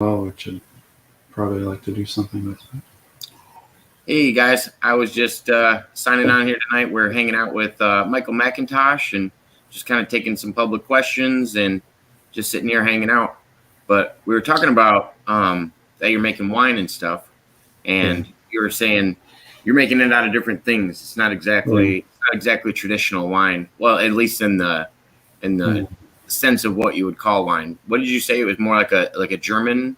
well, which would probably like to do something like that. Hey guys, I was just signing on here tonight. We're hanging out with Michael Macintosh and just kind of taking some public questions and just sitting here hanging out. But we were talking about that you're making wine and stuff, and you were saying you're making it out of different things. It's not exactly traditional wine. Well, at least in the sense of what you would call wine. What did you say? It was more like a German.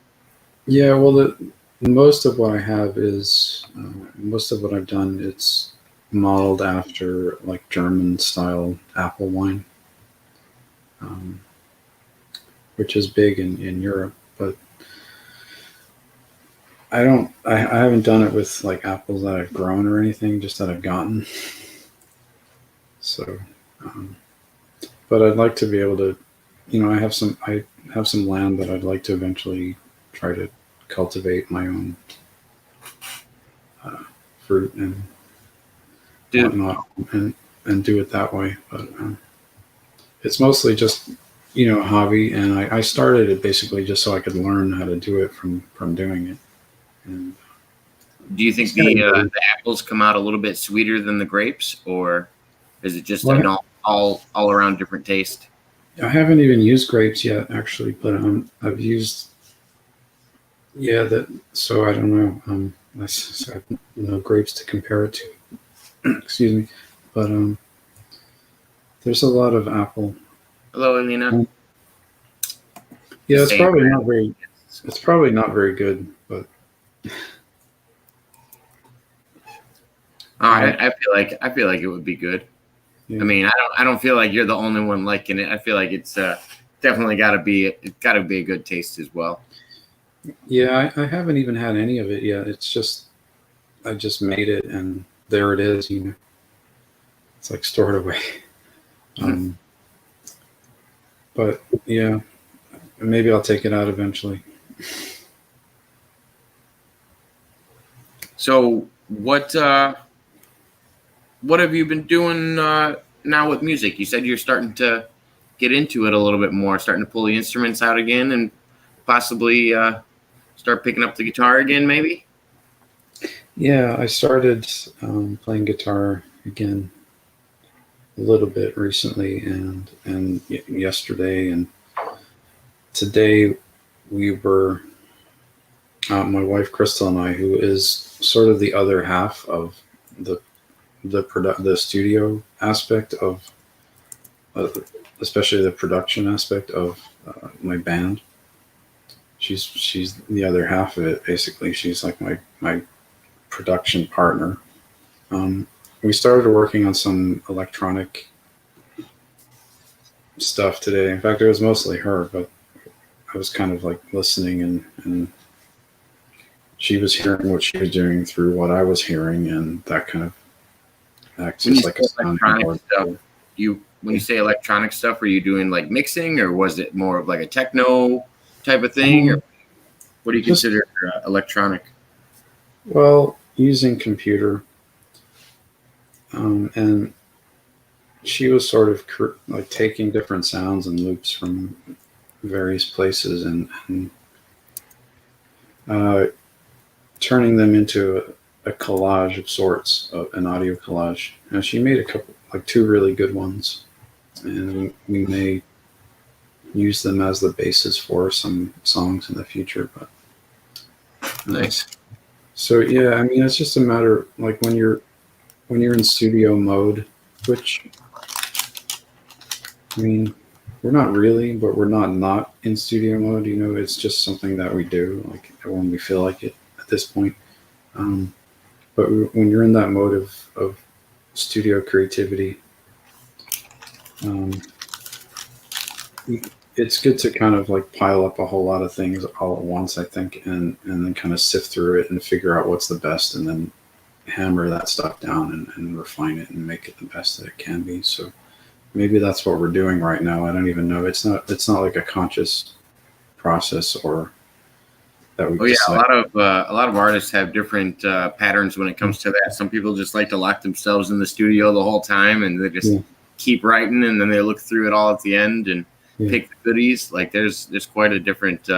Yeah, well, most of what I have is most of what I've done. It's modeled after like German style apple wine, um, which is big in Europe. But I haven't done it with like apples that I've grown or anything, just that I've gotten. So, um, but I'd like to be able to, I have some land that I'd like to eventually try to cultivate my own fruit and whatnot, and do it that way. But it's mostly just a hobby, and I started it basically just so I could learn how to do it from doing it. And do you think the apples come out a little bit sweeter than the grapes, or is it just an all around different taste? I haven't even used grapes yet, actually, but I've used that. So I don't know. I have no grapes to compare it to. Excuse me, but there's a lot of apple. Hello, Alina. Yeah, it's probably not very. It's probably not very good, but. I feel like it would be good. Yeah. I mean, I don't feel like you're the only one liking it. I feel like it's definitely got to be a good taste as well. Yeah, I haven't even had any of it yet. It's just I just made it, and there it is. It's like stored away. But yeah, maybe I'll take it out eventually. So what have you been doing now with music? You said you're starting to get into it a little bit more, starting to pull the instruments out again, and possibly start picking up the guitar again, maybe? Yeah, I started playing guitar again a little bit recently, and yesterday and today we were my wife Crystal and I, who is sort of the other half of the studio aspect of especially the production aspect of my band. She's the other half of it, basically. She's like my production partner. We started working on some electronic stuff today. In fact, it was mostly her, but I was kind of like listening, and she was hearing what she was doing through what I was hearing, and that kind of acts as like a sounding board. When you say electronic stuff, are you doing like mixing, or was it more of like a techno type of thing, or what do you consider electronic? Well, using computer, and she was sort of like taking different sounds and loops from various places and turning them into a collage of sorts, an audio collage. And she made two really good ones, and we may use them as the basis for some songs in the future. But nice. So yeah, I mean, it's just a matter like when you're in studio mode, which I mean, we're not really, but we're not in studio mode. It's just something that we do, like when we feel like it at this point. But when you're in that mode of studio creativity, it's good to kind of like pile up a whole lot of things all at once, I think, and then kind of sift through it and figure out what's the best, and then hammer that stuff down and refine it and make it the best that it can be. So maybe that's what we're doing right now. I don't even know. It's not like a conscious process or that we. Oh yeah, a lot of artists have different patterns when it comes to that. Some people just like to lock themselves in the studio the whole time, and they just keep writing, and then they look through it all at the end and pick the goodies. Like there's quite a different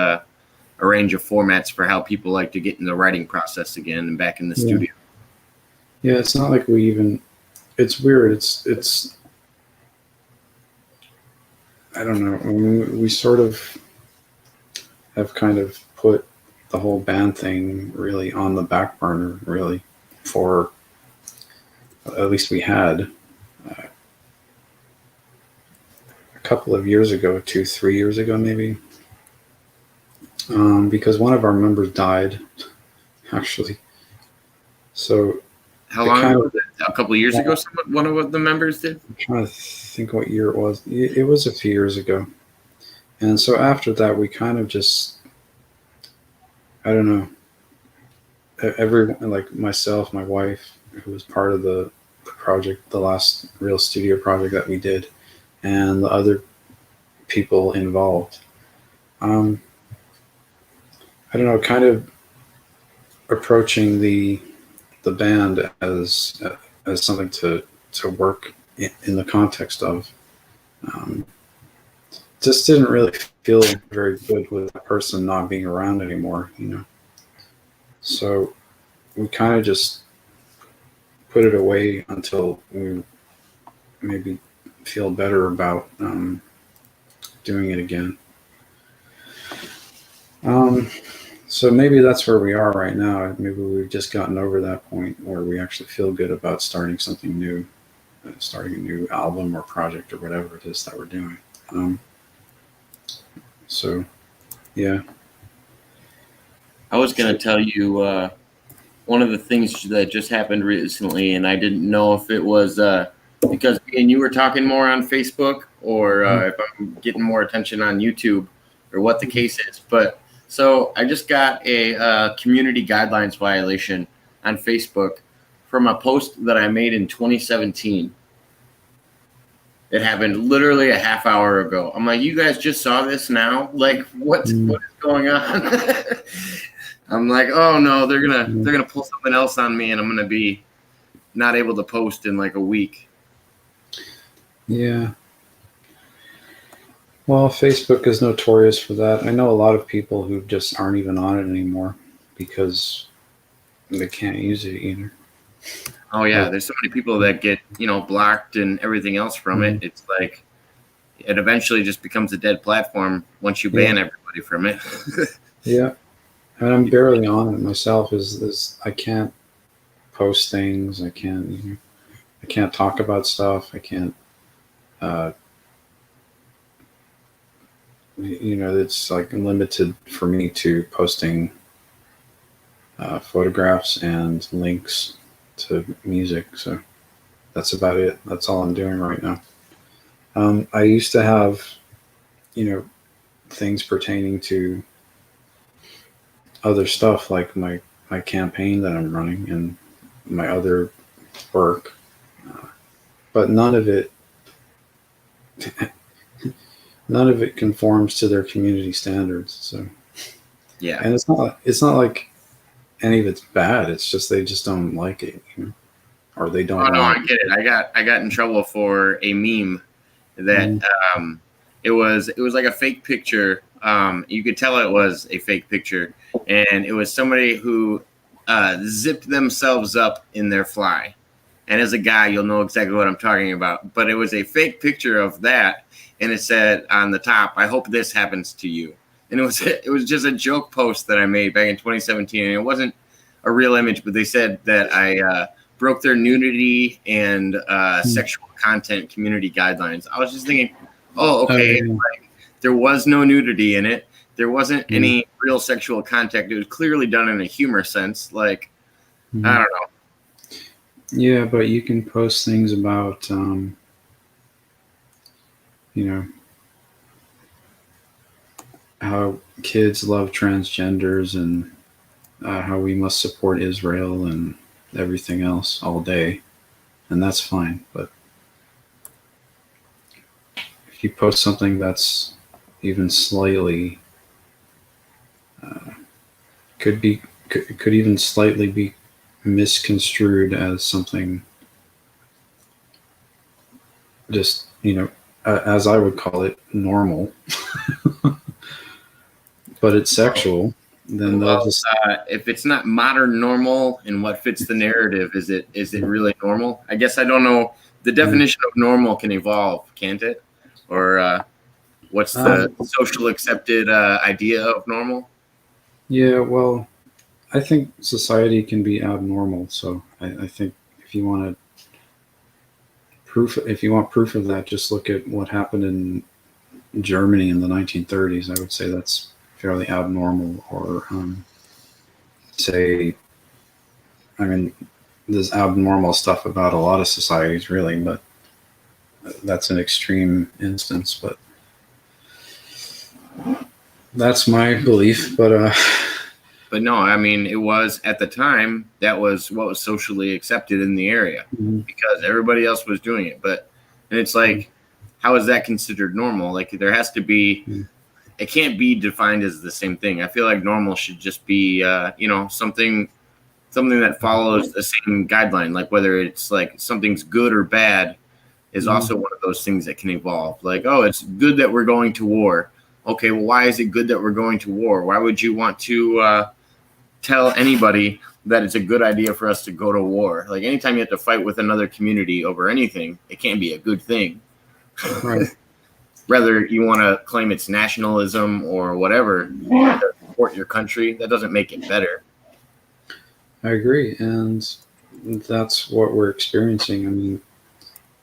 a range of formats for how people like to get in the writing process again and back in the studio. Yeah, it's not like we even. It's weird. It's. I don't know. I mean, we sort of have kind of put the whole band thing really on the back burner, really, for at least we had a couple of years ago, 3 years ago, maybe, because one of our members died, actually. So How long ago was it? A couple of years ago, one of the members did? I'm trying to think what year it was. It was a few years ago. And so after that, we kind of just, I don't know, everyone, like myself, my wife, who was part of the project, the last real studio project that we did, and the other people involved. I don't know, kind of approaching the band as something to work in the context of. Just didn't really feel very good with that person not being around anymore, you know. So we kind of just put it away until we maybe feel better about doing it again. So maybe that's where we are right now. Maybe we've just gotten over that point where we actually feel good about starting something new, starting a new album or project or whatever it is that we're doing. So, yeah. I was going to tell you one of the things that just happened recently, and I didn't know if it was because me and you were talking more on Facebook or if I'm getting more attention on YouTube or what the case is. But so I just got a community guidelines violation on Facebook from a post that I made in 2017. It happened literally a half hour ago. I'm like, you guys just saw this now? Like, what is going on? I'm like, oh no, they're gonna pull something else on me, and I'm gonna be not able to post in like a week. Yeah. Well, Facebook is notorious for that. I know a lot of people who just aren't even on it anymore because they can't use it either. Oh yeah, there's so many people that get blocked and everything else from it. It's like it eventually just becomes a dead platform once you ban everybody from it. Yeah, and I'm barely on it myself. Is I can't post things. I can't talk about stuff. I can't. It's like limited for me to posting photographs and links to music. So that's about it. That's all I'm doing right now. I used to have, things pertaining to other stuff like my campaign that I'm running and my other work, but none of it conforms to their community standards. So yeah, and it's not like any of it's bad. It's just they just don't like it, or they don't. Oh no, I get it. I got in trouble for a meme that it was like a fake picture. You could tell it was a fake picture, and it was somebody who zipped themselves up in their fly. And as a guy, you'll know exactly what I'm talking about. But it was a fake picture of that, and it said on the top, "I hope this happens to you." And it was just a joke post that I made back in 2017, and it wasn't a real image, but they said that I broke their nudity and sexual content community guidelines. I was just thinking, oh, okay, like, there was no nudity in it. There wasn't any real sexual contact. It was clearly done in a humor sense. Like, I don't know. Yeah, but you can post things about, how kids love transgenders and how we must support Israel and everything else all day, and that's fine. But if you post something that's even slightly could even slightly be misconstrued as something just as I would call it normal, but it's sexual, then they'll Well, just if it's not modern normal and what fits the narrative, is it really normal? I guess I don't know. The definition of normal can evolve, can't it? Or what's the social accepted idea of normal? yeah. Well, I think society can be abnormal. So I think if you want if you want proof of that, just look at what happened in Germany in the 1930s. I would say that's fairly abnormal. Or say, I mean, there's abnormal stuff about a lot of societies, really, but that's an extreme instance. But that's my belief. But no, I mean, it was at the time that was what was socially accepted in the area because everybody else was doing it. And it's like, how is that considered normal? Like, there has to be, it can't be defined as the same thing. I feel like normal should just be, something that follows the same guideline. Like whether it's like something's good or bad is also one of those things that can evolve. Like, oh, it's good that we're going to war. Okay, well, why is it good that we're going to war? Why would you want to tell anybody that it's a good idea for us to go to war? Like anytime you have to fight with another community over anything, it can't be a good thing. Right. Whether you want to claim it's nationalism or whatever, to support your country, that doesn't make it better. I agree, and that's what we're experiencing. I mean,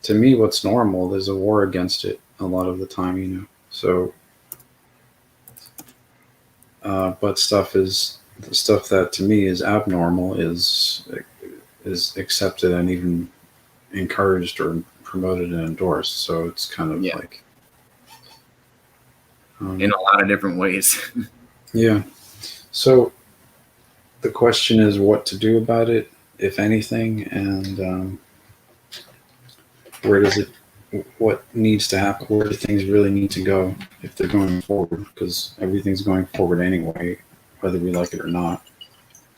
to me, what's normal, there's a war against it a lot of the time, So, but the stuff that to me is abnormal is accepted and even encouraged or promoted and endorsed. So it's kind of like in a lot of different ways. Yeah. So the question is what to do about it, if anything, and what needs to happen, where do things really need to go if they're going forward, because everything's going forward anyway, whether we like it or not.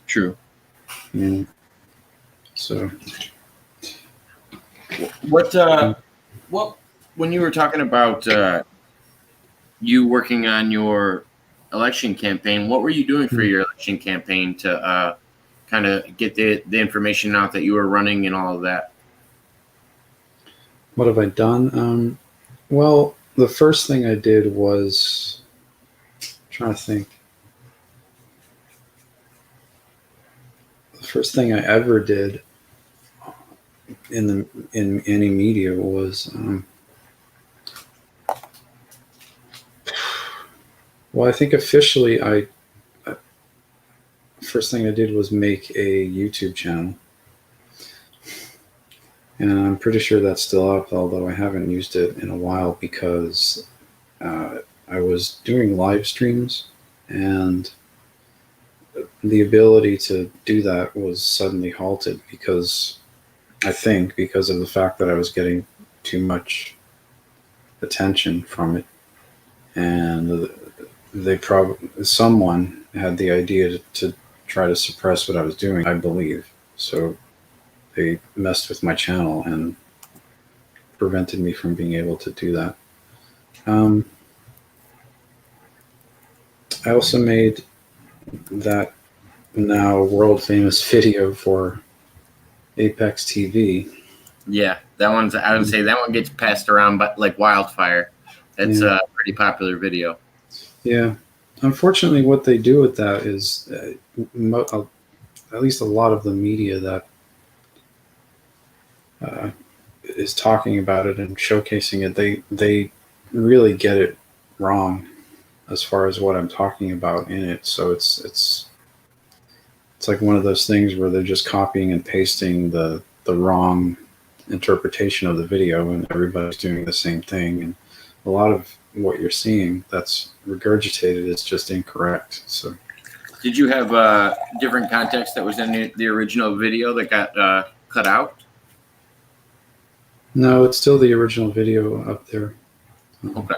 True. Yeah. So what when you were talking about you working on your election campaign, what were you doing for your election campaign to kind of get the information out that you were running and all of that? what have I done? Well, the first thing I did was, I'm trying to think. The first thing I ever did in any media was well, I think officially first thing I did was make a YouTube channel, and I'm pretty sure that's still up, although I haven't used it in a while because I was doing live streams, and the ability to do that was suddenly halted because of the fact that I was getting too much attention from it, and someone had the idea to try to suppress what I was doing, I believe. So they messed with my channel and prevented me from being able to do that. I also made that now world famous video for Apex TV. Yeah, I would say that one gets passed around but like wildfire. It's a pretty popular video. Yeah. Unfortunately, what they do with that is at least a lot of the media that is talking about it and showcasing it, they really get it wrong as far as what I'm talking about in it. So it's like one of those things where they're just copying and pasting the wrong interpretation of the video, and everybody's doing the same thing. And a lot of what you're seeing that's regurgitated is just incorrect. So, did you have different context that was in the original video that got cut out? No, it's still the original video up there. Okay.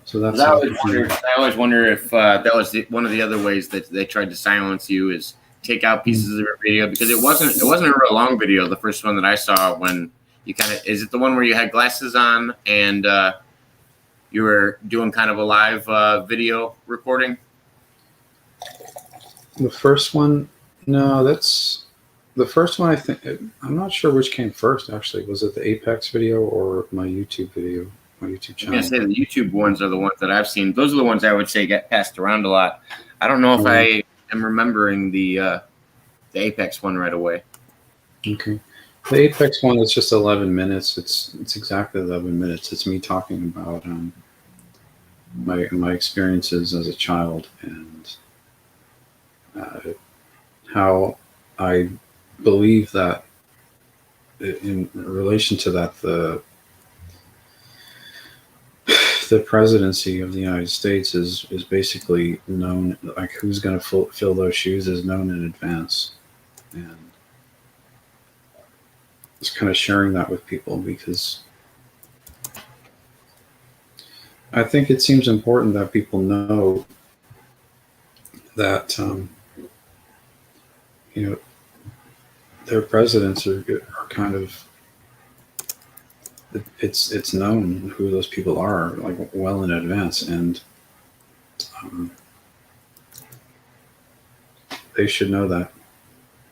So that's. I always wonder if that was one of the other ways that they tried to silence you, is take out pieces of your video, because it wasn't a real long video. The first one that I saw, when you is it the one where you had glasses on and you were doing kind of a live video recording? The first one, no, that's the first one. I think I'm not sure which came first. Actually, was it the Apex video or my YouTube video, my YouTube I'm gonna channel? say the YouTube ones are the ones that I've seen. Those are the ones I would say get passed around a lot. I don't know if I am remembering the Apex one right away. Okay, the Apex one is just 11 minutes. It's exactly 11 minutes. It's me talking about my experiences as a child and how I believe that in relation to that the presidency of the United States is basically known, like who's going to fill those shoes is known in advance, and just kind of sharing that with people because I think it seems important that people know that you know their presidents are kind of it's known who those people are like well in advance, and they should know that.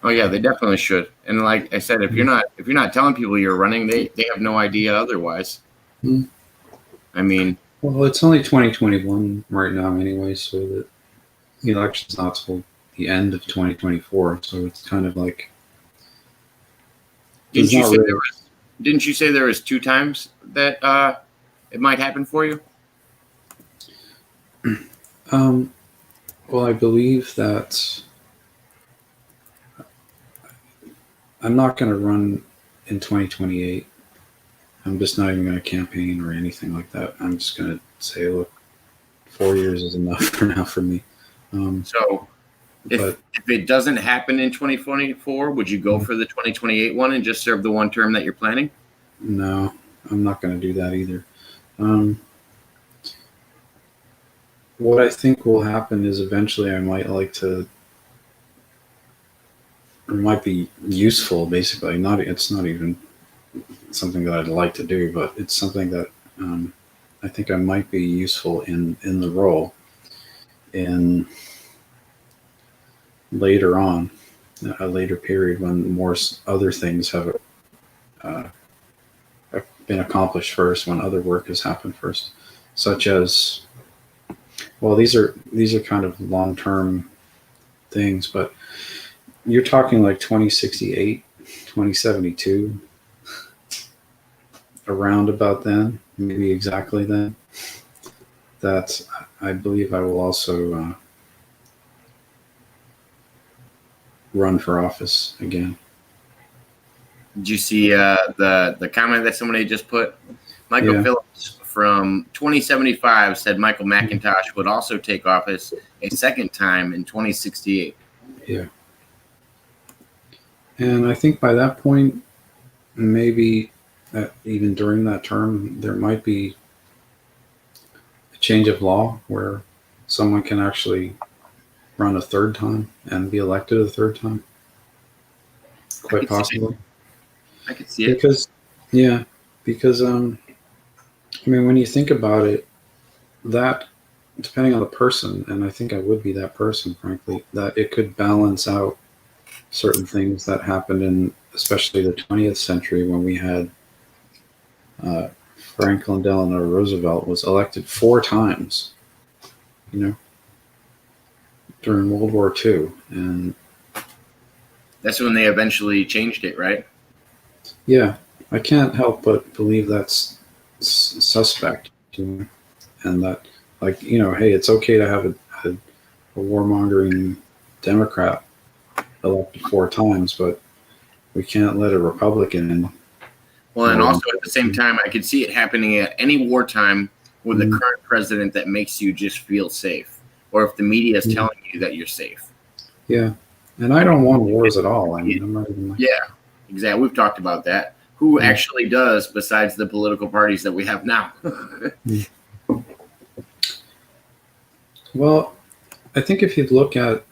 Oh yeah, they definitely should. And like I said, if you're not telling people you're running, they have no idea otherwise. Mm. I mean, Well, it's only 2021 right now anyway, so that the election's not till the end of 2024, so it's kind of like didn't you say there was 2 times that it might happen for you? Well, I believe that I'm not going to run in 2028. I'm just not even going to campaign or anything like that. I'm just going to say, look, 4 years is enough for now for me. So if it doesn't happen in 2024, would you go for the 2028 one and just serve the one term that you're planning? No, I'm not going to do that either. What I think will happen is eventually I might like to, or might be useful, basically. It's not even something that I'd like to do, but it's something that I think I might be useful in the role in later on, a later period when more other things have been accomplished first, when other work has happened first, such as, well, these are kind of long-term things, but you're talking like 2068, 2072, around about then, maybe exactly then, that I believe I will also run for office again. Did you see the comment that somebody just put? Michael Phillips from 2075 said Michael Macintosh would also take office a second time in 2068. Yeah. And I think by that point, maybe even during that term, there might be a change of law where someone can actually run a third time and be elected a third time. Quite possibly. I could see it. Because I mean, when you think about it, that depending on the person, and I think I would be that person, frankly, that it could balance out certain things that happened in especially the 20th century when we had Franklin Delano Roosevelt was elected 4 times, during World War II. And that's when they eventually changed it, right? Yeah, I can't help but believe that's suspect, and that, like, hey, it's okay to have a warmongering Democrat elected 4 times, but we can't let a Republican in. Well, and also at the same time, I could see it happening at any wartime with the current president that makes you just feel safe, or if the media is telling you that you're safe. Yeah, and I don't want wars at all. I mean, I'm not even. Yeah, exactly. We've talked about that. Who actually does, besides the political parties that we have now? Well, I think if you look at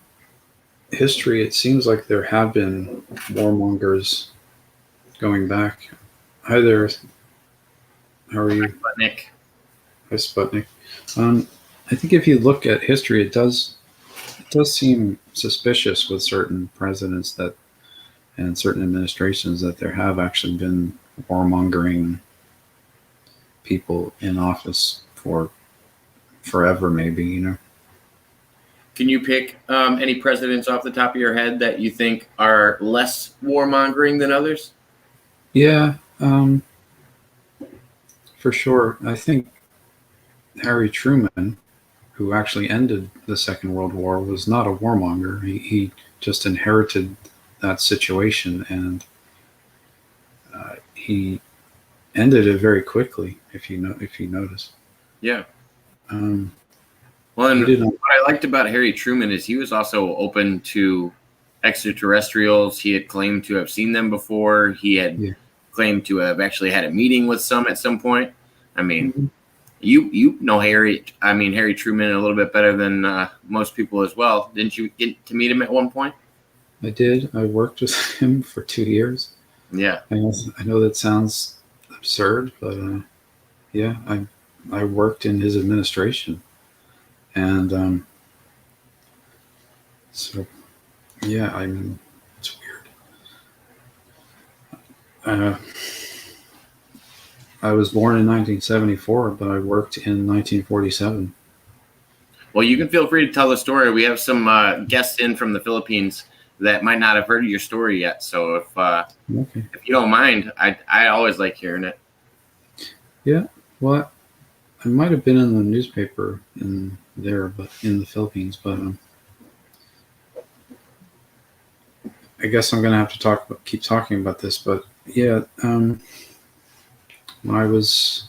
history, it seems like there have been warmongers going back. Hi there. How are you? Nick. Hi, Sputnik. I think if you look at history, it does seem suspicious with certain presidents that and certain administrations that there have actually been warmongering people in office for forever, maybe. Can you pick any presidents off the top of your head that you think are less warmongering than others? Yeah, for sure. I think Harry Truman, who actually ended the Second World War, was not a warmonger. He just inherited that situation, and he ended it very quickly. If you notice, Yeah. um, Well, and he didn't. what I liked about Harry Truman is he was also open to extraterrestrials. He had claimed to have seen them before. He had Yeah. claimed to have actually had a meeting with some at some point. I mean, Mhm. you know Harry Truman a little bit better than most people as well. Didn't you get to meet him at one point? I did. I worked with him for 2 years. Yeah. I know that sounds absurd, but yeah, I worked in his administration, and so yeah, I mean, it's weird. Uh, I was born in 1974, but I worked in 1947. Well, you can feel free to tell the story. We have some guests in from the Philippines that might not have heard your story yet. So Okay. if you don't mind, I always like hearing it. Yeah. Well, I might have been in the newspaper in there, but in the Philippines. But I guess I'm gonna have to keep talking about this. But yeah, when I was,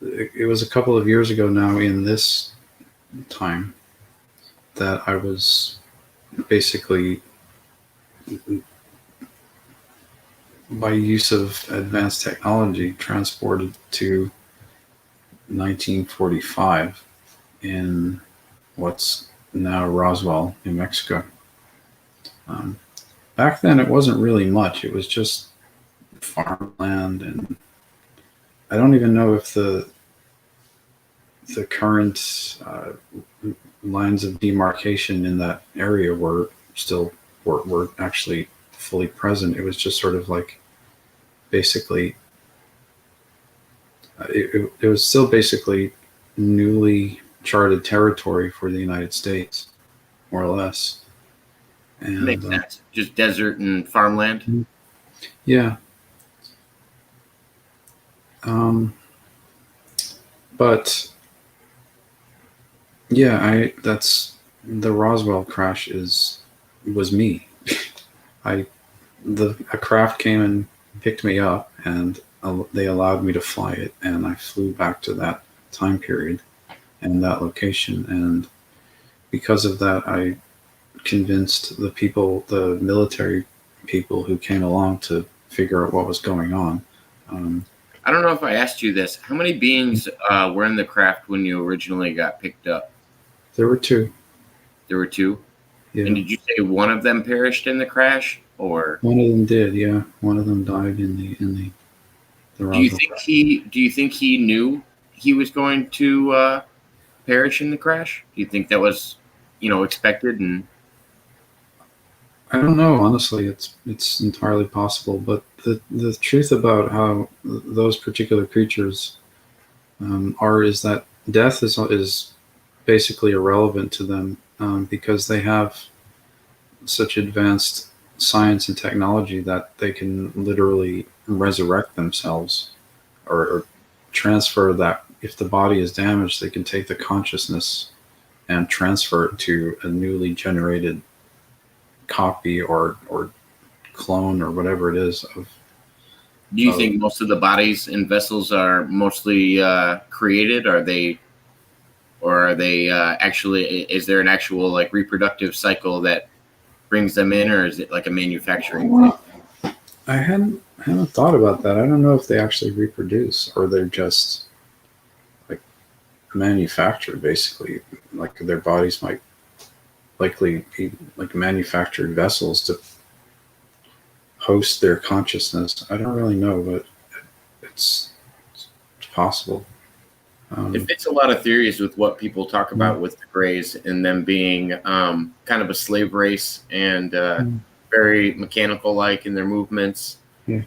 it was a couple of years ago now. In this time, that I was basically, by use of advanced technology, transported to 1945 in what's now Roswell, New Mexico. Um, Back then, it wasn't really much. It was just farmland, and I don't even know if the current lines of demarcation in that area were actually fully present. It was just sort of like basically it was still basically newly charted territory for the United States, more or less. And Makes sense. Just desert and farmland. yeah, um, but yeah, I that's the Roswell crash is was me. I a craft came and picked me up, and they allowed me to fly it, and I flew back to that time period and that location, and because of that, I convinced the military people who came along to figure out what was going on. Um, I don't know if I asked you this. How many beings were in the craft when you originally got picked up? there were two. There were two. And Yeah, did you say one of them perished in the crash, or one of them did. Yeah, one of them died in the Roswell crash. do you think he knew he was going to perish in the crash? Do you think that was, expected? And I don't know, honestly. It's entirely possible, but the truth about how those particular creatures are is that death is basically irrelevant to them because they have such advanced science and technology that they can literally resurrect themselves or transfer that. If the body is damaged, they can take the consciousness and transfer it to a newly generated copy or clone or whatever it is do you of think most of the bodies and vessels are mostly created? Are they actually? Is there an actual like reproductive cycle that brings them in, or is it like a manufacturing thing? I haven't thought about that. I don't know if they actually reproduce or they're just like manufactured basically. Like their bodies might likely be like manufactured vessels to host their consciousness. I don't really know, but it's possible. It fits a lot of theories with what people talk about with the Greys and them being kind of a slave race and very mechanical-like in their movements. Yeah.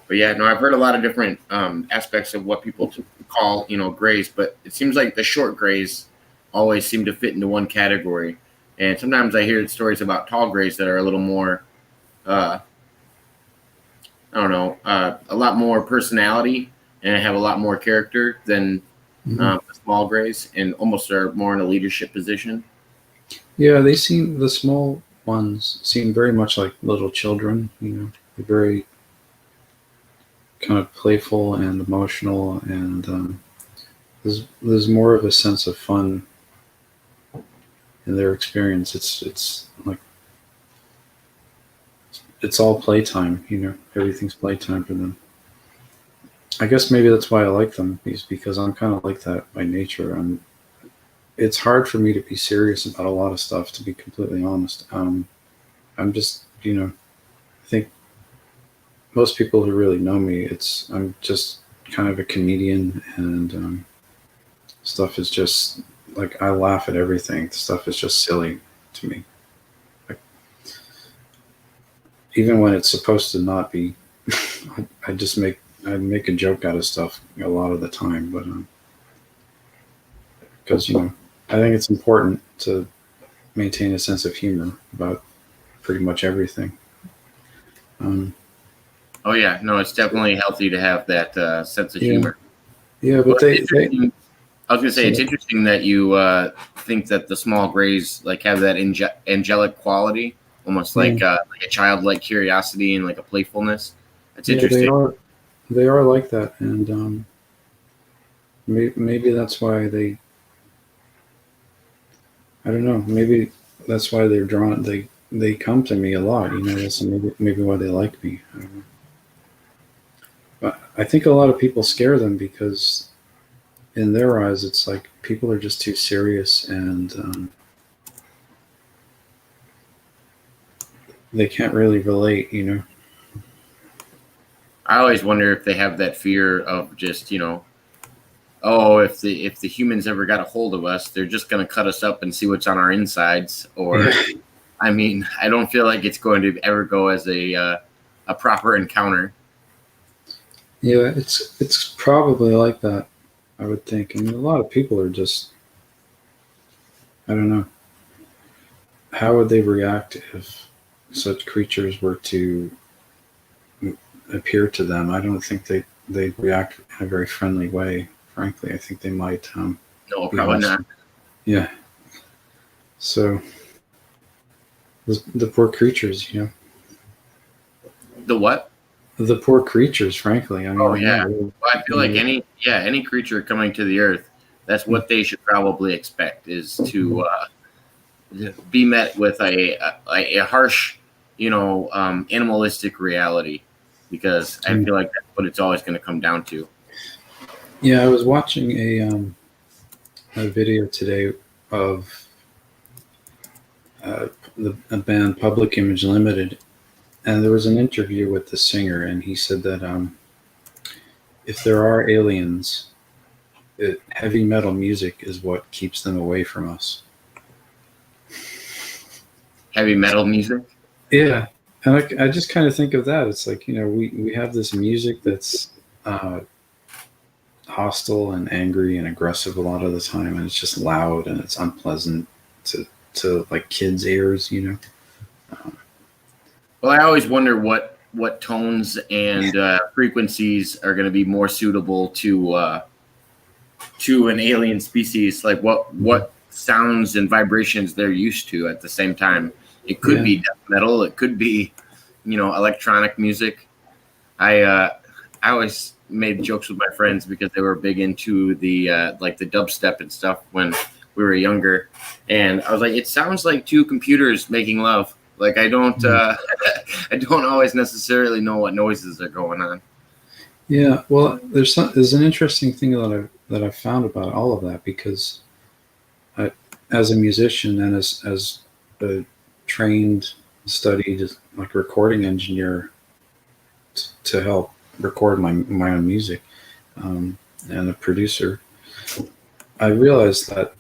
But yeah, no, I've heard a lot of different aspects of what people call, Greys, but it seems like the short Greys always seem to fit into one category. And sometimes I hear stories about tall Greys that are a little more, I don't know, a lot more personality and have a lot more character than the small Greys, and almost are more in a leadership position. Yeah, the small ones seem very much like little children, they're very kind of playful and emotional, and there's more of a sense of fun in their experience. It's like it's all playtime, everything's playtime for them. I guess maybe that's why I like them, is because I'm kind of like that by nature. It's hard for me to be serious about a lot of stuff, to be completely honest. I'm just, I think most people who really know me, I'm just kind of a comedian, and stuff is just like, I laugh at everything. Stuff is just silly to me. Like, even when it's supposed to not be, I make a joke out of stuff a lot of the time, but because I think it's important to maintain a sense of humor about pretty much everything. Oh yeah, no, it's definitely healthy to have that sense of humor. Yeah, but I was gonna say, it's interesting that you think that the small Greys like have that angelic quality, almost like a childlike curiosity and like a playfulness. That's interesting. They are like that, and maybe that's why I don't know. Maybe that's why they're drawn. They come to me a lot. That's maybe why they like me. I don't know. But I think a lot of people scare them because, in their eyes, it's like people are just too serious, and they can't really relate. I always wonder if they have that fear of just, oh, if the humans ever got a hold of us, they're just going to cut us up and see what's on our insides. Or, I mean, I don't feel like it's going to ever go as a proper encounter. Yeah, it's probably like that, I would think. A lot of people are just, I don't know. How would they react if such creatures were to appear to them? I don't think they'd react in a very friendly way, frankly. I think they might. No, probably not. Yeah. So, the poor creatures, The what? The poor creatures, frankly. Oh yeah. Well, I feel like any creature coming to the earth, that's what they should probably expect, is to be met with a harsh, animalistic reality, because I feel like that's what it's always going to come down to. Yeah, I was watching a video today of a band, Public Image Limited, and there was an interview with the singer, and he said that if there are aliens, heavy metal music is what keeps them away from us. Heavy metal music? Yeah, and I just kind of think of that. It's like, we have this music that's hostile and angry and aggressive a lot of the time, and it's just loud and it's unpleasant to like kids' ears. Well, I always wonder what tones and frequencies are going to be more suitable to an alien species. Like what sounds and vibrations they're used to at the same time. It could be death metal. It could be, electronic music. I always made jokes with my friends because they were big into the like the dubstep and stuff when we were younger, and I was like, it sounds like two computers making love. Like I don't I don't always necessarily know what noises are going on. Yeah, well, there's an interesting thing that I've found about all of that, because as a musician and as a trained, studied like recording engineer to help record my own music, and a producer, I realized that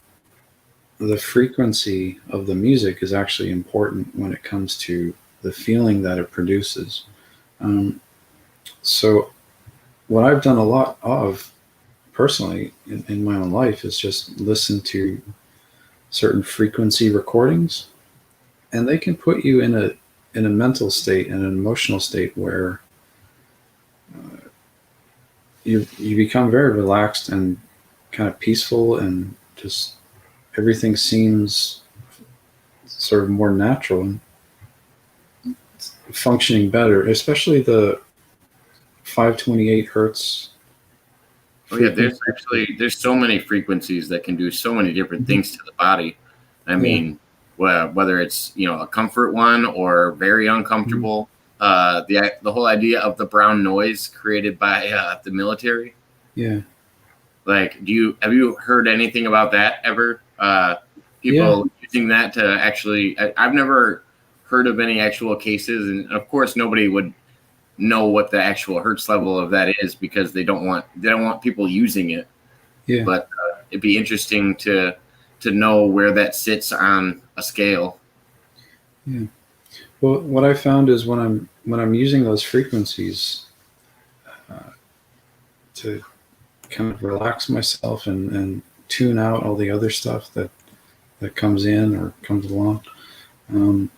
the frequency of the music is actually important when it comes to the feeling that it produces. Um, so what I've done a lot of personally in my own life is just listen to certain frequency recordings, and they can put you in a mental state and an emotional state where you become very relaxed and kind of peaceful, and just everything seems sort of more natural and functioning better, especially the 528 hertz Oh yeah, frequency. there's so many frequencies that can do so many different Mhm. things to the body. I Yeah. mean, well, whether it's a comfort one or very Mhm. uncomfortable. The whole idea of the brown noise created by the military. Yeah. Like, have you heard anything about that ever? Yeah. People using that to actually, I've never heard of any actual cases, and of course, nobody would know what the actual hertz level of that is because they don't want people using it. Yeah. But it'd be interesting to know where that sits on a scale. Yeah. Well, what I found is when I'm using those frequencies uh, to kind of relax myself and tune out all the other stuff that comes in or comes along, um,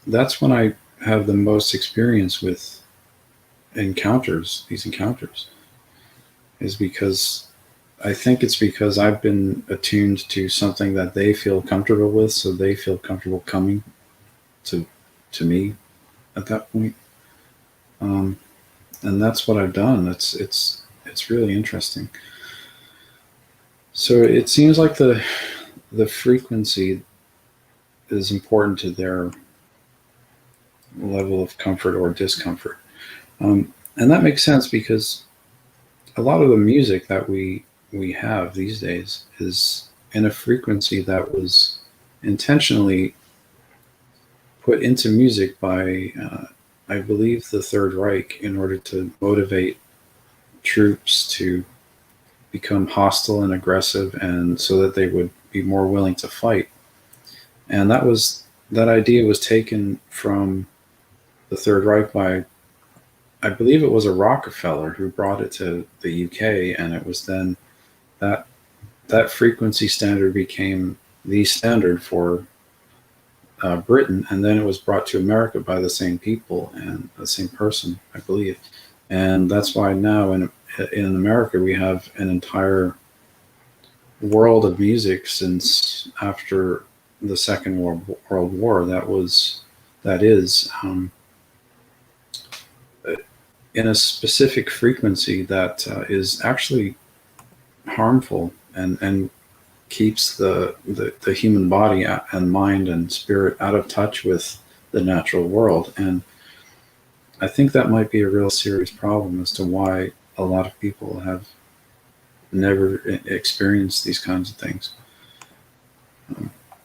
that's when I have the most experience with these encounters, is because I think it's because I've been attuned to something that they feel comfortable with, so they feel comfortable coming to to me at that point. Um, and that's what I've done. It's really interesting. So it seems like the frequency is important to their level of comfort or discomfort, and that makes sense because a lot of the music that we have these days is in a frequency that was intentionally put into music by, I believe, the Third Reich in order to motivate troops to become hostile and aggressive, and so that they would be more willing to fight. And that idea was taken from the Third Reich by, I believe it was a Rockefeller who brought it to the UK, and it was then that that frequency standard became the standard for Britain, and then it was brought to America by the same people and the same person, I believe. And that's why now in America we have an entire world of music since after the Second World War that is in a specific frequency that is actually harmful and keeps the human body and mind and spirit out of touch with the natural world. And I think that might be a real serious problem as to why a lot of people have never experienced these kinds of things.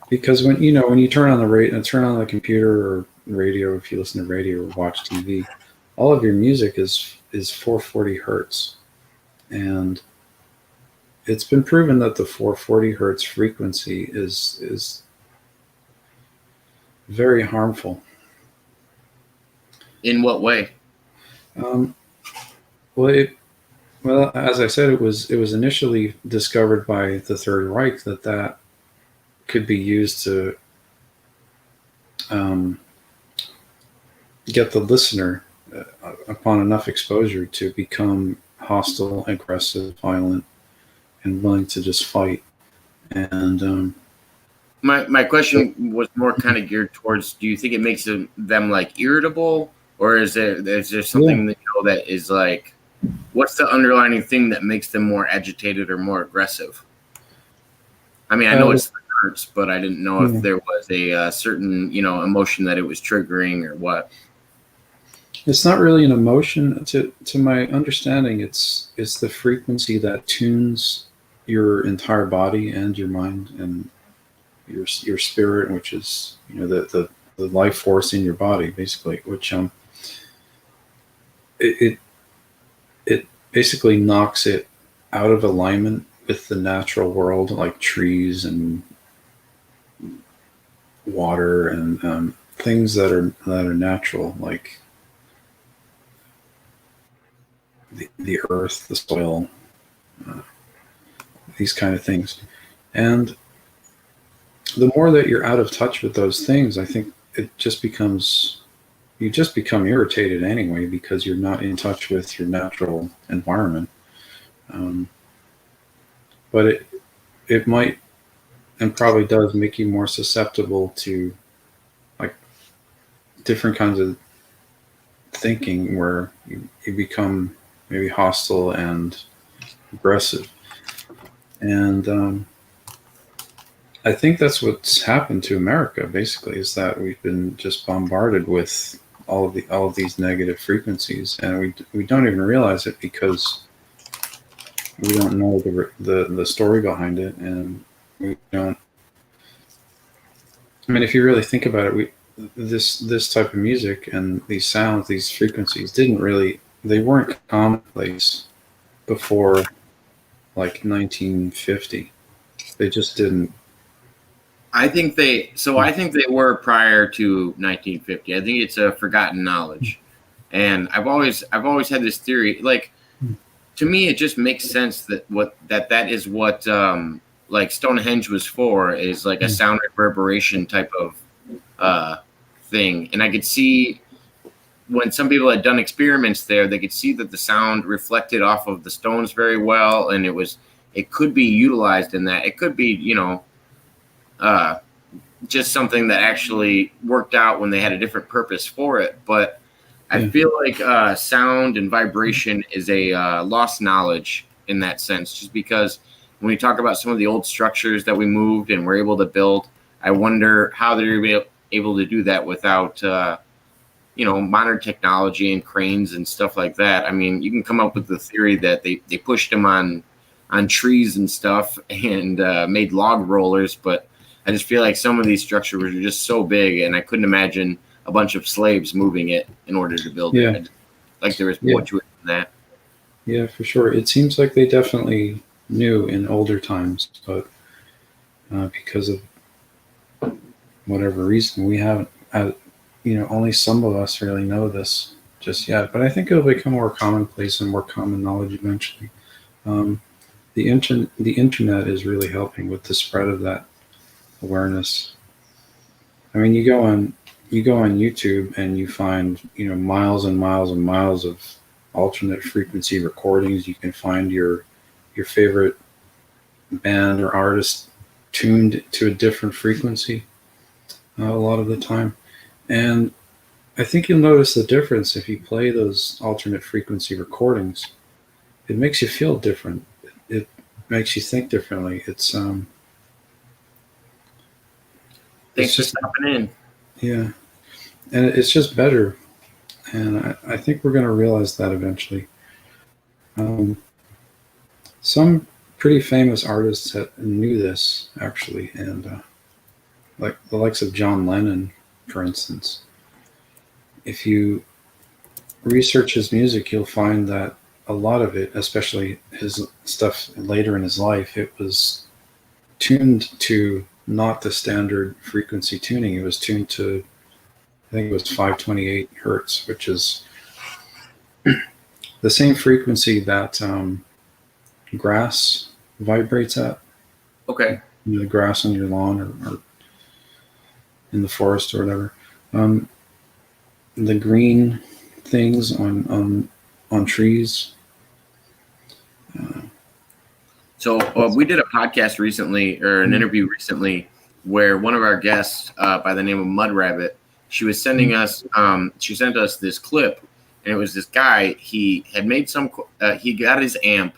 Because when you turn on the turn on the computer or radio, if you listen to radio or watch TV, all of your music is 440 hertz, and it's been proven that the 440 hertz frequency is very harmful. In what way? Um, well, as I said, it was initially discovered by the Third Reich that could be used to um, get the listener, upon enough exposure, to become hostile, aggressive, violent, and willing to just fight. And My question was more kind of geared towards: do you think it makes them like irritable, or is there yeah, something that is like, what's the underlying thing that makes them more agitated or more aggressive? I mean, I know uh, it's the hertz, but I didn't know if yeah. there was a certain emotion that it was triggering or what. It's not really an emotion. To my understanding, it's the frequency that tunes your entire body and your mind and your spirit, which is the life force in your body, basically. Which it basically knocks it out of alignment with the natural world, like trees and water and things that are natural, like the earth, the soil, uh, these kind of things. And the more that you're out of touch with those things, I think it just becomes you just become irritated anyway because you're not in touch with your natural environment. Um, but it might and probably does make you more susceptible to like different kinds of thinking where you become maybe hostile and aggressive. And I think that's what's happened to America basically is that we've been just bombarded with all of these negative frequencies, and we don't even realize it because we don't know the story behind it, and we don't. I mean, if you really think about it, this type of music and these sounds, these frequencies they weren't commonplace before like 1950. They just didn't. I think they were prior to 1950. I think it's a forgotten knowledge, and I've always had this theory. Like, to me, it just makes sense that is what like Stonehenge was for, is like a sound reverberation type of thing. And I could see when some people had done experiments there, they could see that the sound reflected off of the stones very well, and it could be utilized in that. It could be, just something that actually worked out when they had a different purpose for it. But I feel like sound and vibration is a lost knowledge in that sense, just because when we talk about some of the old structures that we moved and were able to build, I wonder how they're able to do that without, modern technology and cranes and stuff like that. I mean, you can come up with the theory that they pushed them on trees and stuff and made log rollers, but I just feel like some of these structures are just so big, and I couldn't imagine a bunch of slaves moving it in order to build it. Like there was more to it than that. Yeah, for sure. It seems like they definitely knew in older times, but because of whatever reason, we haven't, only some of us really know this just yet. But I think it'll become more commonplace and more common knowledge eventually. The internet is really helping with the spread of that awareness. I mean, you go on YouTube and you find miles and miles and miles of alternate frequency recordings. You can find your favorite band or artist tuned to a different frequency a lot of the time, and I think you'll notice the difference if you play those alternate frequency recordings. It makes you feel different. It makes you think differently. Thanks for stopping in. Yeah, and it's just better, and I think we're going to realize that eventually. Some pretty famous artists knew this actually, and like the likes of John Lennon, for instance. If you research his music, you'll find that a lot of it, especially his stuff later in his life, it was tuned to not the standard frequency tuning. It was tuned to, I think it was 528 hertz, which is the same frequency that grass vibrates at. Okay. The grass on your lawn or in the forest or whatever. The green things on trees. So we did a podcast recently, or an interview recently, where one of our guests by the name of Mud Rabbit, she was sending us, she sent us this clip, and it was this guy. He had made he got his amp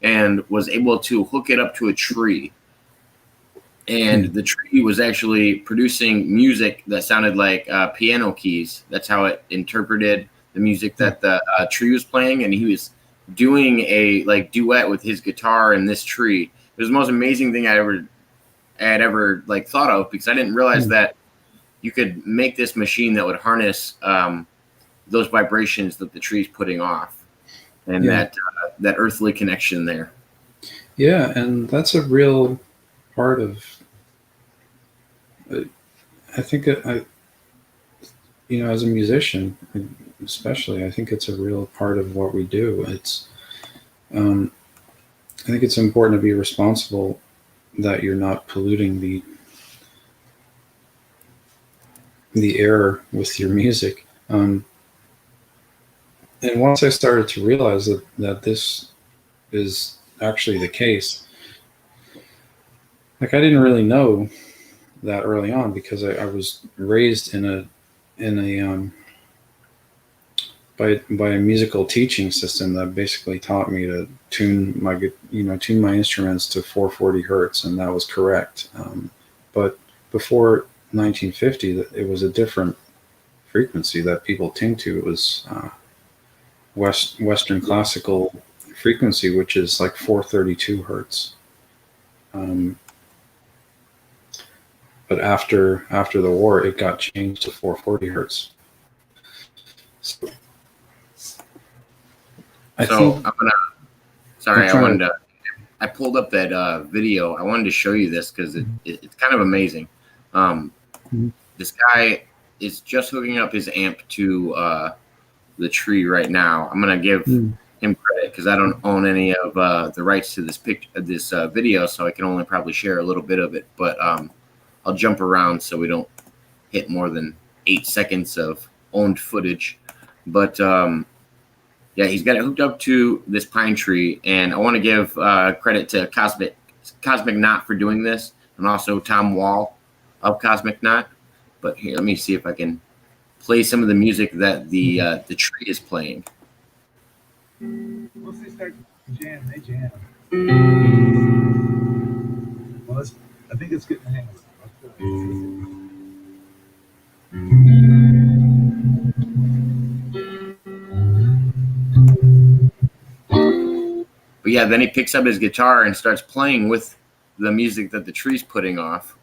and was able to hook it up to a tree. And the tree was actually producing music that sounded like piano keys. That's how it interpreted the music that the tree was playing. And he was doing a duet with his guitar in this tree. It was the most amazing thing I had ever thought of, because I didn't realize that you could make this machine that would harness those vibrations that the tree's putting off, and that earthly connection there. Yeah, and that's a real part of. I think that as a musician, especially, I think it's a real part of what we do. Um, I think it's important to be responsible that you're not polluting the air with your music. And once I started to realize that this is actually the case, like I didn't really know that early on because I was raised in a by a musical teaching system that basically taught me to tune my instruments to 440 hertz, and that was correct. But before 1950, it was a different frequency that people tuned to. It was Western classical frequency, which is like 432 hertz. Um, but after the war, it got changed to 440 hertz. So I So think I'm sorry, I trying wanted to. to. I pulled up that video. I wanted to show you this because it's kind of amazing. Um, Mhm. this guy is just hooking up his amp to the tree right now. I'm gonna give Mm. him credit because I don't own any of the rights to this video, so I can only probably share a little bit of it. But I'll jump around so we don't hit more than 8 seconds of owned footage. But yeah, he's got it hooked up to this pine tree, and I want to give credit to Cosmic Knot for doing this, and also Tom Wall of Cosmic Knot. But here, let me see if I can play some of the music that the tree is playing. Once they start to jam, they jam. Well, I think it's getting the hang of it. But yeah, then he picks up his guitar and starts playing with the music that the tree's putting off.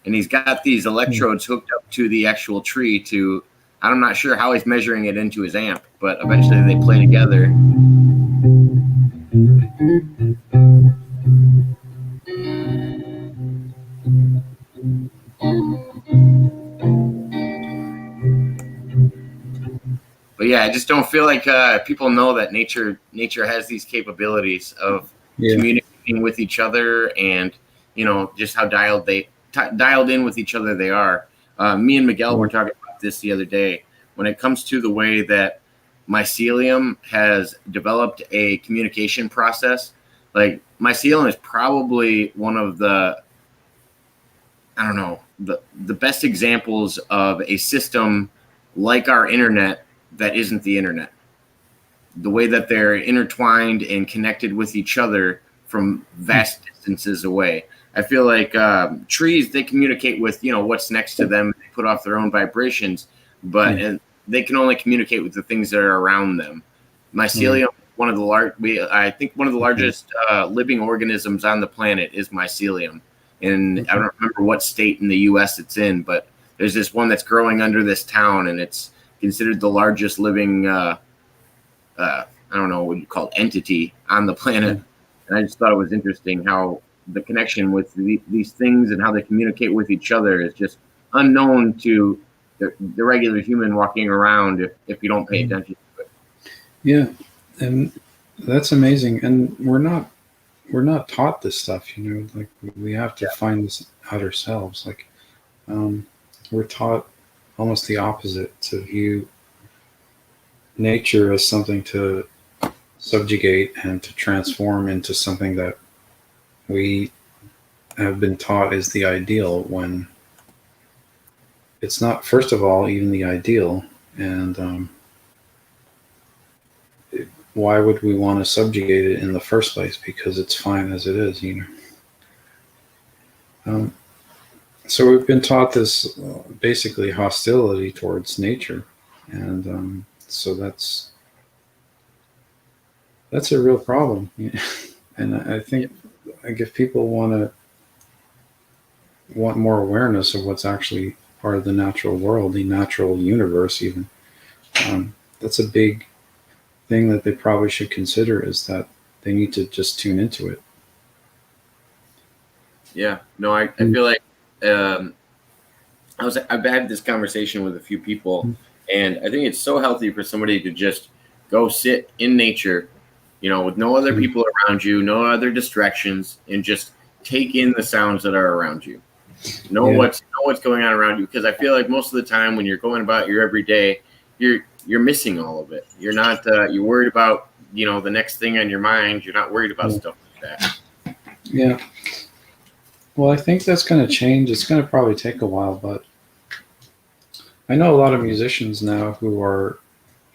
And he's got these electrodes hooked up to the actual tree to, I'm not sure how he's measuring it into his amp, but eventually they play together. But yeah, I just don't feel like people know that nature has these capabilities of Yeah. communicating with each other, and just how dialed in with each other they are. Me and Miguel were talking about this the other day. When it comes to the way that mycelium has developed a communication process, like mycelium is probably one of the, I don't know, the best examples of a system like our internet that isn't the internet. The way that they're intertwined and connected with each other from vast distances away. I feel like trees, they communicate with what's next to them. They put off their own vibrations, but and they can only communicate with the things that are around them. Mycelium, one of the I think one of the largest living organisms on the planet is mycelium. And I don't remember what state in the U.S. it's in, but there's this one that's growing under this town, and it's considered the largest living, I don't know what you call it, entity on the planet. And I just thought it was interesting how the connection with these things and how they communicate with each other is just unknown to the regular human walking around if you don't pay attention to it. Yeah, and that's amazing. And we're not taught this stuff. Like we have to find this out ourselves. Like we're taught almost the opposite, to view nature as something to subjugate and to transform into something that we have been taught is the ideal, when it's not, first of all, even the ideal. And why would we want to subjugate it in the first place? Because it's fine as it is, So we've been taught this basically hostility towards nature, and so that's a real problem. And I think, like, if people want more awareness of what's actually part of the natural world, the natural universe, even, that's a big thing that they probably should consider, is that they need to just tune into it. Yeah. No, I feel like um, I've had this conversation with a few people, and I think it's so healthy for somebody to just go sit in nature, with no other people around you, no other distractions, and just take in the sounds that are around you. Know what's going on around you, because I feel like most of the time when you're going about your everyday, you're missing all of it. You're not you're worried about the next thing on your mind. You're not worried about stuff like that. Yeah. Well, I think that's going to change. It's going to probably take a while, but I know a lot of musicians now who are,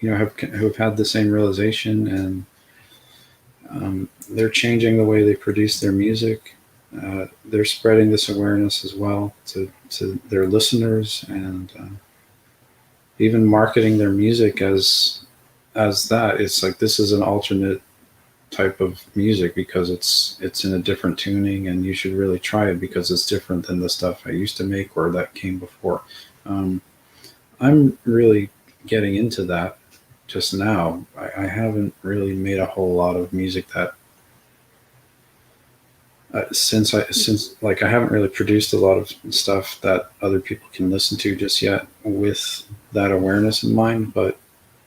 who have had the same realization, and they're changing the way they produce their music. They're spreading this awareness as well to their listeners, and even marketing their music as that. It's like, this is an alternate type of music because it's in a different tuning, and you should really try it because it's different than the stuff I used to make or that came before. I'm really getting into that just now. I haven't really made a whole lot of music that since I haven't really produced a lot of stuff that other people can listen to just yet with that awareness in mind. But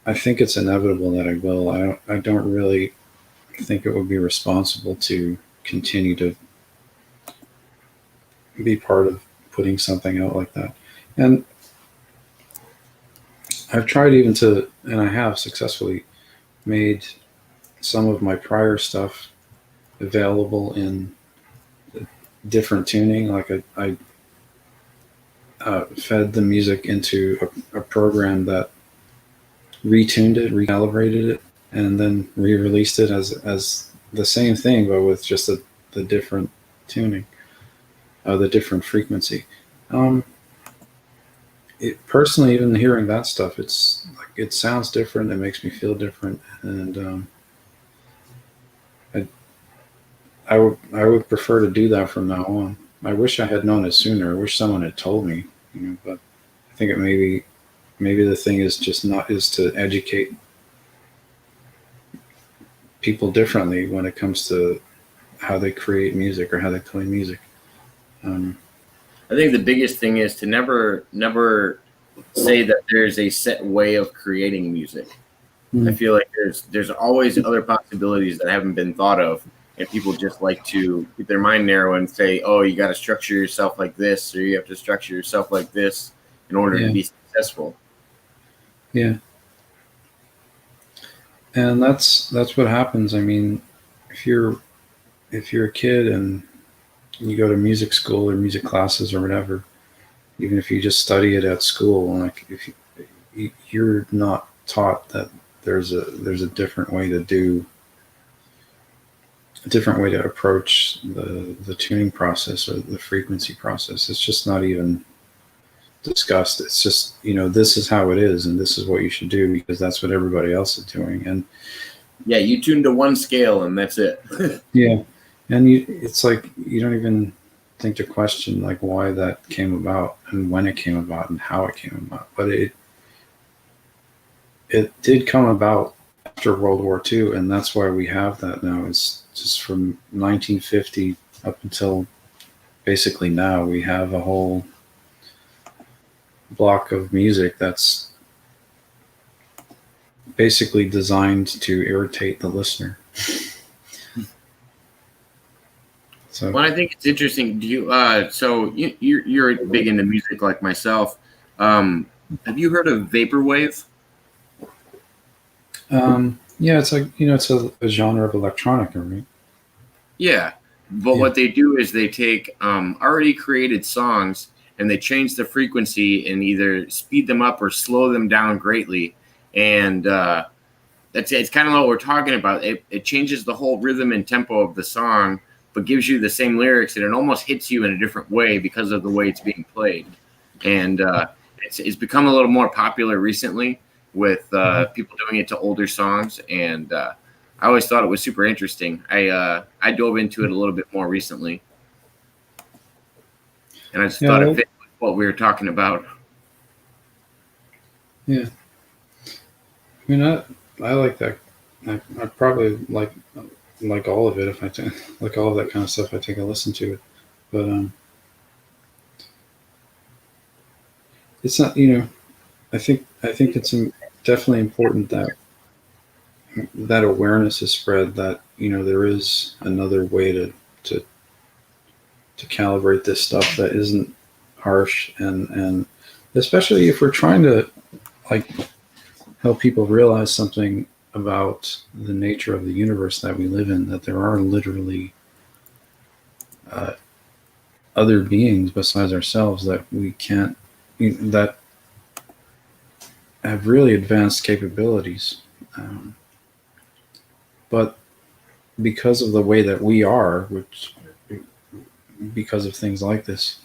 I think it's inevitable that I will. I don't really think it would be responsible to continue to be part of putting something out like that. And I've tried and I have successfully made some of my prior stuff available in different tuning. Like I fed the music into a program that retuned it, recalibrated it, and then re-released it as the same thing, but with just the different tuning, the different frequency. Personally, even hearing that stuff, it's like, it sounds different. It makes me feel different, and I would prefer to do that from now on. I wish I had known it sooner. I wish someone had told me, but I think maybe the thing is to educate people differently when it comes to how they create music or how they play music. I think the biggest thing is to never say that there's a set way of creating music. I feel like there's always other possibilities that haven't been thought of, and people just like to keep their mind narrow and say, "Oh, you got to structure yourself like this, or you have to structure yourself like this in order to be successful." Yeah, and that's what happens. I mean, if you're a kid and you go to music school or music classes or whatever, even if you just study it at school, like if you're not taught that there's a different way to approach the tuning process or the frequency process. It's just not even discussed. It's just, this is how it is, and this is what you should do because that's what everybody else is doing. And yeah, you tune to one scale and that's it. Yeah, and it's like you don't even think to question like why that came about and when it came about and how it came about. But it did come about after World War II, and that's why we have that now. It's just from 1950 up until basically now. We have a whole block of music that's basically designed to irritate the listener. So, well, I think it's interesting. Do you? So you're big into music like myself. Have you heard of vaporwave? yeah, it's like it's a genre of electronica, right? Yeah, but what they do is they take already created songs and they change the frequency and either speed them up or slow them down greatly, and it's kind of what we're talking about. It changes the whole rhythm and tempo of the song, but gives you the same lyrics, and it almost hits you in a different way because of the way it's being played. And it's become a little more popular recently with people doing it to older songs, and I always thought it was super interesting. I dove into it a little bit more recently, and I just thought it fit with what we were talking about. Yeah, I mean, I like that. I probably like all of it. If I like all of that kind of stuff, I take a listen to it. But it's not, I think it's definitely important that awareness is spread, that there is another way to to calibrate this stuff that isn't harsh, and especially if we're trying to like help people realize something about the nature of the universe that we live in, that there are literally uh, other beings besides ourselves that we can't, that have really advanced capabilities, but because of the way that we are, which because of things like this,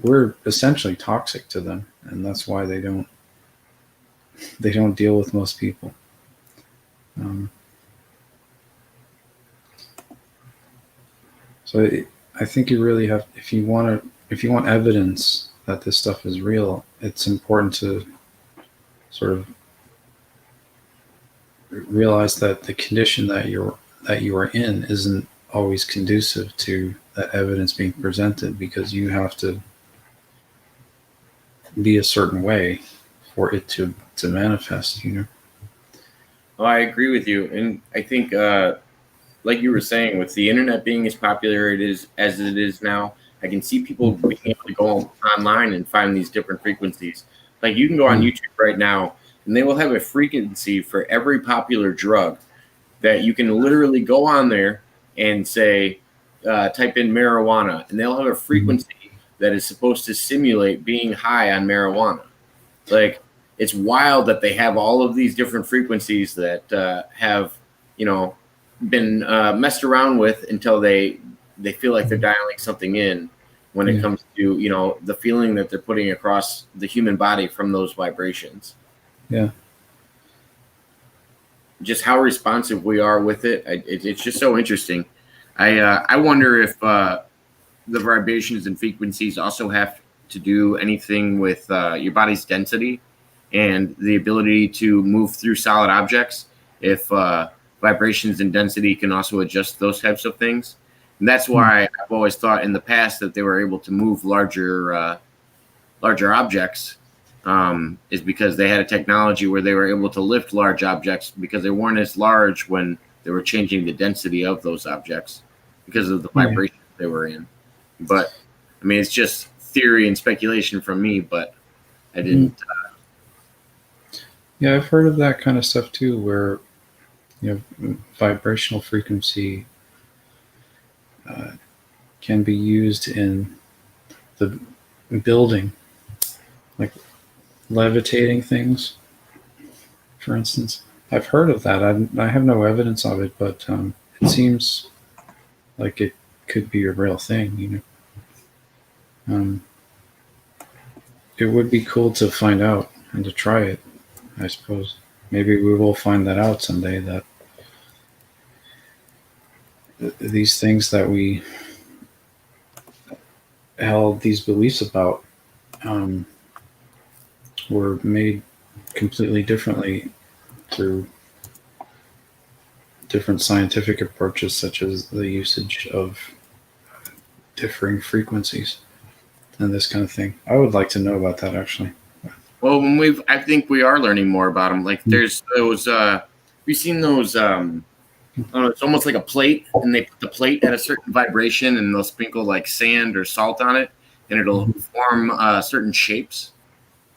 we're essentially toxic to them, and that's why they don't deal with most people. Um, so I think you really have, if you want evidence that this stuff is real, it's important to sort of realize that the condition that you are in isn't always conducive to that evidence being presented, because you have to be a certain way for it to manifest. Well, I agree with you, and I think, like you were saying, with the internet being as popular as it is now, I can see people being able to go online and find these different frequencies. Like you can go on YouTube right now, and they will have a frequency for every popular drug that you can literally go on there and say, type in marijuana, and they'll have a frequency that is supposed to simulate being high on marijuana. Like, it's wild that they have all of these different frequencies that have, been messed around with until they feel like they're dialing something in when it comes to the feeling that they're putting across the human body from those vibrations. Yeah. Just how responsive we are with it. It's just so interesting. I wonder if the vibrations and frequencies also have to do anything with your body's density and the ability to move through solid objects. If vibrations and density can also adjust those types of things. And that's why I've always thought in the past that they were able to move larger objects, is because they had a technology where they were able to lift large objects because they weren't as large when they were changing the density of those objects because of the vibration they were in. But I mean, it's just theory and speculation from me, but I didn't. Yeah, I've heard of that kind of stuff too, where vibrational frequency can be used in the building, like levitating things, for instance. I've heard of that. I have no evidence of it, but it seems like it could be a real thing. It would be cool to find out and to try it, I suppose. Maybe we will find that out someday, that these things that we held these beliefs about were made completely differently through different scientific approaches, such as the usage of differing frequencies and this kind of thing. I would like to know about that, actually. Well, I think we are learning more about them. Like there's those, we've seen those, it's almost like a plate, and they put the plate at a certain vibration, and they'll sprinkle like sand or salt on it, and it'll form certain shapes,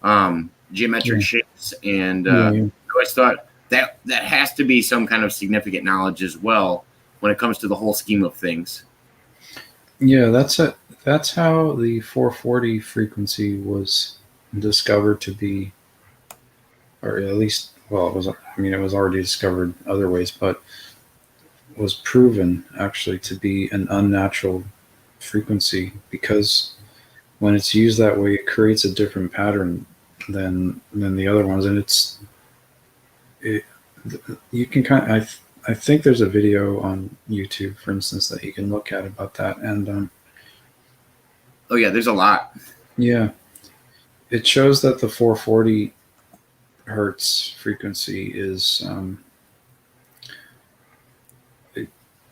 geometric shapes. And I always thought that has to be some kind of significant knowledge as well when it comes to the whole scheme of things. Yeah, that's how the 440 frequency was discovered to be, or at least, well, it was already discovered other ways, but was proven actually to be an unnatural frequency, because when it's used that way, it creates a different pattern than the other ones. And you can I think there's a video on YouTube, for instance, that you can look at about that. And oh yeah, there's a lot. Yeah, it shows that the 440 hertz frequency is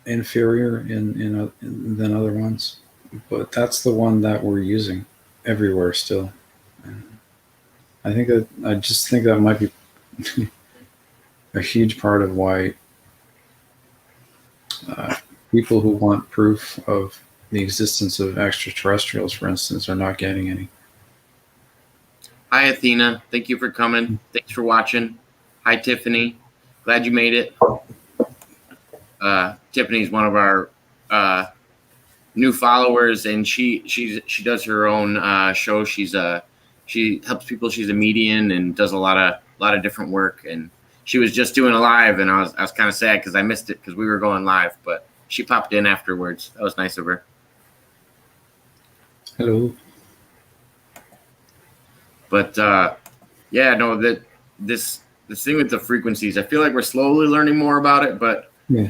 inferior in than other ones. but that's the one that we're using everywhere still. And I just think that might be a huge part of why uh, people who want proof of the existence of extraterrestrials, for instance, are not getting any. Hi, Athena. Thank you for coming. Thanks for watching. Hi, Tiffany. Glad you made it. Tiffany's one of our new followers, and she does her own show. She helps people. She's a medium and does a lot of different work. And she was just doing a live, and I was kind of sad because I missed it because we were going live. But she popped in afterwards. That was nice of her. Hello. But yeah, no, that this thing with the frequencies, I feel like we're slowly learning more about it. But Yeah.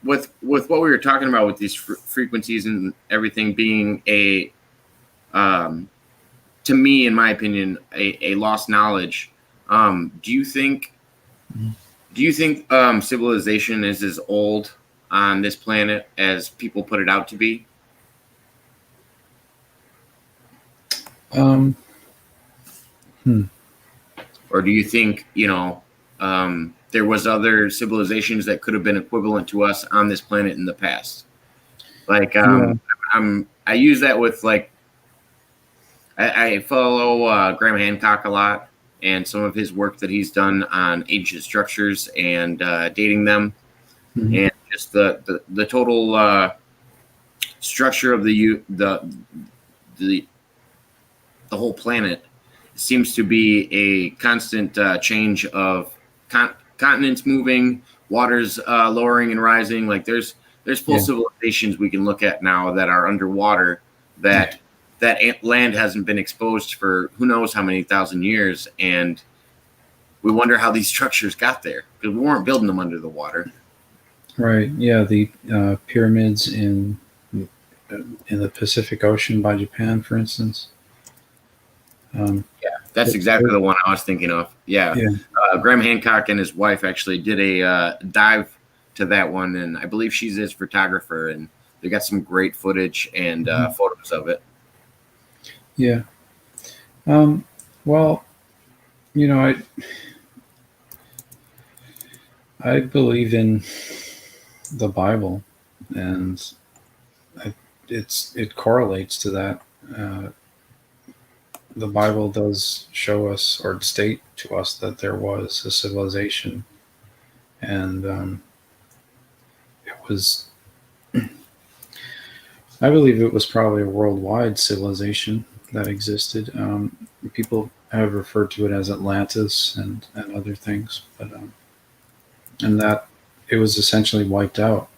With what we were talking about with these frequencies and everything being to me, in my opinion, a lost knowledge. Do you think civilization is as old on this planet as people put it out to be? Or do you think, there was other civilizations that could have been equivalent to us on this planet in the past? Like, I use that with like, I follow Graham Hancock a lot, and some of his work that he's done on ancient structures and dating them, and just the total structure of the whole planet seems to be a constant change of continents moving, waters lowering and rising. Like there's full civilizations we can look at now that are underwater that land hasn't been exposed for who knows how many thousand years, and we wonder how these structures got there because we weren't building them under the water. Right. Yeah. The pyramids in the Pacific Ocean by Japan, for instance. Yeah, that's exactly the one I was thinking of. Yeah. Graham Hancock and his wife actually did a dive to that one, and I believe she's his photographer, and they got some great footage and photos of it. Yeah. Well, I believe in the Bible, and it correlates to that. The Bible does show us or state to us that there was a civilization, and it was. I believe it was probably a worldwide civilization that existed. People have referred to it as Atlantis and other things, but and that it was essentially wiped out.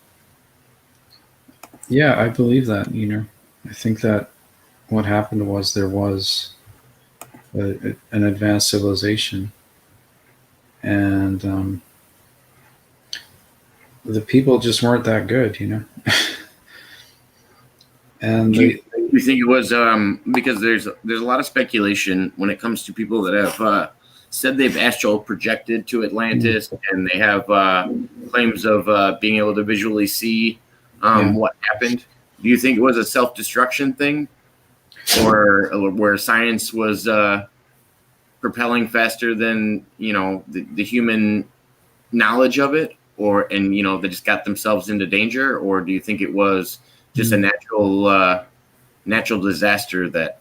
Yeah, I believe that. I think that what happened was there was an advanced civilization, and the people just weren't that good, And you think it was because there's a lot of speculation when it comes to people that have said they've astral projected to Atlantis, and they have claims of being able to visually see what happened. Do you think it was a self-destruction thing, or where science was propelling faster than the human knowledge of it, and they just got themselves into danger? Or do you think it was just a natural disaster that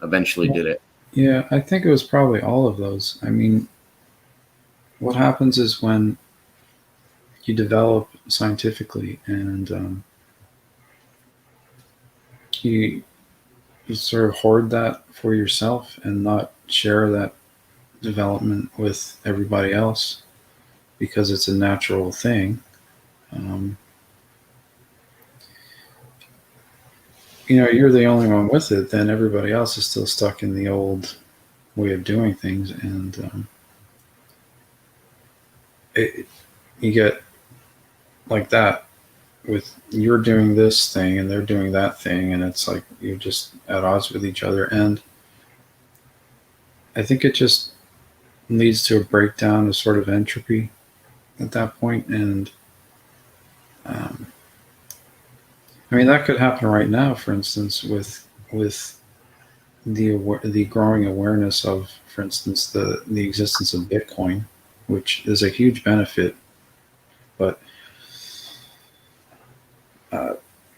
eventually did it? Yeah, I think it was probably all of those. I mean, what happens is when you develop scientifically and you sort of hoard that for yourself and not share that development with everybody else because it's a natural thing. You're the only one with it, then everybody else is still stuck in the old way of doing things, and you get like that with you're doing this thing and they're doing that thing, and it's like you're just at odds with each other, and I think it just leads to a breakdown of sort of entropy at that point, and I mean, that could happen right now, for instance, with the growing awareness of, for instance, the existence of Bitcoin, which is a huge benefit. But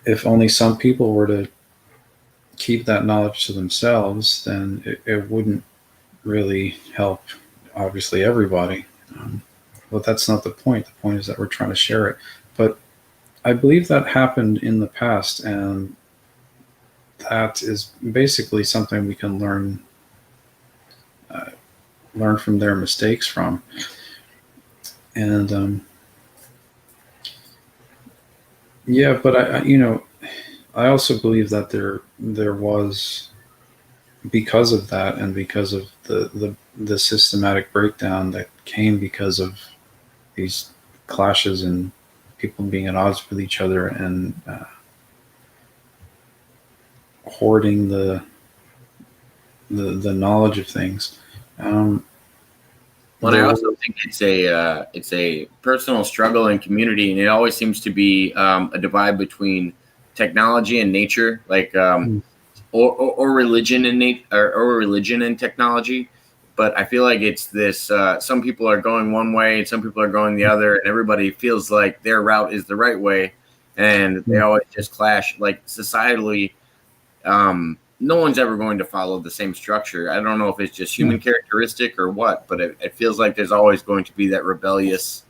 if only some people were to keep that knowledge to themselves, then it wouldn't really help, obviously, everybody. But that's not the point. The point is that we're trying to share it. But I believe that happened in the past, and that is basically something we can learn from their mistakes from. And yeah, but I also believe that there was, because of that and because of the systematic breakdown that came because of these clashes and people being at odds with each other and hoarding the knowledge of things. Well, I also think it's a personal struggle and community, and it always seems to be a divide between technology and nature, like or religion and or religion and technology. But I feel like it's this: some people are going one way, and some people are going the other, and everybody feels like their route is the right way, and they always just clash. Like societally, no one's ever going to follow the same structure. I don't know if it's just human characteristic or what, but it feels like there's always going to be that rebellious,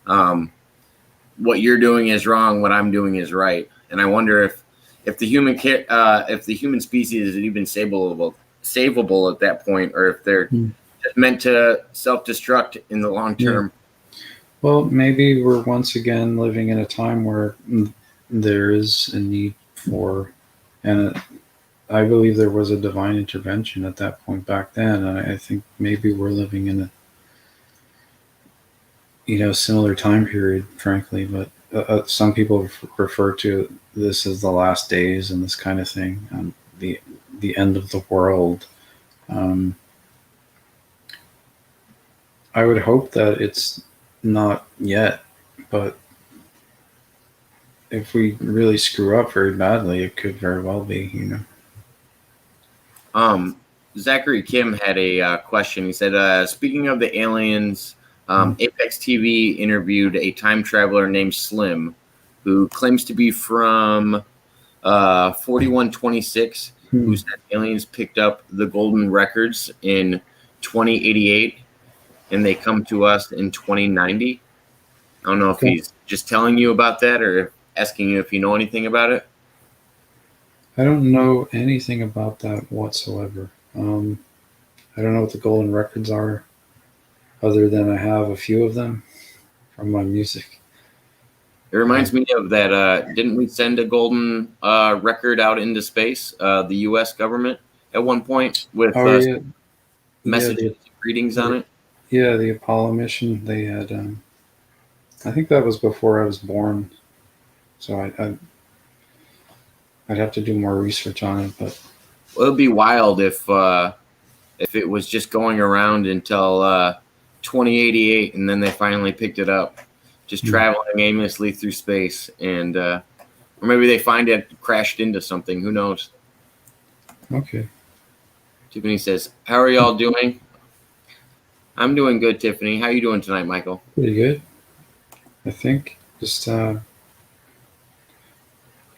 what you're doing is wrong, what I'm doing is right. And I wonder if the human species is even savable at that point, or if they're just meant to self-destruct in the long term. Well, maybe we're once again living in a time where there is a need for, and I believe there was a divine intervention at that point back then, and I think maybe we're living in a similar time period, frankly. But some people refer to this as the last days and this kind of thing, the end of the world. I would hope that it's not yet, but if we really screw up very badly, it could very well be. Zachary Kim had a question. He said, speaking of the aliens, Apex TV interviewed a time traveler named Slim, who claims to be from 4126, who said aliens picked up the golden records in 2088, and they come to us in 2090. I don't know if he's just telling you about that or asking you if you know anything about it. I don't know anything about that whatsoever. I don't know what the golden records are, other than I have a few of them from my music. It reminds me of that. Didn't we send a golden record out into space, the U.S. government, at one point with messages and greetings on it? Yeah, the Apollo mission. They had. I think that was before I was born, so I'd have to do more research on it. But it would be wild if it was just going around until 2088, and then they finally picked it up, just traveling aimlessly through space, and or maybe they find it crashed into something. Who knows? Okay. Tiffany says, "How are y'all doing?" I'm doing good, Tiffany. How are you doing tonight, Michael? Pretty good, I think. Just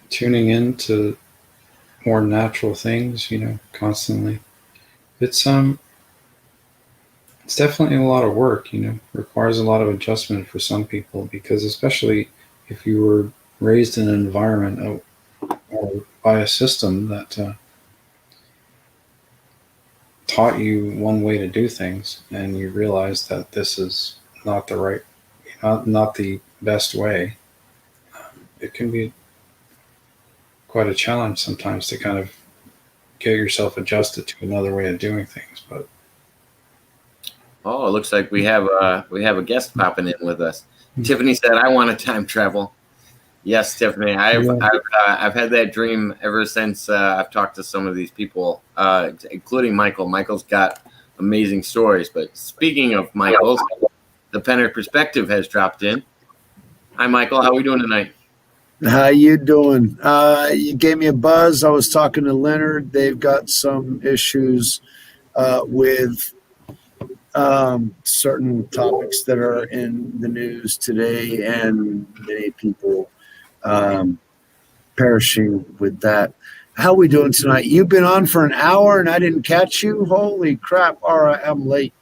tuning in to more natural things, constantly. It's definitely a lot of work, requires a lot of adjustment for some people, because especially if you were raised in an environment or by a system that taught you one way to do things, and you realize that this is not the right, not the best way. It can be quite a challenge sometimes to kind of get yourself adjusted to another way of doing things. But it looks like we have a guest popping in with us. Tiffany said, "I want to time travel." Yes, Tiffany, I've had that dream ever since I've talked to some of these people, including Michael. Michael's got amazing stories. But speaking of Michael, the Pena Perspective has dropped in. Hi, Michael. How are we doing tonight? How you doing? You gave me a buzz. I was talking to Leonard. They've got some issues with certain topics that are in the news today, and many people um, perishing with that. How we doing tonight? You've been on for an hour and I didn't catch you. Holy crap! All right, I'm late.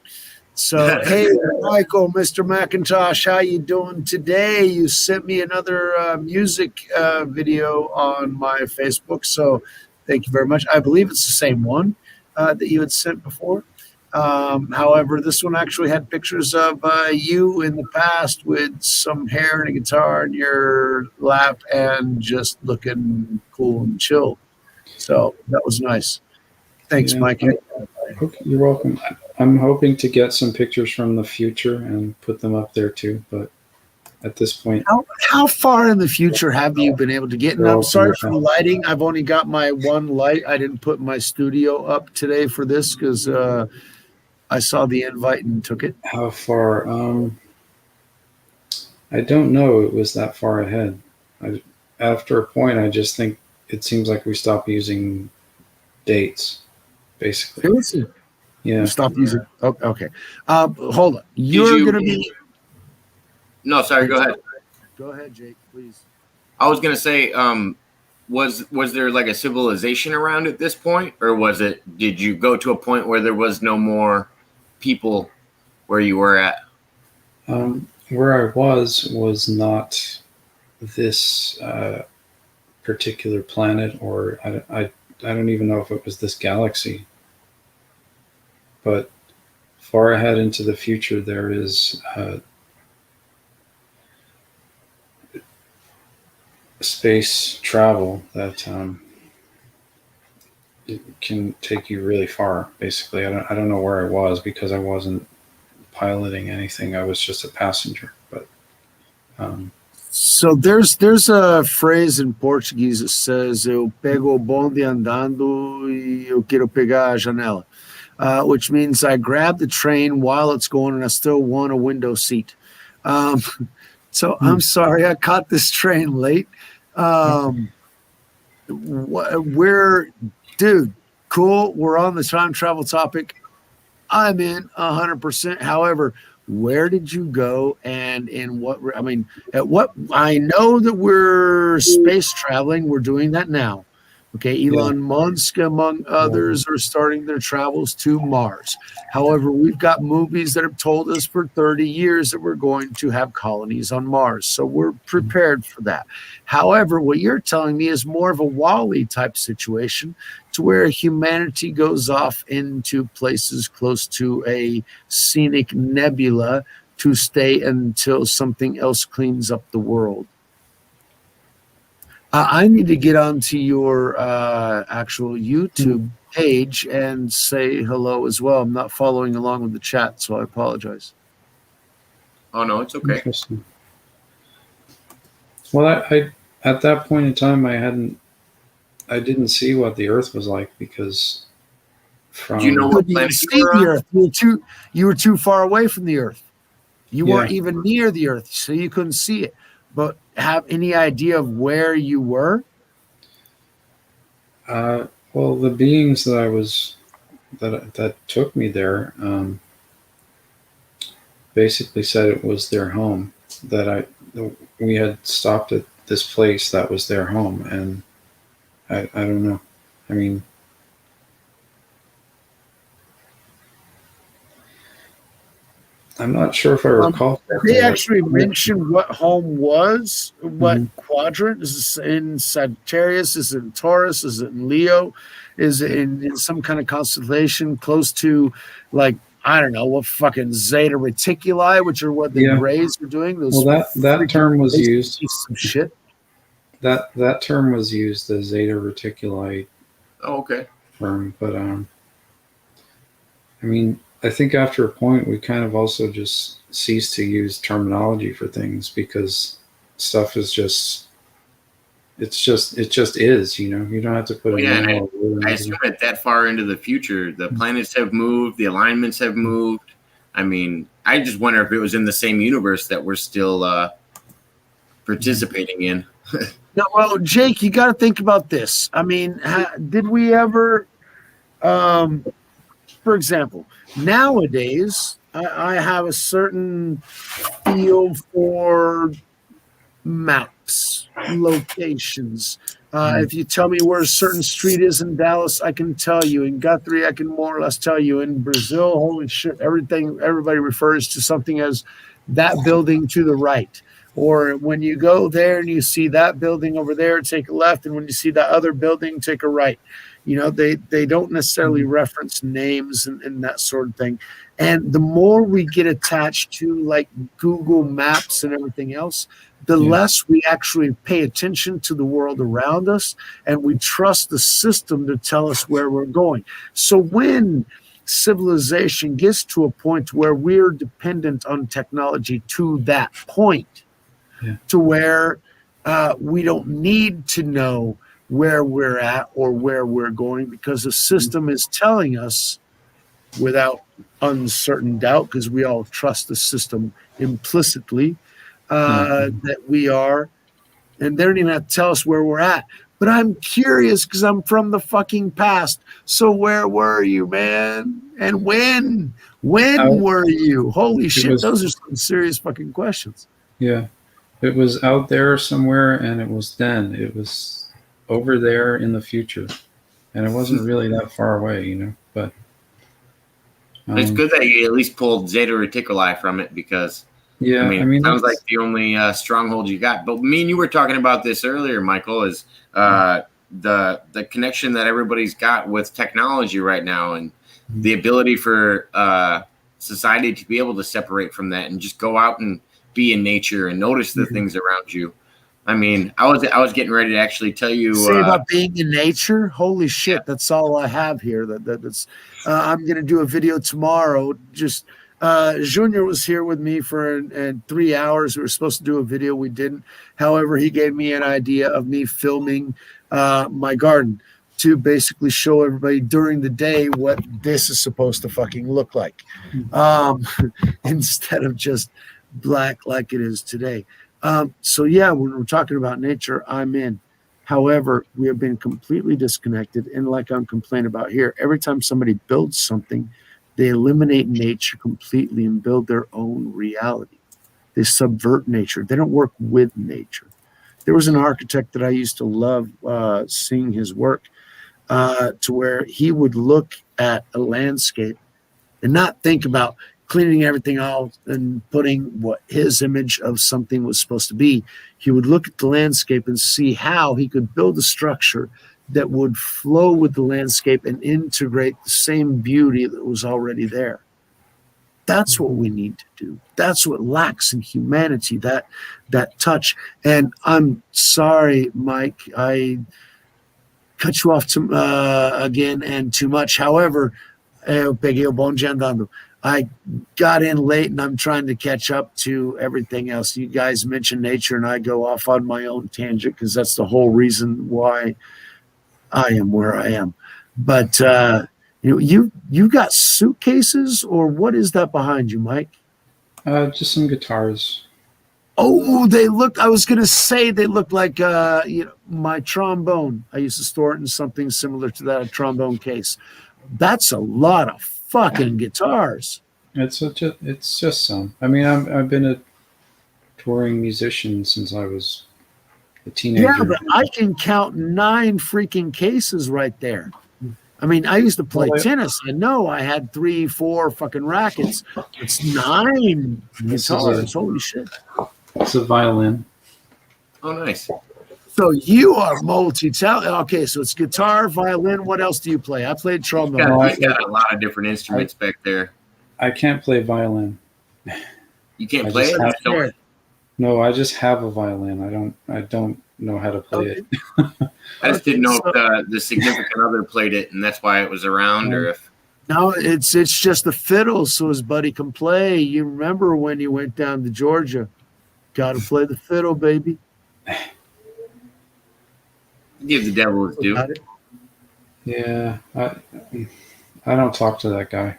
So, hey, Michael, Mr. Macintosh, how you doing today? You sent me another music video on my Facebook, so thank you very much. I believe it's the same one that you had sent before. However, this one actually had pictures of you in the past with some hair and a guitar in your lap and just looking cool and chill. So that was nice. Thanks, Yeah, Mike. okay, you're welcome. I'm hoping to get some pictures from the future and put them up there too, but at this point, How far in the future have you been able to get? And I'm sorry for the lighting. I've only got my one light. I didn't put my studio up today for this because I saw the invite and took it. how far? I don't know. It was that far ahead. After a point, I just think it seems like we stopped using dates, basically. Seriously? Yeah. Stop using. Oh, okay. Hold on. You're going to be. No, sorry. Go ahead. Go ahead, Jake, please. I was gonna say, was there like a civilization around at this point, or was it? Did you go to a point where there was no more people where you were at? Where I was not this particular planet, or I don't even know if it was this galaxy. But far ahead into the future, there is space travel that it can take you really far. Basically, I don't know where I was because I wasn't piloting anything. I was just a passenger. But so there's a phrase in Portuguese that says "Eu pego o bonde andando e eu quero pegar a janela," which means I grab the train while it's going and I still want a window seat. So I'm sorry I caught this train late. We're, dude, cool. We're on the time travel topic. I'm in 100%. However, where did you go and in what? I mean, at what? I know that we're space traveling. We're doing that now. Okay, Elon Musk, among others, are starting their travels to Mars. However, we've got movies that have told us for 30 years that we're going to have colonies on Mars. So we're prepared for that. However, what you're telling me is more of a Wall-E type situation to where humanity goes off into places close to a scenic nebula to stay until something else cleans up the world. I need to get onto your actual YouTube page and say hello as well. I'm not following along with the chat, so I apologize. Oh no, it's okay. Interesting. Well, I at that point in time, I didn't see what the Earth was like because from Do you know what You planet see you were the on? Earth. You were too far away from the Earth. You weren't even near the Earth, so you couldn't see it. But have any idea of where you were? well, the beings that took me there basically said it was their home. That we had stopped at this place that was their home, and I don't know. I mean, I'm not sure if I recall. They actually mentioned what home was, what quadrant. Is it in Sagittarius? Is it in Taurus? Is it in Leo? Is it in some kind of constellation close to, like, I don't know, what fucking Zeta Reticuli, which are what the Rays are doing? Those that term was used. Some shit. That term was used, the Zeta Reticuli Oh, okay. term, but I mean, I think after a point we kind of also just ceased to use terminology for things because stuff is just it just is, you know. You don't have to put I assume that far into the future, the planets have moved, the alignments have moved. I mean, I just wonder if it was in the same universe that we're still participating in. No, well, Jake, you got to think about this. I mean, did we ever, for example, nowadays, I have a certain feel for maps, locations. If you tell me where a certain street is in Dallas, I can tell you. In Guthrie, I can more or less tell you. In Brazil, holy shit, everybody refers to something as that building to the right. Or when you go there and you see that building over there, take a left. And when you see that other building, take a right. You know, they don't necessarily reference names and that sort of thing. And the more we get attached to like Google Maps and everything else, the less we actually pay attention to the world around us, and we trust the system to tell us where we're going. So when civilization gets to a point where we're dependent on technology to that point, to where we don't need to know where we're at or where we're going, because the system is telling us without uncertain doubt, because we all trust the system implicitly, that we are, and they don't even have to tell us where we're at. But I'm curious because I'm from the fucking past. So where were you, man? And when were you? Holy shit, those are some serious fucking questions. Yeah. It was out there somewhere, and it was then. It was over there in the future. And it wasn't really that far away, you know. But it's good that you at least pulled Zeta Reticuli from it, because yeah, I mean, it sounds like the only stronghold you got. But me and you were talking about this earlier, Michael, is the connection that everybody's got with technology right now, and the ability for society to be able to separate from that and just go out and be in nature and notice the things around you. I mean, I was getting ready to actually tell you about being in nature. Holy shit, that's all I have here. That's I'm gonna do a video tomorrow. Just Junior was here with me for 3 hours. We were supposed to do a video, we didn't. However, he gave me an idea of me filming my garden to basically show everybody during the day what this is supposed to fucking look like, instead of just black like it is today. So yeah, when we're talking about nature, I'm in. However, we have been completely disconnected, and like I'm complaining about here, every time somebody builds something, they eliminate nature completely and build their own reality. They subvert nature. They don't work with nature. There was an architect that I used to love seeing his work, to where he would look at a landscape and not think about cleaning everything out and putting what his image of something was supposed to be. He would look at the landscape and see how he could build a structure that would flow with the landscape and integrate the same beauty that was already there. That's what we need to do. That's what lacks in humanity, that touch. And I'm sorry, Mike, I cut you off again and too much. However, I got in late and I'm trying to catch up to everything else. You guys mentioned nature and I go off on my own tangent because that's the whole reason why I am where I am. But you got suitcases, or what is that behind you, Mike? Just some guitars. Oh, I was going to say they look like my trombone. I used to store it in something similar to that, a trombone case. That's a lot of fucking guitars. It's just some. I mean, I've been a touring musician since I was a teenager. Yeah, but I can count 9 freaking cases right there. I mean, I used to play tennis. I know I had 3, 4 fucking rackets. It's 9 guitars. Holy shit. It's a violin. Oh, nice. So you are multi-talented. Okay, so it's guitar, violin. What else do you play? I played trombone. He's got a lot of different instruments back there. I can't play violin. You can't play it? No, I just have a violin. I don't know how to play it. I just didn't know if the significant other played it, and that's why it was around, or if. No, it's just the fiddle, so his buddy can play. You remember when you went down to Georgia? Got to play the fiddle, baby. Give the devil his due. Yeah, I don't talk to that guy.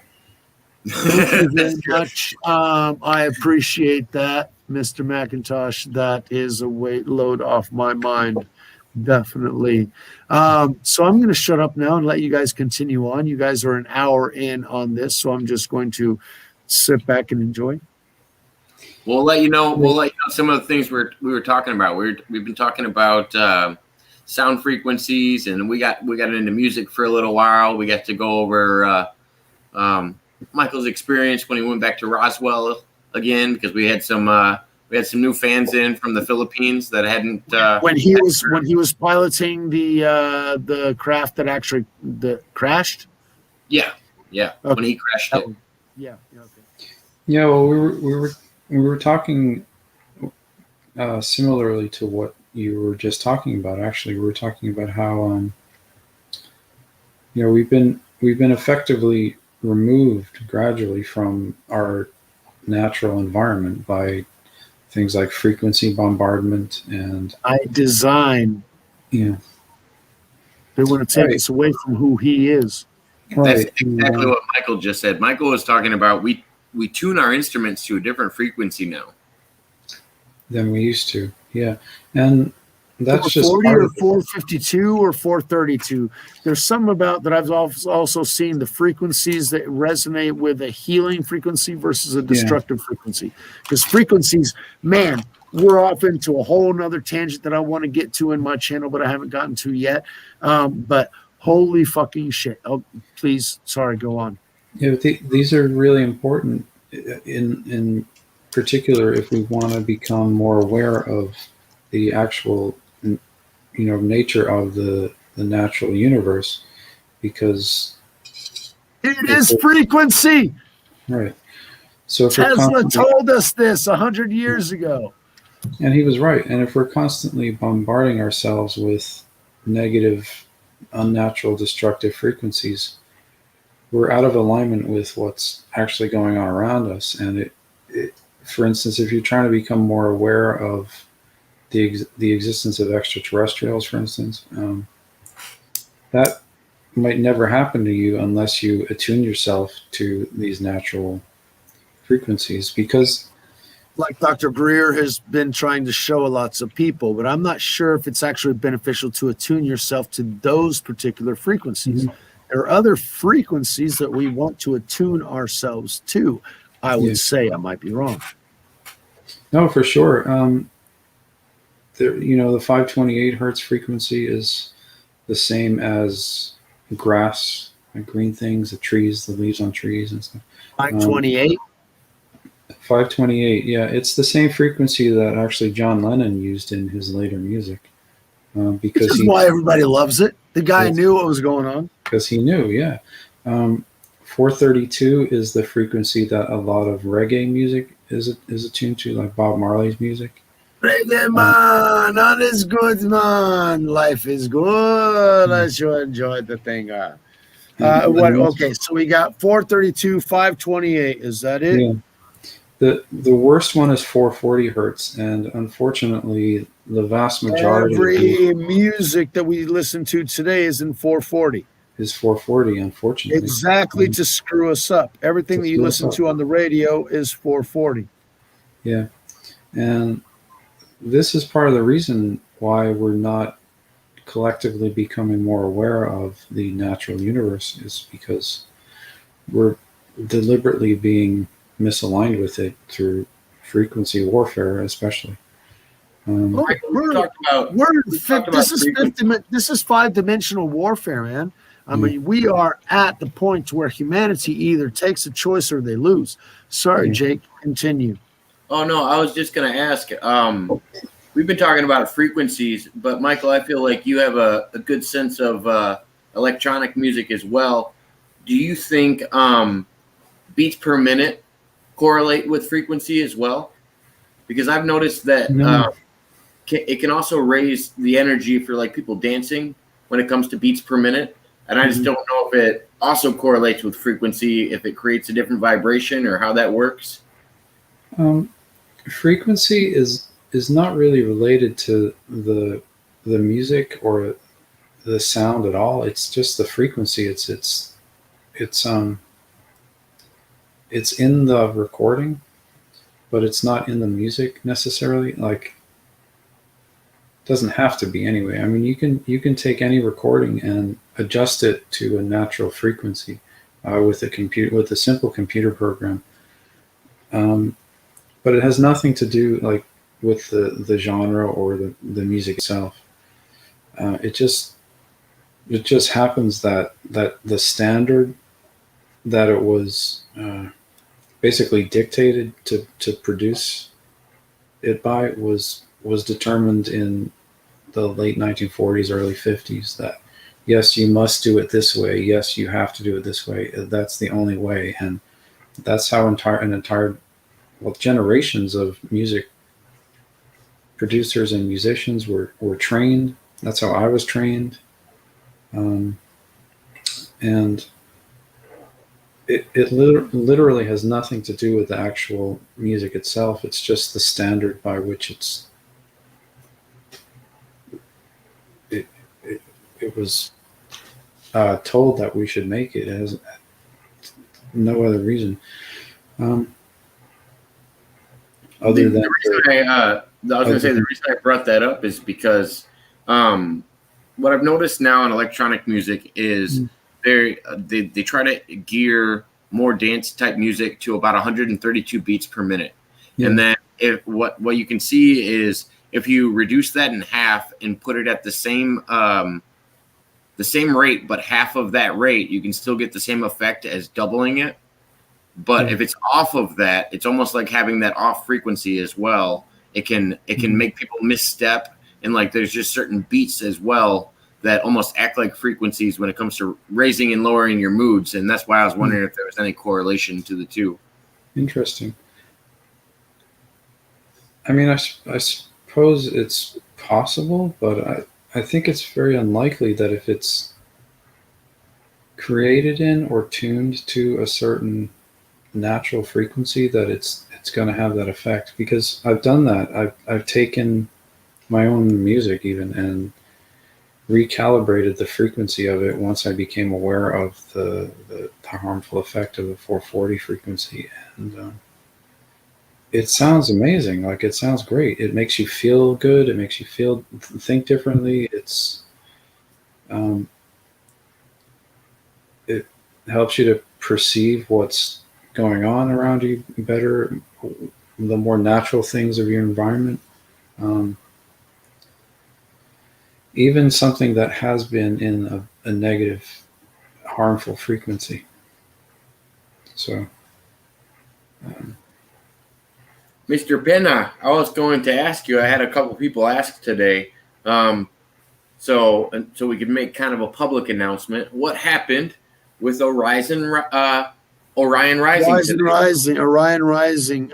Thank you very much. I appreciate that. Mr. Macintosh. That is a weight load off my mind. Definitely. So I'm going to shut up now and let you guys continue on. You guys are an hour in on this, so I'm just going to sit back and enjoy. We'll let you know. We'll let you know some of the things we were talking about. We've been talking about sound frequencies, and we got into music for a little while. We got to go over Michael's experience when he went back to Roswell again, because we had some new fans in from the Philippines that hadn't when he was piloting the craft that actually crashed. Yeah. Okay. When he crashed it. Yeah. Okay. Yeah. Well, we were talking similarly to what you were just talking about. Actually, we were talking about how we've been effectively removed gradually from our natural environment by things like frequency bombardment and by design. Yeah. They want to take us away from who he is. Right. That's exactly what Michael just said. Michael was talking about we tune our instruments to a different frequency now than we used to. Yeah. And that's just 440 or 452 or 432. There's something about that I've also seen the frequencies that resonate with a healing frequency versus a destructive frequency. Because frequencies, man, we're off into a whole nother tangent that I want to get to in my channel, but I haven't gotten to yet. But holy fucking shit. Oh, please. Sorry, go on. Yeah, but these are really important in particular if we want to become more aware of the actual nature of the natural universe, because it is frequency. Right. So if Tesla told us this 100 years ago. And he was right. And if we're constantly bombarding ourselves with negative, unnatural, destructive frequencies, we're out of alignment with what's actually going on around us. And for instance, if you're trying to become more aware of the existence of extraterrestrials, for instance, that might never happen to you unless you attune yourself to these natural frequencies, because like Dr. Greer has been trying to show lots of people, but I'm not sure if it's actually beneficial to attune yourself to those particular frequencies. Mm-hmm. There are other frequencies that we want to attune ourselves to. I would say I might be wrong. No, for sure. The 528 hertz frequency is the same as grass, like green things, the trees, the leaves on trees and stuff. 528? 528, yeah. It's the same frequency that actually John Lennon used in his later music. Because this is why everybody loves it. The guy knew what was going on. Because he knew, yeah. 432 is the frequency that a lot of reggae music is attuned to, like Bob Marley's music. Reggae man, all is good, man. Life is good. I should enjoy the thing. Okay, so we got 432, 528. Is that it? Yeah. The worst one is 440 hertz, and unfortunately, the vast majority every music that we listen to today is in 440. Is 440, unfortunately. Exactly, to screw us up. Everything that you listen to on the radio is 440. Yeah, and this is part of the reason why we're not collectively becoming more aware of the natural universe, is because we're deliberately being misaligned with it through frequency warfare, especially. This is 5-dimensional warfare, man. I mean, we are at the point where humanity either takes a choice or they lose. Sorry, Jake, continue. Oh, no, I was just going to ask. We've been talking about frequencies, but Michael, I feel like you have a good sense of electronic music as well. Do you think beats per minute correlate with frequency as well? Because I've noticed that it can also raise the energy for like people dancing when it comes to beats per minute. And I just don't know if it also correlates with frequency, if it creates a different vibration or how that works. Frequency is not really related to the music or the sound at all. It's just the frequency. It's in the recording, but it's not in the music necessarily. Like, it doesn't have to be anyway. I mean, you can take any recording and adjust it to a natural frequency with a simple computer program. But it has nothing to do like with the genre or the music itself. It just happens that the standard that it was basically dictated to produce it by was determined in the late 1940s, early 50s. That yes, you must do it this way. Yes, you have to do it this way. That's the only way, and that's how entire generations of music producers and musicians were trained. That's how I was trained, and it literally has nothing to do with the actual music itself. It's just the standard by which it was told that we should make it. It has no other reason. Other than the reason I was going to say the reason I brought that up is because what I've noticed now in electronic music is they try to gear more dance type music to about 132 beats per minute, and then what you can see is if you reduce that in half and put it at the same rate, but half of that rate, you can still get the same effect as doubling it. But if it's off of that, it's almost like having that off frequency as well. It can make people misstep, and like there's just certain beats as well that almost act like frequencies when it comes to raising and lowering your moods. And that's why I was wondering if there was any correlation to the two. Interesting. I mean, I suppose it's possible, but I think it's very unlikely that if it's created in or tuned to a certain natural frequency that it's going to have that effect, because I've done that. I've taken my own music even and recalibrated the frequency of it once I became aware of the harmful effect of the 440 frequency, and it sounds amazing. Like, it sounds great. It makes you feel good. It makes you think differently. It helps you to perceive what's going on around you better, the more natural things of your environment. Even something that has been in a negative, harmful frequency. So, Mr. Pena, I was going to ask you, I had a couple people ask today, so we could make kind of a public announcement. What happened with Orion Rising? Orion Rising.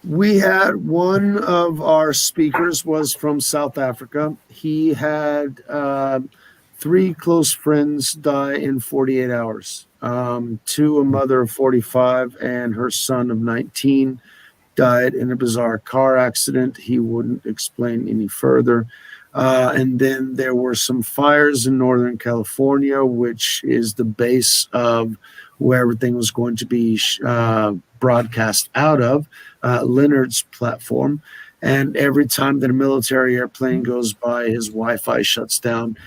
We had one of our speakers was from South Africa. He had 3 close friends die in 48 hours. 2, a mother of 45 and her son of 19 died in a bizarre car accident. He wouldn't explain any further. And then there were some fires in Northern California, which is the base of where everything was going to be broadcast out of, Leonard's platform. And every time that a military airplane goes by, his Wi-Fi shuts down.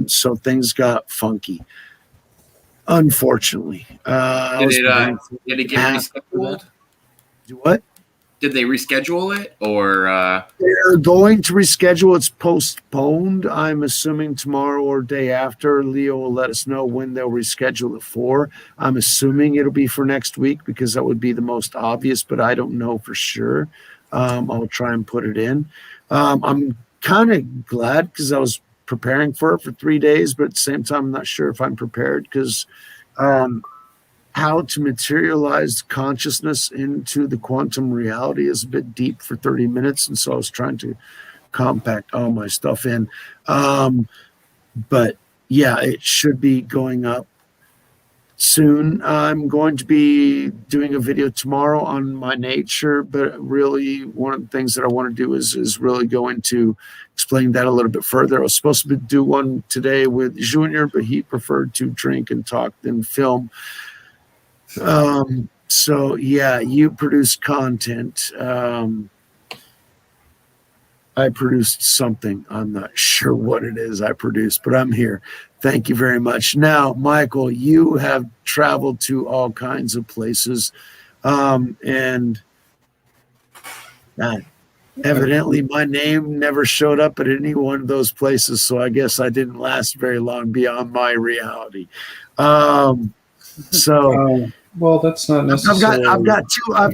So things got funky, unfortunately. Did it get rescheduled? What? Did they reschedule it, or they're going to reschedule? It's postponed. I'm assuming tomorrow or day after. Leo will let us know when they'll reschedule it for. I'm assuming it'll be for next week because that would be the most obvious, but I don't know for sure. I'll try and put it in. I'm kind of glad because I was preparing for it for 3 days, but at the same time, I'm not sure if I'm prepared because how to materialize consciousness into the quantum reality is a bit deep for 30 minutes. And so I was trying to compact all my stuff in. But yeah, it should be going up soon. I'm going to be doing a video tomorrow on my nature, but really one of the things that I want to do is really go into explain that a little bit further. I was supposed to do one today with Junior, but he preferred to drink and talk than film. So yeah, you produce content. I produced something. I'm not sure what it is I produced, but I'm here. Thank you very much. Now, Michael, you have traveled to all kinds of places, and evidently my name never showed up at any one of those places, so I guess I didn't last very long beyond my reality. So Well, that's not necessarily. I've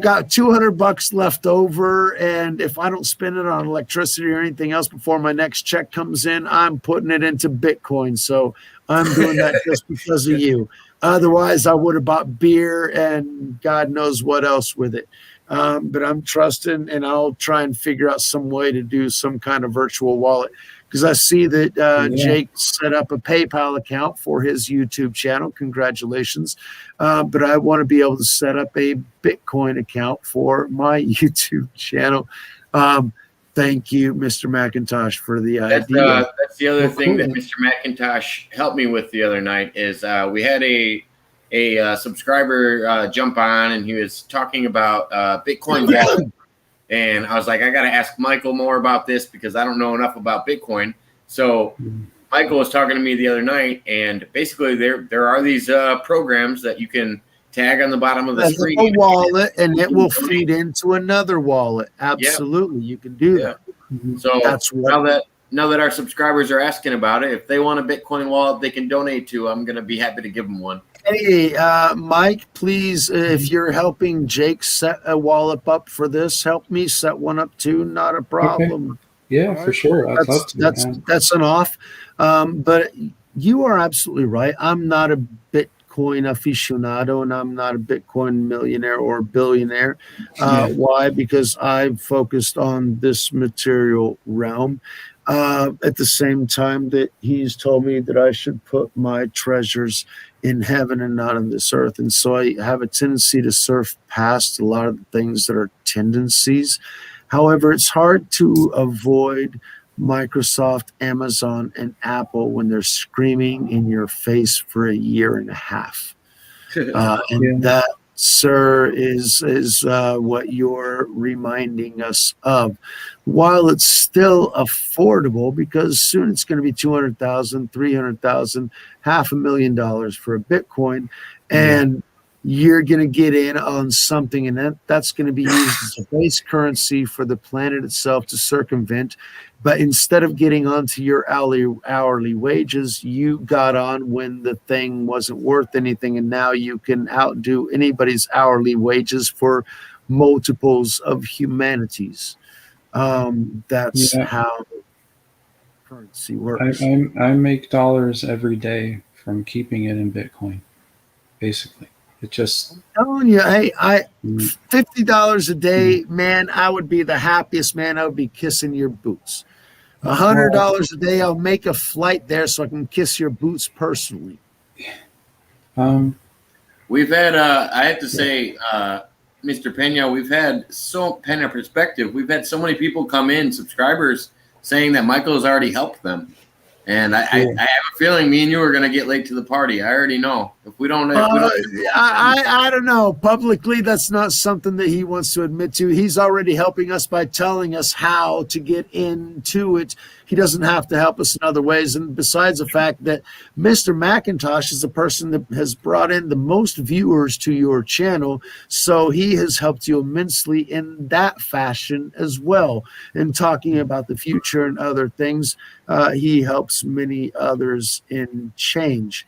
got $200 left over, and if I don't spend it on electricity or anything else before my next check comes in, I'm putting it into Bitcoin. So I'm doing that just because of you. Otherwise, I would have bought beer and God knows what else with it. But I'm trusting, and I'll try and figure out some way to do some kind of virtual wallet, because I see that Jake set up a PayPal account for his YouTube channel. Congratulations. But I want to be able to set up a Bitcoin account for my YouTube channel. Thank you, Mr. Macintosh, for the idea. That's the other thing that Mr. Macintosh helped me with the other night is we had a subscriber jump on, and he was talking about Bitcoin wallet. And I was like, I got to ask Michael more about this because I don't know enough about Bitcoin. So Michael was talking to me the other night, and basically there are these programs that you can tag on the bottom of the screen. A wallet, and it will feed into another wallet. Absolutely, you can do that. So now that our subscribers are asking about it, if they want a Bitcoin wallet they can donate to, I'm going to be happy to give them one. Hey, Mike, please, if you're helping Jake set a wallet up for this, help me set one up too. Not a problem. Okay. Yeah, for sure. I'd love to. That's an off. But you are absolutely right. I'm not a Bitcoin aficionado, and I'm not a Bitcoin millionaire or billionaire. Why? Because I've focused on this material realm. At the same time that he's told me that I should put my treasures in heaven and not on this earth. And so I have a tendency to surf past a lot of the things that are tendencies. However, it's hard to avoid Microsoft, Amazon, and Apple when they're screaming in your face for a year and a half. That, sir, is what you're reminding us of. While it's still affordable, because soon it's going to be $200,000, $300,000, $500,000 for a Bitcoin, and you're going to get in on something, and that's going to be used as a base currency for the planet itself to circumvent. But instead of getting onto your hourly wages, you got on when the thing wasn't worth anything, and now you can outdo anybody's hourly wages for multiples of humanities. That's how currency works. I make dollars every day from keeping it in Bitcoin, basically. It just, I'm telling you, hey, $50 a day, man, I would be the happiest man. I would be kissing your boots. $100 a day, I'll make a flight there so I can kiss your boots personally. We've had, I have to say, Mr. Pena, we've had Pena perspective. We've had so many people come in, subscribers, saying that Michael has already helped them. And I have a feeling me and you are going to get late to the party. I already know. If we don't, I don't know. Publicly, that's not something that he wants to admit to. He's already helping us by telling us how to get into it. He doesn't have to help us in other ways. And besides the fact that Mr. Macintosh is the person that has brought in the most viewers to your channel, so he has helped you immensely in that fashion as well. In talking about the future and other things, he helps many others in change.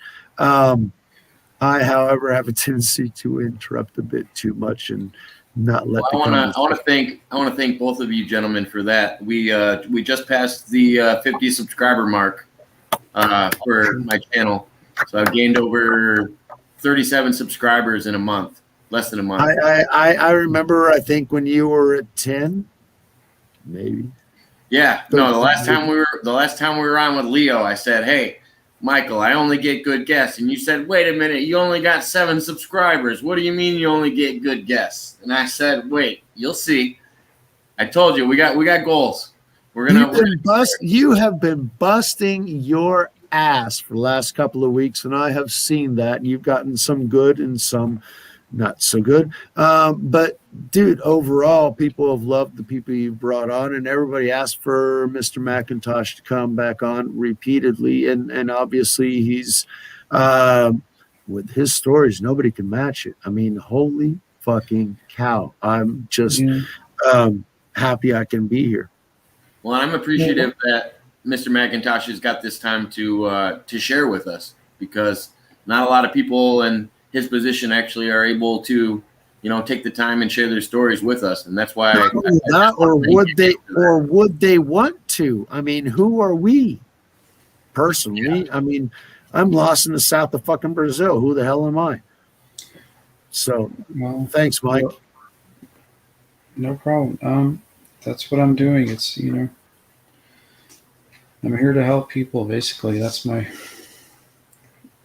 I, however, have a tendency to interrupt a bit too much and not let. I want to thank both of you gentlemen for that. We just passed the 50 subscriber mark for my channel, so I've gained over 37 subscribers in a month, less than a month. I remember. I think when you were at 10, maybe. Yeah, no. The last time we were on with Leo, I said, "Hey, Michael, I only get good guests," and you said, "Wait a minute, you only got 7 subscribers. What do you mean you only get good guests?" And I said, "Wait, you'll see." I told you we got goals. You have been busting your ass for the last couple of weeks, and I have seen that. You've gotten some good and some not so good. But dude, overall, people have loved the people you brought on, and everybody asked for Mr. Macintosh to come back on repeatedly. And obviously he's with his stories, nobody can match it. I mean, holy fucking cow. I'm just happy I can be here. Well, I'm appreciative that Mr. Macintosh has got this time to share with us, because not a lot of people in his position actually are able to, take the time and share their stories with us, and that's why. Would they want to? I mean, who are we? Personally, I mean, I'm lost in the south of fucking Brazil. Who the hell am I? So, thanks, Mike. No problem. That's what I'm doing. It's I'm here to help people. Basically, that's my.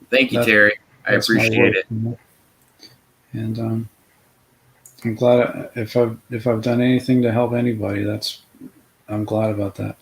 Thank you, Terry. I appreciate it. And I'm glad if I've done anything to help anybody. I'm glad about that.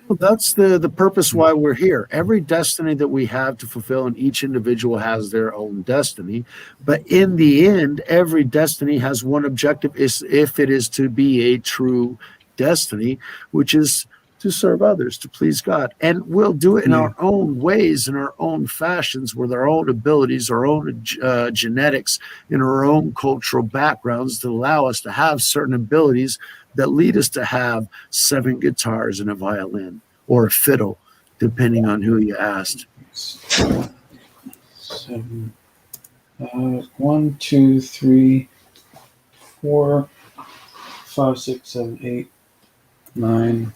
Well, that's the purpose why we're here. Every destiny that we have to fulfill, and each individual has their own destiny. But in the end, every destiny has one objective: is if it is to be a true destiny, which is to serve others, to please God. And we'll do it in our own ways, in our own fashions, with our own abilities, our own genetics, in our own cultural backgrounds that allow us to have certain abilities that lead us to have 7 guitars and a violin or a fiddle, depending on who you asked. 7. 1, 2, 3, 4, 5, 6, 7, 8, 9.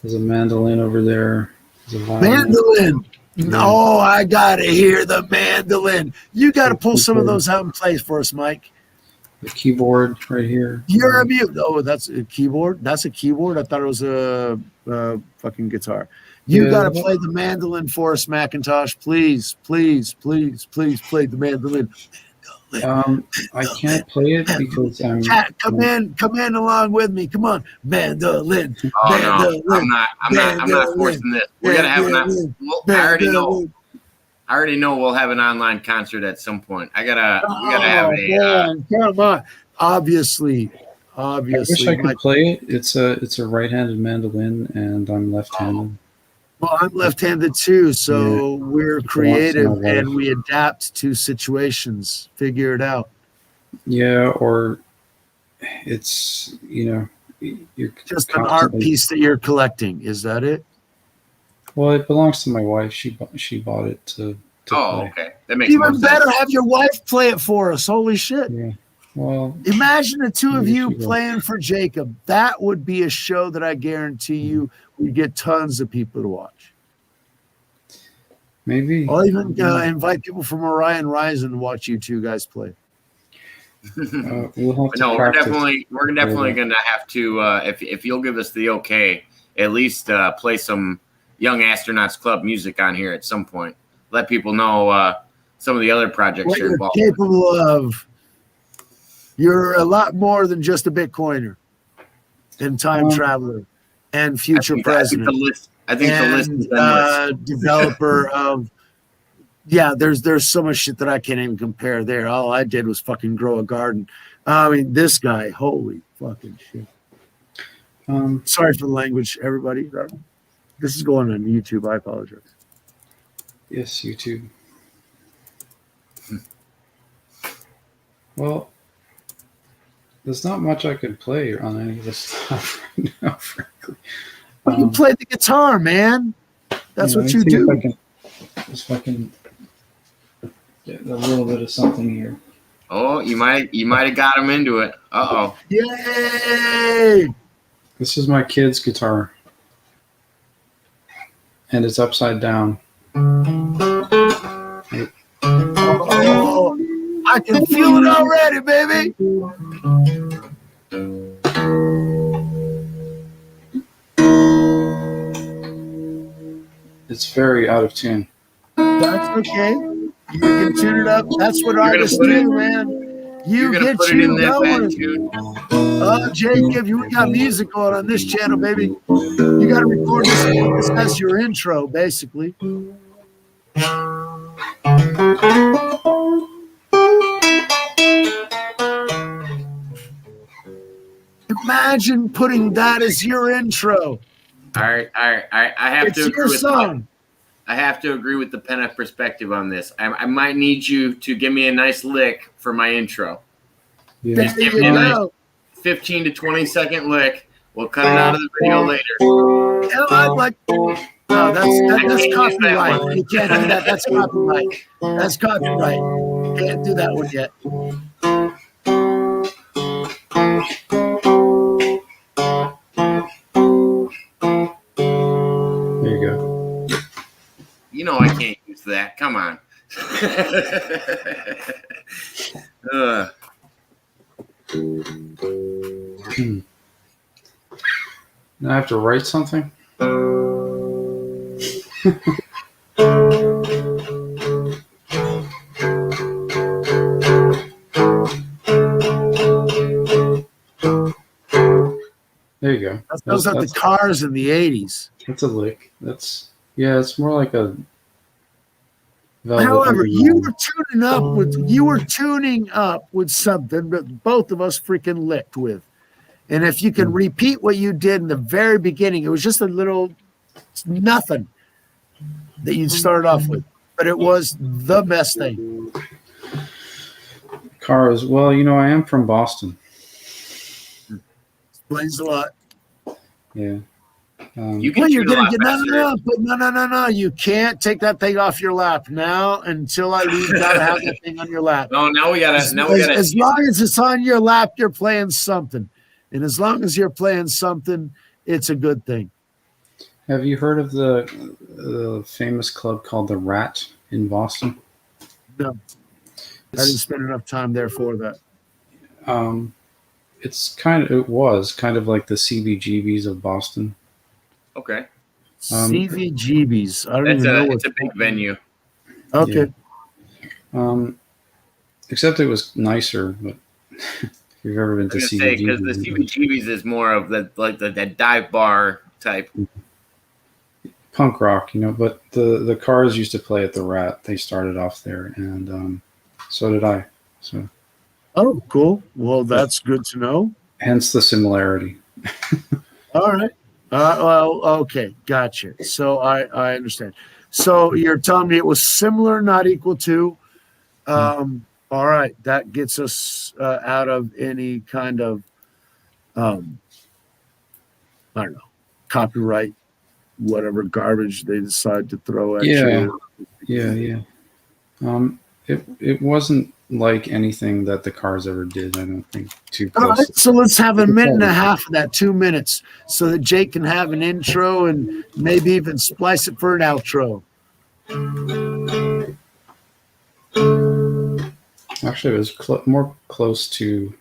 There's a mandolin over there. There's a violin. Mandolin! No, I gotta hear the mandolin. You gotta pull some of those out and play for us, Mike. The keyboard right here. You're a mute. Oh, that's a keyboard? That's a keyboard? I thought it was a fucking guitar. You got to play the mandolin for us, Macintosh. Please, please, please, please play the mandolin. I can't play it because I'm. Chat, come in along with me. Come on, mandolin. Oh mandolin, no, I'm not forcing this. We're gonna have an. I already know we'll have an online concert at some point. We gotta have a. Come on, obviously. I wish I could play it. It's a right-handed mandolin, and I'm left-handed. Well, I'm left-handed too, so we're creative and we adapt to situations. Figure it out. Yeah, or it's you're just an art piece that you're collecting. Is that it? Well, it belongs to my wife. She bought it to play. Okay, that makes even better. Have your wife play it for us. Holy shit! Yeah. Well, imagine the two of you playing for Jacob. That would be a show that I guarantee you would get tons of people to watch. Maybe I'll even invite people from Orion Rising to watch you two guys play. We're definitely going to have to if you'll give us the okay, at least play some Young Astronauts Club music on here at some point. Let people know some of the other projects what you're involved capable of. You're a lot more than just a Bitcoiner and time traveler and future president. I think the list is endless. Developer of there's so much shit that I can't even compare there. All I did was fucking grow a garden. I mean, this guy, holy fucking shit. Sorry for the language, everybody. This is going on YouTube. I apologize. Yes, YouTube. Well, there's not much I could play on any of this stuff right now, frankly. Well, you play the guitar, man. That's what you do. If I can get a little bit of something here. Oh, you might have got him into it. Uh-oh. Yay! This is my kid's guitar. And it's upside down. Oh, I can feel it already, baby. It's very out of tune. That's okay. You can tune it up. That's what artists do, man. You get you going. Jacob, you got music on this channel, baby. You got to record this as your intro, basically. Imagine putting that as your intro. All right. I have It's to agree your with song. I have to agree with the Pena perspective on this. I might need you to give me a nice lick for my intro. Yeah. Just give me a nice 15 to 20-second lick. We'll cut it out of the video later. Yeah, I'd like. No, that's copyright. You can't do that. That's copyright. That's copyright. Can't do that one yet. There you go. You know I can't use that. Come on. Now I have to write something. There you go. Those are the cars in the 80s. That's a lick. It's more like a velvet. However, you were tuning up with something that both of us freaking licked with. And if you can repeat what you did in the very beginning, it was just a little nothing that you started off with, but it was the best thing. Cars. Well, I am from Boston. Explains a lot. Yeah. You can You're tune a gonna lot get faster. no. You can't take that thing off your lap now until I leave. You gotta have that thing on your lap. No, now we gotta. As long as it's on your lap, you're playing something, and as long as you're playing something, it's a good thing. Have you heard of the famous club called the Rat in Boston? No, I didn't spend enough time there for that. It was kind of like the CBGBs of Boston. Okay. CVGBs. I don't even know It's a big venue. Okay. Yeah. Except it was nicer, but if you've ever been to CBGBs, because the CBGBs is more of that dive bar type. Punk rock, but the Cars used to play at the Rat. They started off there, and so did I. So. Oh, cool. Well, that's good to know. Hence the similarity. All right. Well, okay. Gotcha. So I understand. So you're telling me it was similar, not equal to. All right. That gets us out of any kind of, I don't know, copyright, whatever garbage they decide to throw at you. Yeah. It wasn't like anything that the Cars ever did. I don't think too close. All right, so let's have a minute and a half of that, 2 minutes, so that Jake can have an intro and maybe even splice it for an outro. Actually, it was more close to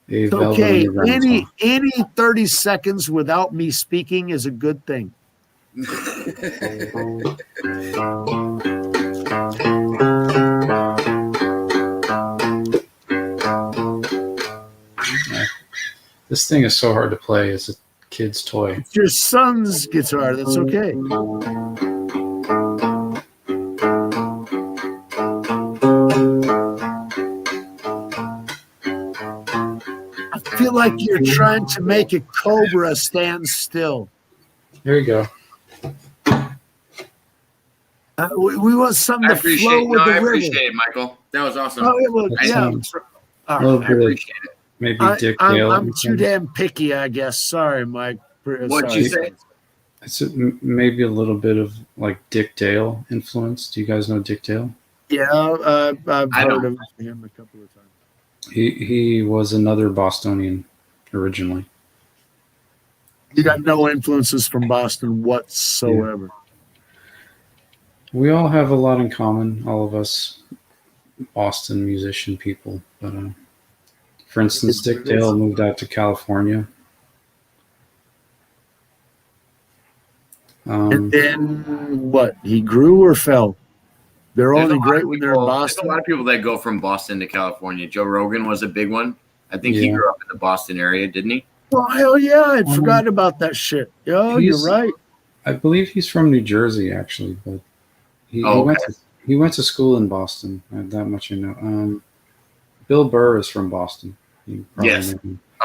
a Velvet Okay, Underground song. any 30 seconds without me speaking is a good thing. This thing is so hard to play. It's a kid's toy. It's your son's guitar. That's okay. I feel like you're trying to make a cobra stand still. Here you go. We want something to flow with the I river. appreciate it, Michael. That was awesome. Oh, it was, yeah. A little I bit appreciate it. maybe Dick Dale. I'm too damn picky, I guess. Sorry, Mike. What'd you say? It's maybe a little bit of like Dick Dale influence. Do you guys know Dick Dale? Yeah, I've heard of him a couple of times. He was another Bostonian originally. You got no influences from Boston whatsoever. We all have a lot in common, all of us Boston musician people. But for instance, Dick Dale moved out to California. And then what? He grew or fell? They're only great when they're in Boston. There's a lot of people that go from Boston to California. Joe Rogan was a big one. I think he grew up in the Boston area, didn't he? Oh, hell yeah. I'd forgotten about that shit. Oh, you're right. I believe he's from New Jersey, actually, but he went to school in Boston. That much I know. Bill Burr is from Boston. Yes.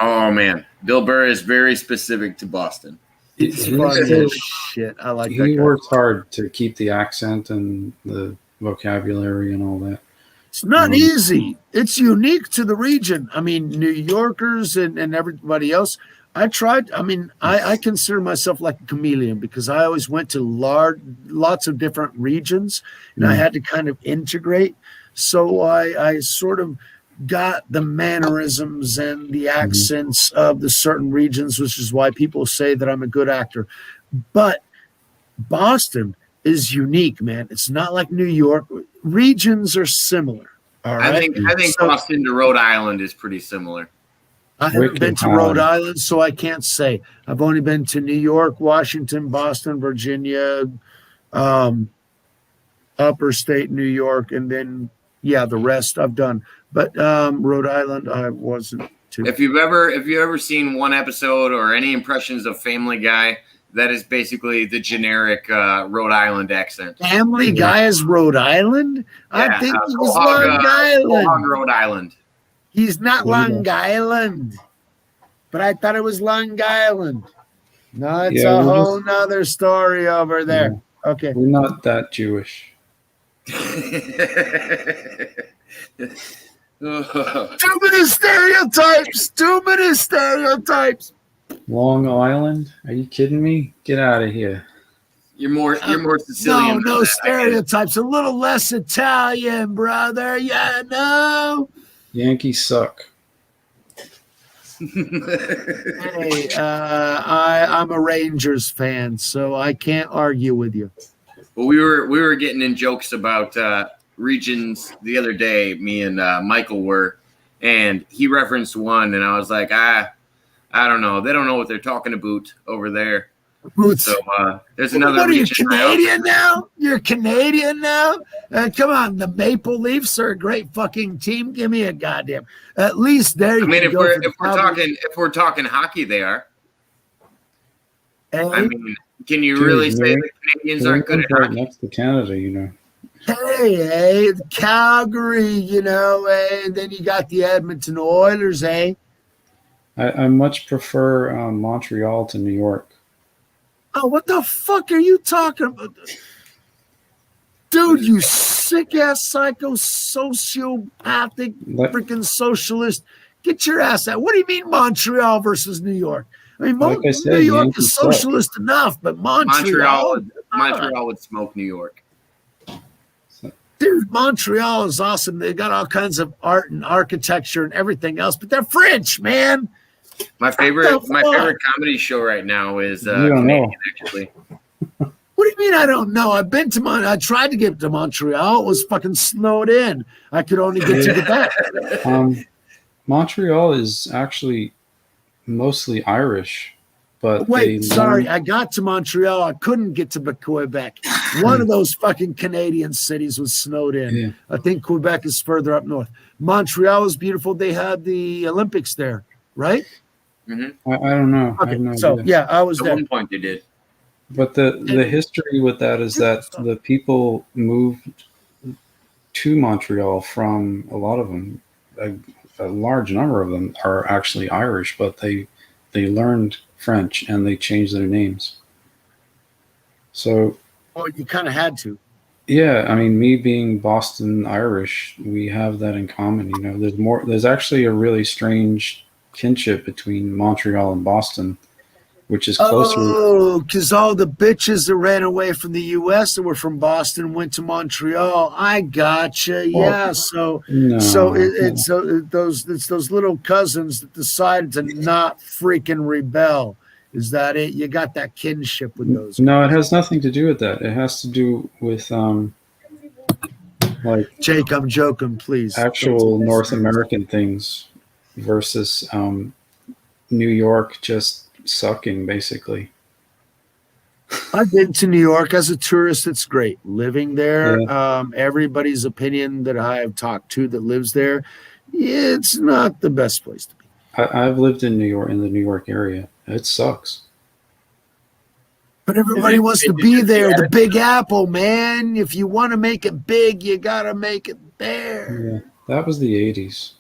Oh man, Bill Burr is very specific to Boston. He's He funny still- as shit. I like that He guy. works hard to keep the accent and the vocabulary and all that. It's not Mhm. easy. It's unique to the region. I mean, New Yorkers and everybody else. I tried. I mean, I consider myself like a chameleon because I always went to lots of different regions, and I Mhm. had to kind of integrate. So I sort of got the mannerisms and the accents of the certain regions, which is why people say that I'm a good actor. But Boston is unique, man. It's not like New York. Regions are similar. All right. I think So- Boston to Rhode Island is pretty similar. I haven't Wicked been to high. Rhode Island, so I can't say. I've only been to New York, Washington, Boston, Virginia, upper state New York, and then the rest I've done. But Rhode Island, I wasn't too. If you've ever seen one episode or any impressions of Family Guy, that is basically the generic Rhode Island accent. Family Guy is Rhode Island? I Yeah, think he was Quahog, Long Island. Quahog, Rhode Island. He's not Yeah. Long Island, but I thought it was Long Island. No, it's Yeah, a we're whole just- nother story over there. Okay. We're not that Jewish. Too many stereotypes. Too many stereotypes. Long Island? Are you kidding me? Get out of here. You're more Sicilian. than No that, I guess. stereotypes. A little less Italian, brother. Yeah, no. Yankees suck. Hey, I'm a Rangers fan, so I can't argue with you. Well, we were getting in jokes about regions the other day. Me and Michael were, and he referenced one, and I was like, I don't know. They don't know what they're talking about over there. Boots. So there's another What are you, region. Canadian now? You're Canadian now? Come on, the Maple Leafs are a great fucking team. Give me a goddamn. At least there you I mean, can if go we're for the if we're Cowboys. talking hockey, they are. Hey, I mean, can you Dude, really say New- the Canadians aren't good at Right hockey? next to Canada, you know. hey, Calgary, and then you got the Edmonton Oilers, eh? I much prefer Montreal to New York. Oh, what the fuck are you talking about? Dude, you sick ass psycho sociopathic Let- freaking socialist. Get your ass out. What do you mean Montreal versus New York? I mean, Like I said, New York Yankees is suck. socialist enough, but Montreal, Montreal would smoke New York. dude, Montreal is awesome. They got all kinds of art and architecture and everything else, but they're French, man. My the favorite fuck? comedy show right now is You don't Canadian, know. actually. What do you mean I don't know? I've been to I tried to get to Montreal. It was fucking snowed in. I could only get to Quebec. Montreal is actually mostly Irish, but Wait, they sorry, learn- I got to Montreal. I couldn't get to Quebec. One of those fucking Canadian cities was snowed in. Yeah. I think Quebec is further up north. Montreal is beautiful. They had the Olympics there, right? I don't know. I Okay, have no so idea. yeah, I was At there. one point, they did. But the history with that is that the people moved to Montreal from a lot of them. A large number of them are actually Irish, but they learned French and they changed their names. So Oh, you kind of had to. yeah, I mean, me being Boston Irish, we have that in common. You know, there's actually a really strange kinship between Montreal and Boston, which is closer. Oh, because all the bitches that ran away from the U.S. that were from Boston went to Montreal. I gotcha. Yeah, so No, it's those little cousins that decided to not freaking rebel. Is that it? You got that kinship with those? No, it has nothing to do with that. It has to do with like Jake, I'm joking. Please. actual North American things versus New York just sucking, basically. I've been to New York as a tourist. It's great living there. Everybody's opinion that I have talked to that lives there, it's not the best place to be. I've lived in New York, in the New York area. It sucks. But everybody wants to be there. The Big Apple, man. If you want to make it big, you got to make it there. Yeah, that was the 80s.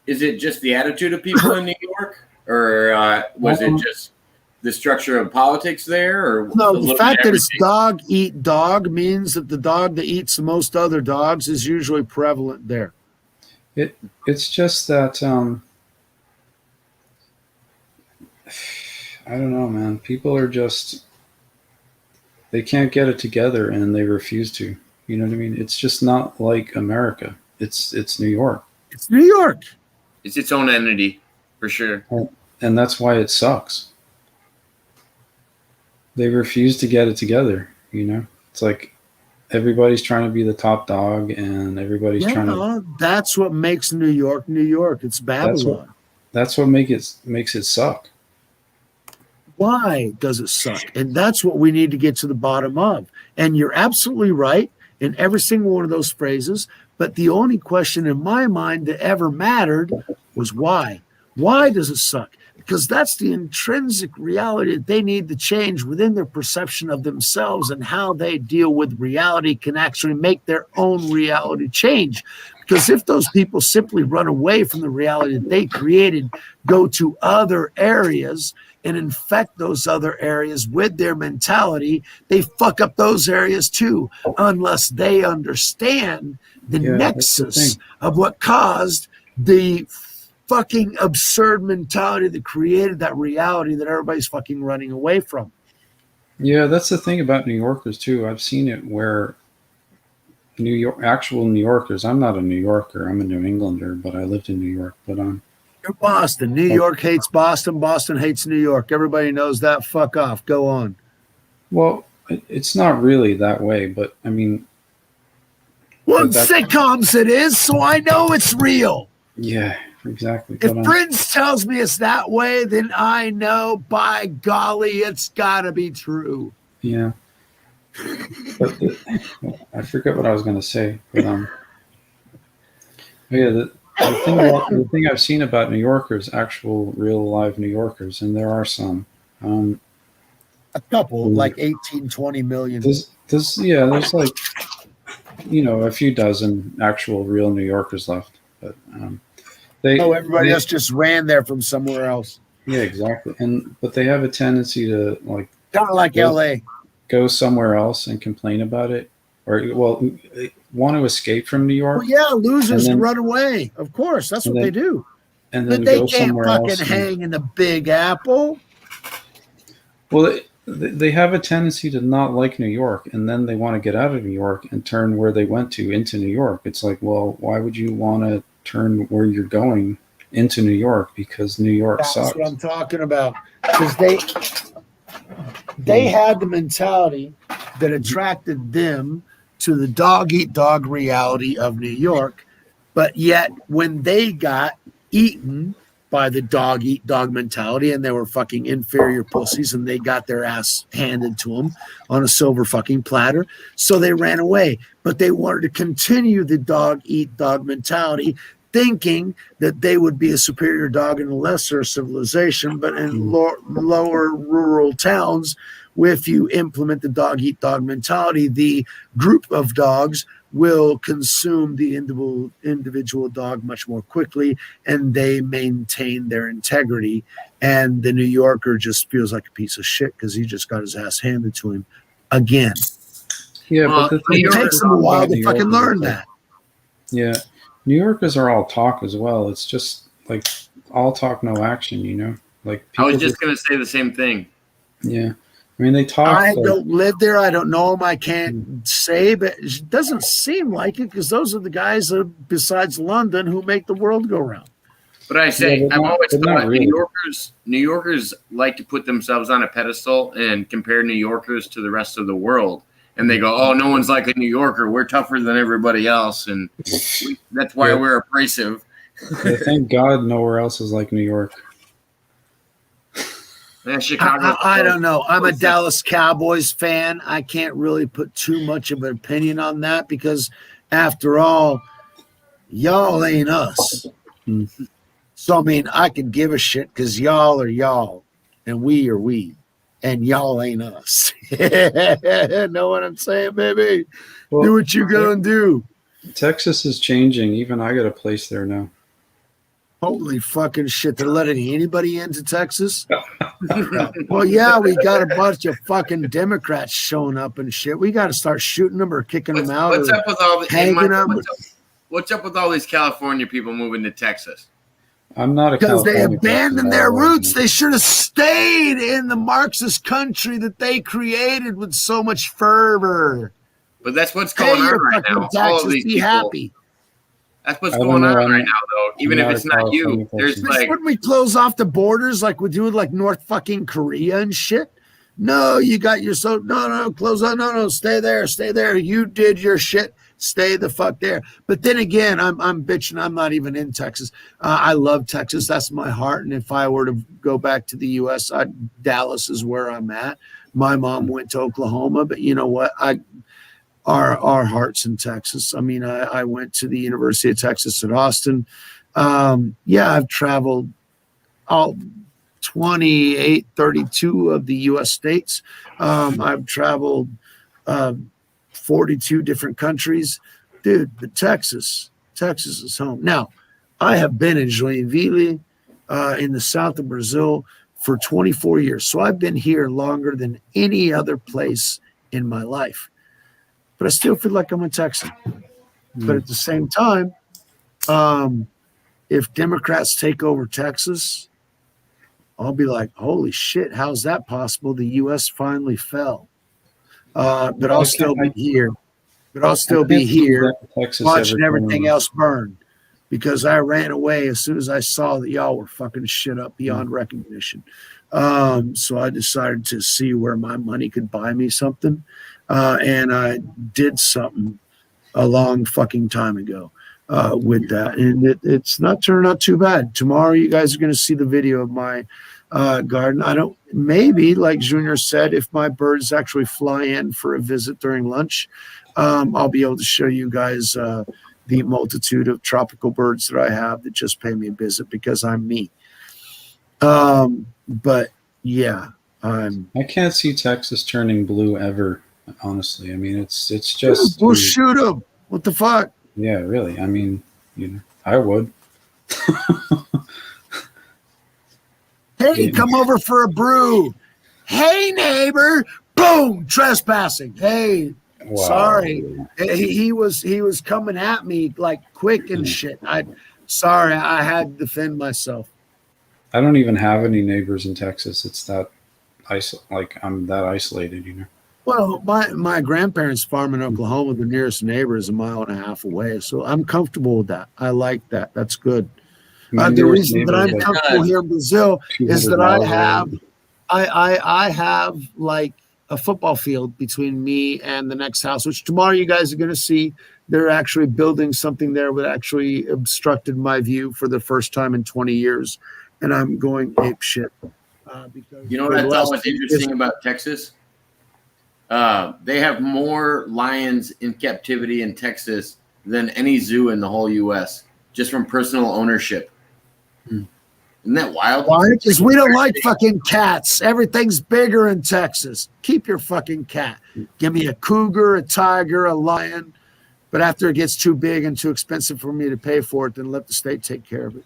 is it just the attitude of people in New York, or was it just the structure of politics there, or No, a the little fact bit that it's everything? dog eat dog means that the dog that eats the most other dogs is usually prevalent there. It's just that I don't know, man. People are just they can't get it together and they refuse to. You know what I mean? It's just not like America. It's New York, It's New York. It's its own entity, for sure. and that's why it sucks. They refuse to get it together. You know, it's like everybody's trying to be the top dog, and everybody's trying to. Yeah, that's what makes New York, New York. It's That's what Babylon. that's what makes it suck. Why does it suck? And that's what we need to get to the bottom of. And you're absolutely right in every single one of those phrases. But the only question in my mind that ever mattered was why? Why does it suck? Because that's the intrinsic reality that they need to change within their perception of themselves, and how they deal with reality can actually make their own reality change. Because if those people simply run away from the reality that they created, go to other areas and infect those other areas with their mentality, they fuck up those areas too, unless they understand the Yeah, that's the nexus thing. of what caused the fucking absurd mentality that created that reality that everybody's fucking running away from. Yeah, that's the thing about New Yorkers too. I've seen it where actual New Yorkers. I'm not a New Yorker. I'm a New Englander, but I lived in New York. But You're Boston. New York hates Boston. Boston hates New York. Everybody knows that. Fuck off. Go on. well, it's not really that way. But I mean, Well, in but that sitcoms it is, so I know it's real. yeah, exactly. If But Prince tells me it's that way, then I know, by golly, it's got to be true. yeah, but I forget what I was going to say. But yeah, the thing I've seen about New Yorkers, actual real live New Yorkers, and there are some. Um, A couple, like 18, 20 million. there's like a few dozen actual real New Yorkers left, but Everybody they else just ran there from somewhere else. yeah, exactly, but they have a tendency to like Kind of like Yeah. LA. go somewhere else and complain about it, or want to escape from New York. Well, yeah, losers And then- run away. Of course, that's and what they then- do. and then But they go can't somewhere fucking else. hang in the Big Apple. Well, they have a tendency to not like New York, and then they want to get out of New York and turn where they went to into New York. It's like, well, why would you want to turn where you're going into New York? Because New York That's sucks. what I'm talking about. Because they had the mentality that attracted them to the dog eat dog reality of New York. But yet, when they got eaten by the dog eat dog mentality, and they were fucking inferior pussies, and they got their ass handed to them on a silver fucking platter, so they ran away. But they wanted to continue the dog eat dog mentality, thinking that they would be a superior dog in a lesser civilization. But in lower rural towns, if you implement the dog eat dog mentality, the group of dogs will consume the individual dog much more quickly, and they maintain their integrity. And the New Yorker just feels like a piece of shit because he just got his ass handed to him again. Yeah, Well, but the New thing It York- takes them a while to New fucking Yorkers learn is like- that. Yeah, New Yorkers are all talk as well. It's just like all talk, no action. Like I was people just going to say the same thing. yeah. I mean, they talk. I like, don't live there. I don't know them. I can't say, but it doesn't seem like it because those are the guys besides London who make the world go round. But I say, Yeah, but I've not- always but not thought really. New Yorkers like to put themselves on a pedestal and compare New Yorkers to the rest of the world. And they go, oh, no one's like a New Yorker. We're tougher than everybody else. And that's why Yeah. we're abrasive. Yeah, thank God nowhere else is like New York. And Chicago. I don't know. I'm a Dallas Cowboys fan. I can't really put too much of an opinion on that because, after all, y'all ain't us. Hmm. So, I mean, I can give a shit because y'all are y'all and we are we. And y'all ain't us. Know what I'm saying, baby? Well, Do what you gonna do. Texas is changing. Even I got a place there now. Holy fucking shit. They're letting anybody into Texas? Well, yeah, we got a bunch of fucking Democrats showing up and shit. We got to start shooting them or kicking them out. What's up with all the hanging them? What's up with all these California people moving to Texas? I'm not a Because they California abandoned person, their by the way, roots. man. They should have stayed in the Marxist country that they created with so much fervor. But that's what's Pay going on your right fucking now. All taxes. of these Be people. happy. That's what's I don't going know, on I'm- right now, though. Even I'm if not it's a not you, California there's person. like Wouldn't we close off the borders like we do with like North fucking Korea and shit? No, you got your no, close on, no, stay there. You did your shit. Stay the fuck there. But then again, I'm bitching. I'm not even in Texas. I love Texas. That's my heart. And if I were to go back to the U.S., Dallas is where I'm at. My mom went to Oklahoma, but you know what? Our hearts in Texas. I mean, I went to the University of Texas at Austin. Yeah, I've traveled all 28, 32 of the U.S. states. I've traveled 42 different countries. Dude, but Texas is home. Now, I have been in Joinville in the south of Brazil for 24 years. So I've been here longer than any other place in my life. But I still feel like I'm a Texan. But at the same time, if Democrats take over Texas, I'll be like, holy shit, how's that possible? The U.S. finally fell. But I'll still be here. But I'll still be here watching everything else burn because I ran away as soon as I saw that y'all were fucking shit up beyond recognition. So I decided to see where my money could buy me something. And I did something a long fucking time ago with that. And it's not turning out too bad. Tomorrow, you guys are going to see the video of my garden. Maybe like Junior said, if my birds actually fly in for a visit during lunch, I'll be able to show you guys the multitude of tropical birds that I have that just pay me a visit because I'm me. But yeah, I can't see Texas turning blue ever. Honestly, I mean, it's just. We'll shoot them. What the fuck? Yeah, really. I mean, I would. Hey, come over for a brew. Hey, neighbor. Boom, trespassing. Hey, Wow. sorry. He was coming at me like quick and shit. Sorry, I had to defend myself. I don't even have any neighbors in Texas. It's that I'm that isolated. Well, my grandparents' farm in Oklahoma, the nearest neighbor is 1.5 miles away. So I'm comfortable with that. I like that. That's good. The reason that I'm comfortable here in Brazil is that I have like a football field between me and the next house, which tomorrow you guys are going to see. They're actually building something there that actually obstructed my view for the first time in 20 years. And I'm going ape shit. Because you know what I thought was interesting about Texas? They have more lions in captivity in Texas than any zoo in the whole U.S. just from personal ownership. Isn't that wild? Why? Because we don't like fucking cats. Everything's bigger in Texas. Keep your fucking cat. Give me a cougar, a tiger, a lion. But after it gets too big and too expensive for me to pay for it, then let the state take care of it.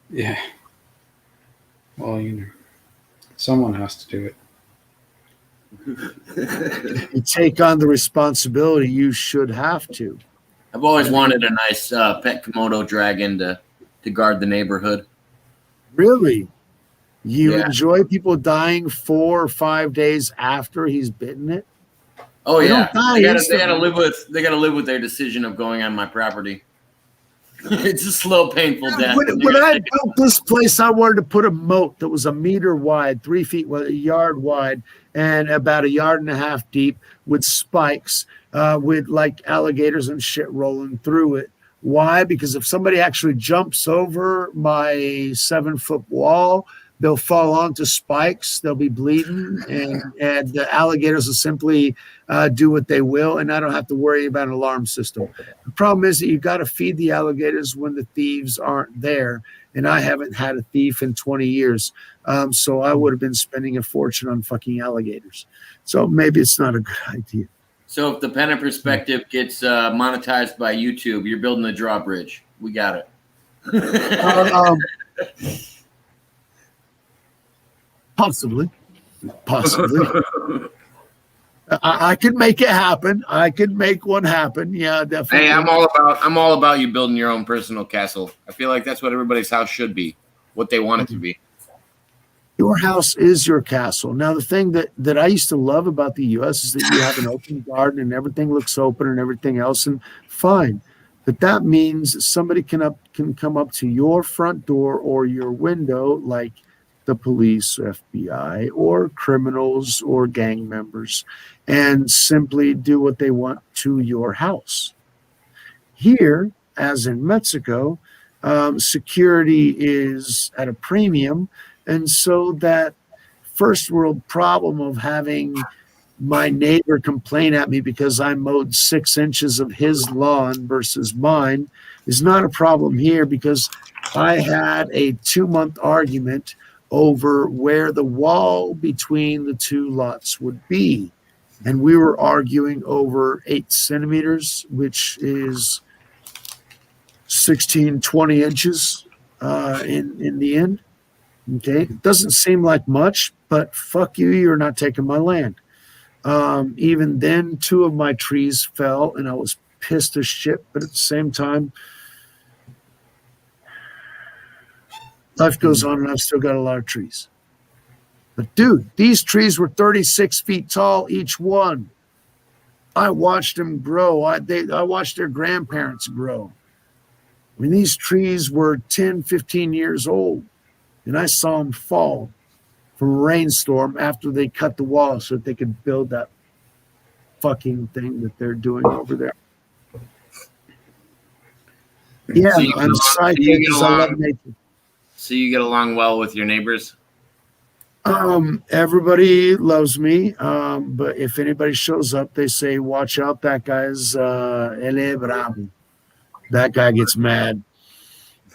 Yeah. Well, someone has to do it. You take on the responsibility, you should have to. I've always wanted a nice pet Komodo dragon to guard the neighborhood. Really? You enjoy people dying 4 or 5 days after he's bitten it? Oh yeah, they gotta live with their decision of going on my property. It's a slow, painful death. When I built this place, I wanted to put a moat that was 1 meter wide, 3 feet, a yard wide, and about 1.5 yards deep with spikes, with like alligators and shit rolling through it. Why? Because if somebody actually jumps over my 7-foot wall, they'll fall onto spikes. They'll be bleeding, and the alligators will simply do what they will, and I don't have to worry about an alarm system. The problem is that you got to feed the alligators when the thieves aren't there, and I haven't had a thief in 20 years, so I would have been spending a fortune on fucking alligators. So maybe it's not a good idea. So if the Pena perspective gets monetized by YouTube, you're building the drawbridge. We got it. Um, possibly. I could make it happen. I could make one happen. Yeah, definitely. Hey, I'm all about you building your own personal castle. I feel like that's what everybody's house should be, what they want it to be. Your house is your castle. Now, the thing that I used to love about the U.S. is that you have an open garden and everything looks open and everything else, and fine. But that means somebody can come up to your front door or your window, like the police, FBI, or criminals or gang members, and simply do what they want to your house. Here, as in Mexico, security is at a premium. And so that first world problem of having my neighbor complain at me because I mowed 6 inches of his lawn versus mine is not a problem here, because I had a 2-month argument over where the wall between the two lots would be. And we were arguing over 8 centimeters, which is 16, 20 inches in the end. Okay, it doesn't seem like much, but fuck you, you're not taking my land. Even then, 2 of my trees fell, and I was pissed as shit. But at the same time, life goes on, and I've still got a lot of trees. But dude, these trees were 36 feet tall, each one. I watched them grow. I watched their grandparents grow. I mean, these trees were 10, 15 years old. And I saw them fall from a rainstorm after they cut the wall so that they could build that fucking thing that they're doing over there. Yeah, So I'm psyched because I love nature. So you get along well with your neighbors? Everybody loves me, but if anybody shows up, they say, watch out, that guy's ele bravo. That guy gets mad.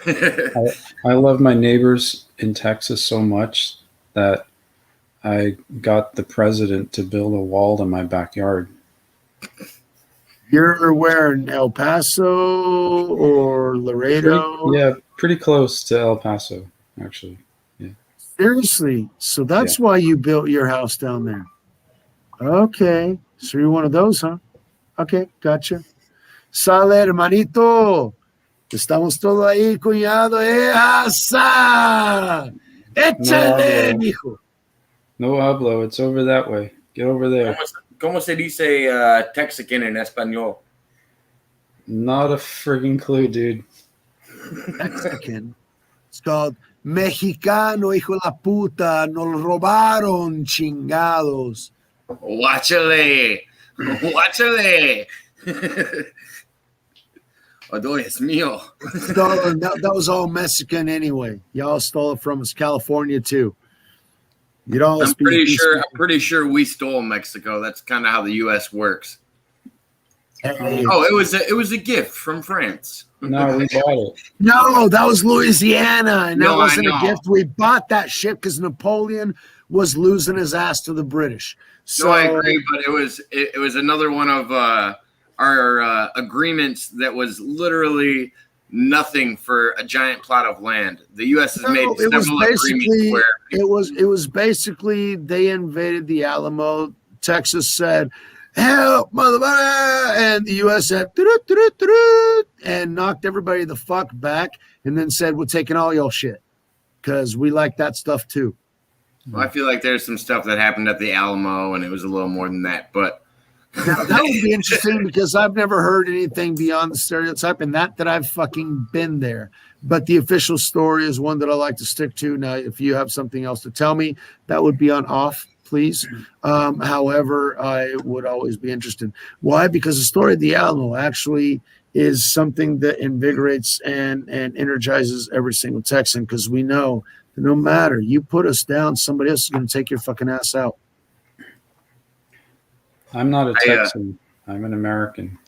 I love my neighbors in Texas so much that I got the president to build a wall in my backyard. You're where, in El Paso or Laredo? Yeah, pretty close to El Paso, actually. Yeah. Seriously? So that's why you built your house down there. Okay. So you're one of those, huh? Okay, gotcha. Sale, hermanito. Estamos todos ahí, cuñado. ¡Asa! ¡Échale, mijo! No hablo. It's over that way. Get over there. ¿Cómo se dice Texican en español? Not a friggin' clue, dude. Mexican. It's called Mexicano, hijo de la puta. Nos robaron, chingados. Guáchale. Guáchale. Oh, es mío. That was all Mexican anyway. Y'all stole it from us, California too. I'm pretty sure we stole Mexico. That's kind of how the U.S. works. Hey. Oh, it was a gift from France. No, we bought it. No, that was Louisiana, and that No, wasn't I a know. gift. We bought that shit because Napoleon was losing his ass to the British. So No, I agree, but it was another one of our agreements that was literally nothing for a giant plot of land. The U.S. has made several agreements where it was basically they invaded the Alamo. Texas said, "Help, motherfucker!" and the U.S. said, and knocked everybody the fuck back, and then said, "We're taking all your shit because we like that stuff too." Well, I feel like there's some stuff that happened at the Alamo, and it was a little more than that. But Now, that would be interesting because I've never heard anything beyond the stereotype, and that I've fucking been there. But the official story is one that I like to stick to. Now, if you have something else to tell me, that would be on off, please. However, I would always be interested. Why? Because the story of the Alamo actually is something that invigorates and energizes every single Texan, because we know that no matter you put us down, somebody else is going to take your fucking ass out. I'm not a Texan. I'm an American.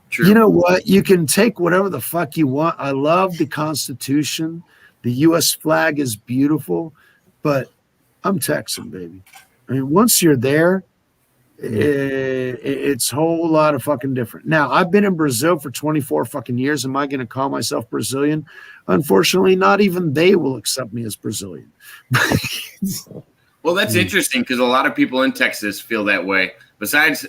true. You know what? You can take whatever the fuck you want. I love the Constitution. The U.S. flag is beautiful, but I'm Texan, baby. I mean, once you're there, It's a whole lot of fucking different. Now, I've been in Brazil for 24 fucking years. Am I going to call myself Brazilian? Unfortunately, not even they will accept me as Brazilian. Well, that's interesting because a lot of people in Texas feel that way. Besides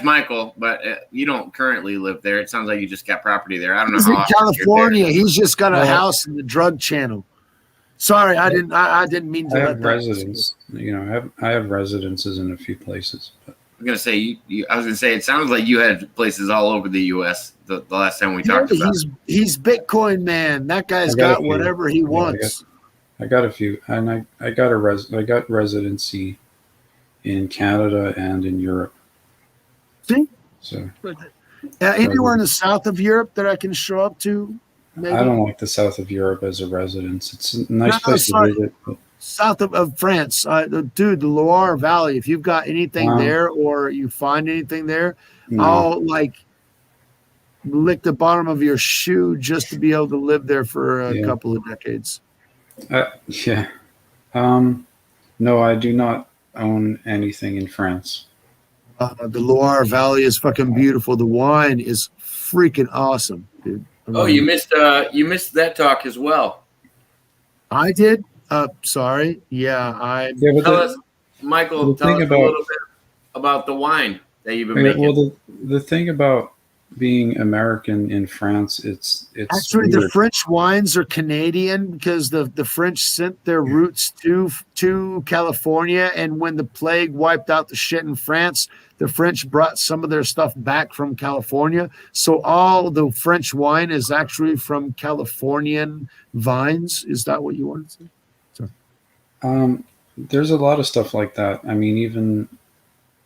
Michael, but you don't currently live there. It sounds like you just got property there. I don't know He's how in often you're California. there. He's just got a house in the drug channel. Sorry, I didn't mean to I let have that. residence. I have residences in a few places. But I'm gonna say I was gonna say it sounds like you had places all over the U.S. The last time we talked about. He's Bitcoin man. That guy's I got a got few. whatever he Yeah, wants. I got a few, and I got residency in Canada and in Europe. See, So anywhere in the south of Europe that I can show up to. Maybe? I don't like the south of Europe as a residence. It's a nice No, place sorry. to visit. But South of France, dude, the Loire Valley. If you've got anything Wow. there, or you find anything there, no, I'll like lick the bottom of your shoe just to be able to live there for a couple of decades. yeah. No, I do not own anything in France. The Loire Valley is fucking beautiful. The wine is freaking awesome, dude. Oh, you missed that talk as well. I did. Sorry. Yeah, Tell us, Michael. Tell us a little bit about the wine that you've been making. Well, the thing about being American in France, it's actually weird. the French wines are Canadian because the French sent their roots to California, and when the plague wiped out the shit in France, the French brought some of their stuff back from California. So all the French wine is actually from Californian vines. Is that what you wanted to say? Sorry. There's a lot of stuff like that. I mean, even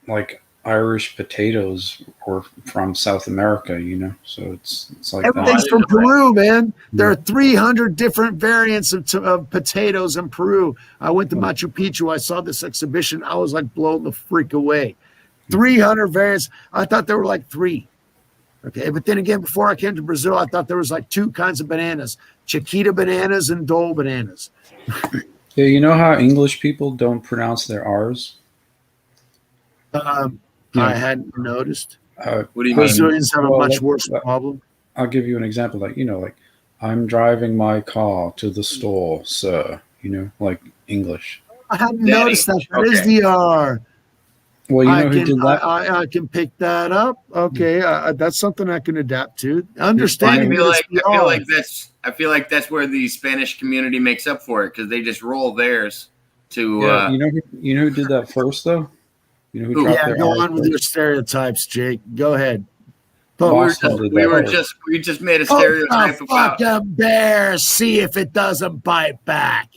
like Irish potatoes were from South America, so it's like everything's that. from Peru, man. There are 300 different variants of potatoes in Peru. I went to Machu Picchu. I saw this exhibition. I was like blown the freak away. 300 variants. I thought there were like 3. Okay, but then again, before I came to Brazil, I thought there was like 2 kinds of bananas: Chiquita bananas and Dole bananas. Yeah, you know how English people don't pronounce their R's? I hadn't noticed. What do you mean? Brazilians have a much worse problem. I'll give you an example. Like I'm driving my car to the store, sir. Like English. I hadn't noticed that. That is the R. Well, you know who did that? I can pick that up. Okay, that's something I can adapt to. Understanding. I feel like that's where the Spanish community makes up for it because they just roll theirs to. Yeah, you know who did that first though? You know who dropped their go R on with first? your stereotypes, Jake. Go ahead. But we just made a stereotype about fucking bear. See if it doesn't bite back.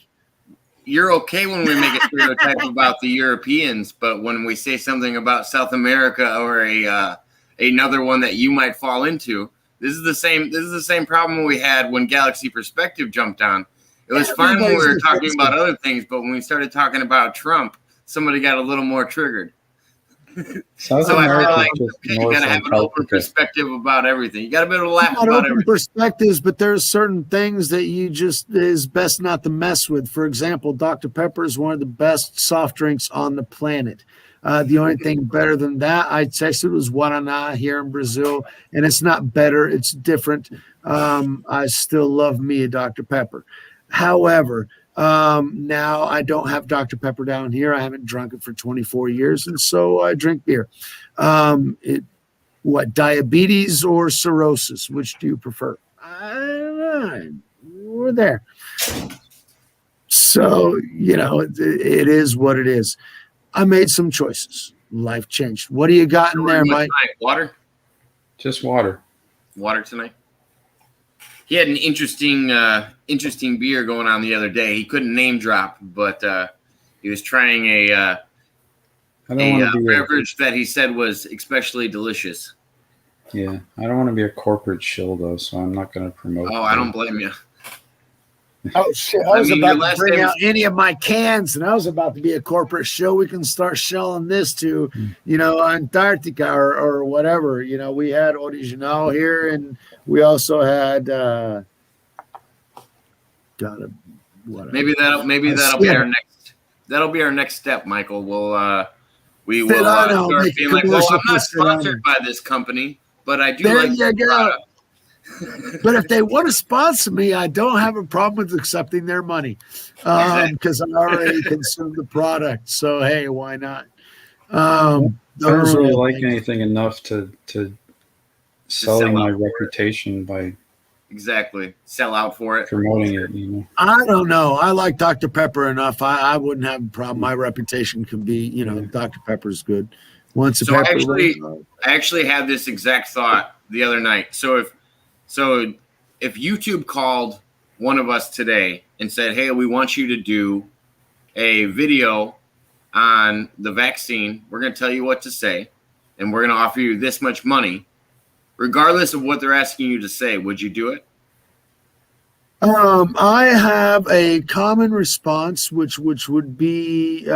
You're okay when we make a stereotype about the Europeans, but when we say something about South America or another one that you might fall into, this is the same problem we had when Galaxy Perspective jumped on. It was fine when we were talking about other things, but when we started talking about Trump, somebody got a little more triggered. South So America I feel like you gotta have an open perspective about everything. You gotta be able to laugh about everything. Perspectives, but there's certain things that you just is best not to mess with. For example, Dr. Pepper is one of the best soft drinks on the planet. The only thing better than that, I texted, was Guaraná here in Brazil, and it's not better, it's different. I still love me a Dr. Pepper. However, now I don't have Dr. Pepper down here. I haven't drunk it for 24 years, and so I drink beer. Diabetes or cirrhosis? Which do you prefer? I don't know. We're there. So, it is what it is. I made some choices. Life changed. What do you got in there, Mike? Water? Just water. Water tonight? He had an interesting beer going on the other day. He couldn't name drop, but he was trying a beverage that he said was especially delicious. Yeah, I don't want to be a corporate shill though, so I'm not going to promote. Oh, I don't blame you. Oh shit! I was about to bring out any of my cans, and I was about to be a corporate show. We can start shelling this to, Antarctica or whatever. We had Original here, and we also had maybe that'll be our next step, Michael. we Then will I know, start make a being like, well, commercial I'm not for sponsored Sedona. by this company, but I do There like you the go. product. But if they want to sponsor me, I don't have a problem with accepting their money Exactly. because I already consume the product. So hey, why not? I don't Those are really all like things. anything enough to To sully sell my out for it. reputation by Exactly. Sell out for it. promoting it. You know, I don't know. I like Dr. Pepper enough. I wouldn't have a problem. My reputation can be, Yeah. Dr. Pepper's good. Once a So pepper, I actually had this exact thought the other night. So if YouTube called one of us today and said, "Hey, we want you to do a video on the vaccine. We're going to tell you what to say, and we're going to offer you this much money, regardless of what they're asking you to say," would you do it? I have a common response, which would be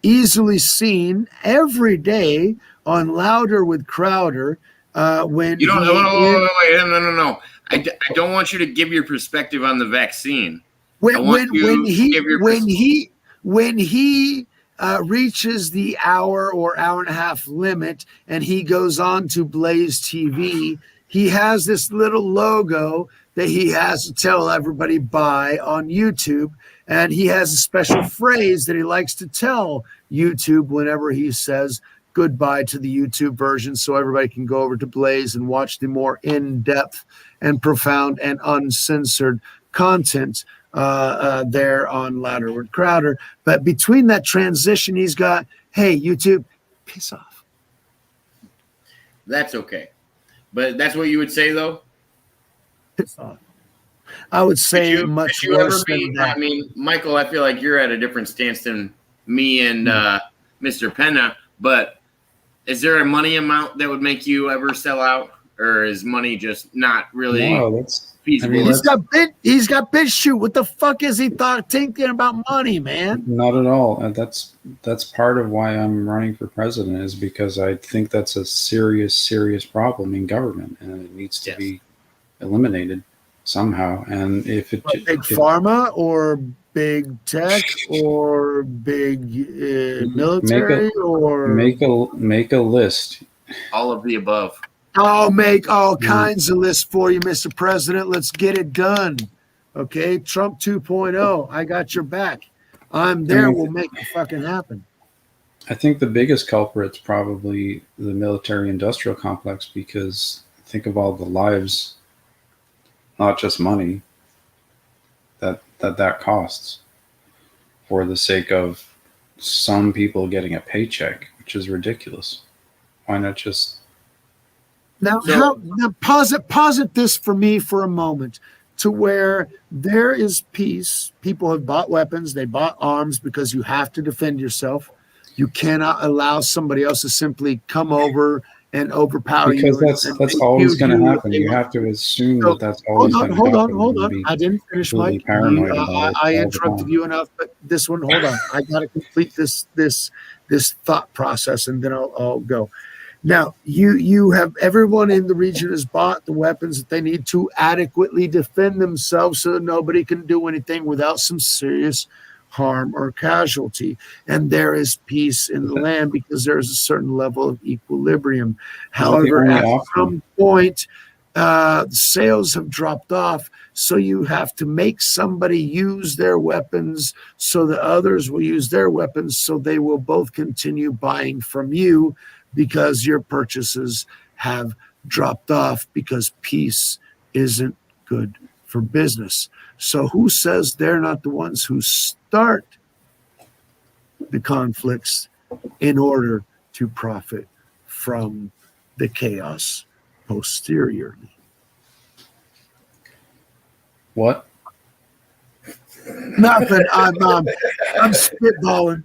easily seen every day on Louder with Crowder when You don't. he Wait, no. I don't want you to give your perspective on the vaccine. I when want when when you to he give your when he when he reaches the hour or hour and a half limit and he goes on to Blaze TV, he has this little logo that he has to tell everybody buy on YouTube, and he has a special phrase that he likes to tell YouTube whenever he says goodbye to the YouTube version, so everybody can go over to Blaze and watch the more in-depth and profound and uncensored content there on Louder with Crowder. But between that transition, he's got, hey, YouTube, piss off. That's okay, but that's what you would say though. Piss off. I would say much could you ever worse be? than that. I mean, Michael, I feel like you're at a different stance than me and Mr. Pena. But is there a money amount that would make you ever sell out, or is money just not really no, that's. I feasible? mean, He's got bitch shoot. What the fuck is he thinking about money, man? not at all. And that's part of why I'm running for president is because I think that's a serious problem in government, and it needs to be eliminated somehow. And if it Big pharma or big tech or big military or make a list. All of the above. I'll make all kinds of lists for you, Mr. President. Let's get it done. Okay, Trump 2.0. I got your back. I'm there. We'll make it fucking happen. I think the biggest culprit's probably the military-industrial complex because think of all the lives, not just money, that costs for the sake of some people getting a paycheck, which is ridiculous. Why not just Now posit this for me for a moment to where there is peace. People have bought weapons, they bought arms because you have to defend yourself. You cannot allow somebody else to simply come over and overpower you. Because that's always going to happen. You have to assume that that's always going to happen. Hold on. I didn't finish, Mike. I interrupted you enough, but this one, hold on. I got to complete this thought process, and then I'll go. Now, you have everyone in the region has bought the weapons that they need to adequately defend themselves so that nobody can do anything without some serious harm or casualty. And there is peace in the land because there is a certain level of equilibrium. However, at some point, sales have dropped off. So you have to make somebody use their weapons so that others will use their weapons so they will both continue buying from you because your purchases have dropped off because peace isn't good for business. So who says they're not the ones who start the conflicts in order to profit from the chaos posteriorly? What? Nothing. I'm spitballing.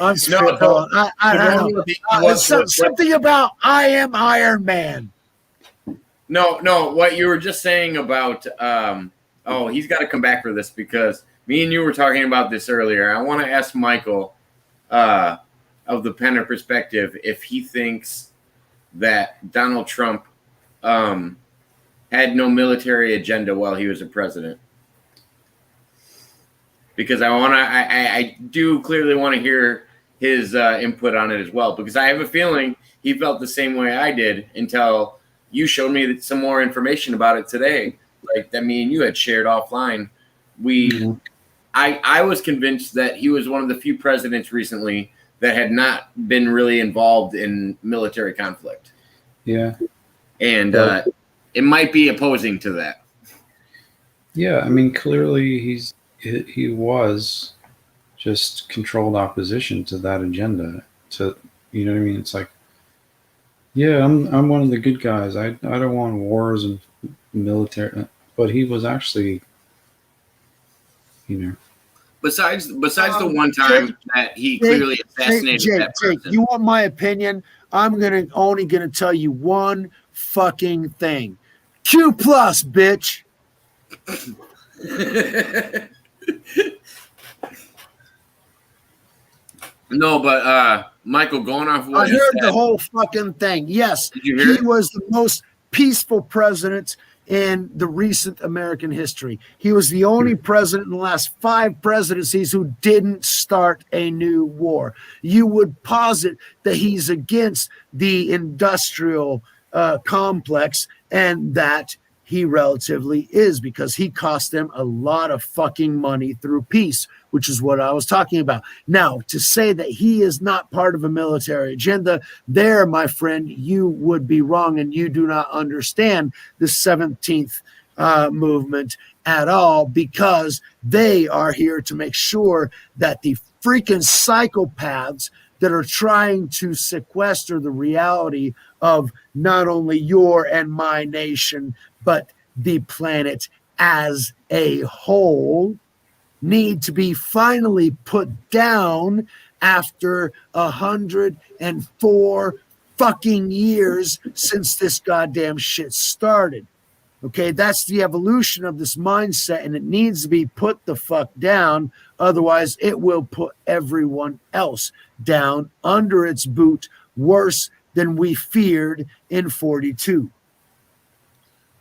I'm spitballing. I don't know. Something about I am Iron Man. No. What you were just saying about he's got to come back for this because me and you were talking about this earlier. I want to ask Michael of the Pena perspective if he thinks that Donald Trump had no military agenda while he was a president. Because I do clearly want to hear his input on it as well, because I have a feeling he felt the same way I did until you showed me some more information about it today, like that me and you had shared offline. I was convinced that he was one of the few presidents recently that had not been really involved in military conflict. Yeah. And it might be opposing to that. Yeah, I mean, clearly he was just controlled opposition to that agenda. To, you know what I mean? It's like, yeah, I'm one of the good guys. I don't want wars and military, but he was actually, you know. Besides the one time that he clearly assassinated that person. Jake, you want my opinion? I'm only gonna tell you one fucking thing. Q plus, bitch. No, but Michael, going off what I heard the whole fucking thing. Yes, he was the most peaceful president in the recent American history. He was the only president in the last 5 presidencies who didn't start a new war. You would posit that he's against the industrial complex, and that he relatively is, because he cost them a lot of fucking money through peace, which is what I was talking about. Now, to say that he is not part of a military agenda, there, my friend, you would be wrong, and you do not understand the 17th movement at all, because they are here to make sure that the freaking psychopaths that are trying to sequester the reality of not only your and my nation, but the planet as a whole, need to be finally put down after 104 fucking years since this goddamn shit started. Okay, that's the evolution of this mindset, and it needs to be put the fuck down. Otherwise, it will put everyone else down under its boot worse than we feared in 42.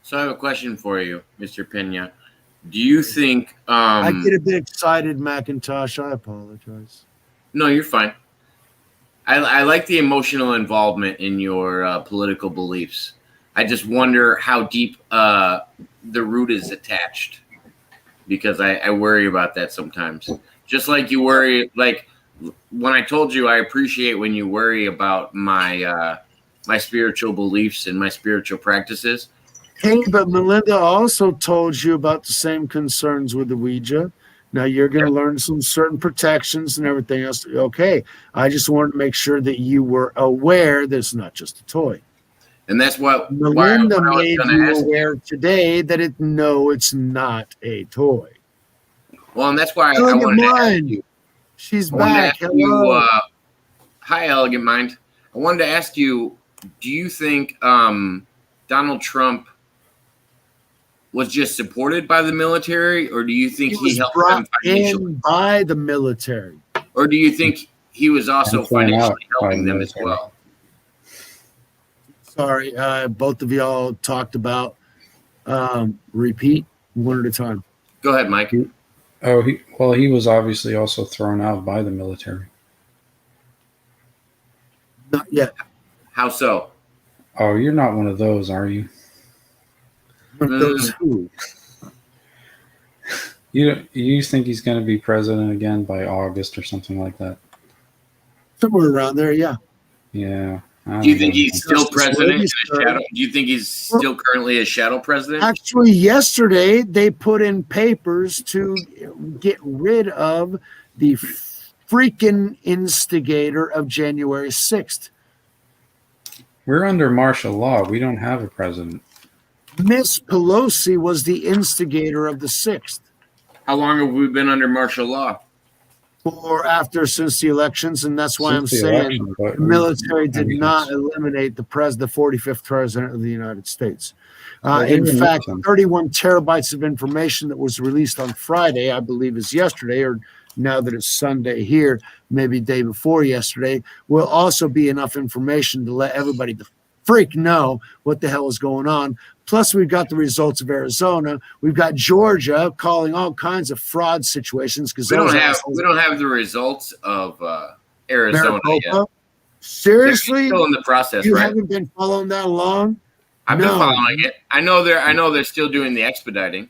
So I have a question for you, Mr. Pena. Do you think I get a bit excited, Macintosh. I apologize. No, you're fine. I like the emotional involvement in your political beliefs. I just wonder how deep the root is attached, because I worry about that sometimes. Just like you worry, like when I told you I appreciate when you worry about my my spiritual beliefs and my spiritual practices. Hey, but Melinda also told you about the same concerns with the Ouija. Now you're going to learn some certain protections and everything else. Okay, I just wanted to make sure that you were aware that it's not just a toy. And that's what Melinda made you aware today that it's not a toy. Well, and that's why I wanted to ask you. She's back. Hello. Hi, Elegant Mind. I wanted to ask you, do you think Donald Trump was just supported by the military, or do you think he helped them financially? By the military. Or do you think he was also financially helping them as well? Sorry, both of y'all talked about repeat one at a time. Go ahead, Mike. He was obviously also thrown out by the military. Not yet. How so? Oh, you're not one of those, are you? Those who? You think he's going to be president again by August or something like that? Somewhere around there, yeah. Yeah. Do you think he's still president? Do you think he's still currently a shadow president? Actually, yesterday they put in papers to get rid of the freaking instigator of January 6th. We're under martial law. We don't have a president. Miss Pelosi was the instigator of the 6th. How long have we been under martial law? Since the elections, and that's why I'm saying the military did not eliminate the 45th president of the United States. In fact, 31 terabytes of information that was released on Friday, I believe is yesterday, or now that it's Sunday here, maybe day before yesterday, will also be enough information to let everybody the freak know what the hell is going on. Plus, we've got the results of Arizona. We've got Georgia calling all kinds of fraud situations because we don't have the results of Arizona. Maricopa? Yeah. They're Seriously? still in the process, You right? haven't been following that along? I've been following it. I know they're still doing the expediting.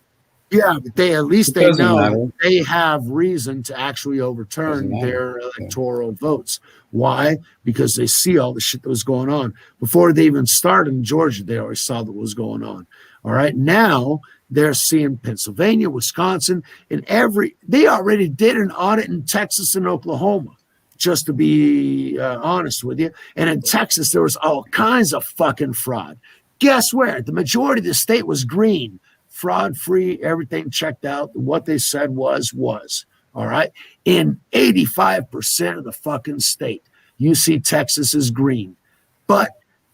Yeah, but at least It they doesn't know matter. they have reason to actually Doesn't overturn matter. their electoral votes. Why? Because they see all the shit that was going on. Before they even started in Georgia, they already saw what was going on. All right. Now they're seeing Pennsylvania, Wisconsin, and they already did an audit in Texas and Oklahoma, just to be honest with you. And in Texas, there was all kinds of fucking fraud. Guess where? The majority of the state was green. Fraud free, everything checked out. What they said was. All right. In 85% of the fucking state, you see Texas is green. But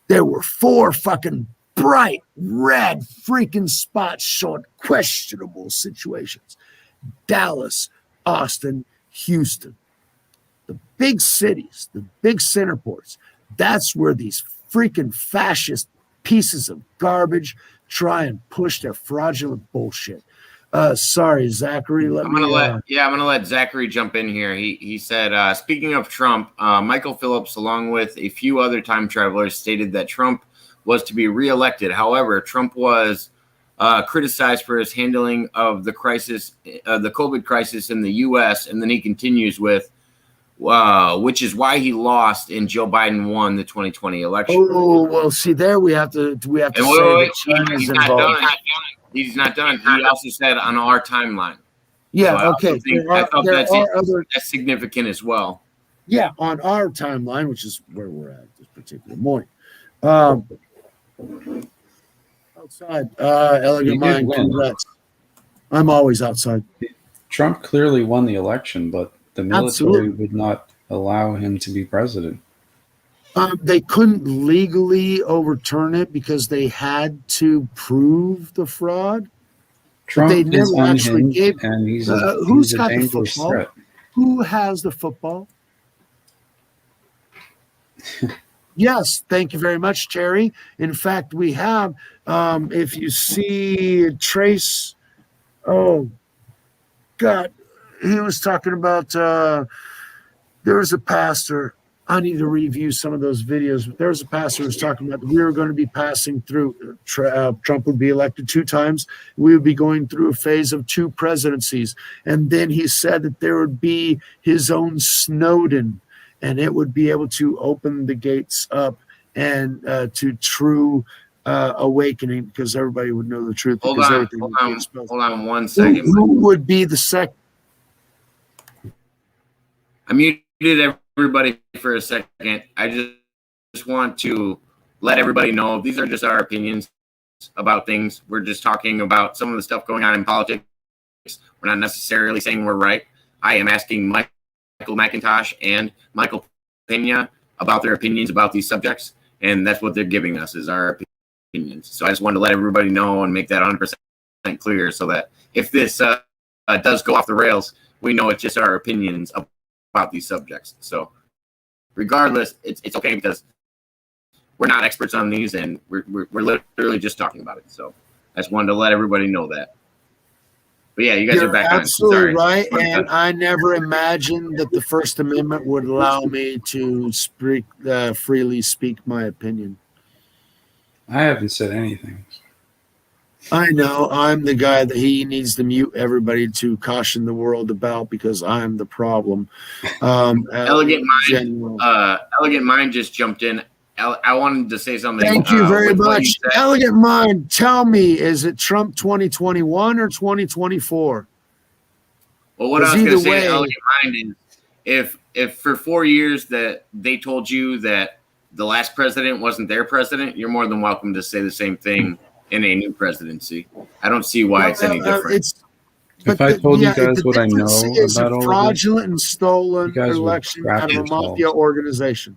there were 4 fucking bright red freaking spots showing questionable situations. Dallas, Austin, Houston. The big cities, the big center ports. That's where these freaking fascist pieces of garbage try and push their fraudulent bullshit. Sorry, Zachary. I'm gonna let Zachary jump in here. He said, speaking of Trump, Michael Phillips, along with a few other time travelers, stated that Trump was to be reelected. However, Trump was criticized for his handling of the crisis, the COVID crisis in the U.S. And then he continues with, which is why he lost and Joe Biden won the 2020 election. Oh, well, see, there we have to say that China's involved. He's not done. He also said on our timeline. Yeah, so okay. I thought that's significant as well. Yeah, on our timeline, which is where we're at this particular morning. Outside, Elegant Mind, congrats. I'm always outside. Trump clearly won the election, but the military would not allow him to be president. They couldn't legally overturn it because they had to prove the fraud. Trump they never is actually gave. and he's Who's a got the dangerous football? threat. Who has the football? Yes, thank you very much, Terry. In fact, we have. If you see Trace, oh God, he was talking about. There was a pastor. I need to review some of those videos. But there was a pastor who was talking about we were going to be passing through. Trump would be elected 2 times. We would be going through a phase of 2 presidencies, and then he said that there would be his own Snowden, and it would be able to open the gates up and to true awakening, because everybody would know the truth. Hold on 1 second. Who would be the second? I muted everybody for a second. I just want to let everybody know these are just our opinions about things. We're just talking about some of the stuff going on in politics. We're not necessarily saying we're right. I am asking Michael Macintosh and Michael Pena about their opinions about these subjects, and that's what they're giving us is our opinions. So I just wanted to let everybody know and make that 100% clear so that if this does go off the rails, we know it's just our opinions about these subjects. So regardless, it's okay because we're not experts on these and we're literally just talking about it. So I just wanted to let everybody know that. But yeah, you guys are back on. Absolutely right. And I never imagined that the First Amendment would allow me to speak freely speak my opinion. I haven't said anything. I know I'm the guy that he needs to mute everybody to caution the world about because I'm the problem. Elegant Mind just jumped in. I wanted to say something. Thank you very much. Elegant Mind, tell me, is it Trump 2021 or 2024? Well, what I was going to say, Elegant Mind, is if for 4 years that they told you that the last president wasn't their president, you're more than welcome to say the same thing in a new presidency. I don't see why it's any different. If I told you guys what I know about all fraudulent and stolen election out of a mafia organization.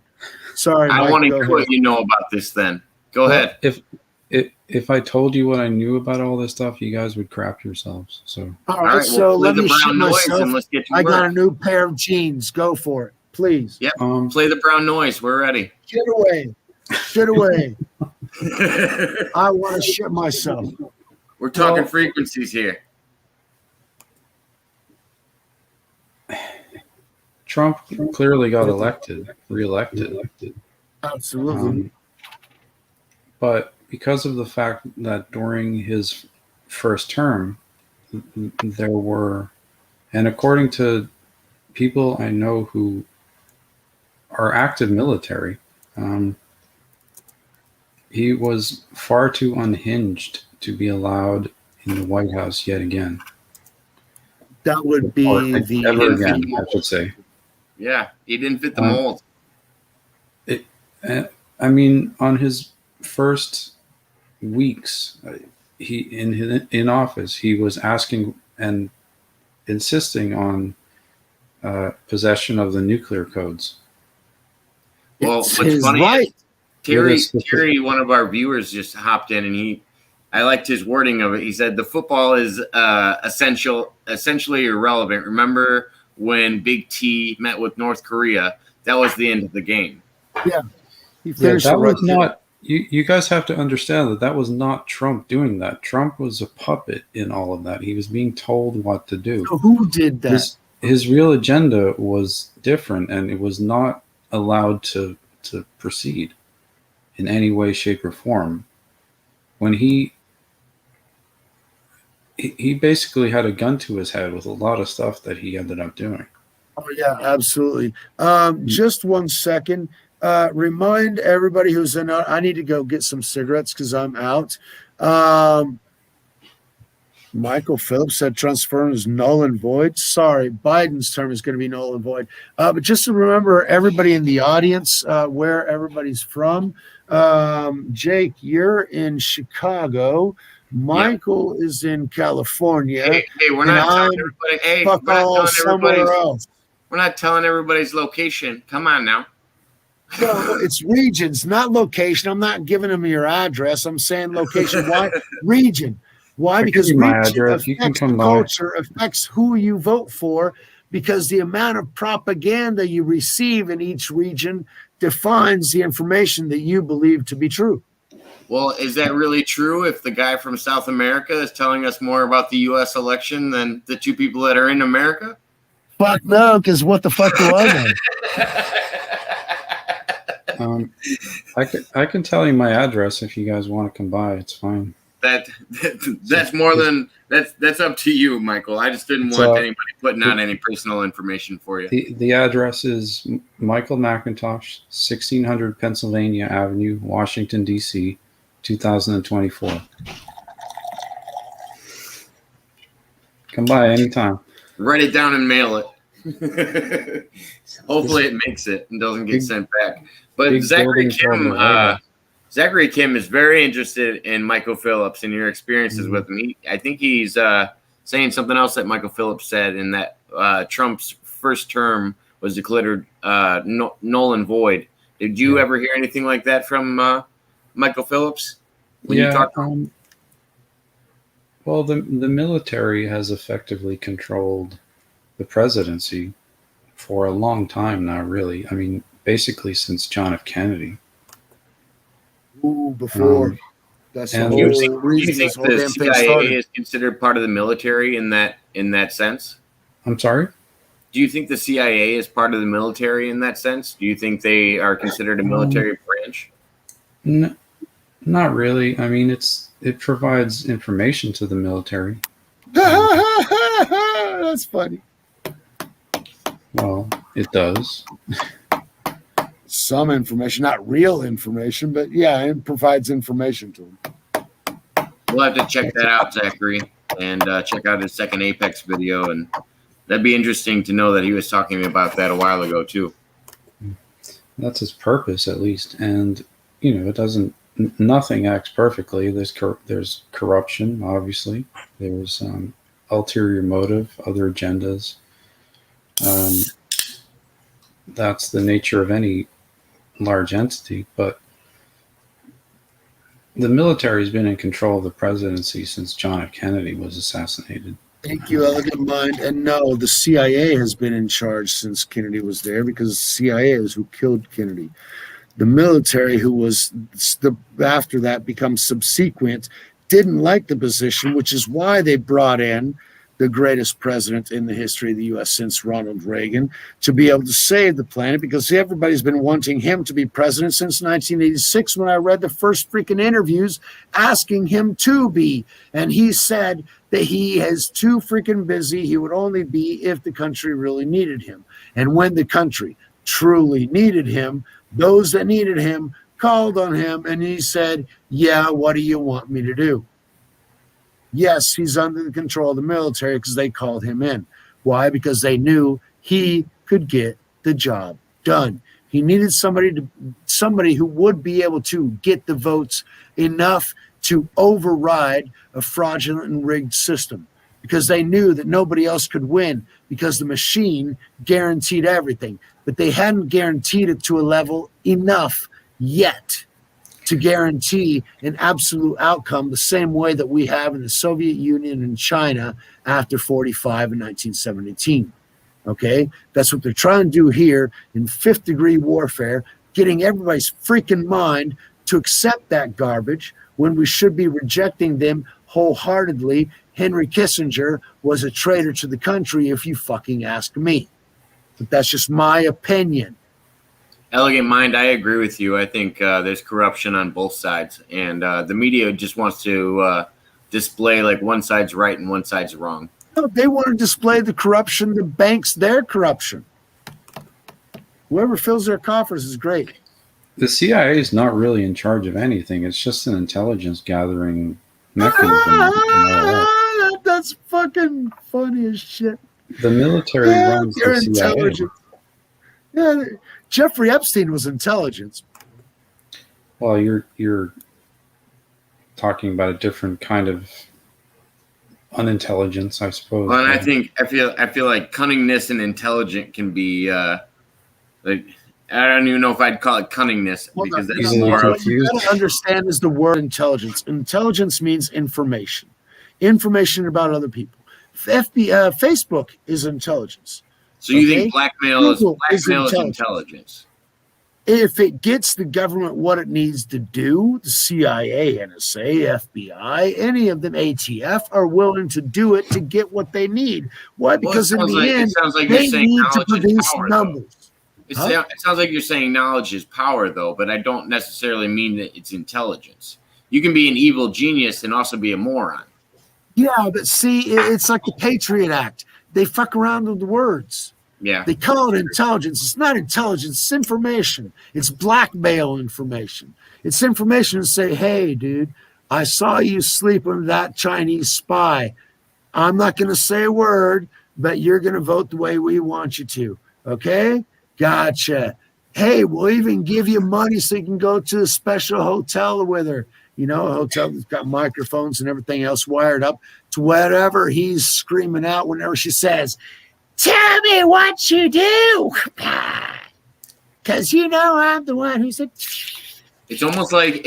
Sorry, I want to hear what you know about this. Then go ahead. If I told you what I knew about all this stuff, you guys would crap yourselves. So all right, so let me shoot myself. And let's get to work. Got a new pair of jeans. Go for it, please. Yep. Play the brown noise. We're ready. Get away. Get away. I want to shit myself. We're talking frequencies here. Trump clearly got reelected. Absolutely. But because of the fact that during his first term, there were, and according to people I know who are active military, he was far too unhinged to be allowed in the White House yet again. That would Or be ever the again, I should say. Yeah, he didn't fit the mold. I mean, on his first weeks, he in office, he was asking and insisting on possession of the nuclear codes. Well, it's what's his funny right. is Terry, one of our viewers, just hopped in, and I liked his wording of it. He said the football is essentially irrelevant. Remember when Big T met with North Korea? That was the end of the game. Yeah, he Yeah, finished that it right was not. You guys have to understand that was not Trump doing that. Trump was a puppet in all of that. He was being told what to do. So who did that? His real agenda was different, and it was not allowed to proceed in any way, shape, or form. When he basically had a gun to his head with a lot of stuff that he ended up doing. Oh yeah, absolutely. Just 1 second. Remind everybody who's in. I need to go get some cigarettes because I'm out. Michael Phillips said Trump's term is null and void. Sorry, Biden's term is going to be null and void. But just to remember, everybody in the audience, where everybody's from. Jake, you're in Chicago. Michael is in California. Hey, we're not telling everybody. Hey, fuck all somewhere else. We're not telling everybody's location. Come on now. No, it's regions, not location. I'm not giving them your address. I'm saying location. Why region? Why? Because region affects the culture, affects who you vote for, because the amount of propaganda you receive in each region defines the information that you believe to be true. Well, is that really true if the guy from South America is telling us more about the U.S. election than the two people that are in America? Fuck no, because what the fuck do I know? I can tell you my address if you guys want to come by. It's fine. That's more than that's up to you, Michael. I just didn't want anybody putting out any personal information for you. The address is Michael Macintosh, 1600 Pennsylvania Avenue, Washington, D.C., 2024. Come by anytime. Write it down and mail it. Hopefully it makes it and doesn't get sent back. But Zachary Kim is very interested in Michael Phillips and your experiences with him. I think he's saying something else that Michael Phillips said, in that Trump's first term was declared null and void. Did you ever hear anything like that from Michael Phillips when you talked to him? Well, the military has effectively controlled the presidency for a long time now, really. I mean, basically since John F. Kennedy. Ooh, before. That's the whole reason. Do you think the CIA is considered part of the military in that sense? I'm sorry? Do you think the CIA is part of the military in that sense? Do you think they are considered a military branch? Not really. I mean, it provides information to the military. That's funny. Well, it does. Some information, not real information, but yeah, it provides information to them. We'll have to check that out, Zachary, and check out his second Apex video. And that'd be interesting to know that he was talking about that a while ago, too. That's his purpose, at least. And, it doesn't, nothing acts perfectly. There's corruption, obviously. There's ulterior motive, other agendas. That's the nature of any large entity, but the military has been in control of the presidency since John F. Kennedy was assassinated. Thank you, elegant mind. And no, the CIA has been in charge since Kennedy was there, because the CIA is who killed Kennedy. The military, who was after that become subsequent, didn't like the position, which is why they brought in the greatest president in the history of the U.S. since Ronald Reagan, to be able to save the planet, because everybody's been wanting him to be president since 1986 when I read the first freaking interviews asking him to be. And he said that he is too freaking busy. He would only be if the country really needed him. And when the country truly needed him, those that needed him called on him, and he said, yeah, what do you want me to do? Yes, he's under the control of the military because they called him in. Why? Because they knew he could get the job done. He needed somebody who would be able to get the votes enough to override a fraudulent and rigged system, because they knew that nobody else could win because the machine guaranteed everything. But they hadn't guaranteed it to a level enough yet to guarantee an absolute outcome the same way that we have in the Soviet Union and China after 45 and 1917. Okay? That's what they're trying to do here in fifth degree warfare, getting everybody's freaking mind to accept that garbage when we should be rejecting them wholeheartedly. Henry Kissinger was a traitor to the country, if you fucking ask me. But that's just my opinion. Elegant mind, I agree with you. I think there's corruption on both sides, and the media just wants to display like one side's right and one side's wrong. No, they want to display the corruption, the banks, their corruption. Whoever fills their coffers is great. The CIA is not really in charge of anything. It's just an intelligence gathering mechanism. That's fucking funny as shit. The military runs the CIA. Intelligence. Yeah, Jeffrey Epstein was intelligence. Well, you're talking about a different kind of unintelligence, I suppose. Well, and I feel like cunningness and intelligent can be like, I don't even know if I'd call it cunningness, because that's more of, what you gotta understand is the word intelligence. Intelligence means information about other people. Facebook is intelligence. So you think blackmail is intelligence? If it gets the government what it needs to do, the CIA, NSA, FBI, any of them, ATF, are willing to do it to get what they need. Why? Because in the end, they need to produce numbers. It sounds like you're saying knowledge is power, though, but I don't necessarily mean that it's intelligence. You can be an evil genius and also be a moron. Yeah, but see, it's like the Patriot Act. They fuck around with the words. Yeah. They call it intelligence. It's not intelligence. It's information. It's blackmail information. It's information to say, hey, dude, I saw you sleeping with that Chinese spy. I'm not going to say a word, but you're going to vote the way we want you to. Okay? Gotcha. Hey, we'll even give you money so you can go to a special hotel with her. You know, a hotel that's got microphones and everything else wired up to whatever he's screaming out whenever she says, tell me what you do. Because you know I'm the one who said. It's almost like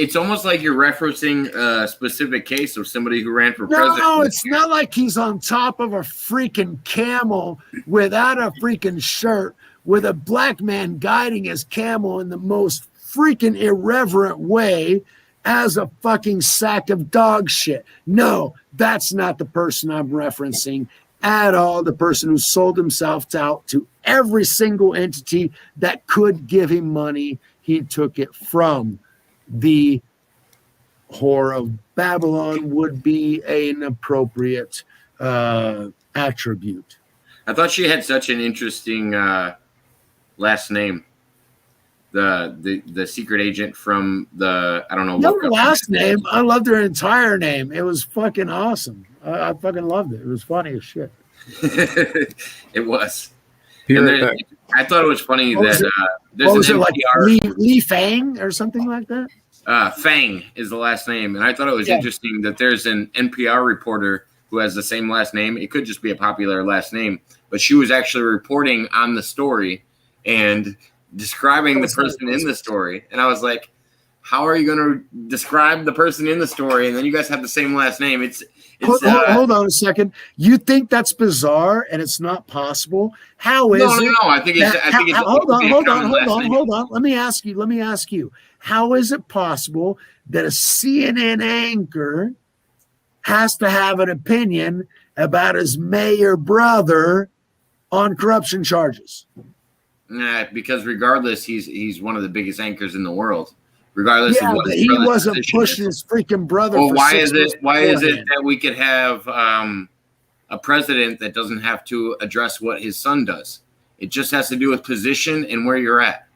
you're referencing a specific case of somebody who ran for president. No, it's not like he's on top of a freaking camel without a freaking shirt, with a black man guiding his camel in the most freaking irreverent way as a fucking sack of dog shit. No, that's not the person I'm referencing at all. The person who sold himself out to every single entity that could give him money, he took it from. The whore of Babylon would be an appropriate attribute. I thought she had such an interesting last name. The secret agent from the, I don't know. Not her last name. I loved her entire name. It was fucking awesome. I fucking loved it. It was funny as shit. It was. I thought it was funny that there's an NPR. Like Lee Fang or something like that? Fang is the last name. And I thought it was interesting that there's an NPR reporter who has the same last name. It could just be a popular last name, but she was actually reporting on the story and describing the person in the story. And I was like, how are you going to describe the person in the story? And then you guys have the same last name. Hold on a second. You think that's bizarre and it's not possible? How is it? No. I think it's hold on. Let me ask you. How is it possible that a CNN anchor has to have an opinion about his mayor brother on corruption charges? Nah, because regardless, he's one of the biggest anchors in the world. Regardless of Yeah, what but his he brother's wasn't position pushing is. his freaking brother Well, for why 6 is months it? Why is it beforehand. that we could have a president that doesn't have to address what his son does? It just has to do with position and where you're at.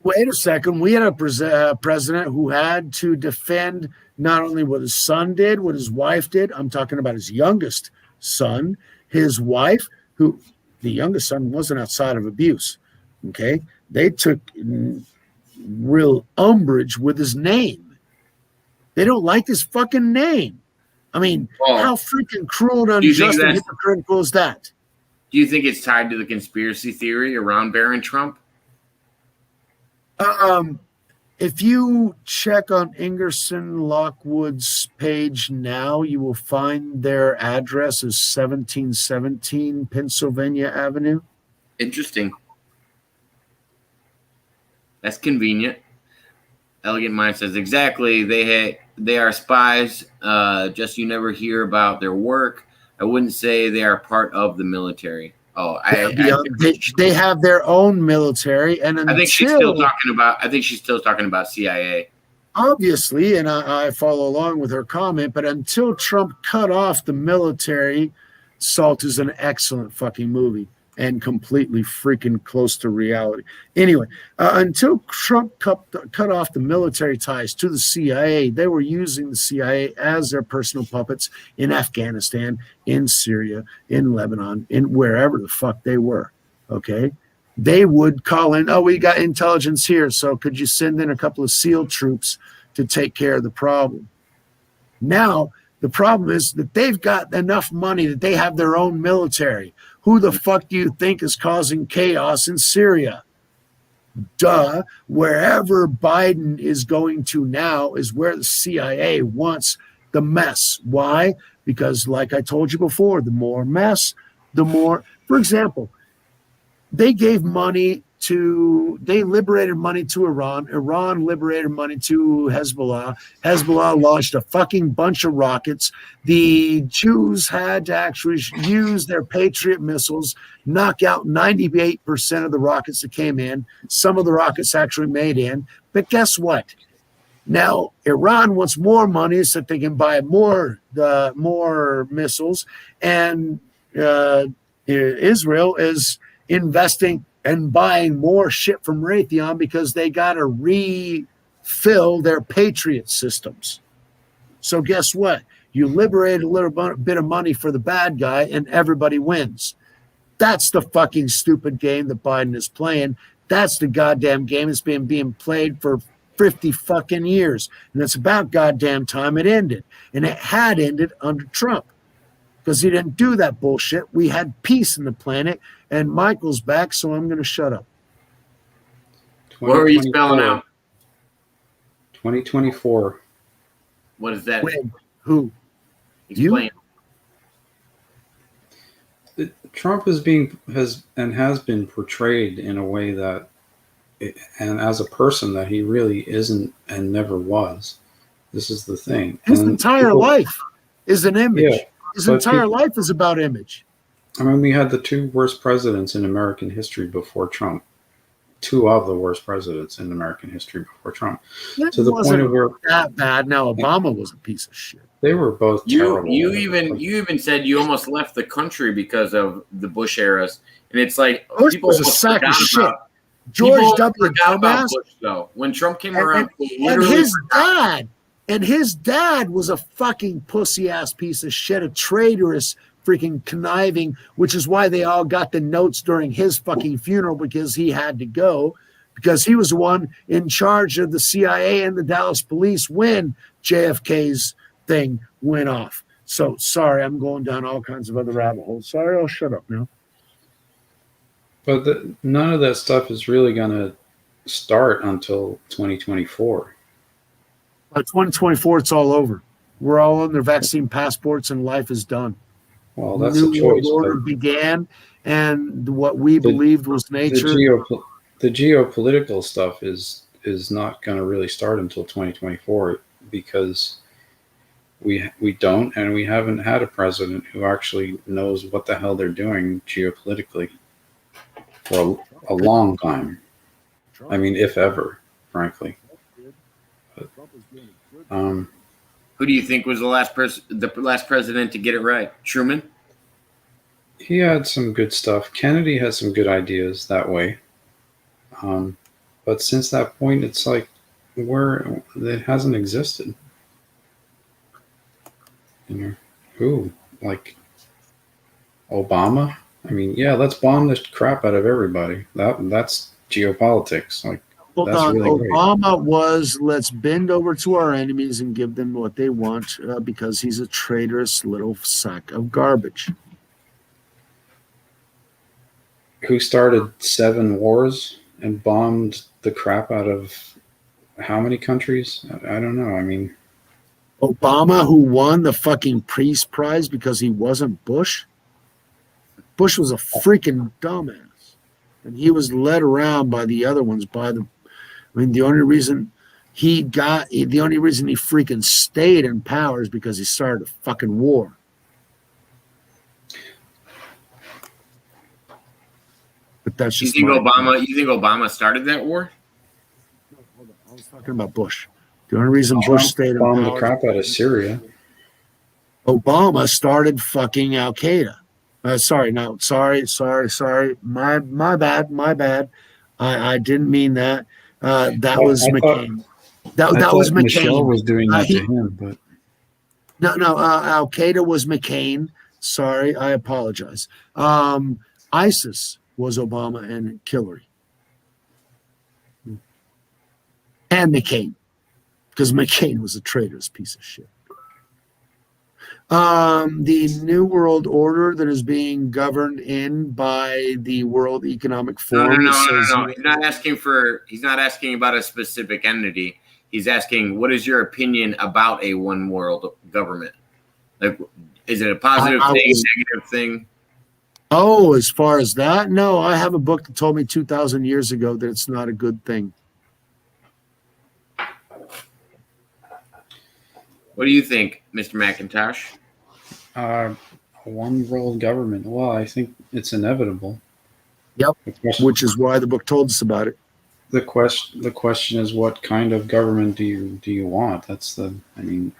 Wait a second. We had a president who had to defend not only what his son did, what his wife did. I'm talking about his youngest son, his wife, who the youngest son wasn't outside of abuse. Okay. They took real umbrage with his name. They don't like his fucking name. I mean, how freaking cruel and unjust and hypocritical is that? Do you think it's tied to the conspiracy theory around Barron Trump? If you check on Ingerson Lockwood's page now, you will find their address is 1717 Pennsylvania Avenue. Interesting. That's convenient. Elegant Mind says exactly. They are spies. Just you never hear about their work. I wouldn't say they are part of the military. Oh, they have their own military, and I think she's still talking about. I think she's still talking about CIA. Obviously, and I follow along with her comment. But until Trump cut off the military, Salt is an excellent fucking movie and completely freaking close to reality. Anyway, until Trump cut off the military ties to the CIA, they were using the CIA as their personal puppets in Afghanistan, in Syria, in Lebanon, in wherever the fuck they were. Okay. They would call in, oh, we got intelligence here, so could you send in a couple of SEAL troops to take care of the problem? Now, the problem is that they've got enough money that they have their own military. Who the fuck do you think is causing chaos in Syria? Duh. Wherever Biden is going to now is where the CIA wants the mess. Why? Because, like I told you before, the more mess, the more, for example, they liberated money to Iran. Iran liberated money to Hezbollah. Hezbollah launched a fucking bunch of rockets. The Jews had to actually use their Patriot missiles, knock out 98% of the rockets that came in. Some of the rockets actually made in. But guess what? Now, Iran wants more money so that they can buy more missiles. And Israel is investing and buying more shit from Raytheon because they got to refill their Patriot systems. So guess what? You liberate a little bit of money for the bad guy and everybody wins. That's the fucking stupid game that Biden is playing. That's the goddamn game that's been being played for 50 fucking years. And it's about goddamn time it ended. And it had ended under Trump because he didn't do that bullshit. We had peace in the planet. And Michael's back, so I'm going to shut up. What are you spelling out? 2024. What is that? When? Who? Explain. Trump has been portrayed in a way that, and as a person that he really isn't and never was. This is the thing. His entire life is an image. Yeah, his entire life is about image. I mean, we had the two worst presidents in American history before Trump. Two of the worst presidents in American history before Trump. That to the point of where that bad. Now Obama was a piece of shit. They were both terrible. You even said you almost left the country because of the Bush eras, and it's like Bush was a sack of shit. George W. Dumbass. Bush, though, when Trump came around, and his dad was a fucking pussy ass piece of shit, a traitorous, freaking conniving, which is why they all got the notes during his fucking funeral because he had to go, because he was the one in charge of the CIA and the Dallas police when JFK's thing went off. So sorry, I'm going down all kinds of other rabbit holes. Sorry, I'll shut up now. But none of that stuff is really going to start until 2024. By 2024, it's all over. We're all on their vaccine passports and life is done. Well, that's New a choice. World Order began, and what we believed was nature. The geopolitical stuff is not going to really start until 2024 because we don't, and we haven't had a president who actually knows what the hell they're doing geopolitically for a long time. I mean, if ever, frankly. But, Who do you think was the last president to get it right? Truman? he had some good stuff. Kennedy had some good ideas that way. But since that point, it's like where it hasn't existed. You know, who? Like Obama? I mean, yeah, let's bomb the crap out of everybody. That's geopolitics. Like, Hold that's on. really great. Obama was, let's bend over to our enemies and give them what they want because he's a traitorous little sack of garbage. Who started 7 wars and bombed the crap out of how many countries? I don't know. I mean, Obama, who won the fucking Peace Prize because he wasn't Bush? Bush was a freaking dumbass. And he was led around by the other ones, the only reason he freaking stayed in power is because he started a fucking war. But that's just You think Obama started that war? No, hold on. I was talking about Bush. The only reason Bush stayed in bombed the power, crap out of Syria. Obama started fucking Al Qaeda. Sorry. My bad. I didn't mean that. That was McCain. That was McCain. Michelle was doing that to him, but no. Al Qaeda was McCain. Sorry, I apologize. ISIS was Obama and Hillary, and McCain, because McCain was a traitorous piece of shit. The New World Order that is being governed in by the World Economic Forum. No. He's not asking about a specific entity. He's asking, what is your opinion about a one world government? Like, is it a positive thing, negative thing? Oh, as far as that, no. I have a book that told me 2,000 years ago that it's not a good thing. What do you think, Mr. Macintosh? a one world government. Well, I think it's inevitable. Yep. Which is why the book told us about it. The question is, what kind of government do you want? Are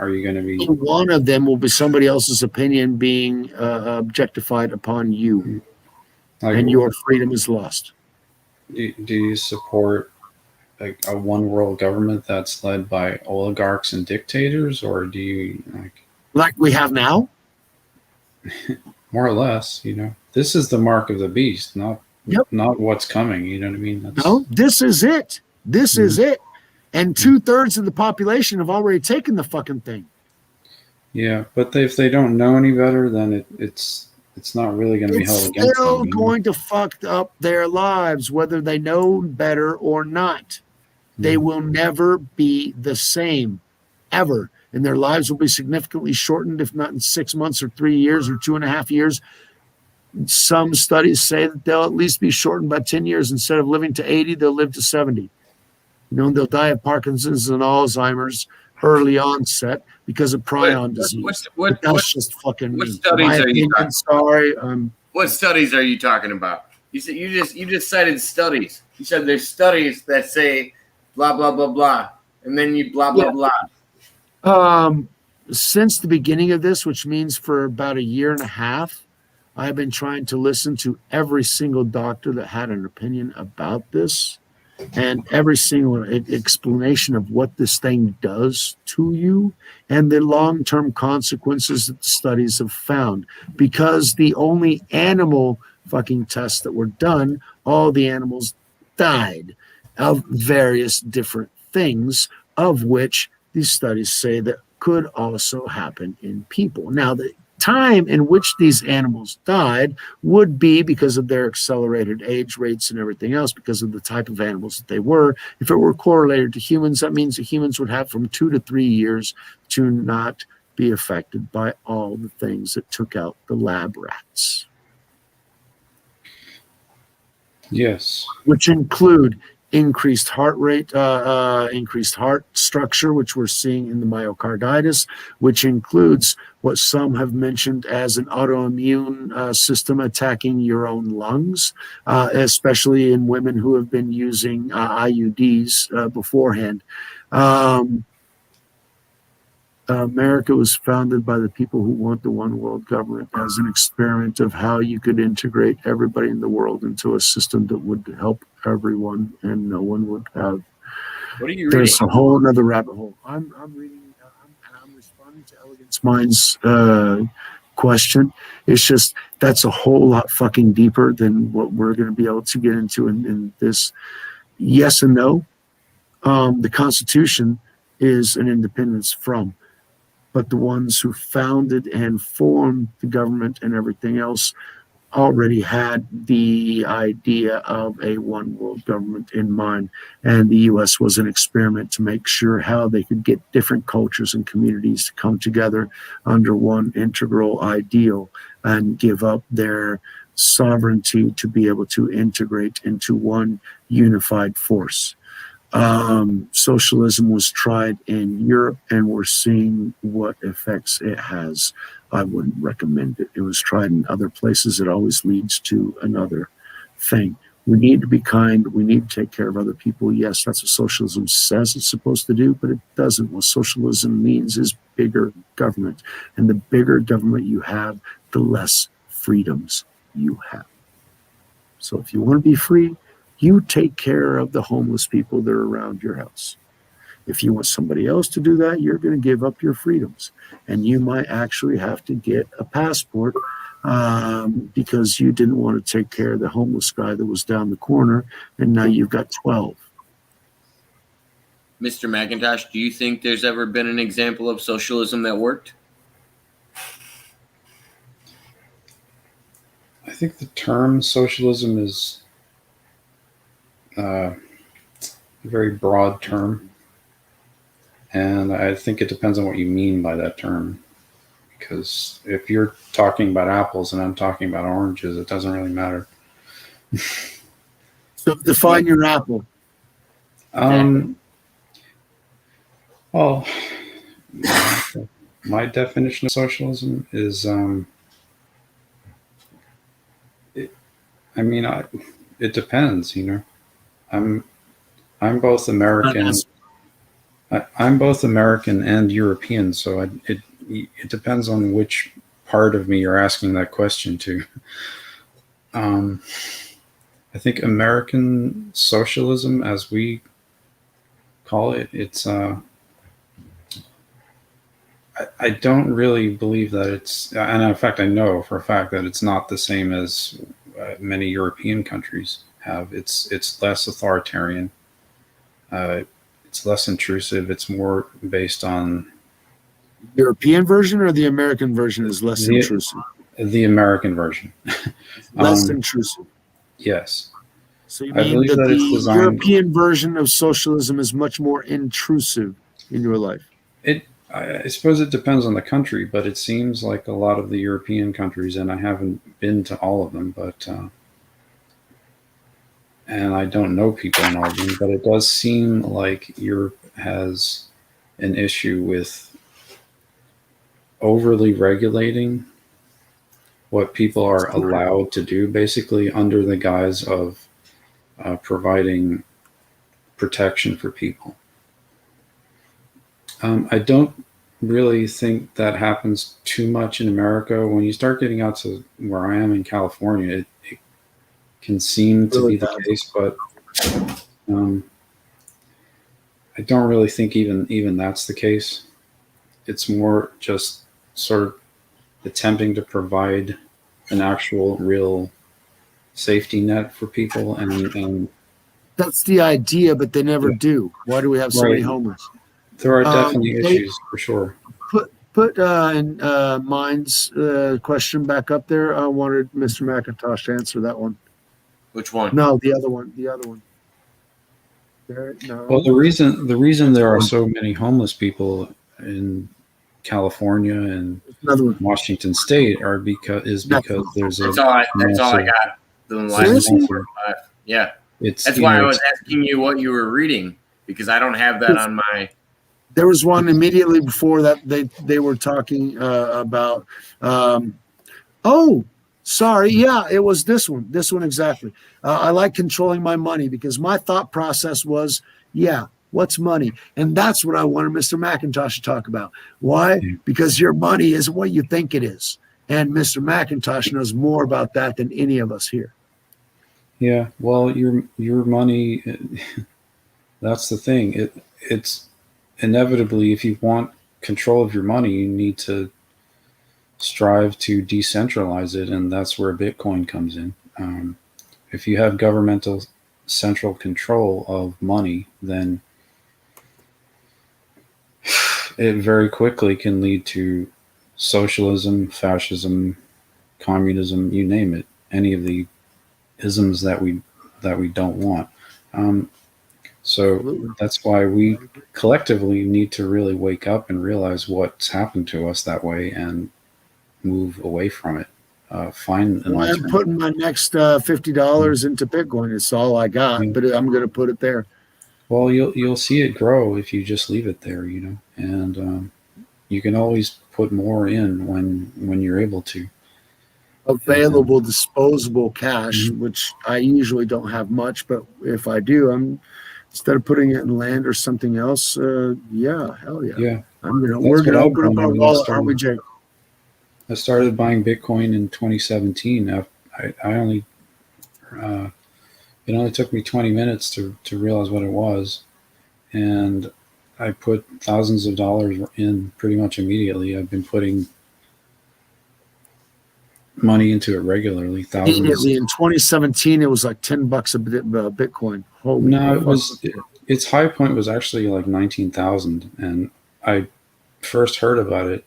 you going to be? One of them will be somebody else's opinion being objectified upon you, and your freedom is lost. Do you support a one world government that's led by oligarchs and dictators, or do you like we have now? More or less, this is the mark of the beast, not what's coming. You know what I mean? No, this is it. This is it. And 2/3 of the population have already taken the fucking thing. Yeah, but if they don't know any better, then it's not really going to be held against them. It's still going to fuck up their lives, whether they know better or not. They will never be the same, ever. And their lives will be significantly shortened, if not in 6 months or 3 years or 2.5 years. Some studies say that they'll at least be shortened by 10 years. Instead of living to 80, they'll live to 70. They'll die of Parkinson's and Alzheimer's early onset because of prion disease. That's just fucking what me. Studies are you talking? Sorry. What studies are you talking about? You said you just cited studies. You said there's studies that say blah blah blah blah, and then you blah blah blah. Since the beginning of this, which means for about 1.5 years, I've been trying to listen to every single doctor that had an opinion about this, and every single explanation of what this thing does to you and the long-term consequences that studies have found. Because the only animal fucking tests that were done, all the animals died of various different things, of which these studies say that could also happen in people. Now, the time in which these animals died would be because of their accelerated age rates and everything else, because of the type of animals that they were. If it were correlated to humans, that means that humans would have from 2 to 3 years to not be affected by all the things that took out the lab rats. Yes. Which include increased heart rate, increased heart structure, which we're seeing in the myocarditis, which includes what some have mentioned as an autoimmune system attacking your own lungs, especially in women who have been using IUDs beforehand. America was founded by the people who want the one world government as an experiment of how you could integrate everybody in the world into a system that would help everyone and no one would have. What are you reading? There's a whole other rabbit hole. I'm reading, I'm responding to Elegance Mind's question. It's just that's a whole lot fucking deeper than what we're going to be able to get into in this. Yes and no. The Constitution is an independence from, but the ones who founded and formed the government and everything else already had the idea of a one world government in mind. And the U.S. was an experiment to make sure how they could get different cultures and communities to come together under one integral ideal and give up their sovereignty to be able to integrate into one unified force. Socialism was tried in Europe, and we're seeing what effects it has. I wouldn't recommend it. It was tried in other places. It always leads to another thing. We need to be kind. We need to take care of other people. Yes, that's what socialism says it's supposed to do, but it doesn't. What socialism means is bigger government. And the bigger government you have, the less freedoms you have. So if you want to be free, you take care of the homeless people that are around your house. If you want somebody else to do that, you're going to give up your freedoms. And you might actually have to get a passport because you didn't want to take care of the homeless guy that was down the corner, and now you've got 12. Mr. Macintosh, do you think there's ever been an example of socialism that worked? I think the term socialism is a very broad term, and I think it depends on what you mean by that term, because if you're talking about apples and I'm talking about oranges, it doesn't really matter. So define your apple. Well, my definition of socialism is it depends, you know. I'm both American. I'm both American and European, so it depends on which part of me you're asking that question to. I think American socialism, as we call it, it's I don't really believe that it's, and in fact, I know for a fact that it's not the same as many European countries have. It's less authoritarian. It's less intrusive. It's more based on European version, or the American version is less intrusive? The American version. Less intrusive. Yes. So you I mean believe that that it's the designed. European version of socialism is much more intrusive in your life? I suppose it depends on the country, but it seems like a lot of the European countries, and I haven't been to all of them, but and I don't know people in all of them, but it does seem like Europe has an issue with overly regulating what people are allowed to do, basically under the guise of providing protection for people. I don't really think that happens too much in America. When you start getting out to where I am in California, it can seem to be the case, but I don't really think even that's the case. It's more just sort of attempting to provide an actual real safety net for people, and that's the idea, but they never do. Why do we have so many homeless? There are definitely issues for sure. Put in Mind's question back up there. I wanted Mr. Macintosh to answer that one. Which one? No, the other one. The other one. There, no. Well, the reason there are so many homeless people in California and Washington State is because there's That's all I got. The last 4 or 5. Yeah. It's That's you why know I was it's asking you what you were reading, because I don't have that on my. There was one immediately before that they were talking about. Oh, sorry. Yeah, it was this one. This one exactly. I like controlling my money because my thought process was, yeah, what's money? And that's what I wanted Mr. McIntosh to talk about. Why? Because your money isn't what you think it is. And Mr. McIntosh knows more about that than any of us here. yeah. Well, your money. That's the thing. It's inevitably, if you want control of your money, you need to strive to decentralize it, and that's where Bitcoin comes in. If you have governmental central control of money, then it very quickly can lead to socialism, fascism, communism, you name it, any of the isms that we don't want. Um, so Absolutely. that's why we collectively need to really wake up and realize what's happened to us that way and move away from it. Find an Well, I'm alternative. putting my next $50 into Bitcoin. It's all I got, Yeah. but I'm going to put it there. Well, you'll see it grow if you just leave it there, and you can always put more in when you're able to. And, Available disposable cash, Mhm. which I usually don't have much, but if I do, I'm instead of putting it in land or something else, yeah, hell yeah. Yeah, We're that's what gonna I've open up done. I our mean, wallet, aren't we, Jake? I started buying Bitcoin in 2017. I only it only took me 20 minutes to realize what it was, and I put thousands of dollars in pretty much immediately. I've been putting money into it regularly, thousands. Immediately in 2017, it was like $10 a Bitcoin. Holy No, fuck! its high point was actually like 19,000, and I first heard about it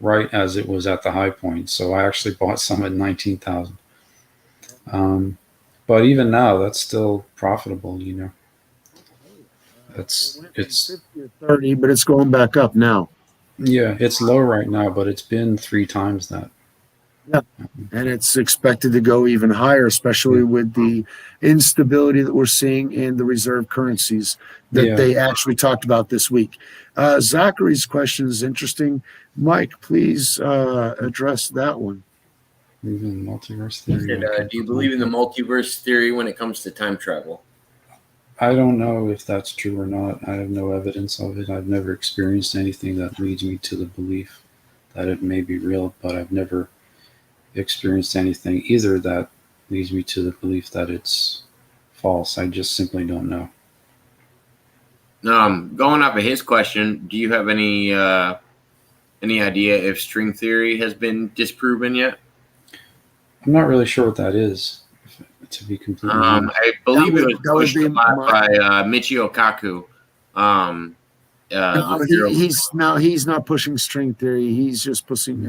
right as it was at the high point. So I actually bought some at 19,000. But even now, that's still profitable. It It's went from it's 50 to 30, but it's going back up now. yeah, it's low right now, but it's been 3 times that. Yeah. And it's expected to go even higher, especially Yeah, with the instability that we're seeing in the reserve currencies that yeah. they actually talked about this week. Zachary's question is interesting. Mike, please address that one. Even multiverse He theory. said, When it comes "Do you to time believe in the travel. multiverse theory when it comes to time travel?" I don't know if that's true or not. I have no evidence of it. I've never experienced anything that leads me to the belief that it may be real, but I've never experienced anything either that leads me to the belief that it's false. I just simply don't know. Going off of his question, do you have any idea if string theory has been disproven yet? I'm not really sure what that is, to be completely honest. I believe it was That would pushed be a lot my. by Michio Kaku. No, The hero. he's not pushing string theory. He's just pushing.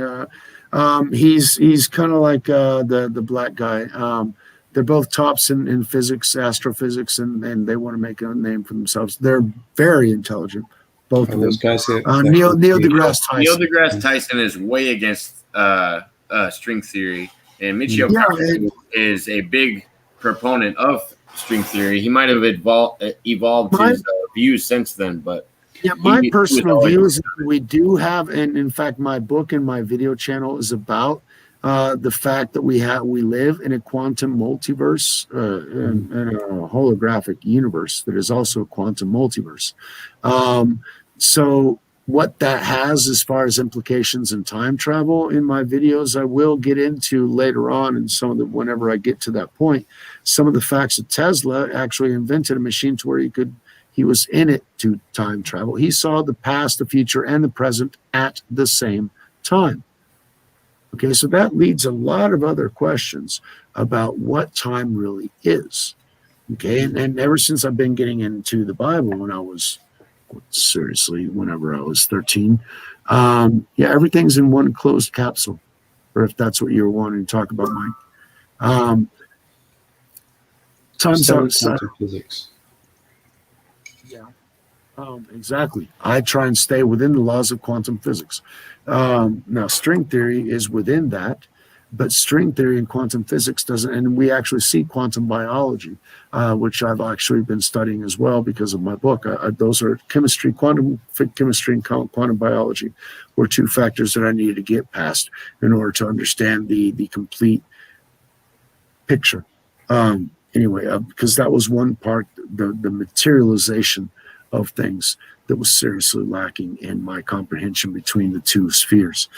He's kind of like the black guy. They're both tops in physics, astrophysics, and they want to make a name for themselves. They're very intelligent, both Are of those them. guys that Neil create? deGrasse Neil Tyson. deGrasse Tyson is way against string theory, and Michio Yeah, Kaku is a big proponent of string theory. He might have evolved my his views since then, but my he was personal always. view is we do have, and in fact, my book and my video channel is about the fact that we live in a quantum multiverse and a holographic universe that is also a quantum multiverse. So what that has as far as implications in time travel in my videos, I will get into later on, and some of the whenever I get to that point, some of the facts that Tesla actually invented a machine to where he was in it to time travel. He saw the past, the future, and the present at the same time. Okay, so that leads a lot of other questions about what time really is. Okay, and ever since I've been getting into the Bible when I was seriously, whenever I was 13, yeah, everything's in one closed capsule, or if that's what you were wanting to talk about, Mike. Time's Study outside. quantum physics. Yeah. Exactly. I try and stay within the laws of quantum physics. Now, string theory is within that, But string theory and quantum physics doesn't, and we actually see quantum biology, which I've actually been studying as well because of my book. Those are chemistry, quantum chemistry, and quantum biology were two factors that I needed to get past in order to understand the complete picture. Anyway, because that was one part, the materialization of things that was seriously lacking in my comprehension between the two spheres.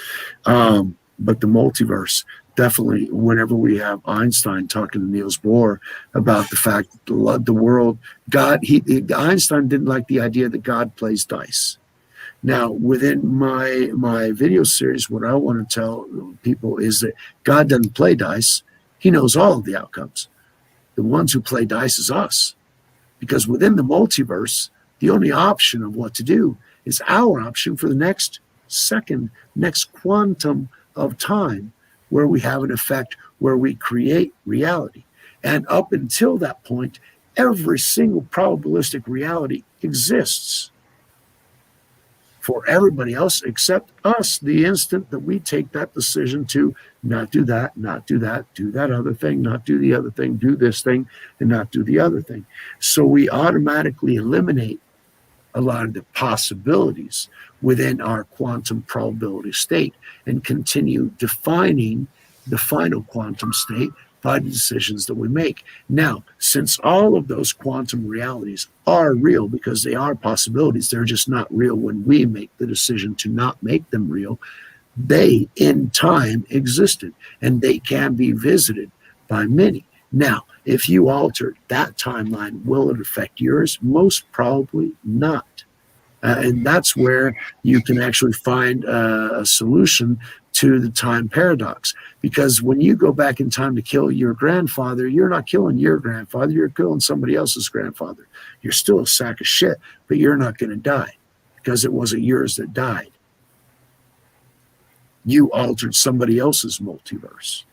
But the multiverse, definitely, whenever we have Einstein talking to Niels Bohr about the fact that the world, Einstein didn't like the idea that God plays dice. Now, within my video series, what I want to tell people is that God doesn't play dice. He knows all of the outcomes. The ones who play dice is us. Because within the multiverse, the only option of what to do is our option for the next second, next quantum of time, where we have an effect where we create reality. And up until that point, every single probabilistic reality exists for everybody else except us, the instant that we take that decision to not do that, do that other thing, not do the other thing, do this thing, and not do the other thing. So we automatically eliminate a lot of the possibilities within our quantum probability state and continue defining the final quantum state by the decisions that we make. Now, since all of those quantum realities are real because they are possibilities, they're just not real when we make the decision to not make them real, they in time existed and they can be visited by many. Now, if you alter that timeline, will it affect yours? Most probably not. And that's where you can actually find a solution to the time paradox. Because when you go back in time to kill your grandfather, you're not killing your grandfather, you're killing somebody else's grandfather. You're still a sack of shit, but you're not going to die because it wasn't yours that died. You altered somebody else's multiverse.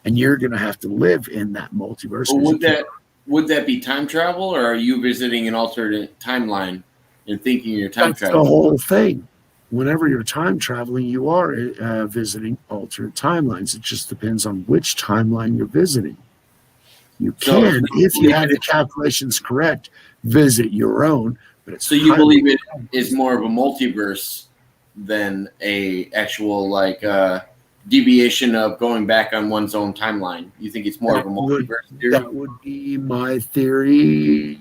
And you're going to have to live in that multiverse. Well, would that be time travel, or are you visiting an alternate timeline and thinking you're time traveling? The whole thing. Whenever you're time traveling, you are visiting alternate timelines. It just depends on which timeline you're visiting. You can, if you have the calculations correct, visit your own. But it's so you believe it is more of a multiverse than a actual deviation of going back on one's own timeline. You think it's more of a multiverse theory? That would be my theory.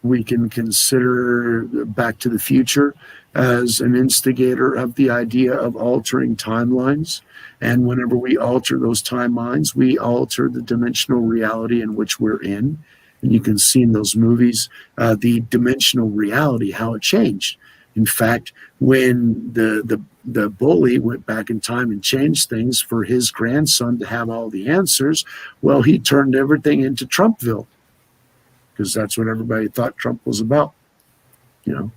We can consider Back to the Future as an instigator of the idea of altering timelines. And whenever we alter those timelines, we alter the dimensional reality in which we're in. And you can see in those movies the dimensional reality, how it changed. In fact, when the bully went back in time and changed things for his grandson to have all the answers, well, he turned everything into Trumpville, because that's what everybody thought Trump was about. You know,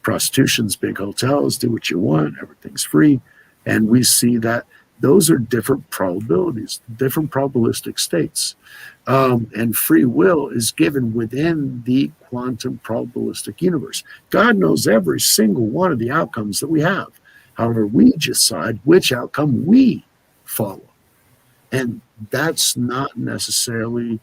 prostitution's, big hotels, do what you want, everything's free. And we see that those are different probabilities, different probabilistic states. And free will is given within the quantum probabilistic universe. God knows every single one of the outcomes that we have. However, we decide which outcome we follow. And that's not necessarily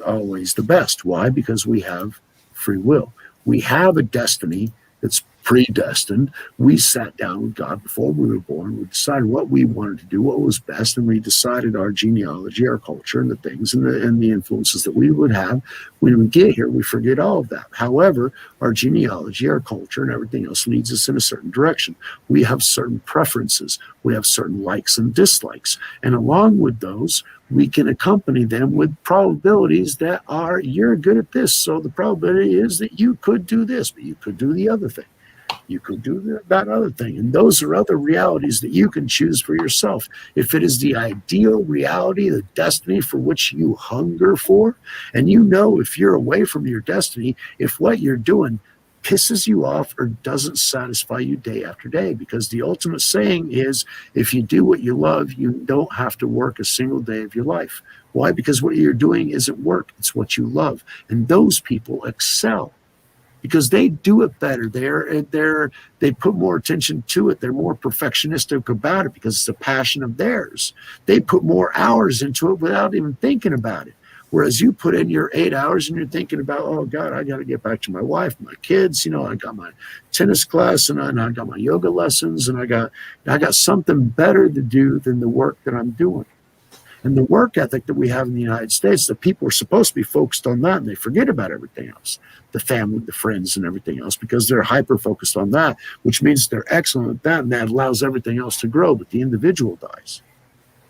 always the best. Why? Because we have free will. We have a destiny that's predestined. We sat down with God before we were born. We decided what we wanted to do, what was best, and we decided our genealogy, our culture, and the things and the influences that we would have. When we get here, we forget all of that. However, our genealogy, our culture, and everything else leads us in a certain direction. We have certain preferences. We have certain likes and dislikes. And along with those, we can accompany them with probabilities that are, you're good at this, so the probability is that you could do this, but you could do the other thing. You could do that other thing. And those are other realities that you can choose for yourself. If it is the ideal reality, the destiny for which you hunger for, and you know if you're away from your destiny, if what you're doing pisses you off or doesn't satisfy you day after day, because the ultimate saying is, if you do what you love, you don't have to work a single day of your life. Why? Because what you're doing isn't work, it's what you love. And those people excel because they do it better. They put more attention to it. They're more perfectionistic about it because it's a passion of theirs. They put more hours into it without even thinking about it. Whereas you put in your 8 hours and you're thinking about, oh God, I got to get back to my wife, my kids. I got my tennis class and I got my yoga lessons and I got something better to do than the work that I'm doing. And the work ethic that we have in the United States, that people are supposed to be focused on that and they forget about everything else, the family, the friends, and everything else, because they're hyper focused on that, which means they're excellent at that, and that allows everything else to grow. But the individual dies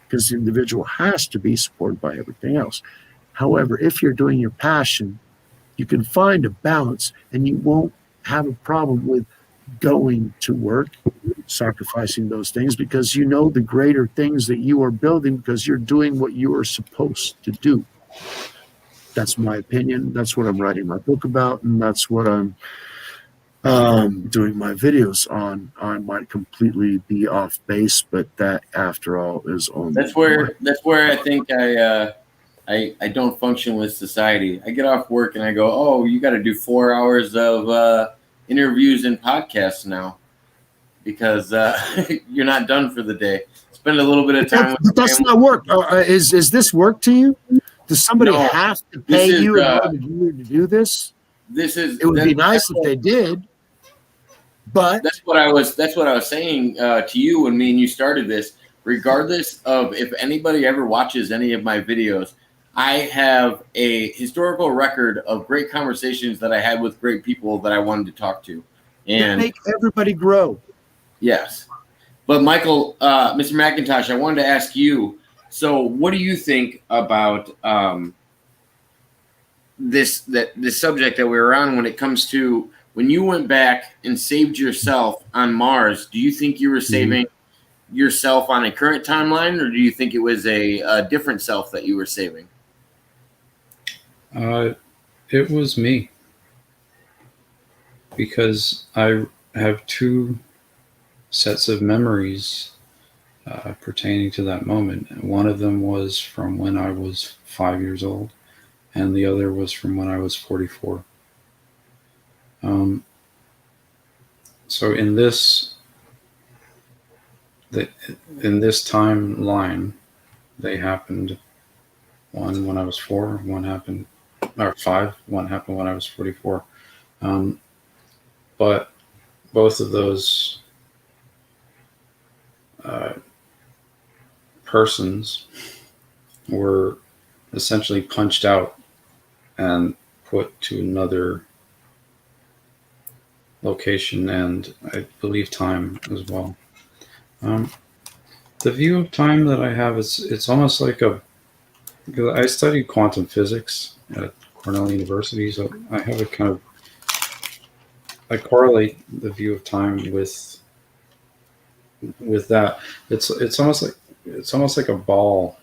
because the individual has to be supported by everything else. However, if you're doing your passion, you can find a balance and you won't have a problem with going to work, sacrificing those things, because you know the greater things that you are building because you're doing what you are supposed to do. That's my opinion. That's what I'm writing my book about, and that's what I'm doing my videos on. I might completely be off base, but that, after all, is only That's where I think I don't function with society. I get off work and I go, oh, you got to do 4 hours of interviews and podcasts now because you're not done for the day. Spend a little bit of time with that's family. not work. Is this work to you? Does somebody No, have to pay this is, you in order to do this? It would be nice if they did, but that's what I was saying to you when me and you started this. Regardless of if anybody ever watches any of my videos, I have a historical record of great conversations that I had with great people that I wanted to talk to, and make everybody grow. Yes. But Michael, Mr. Macintosh, I wanted to ask you, so what do you think about this subject that we were on when it comes to when you went back and saved yourself on Mars? Do you think you were saving yourself on a current timeline, or do you think it was a different self that you were saving? It was me, because I have two sets of memories pertaining to that moment. One of them was from when I was 5 years old, and the other was from when I was 44. So in this timeline, they happened. One when I was 4, one happened, or 5. One happened when I was 44. But both of those persons were essentially punched out and put to another location, and I believe time as well. The view of time that I have is, it's almost like because I studied quantum physics at Cornell University, so I have I correlate the view of time with that. It's almost like a ball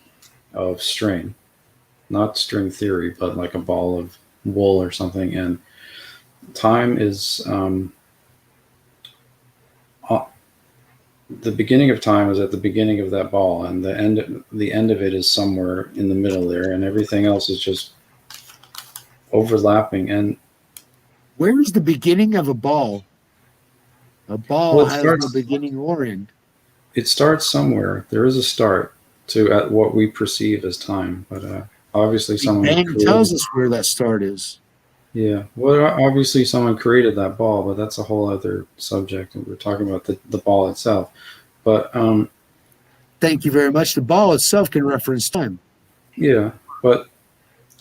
of string, not string theory, but like a ball of wool or something. And time is the beginning of time is at the beginning of that ball, and the end of it is somewhere in the middle there, and everything else is just overlapping. And where's the beginning of a ball? A ball has no beginning or end. It starts somewhere. There is a start to at what we perceive as time, but obviously someone tells us where that start is. Yeah, well, obviously someone created that ball, but that's a whole other subject. And we're talking about the ball itself. But thank you very much. The ball itself can reference time. Yeah, but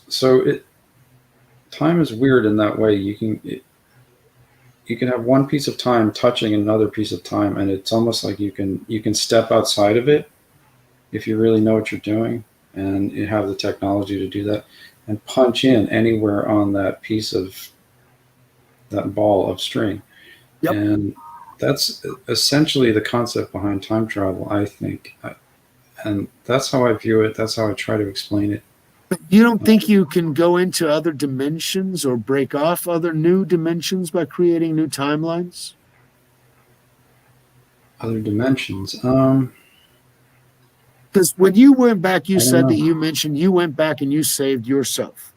so time is weird in that way. You can have one piece of time touching another piece of time, and it's almost like you can step outside of it if you really know what you're doing, and you have the technology to do that, and punch in anywhere on that piece of that ball of string. Yep. And that's essentially the concept behind time travel, I think. And that's how I view it. That's how I try to explain it. But you don't think you can go into other dimensions or break off other new dimensions by creating new timelines? Other dimensions? Because when you went back, you said that you mentioned you went back and you saved yourself.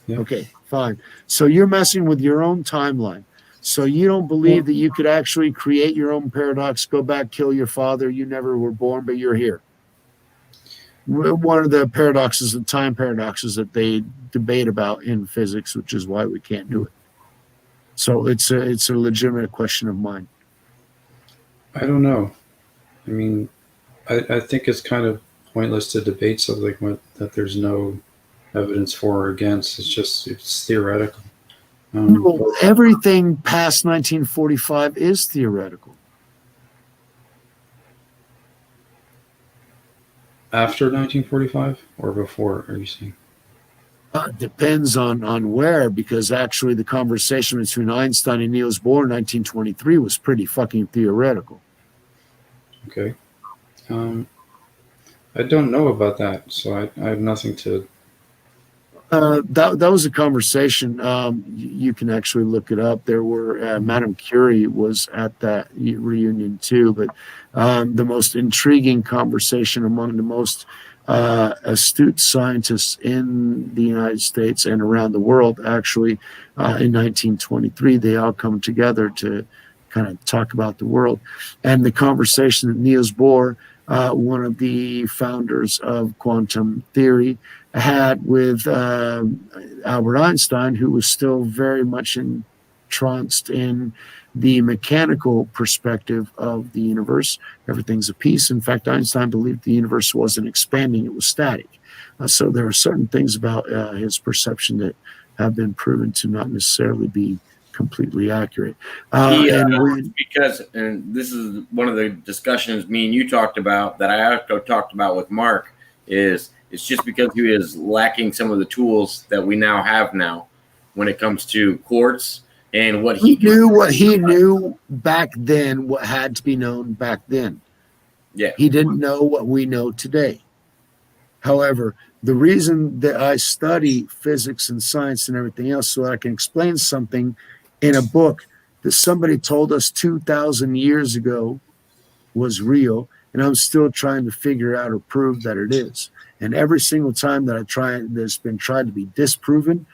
Yeah. Okay, fine. So you're messing with your own timeline. So you don't believe that you could actually create your own paradox, go back, kill your father, you never were born, but you're here. One of the paradoxes, the time paradoxes that they debate about in physics, which is why we can't do it. So it's a legitimate question of mine. I don't know. I mean, I think it's kind of pointless to debate something that there's no evidence for or against. It's theoretical. No, But everything past 1945 is theoretical. after 1945 or before, are you saying? Depends on where, because actually the conversation between Einstein and Niels Bohr in 1923 was pretty fucking theoretical. Okay. I don't know about that, so I have nothing to. That was a conversation. You can actually look it up. There were Madame Curie was at that reunion too. But the most intriguing conversation among the most astute scientists in the United States and around the world, actually, in 1923, they all come together to kind of talk about the world. And the conversation that Niels Bohr, one of the founders of quantum theory, had with Albert Einstein, who was still very much entranced in the mechanical perspective of the universe. Everything's a piece. In fact, Einstein believed the universe wasn't expanding, it was static. So there are certain things about his perception that have been proven to not necessarily be completely accurate. Because this is one of the discussions me and you talked about that I also talked about with Mark, is it's just because he is lacking some of the tools that we now have now when it comes to quartz and what he knew back then, what had to be known back then. Yeah. He didn't know what we know today. However, the reason that I study physics and science and everything else so that I can explain something in a book that somebody told us 2,000 years ago was real, and I'm still trying to figure out or prove that it is. And every single time that that's been tried to be disproven,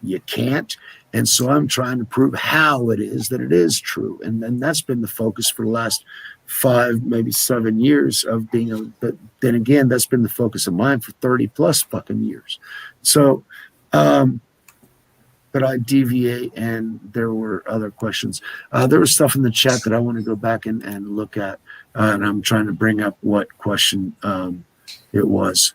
you can't. And so I'm trying to prove how it is that it is true. And then that's been the focus for the last 5, maybe 7 years of being but then again, that's been the focus of mine for 30 plus fucking years. So, but I deviate, and there were other questions. There was stuff in the chat that I want to go back and look at. And I'm trying to bring up what question it was.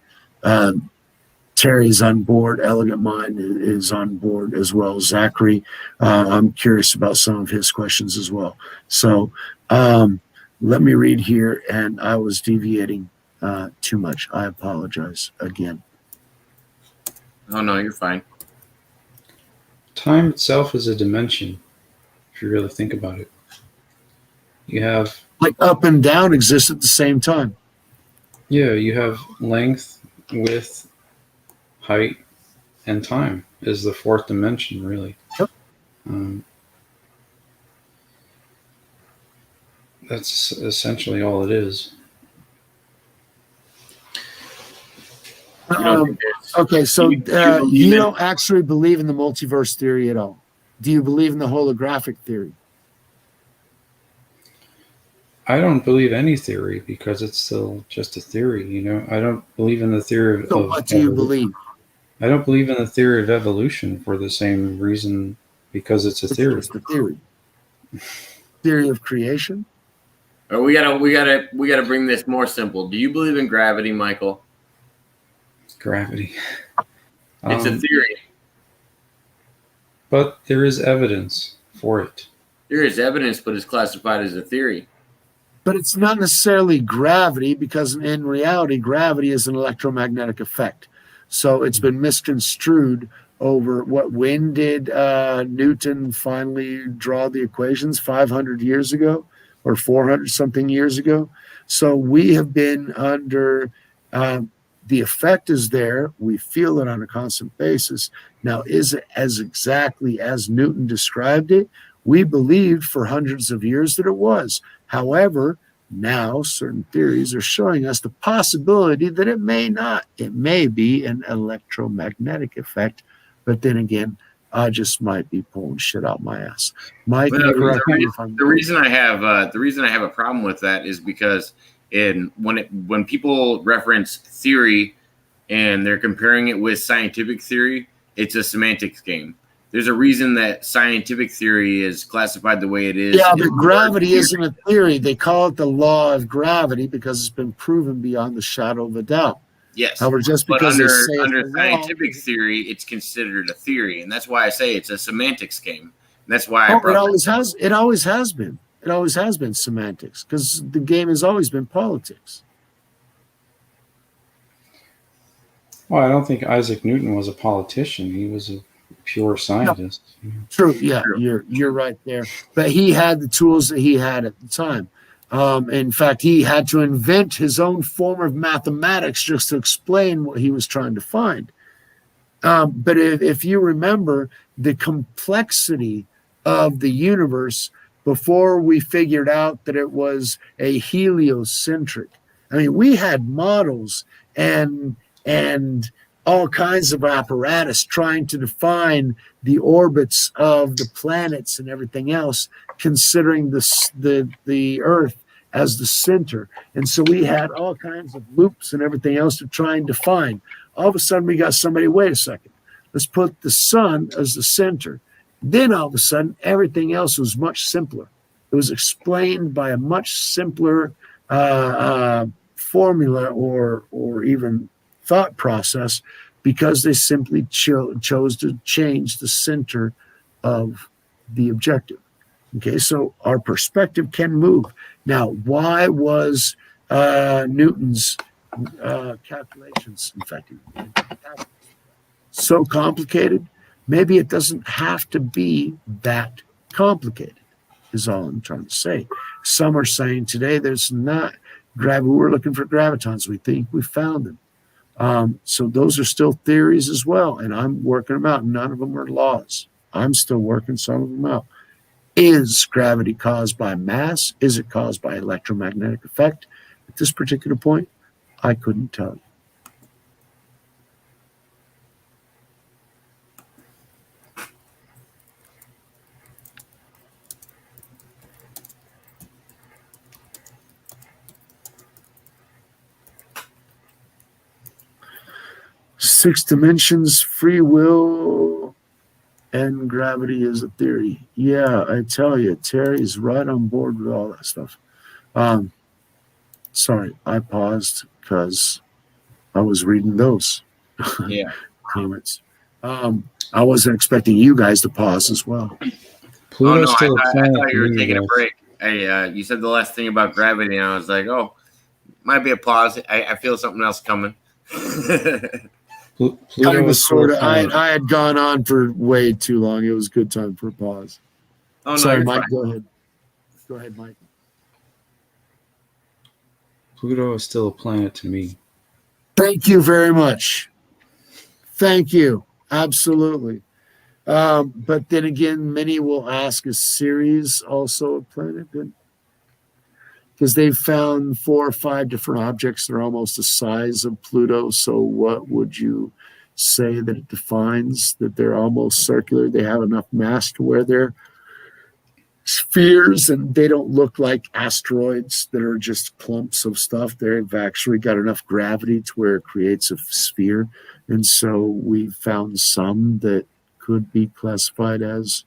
Terry's on board. Elegant Mind is on board as well. Zachary, I'm curious about some of his questions as well. So let me read here, and I was deviating too much. I apologize again. Oh, no, you're fine. Time itself is a dimension, if you really think about it. You have... like up and down exist at the same time. Yeah, you have length, width, height, and time is the fourth dimension, really. Yep. That's essentially all it is. Okay, so you don't actually believe in the multiverse theory at all. Do you believe in the holographic theory? I don't believe any theory because it's still just a theory, you know. I don't believe in the theory of... So what do you believe? I don't believe in the theory of evolution for the same reason, because it's a theory. It's the theory. Theory of creation? We gotta bring this more simple. Do you believe in gravity, Michael? Gravity. It's a theory. But there is evidence for it. There is evidence, but it's classified as a theory. But it's not necessarily gravity, because in reality, gravity is an electromagnetic effect. So it's been misconstrued over when did Newton finally draw the equations? 500 years ago or 400 something years ago. So we have been under the effect is there. We feel it on a constant basis. Now, is it as exactly as Newton described it? We believed for hundreds of years that it was. However, now certain theories are showing us the possibility that it may not. It may be an electromagnetic effect But then again, I just might be pulling shit out my ass. Mike, Well, you correct me if I'm the reason I have a problem with that is because when people reference theory and they're comparing it with scientific theory, it's a semantics game. There's a reason that scientific theory is classified the way it is. Yeah, but gravity isn't a theory. They call it the law of gravity because it's been proven beyond the shadow of a doubt. Yes, however, just but because they say under it's a scientific theory, it's considered a theory, and that's why I say it's a semantics game. And that's why I it brought always has. It always has been. It always has been semantics because the game has always been politics. Well, I don't think Isaac Newton was a politician. He was a pure scientist. No. True. Yeah, true. You're right there. But he had the tools that he had at the time. In fact, he had to invent his own form of mathematics just to explain what he was trying to find. But if you remember the complexity of the universe before we figured out that it was a heliocentric, I mean, we had models and all kinds of apparatus trying to define the orbits of the planets and everything else, considering the Earth as the center. And so we had all kinds of loops and everything else to try and define. All of a sudden, we got somebody, wait a second, let's put the sun as the center. Then all of a sudden, everything else was much simpler. It was explained by a much simpler formula or even thought process because they simply chose to change the center of the objective. Okay, so our perspective can move. Now, why was Newton's calculations, in fact, so complicated? Maybe it doesn't have to be that complicated, is all I'm trying to say. Some are saying today there's not gravity. We're looking for gravitons. We think we found them. So those are still theories as well, and I'm working them out. None of them are laws. I'm still working some of them out. Is gravity caused by mass? Is it caused by electromagnetic effect? At this particular point, I couldn't tell you. Six dimensions, free will, and gravity is a theory. Yeah, I tell you, Terry's right on board with all that stuff. Sorry, I paused because I was reading those comments. I wasn't expecting you guys to pause as well. Pluto's I thought you were taking guys. a break. You said the last thing about gravity, and I was like, oh, might be a pause. I feel something else coming. Pluto was sort of. I had gone on for way too long. It was a good time for a pause. Oh no, sorry, Mike. Go ahead. Go ahead, Mike. Pluto is still a planet to me. Thank you very much. Thank you. Absolutely. But then again, many will ask, is Ceres also a planet? Because they've found 4 or 5 different objects that are almost the size of Pluto. So what would you say that it defines? That they're almost circular? They have enough mass to where they're spheres and they don't look like asteroids that are just clumps of stuff. They've actually got enough gravity to where it creates a sphere. And so we found some that could be classified as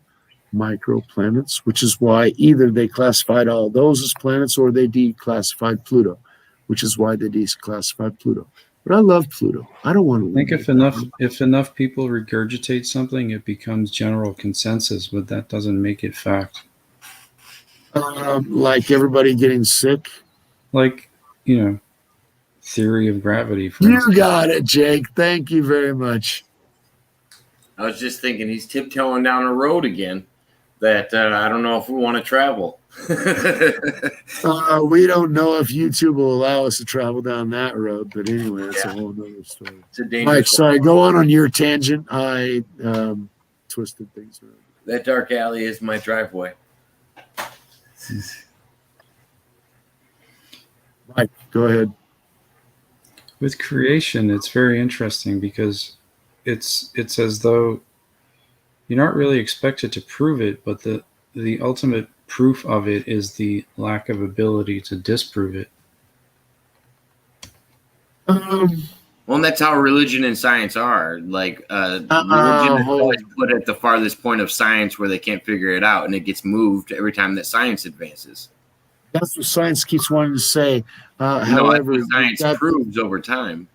microplanets, which is why either they classified all those as planets or they declassified Pluto, which is why they declassified Pluto. But I love Pluto. I don't want to. I think if enough people regurgitate something, it becomes general consensus, but that doesn't make it fact. Like everybody getting sick. Like, theory of gravity. You got it, Jake. Thank you very much. I was just thinking he's tiptoeing down a road again that I don't know if we want to travel. We don't know if YouTube will allow us to travel down that road, but anyway, that's a whole nother story. It's a dangerous Mike, sorry, go on your tangent. I twisted things around. That dark alley is my driveway. Mike, go ahead. With creation, it's very interesting because it's as though you're not really expected to prove it, but the ultimate proof of it is the lack of ability to disprove it. Well, and that's how religion and science are. Like, religion is always put at the farthest point of science where they can't figure it out, and it gets moved every time that science advances. That's what science keeps wanting to say. No, However, science proves over time.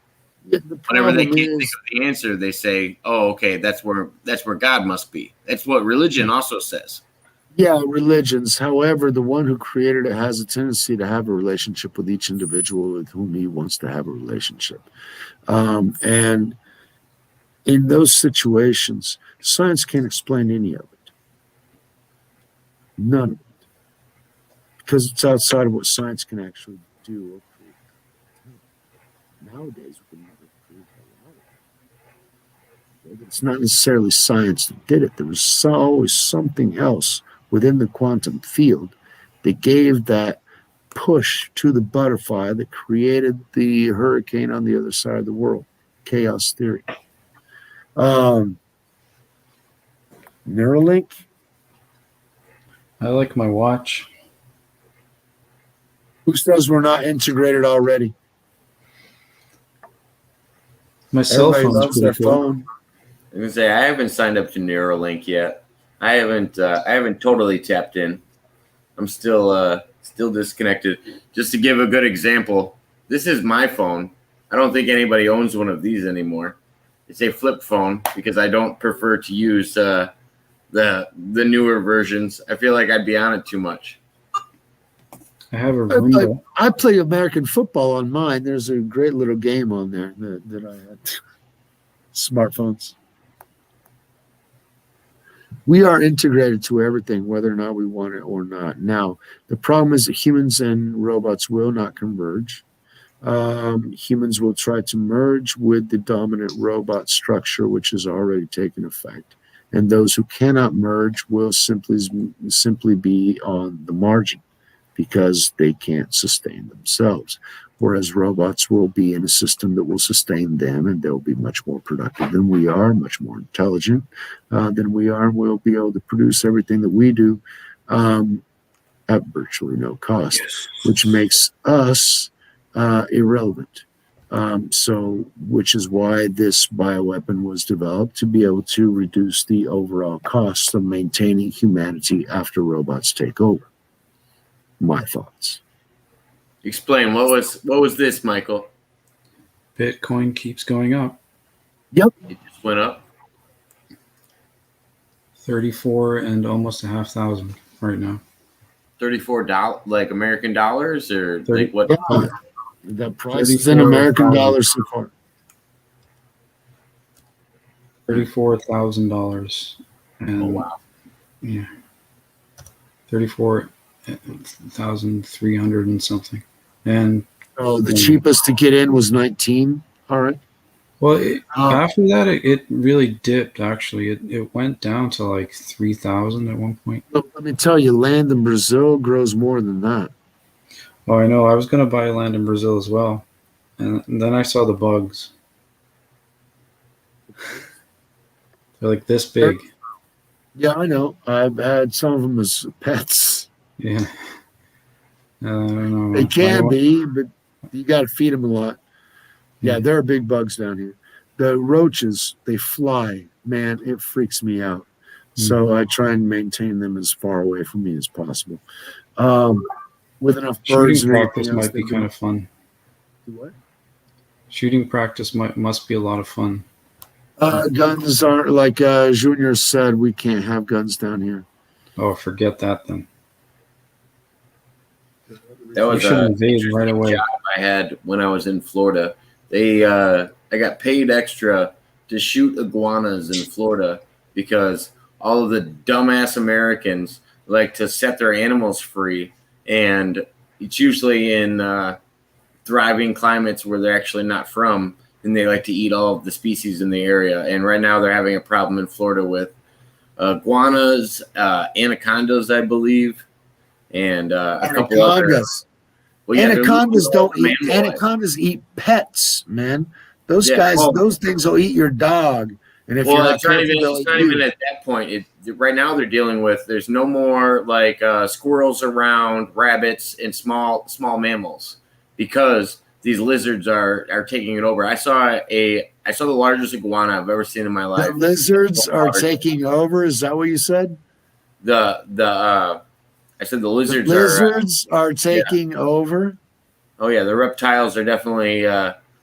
Whenever they can't think of the answer, they say, "Oh, okay, that's where God must be." That's what religion also says. Yeah, religions. However, the one who created it has a tendency to have a relationship with each individual with whom he wants to have a relationship. And in those situations, science can't explain any of it. None of it. Because it's outside of what science can actually do or prove. Nowadays, we can never prove a lot of it. It's not necessarily science that did it. There was always something else within the quantum field that gave that push to the butterfly that created the hurricane on the other side of the world. Chaos theory. Neuralink. I like my watch. Who says we're not integrated already? My cell Everybody phone's loves their pretty cool. phone. I'm gonna say I haven't signed up to Neuralink yet. I haven't totally tapped in. I'm still disconnected. Just to give a good example, this is my phone. I don't think anybody owns one of these anymore. It's a flip phone because I don't prefer to use the newer versions. I feel like I'd be on it too much. I have a Roomba. I play American football on mine. There's a great little game on there that I had. Smartphones. We are integrated to everything, whether or not we want it or not. Now, the problem is that humans and robots will not converge. Humans will try to merge with the dominant robot structure, which has already taken effect. And those who cannot merge will simply be on the margin because they can't sustain themselves. Whereas robots will be in a system that will sustain them, and they'll be much more productive than we are, much more intelligent than we are, and we'll be able to produce everything that we do at virtually no cost, which makes us irrelevant. Which is why this bioweapon was developed, to be able to reduce the overall cost of maintaining humanity after robots take over. My thoughts. Explain what was this, Michael? Bitcoin keeps going up. Yep. It just went up. 34 and almost 5,000 right now. $34, like American dollars, or 30, like what? Yeah. The price is in American dollars so far. $34,000. Oh wow! Yeah, 34,300 and something. And the cheapest to get in was 19. All right. Well, after that, it really dipped. Actually, it went down to like 3,000 at one point. Look, let me tell you, land in Brazil grows more than that. Oh, I know. I was going to buy land in Brazil as well, and then I saw the bugs. They're like this big. Yeah, I know. I've had some of them as pets. Yeah. I don't know. They can be, but you got to feed them a lot. Yeah, there are big bugs down here. The roaches, they fly. Man, it freaks me out. So I try and maintain them as far away from me as possible. With enough birds Shooting and practice everything else, might be kind of fun. What? Shooting practice must be a lot of fun. Guns aren't, like Junior said, we can't have guns down here. Oh, forget that then. That was should a invade right away. job I had when I was in Florida. I got paid extra to shoot iguanas in Florida because all of the dumbass Americans like to set their animals free, and it's usually in thriving climates where they're actually not from, and they like to eat all of the species in the area. And right now they're having a problem in Florida with iguanas, anacondas, I believe, and a couple other. Well, yeah, anacondas don't eat. mammal Anacondas eat pets, man. Those Yeah, guys, well- those things will eat your dog And if Well, you're not it's not careful, even. they'll It's eat not you. even at that point. Right now they're dealing with. There's no more like squirrels around, rabbits, and small mammals because these lizards are taking it over. I saw the largest iguana I've ever seen in my The life. lizards So are large. taking over. Is that what you said? I said the The lizards are. lizards are taking over. Oh yeah, the reptiles are definitely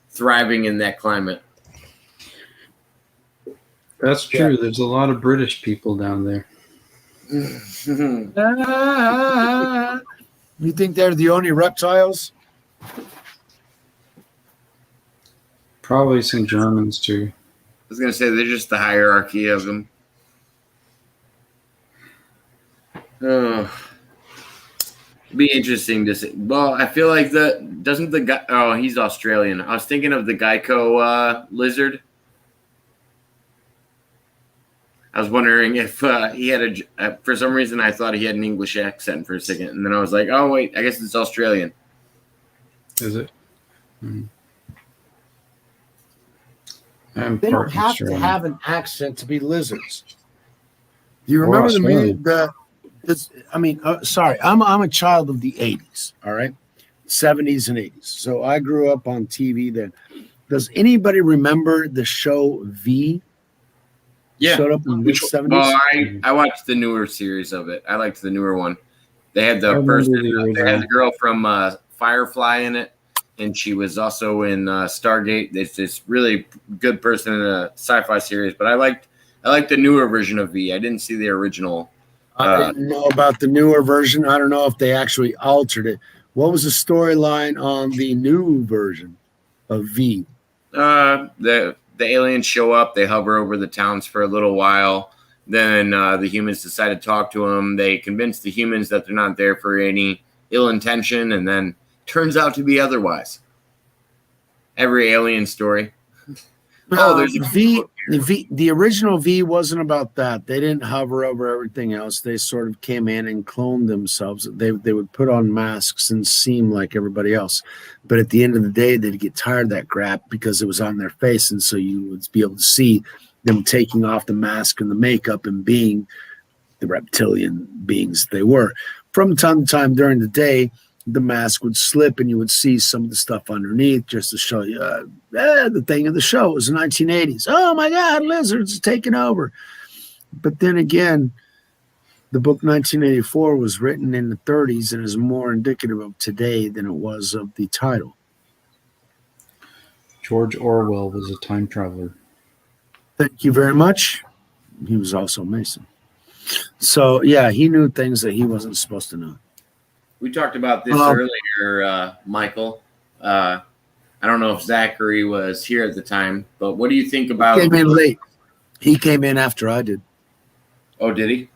thriving in that climate. That's true. There's a lot of British people down there. Ah, you think they're the only reptiles? Probably some Germans too. I was gonna say they're just the hierarchy of them. Oh, it'd be interesting to see. Well, I feel like doesn't the guy? Oh, he's Australian. I was thinking of the Geico lizard. I was wondering if he had for some reason I thought he had an English accent for a second, and then I was like, oh wait, I guess it's Australian. Is it? They don't have to have an accent to be lizards. Do you remember sorry, I'm a child of the 80s, all right? 70s and 80s. So I grew up on TV then. Does anybody remember the show V? Yeah. Showed up in the 70s. Well, I watched the newer series of it. I liked the newer one. They had the they had the girl from Firefly in it, and she was also in Stargate. It's this really good person in a sci-fi series. But I liked the newer version of V. I didn't see the original. I didn't know about the newer version. I don't know if they actually altered it. What was the storyline on the new version of V? The aliens show up. They hover over the towns for a little while. Then the humans decide to talk to them. They convince the humans that they're not there for any ill intention, and then turns out to be otherwise. Every alien story. There's the original V wasn't about that. They didn't hover over everything else. They sort of came in and cloned themselves. They would put on masks and seem like everybody else. But at the end of the day, they'd get tired of that crap because it was on their face. And so you would be able to see them taking off the mask and the makeup and being the reptilian beings they were. From time to time during the day, the mask would slip and you would see some of the stuff underneath just to show you the thing of the show. It was the 1980s. Oh my God, lizards taking over. But then again, the book 1984 was written in the 30s and is more indicative of today than it was of the title. George Orwell was a time traveler. Thank you very much. He was also a Mason. So yeah, he knew things that he wasn't supposed to know. We talked about this earlier, Michael. I don't know if Zachary was here at the time, but what do you think about? He came in late. He came in after I did. Oh, did he?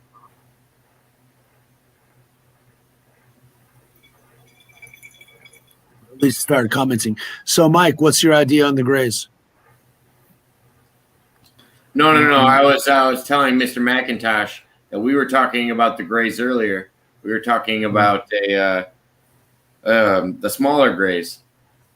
At least started commenting. So, Mike, what's your idea on the Greys? No. I was telling Mr. Macintosh that we were talking about the Greys earlier. We were talking about the smaller Greys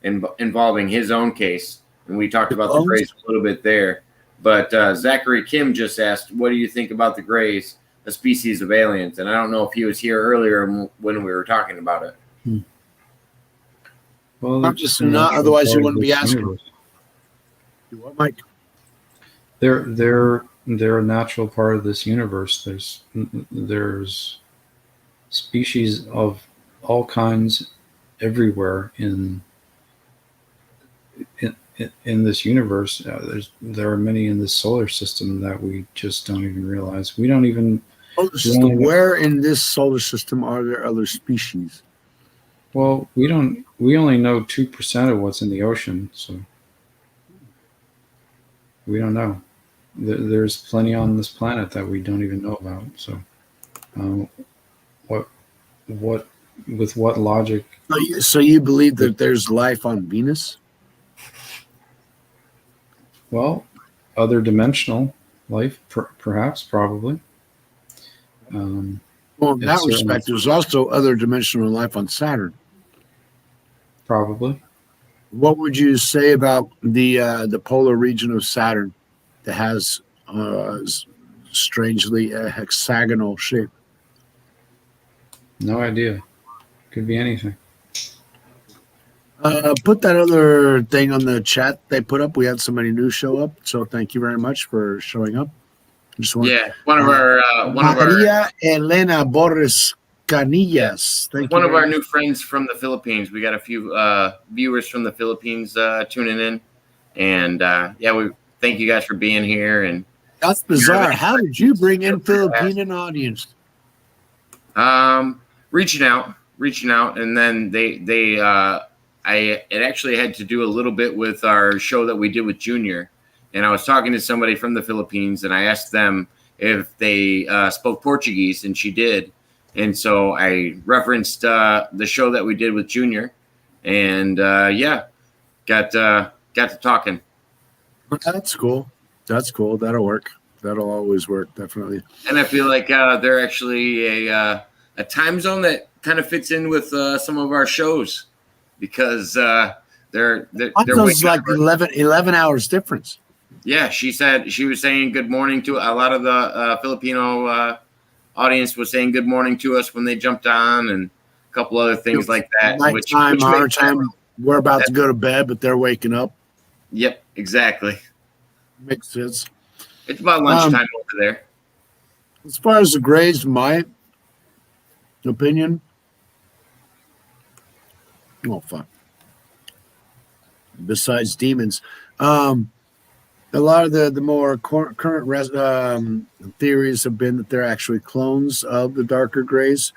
involving his own case, and we talked about the Greys a little bit there. But Zachary Kim just asked, "What do you think about the Greys, a species of aliens?" And I don't know if he was here earlier when we were talking about it. Well, I'm just not. Otherwise, you wouldn't be asking. What, Mike? They're a natural part of this universe. There's species of all kinds everywhere in this universe. There are many in this solar system that we just don't even realize. We don't even. Where in this solar system are there other species? Well, we only know 2% of what's in the ocean, so we don't know. There's plenty on this planet that we don't even know about. So, with what logic? So you believe that there's life on Venus? Well, other dimensional life, perhaps, probably. Well, in that respect, there's also other dimensional life on Saturn. Probably. What would you say about the polar region of Saturn that has strangely a hexagonal shape. No idea. Could be anything. Put that other thing on the chat they put up. We had somebody new show up, so thank you very much for showing up. Just want Yeah, one of our Maria Elena Borges Canillas. Thank you. one of very our much. new friends from the Philippines. We got a few viewers from the Philippines tuning in, and yeah, we thank you guys for being here. And That's bizarre. How did you bring in Filipino audience? Reaching out, and then it actually had to do a little bit with our show that we did with Junior, and I was talking to somebody from the Philippines, and I asked them if they spoke Portuguese, and she did, and so I referenced the show that we did with Junior, and yeah, got to talking. That's cool. That's cool. That'll work. That'll always work, definitely. And I feel like they're actually a time zone that kind of fits in with some of our shows because they're It's like 11 hours difference. Yeah, she was saying good morning to a lot of the Filipino audience was saying good morning to us when they jumped on, and a couple other things like that. Which our time, we're about to go to bed, but they're waking up. Yep, exactly. Makes sense. It's about lunchtime over there. As far as the Greys, my opinion. Oh fuck! Besides demons, a lot of the more current theories have been that they're actually clones of the darker Greys,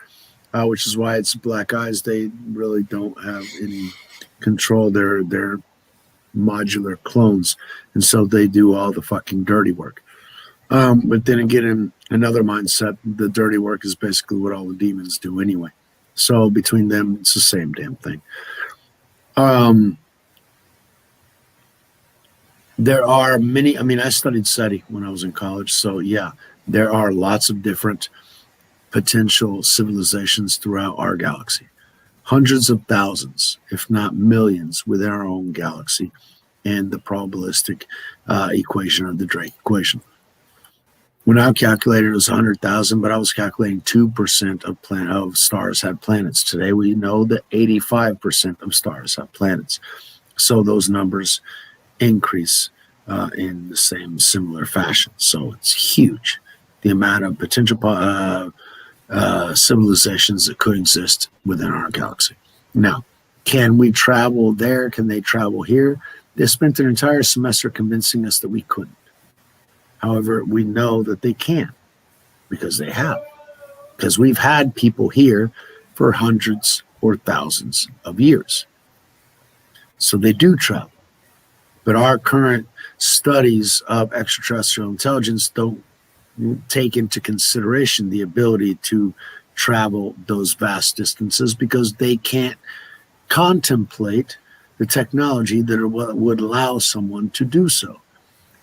which is why it's black eyes. They really don't have any control. They're modular clones, and so they do all the fucking dirty work. But then again, in another mindset, the dirty work is basically what all the demons do anyway. So between them, it's the same damn thing. There are many, I studied SETI when I was in college. So yeah, there are lots of different potential civilizations throughout our galaxy. Hundreds of thousands, if not millions, within our own galaxy, and the probabilistic equation of the Drake equation. When I calculated, it was 100,000, but I was calculating 2% of stars had planets. Today, we know that 85% of stars have planets. So those numbers increase in the same similar fashion. So it's huge, the amount of potential civilizations that could exist within our galaxy. Now, can we travel there? Can they travel here? They spent an entire semester convincing us that we couldn't. However, we know that they can because they have. Because we've had people here for hundreds or thousands of years. So they do travel. But our current studies of extraterrestrial intelligence don't take into consideration the ability to travel those vast distances because they can't contemplate the technology that would allow someone to do so.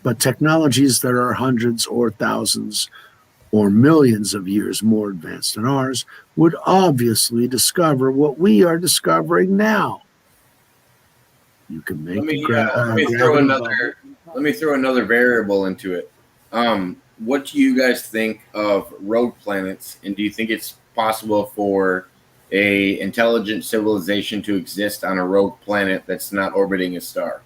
But technologies that are hundreds or thousands or millions of years more advanced than ours would obviously discover what we are discovering now. You can make let me throw another variable into it. What do you guys think of rogue planets, and do you think it's possible for a intelligent civilization to exist on a rogue planet that's not orbiting a star?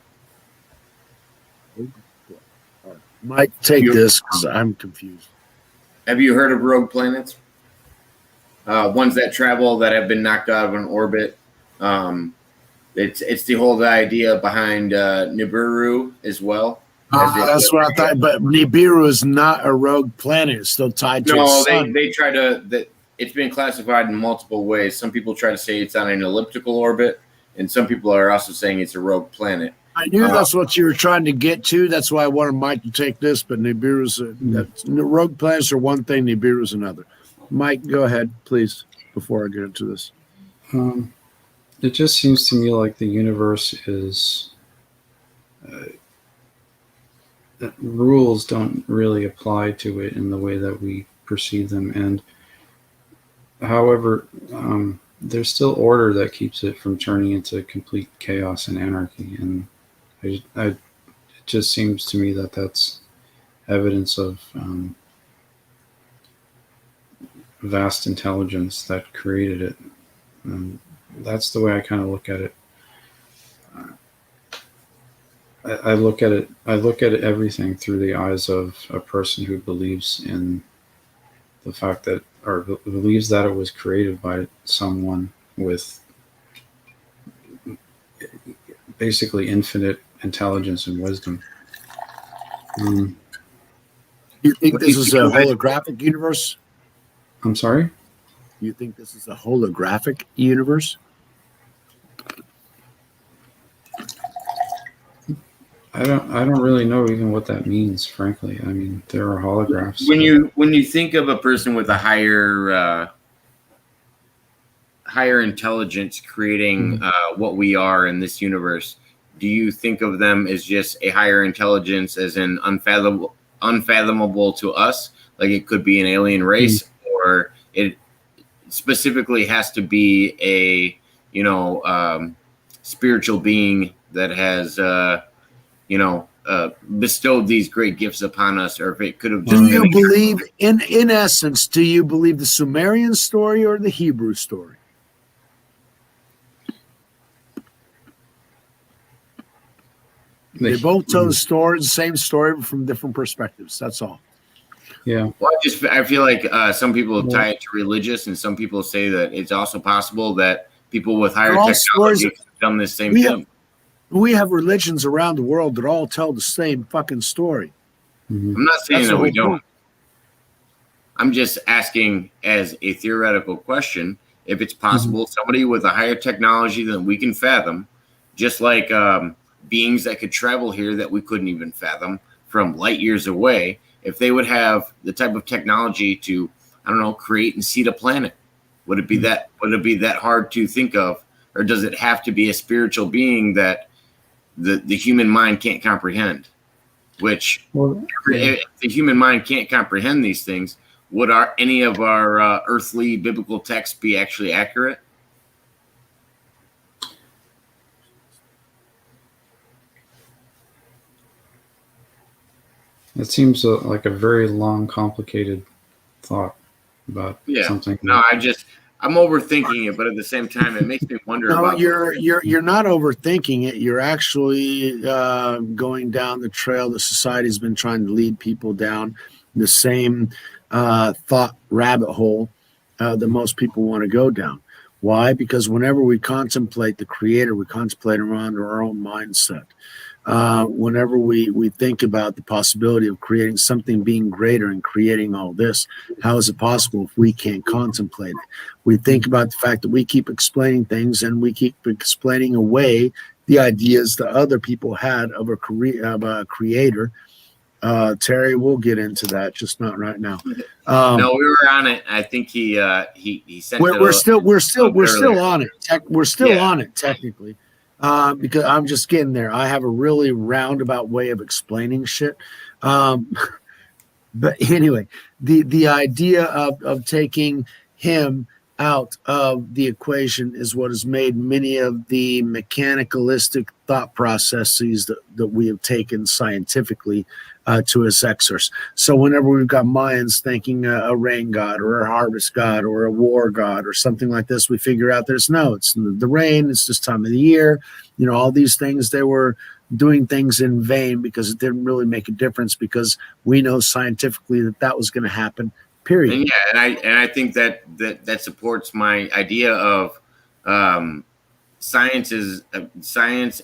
Mike, take this because I'm confused. Have you heard of rogue planets? Ones that travel that have been knocked out of an orbit. It's the whole idea behind Nibiru as well. That's what I thought. But Nibiru is not a rogue planet. It's still tied to the sun. They try to. It's been classified in multiple ways. Some people try to say it's on an elliptical orbit, and some people are also saying it's a rogue planet. I knew that's what you were trying to get to. That's why I wanted Mike to take this. But Nibiru's rogue planets are one thing. Nibiru's another. Mike, go ahead, please, before I get into this. It just seems to me like the universe is rules don't really apply to it in the way that we perceive them, and however, there's still order that keeps it from turning into complete chaos and anarchy. And it just seems to me that that's evidence of vast intelligence that created it. That's the way I kind of look at it. I look at it. I look at everything through the eyes of a person who believes in the fact that, or believes that it was created by someone with basically infinite intelligence and wisdom. You think this is a holographic universe? I'm sorry? You think this is a holographic universe? I don't really know even what that means, frankly. I mean, there are holographs. When you think of a person with a higher intelligence creating what we are in this universe, do you think of them as just a higher intelligence, as in unfathomable to us, like it could be an alien race, or it specifically has to be a spiritual being that has bestowed these great gifts upon us, or if it could have just been believe in essence, do you believe the Sumerian story or the Hebrew story? They both tell the story, the same story, but from different perspectives. That's all. Yeah. Well, I feel like some people tie it to religious, and some people say that it's also possible that people with higher technology have done this same thing. We have religions around the world that all tell the same fucking story. I'm not saying that we don't. I'm just asking as a theoretical question if it's possible somebody with a higher technology than we can fathom, just like beings that could travel here that we couldn't even fathom from light years away, if they would have the type of technology to, I don't know, create and seed a planet. Would it be that hard to think of, or does it have to be a spiritual being that the human mind can't comprehend? Which, if the human mind can't comprehend these things, would any of our earthly biblical texts be actually accurate? It seems like a very long, complicated thought about something. No, I'm overthinking it, but at the same time, it makes me wonder. No, you're not overthinking it. You're actually going down the trail that society's been trying to lead people down, the same thought rabbit hole that most people want to go down. Why? Because whenever we contemplate the Creator, we contemplate around our own mindset. Whenever we think about the possibility of creating something being greater and creating all this, how is it possible if we can't contemplate it? We think about the fact that we keep explaining things and we keep explaining away the ideas that other people had of a creator. Terry, we'll get into that, just not right now. No, we were on it. I think he sent. We're still on it. We're still on it technically. Because I'm just getting there. I have a really roundabout way of explaining shit. But anyway, the idea of taking him out of the equation is what has made many of the mechanicalistic thought processes that we have taken scientifically to its exorcist. So whenever we've got Mayans thinking a rain god or a harvest god or a war god or something like this, we figure out it's the rain, it's this time of the year. All these things, they were doing things in vain because it didn't really make a difference, because we know scientifically that was going to happen, period. And I think that supports my idea of science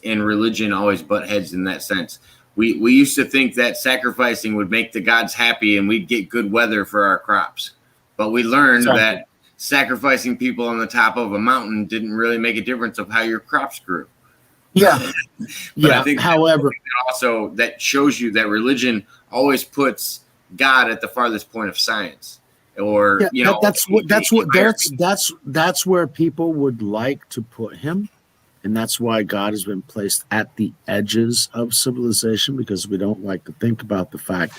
and religion always butt heads in that sense. We used to think that sacrificing would make the gods happy and we'd get good weather for our crops. But we learned that sacrificing people on the top of a mountain didn't really make a difference of how your crops grew. Yeah. I think however, also that shows you that religion always puts God at the farthest point of science. Or that's where people would like to put him. And that's why God has been placed at the edges of civilization, because we don't like to think about the fact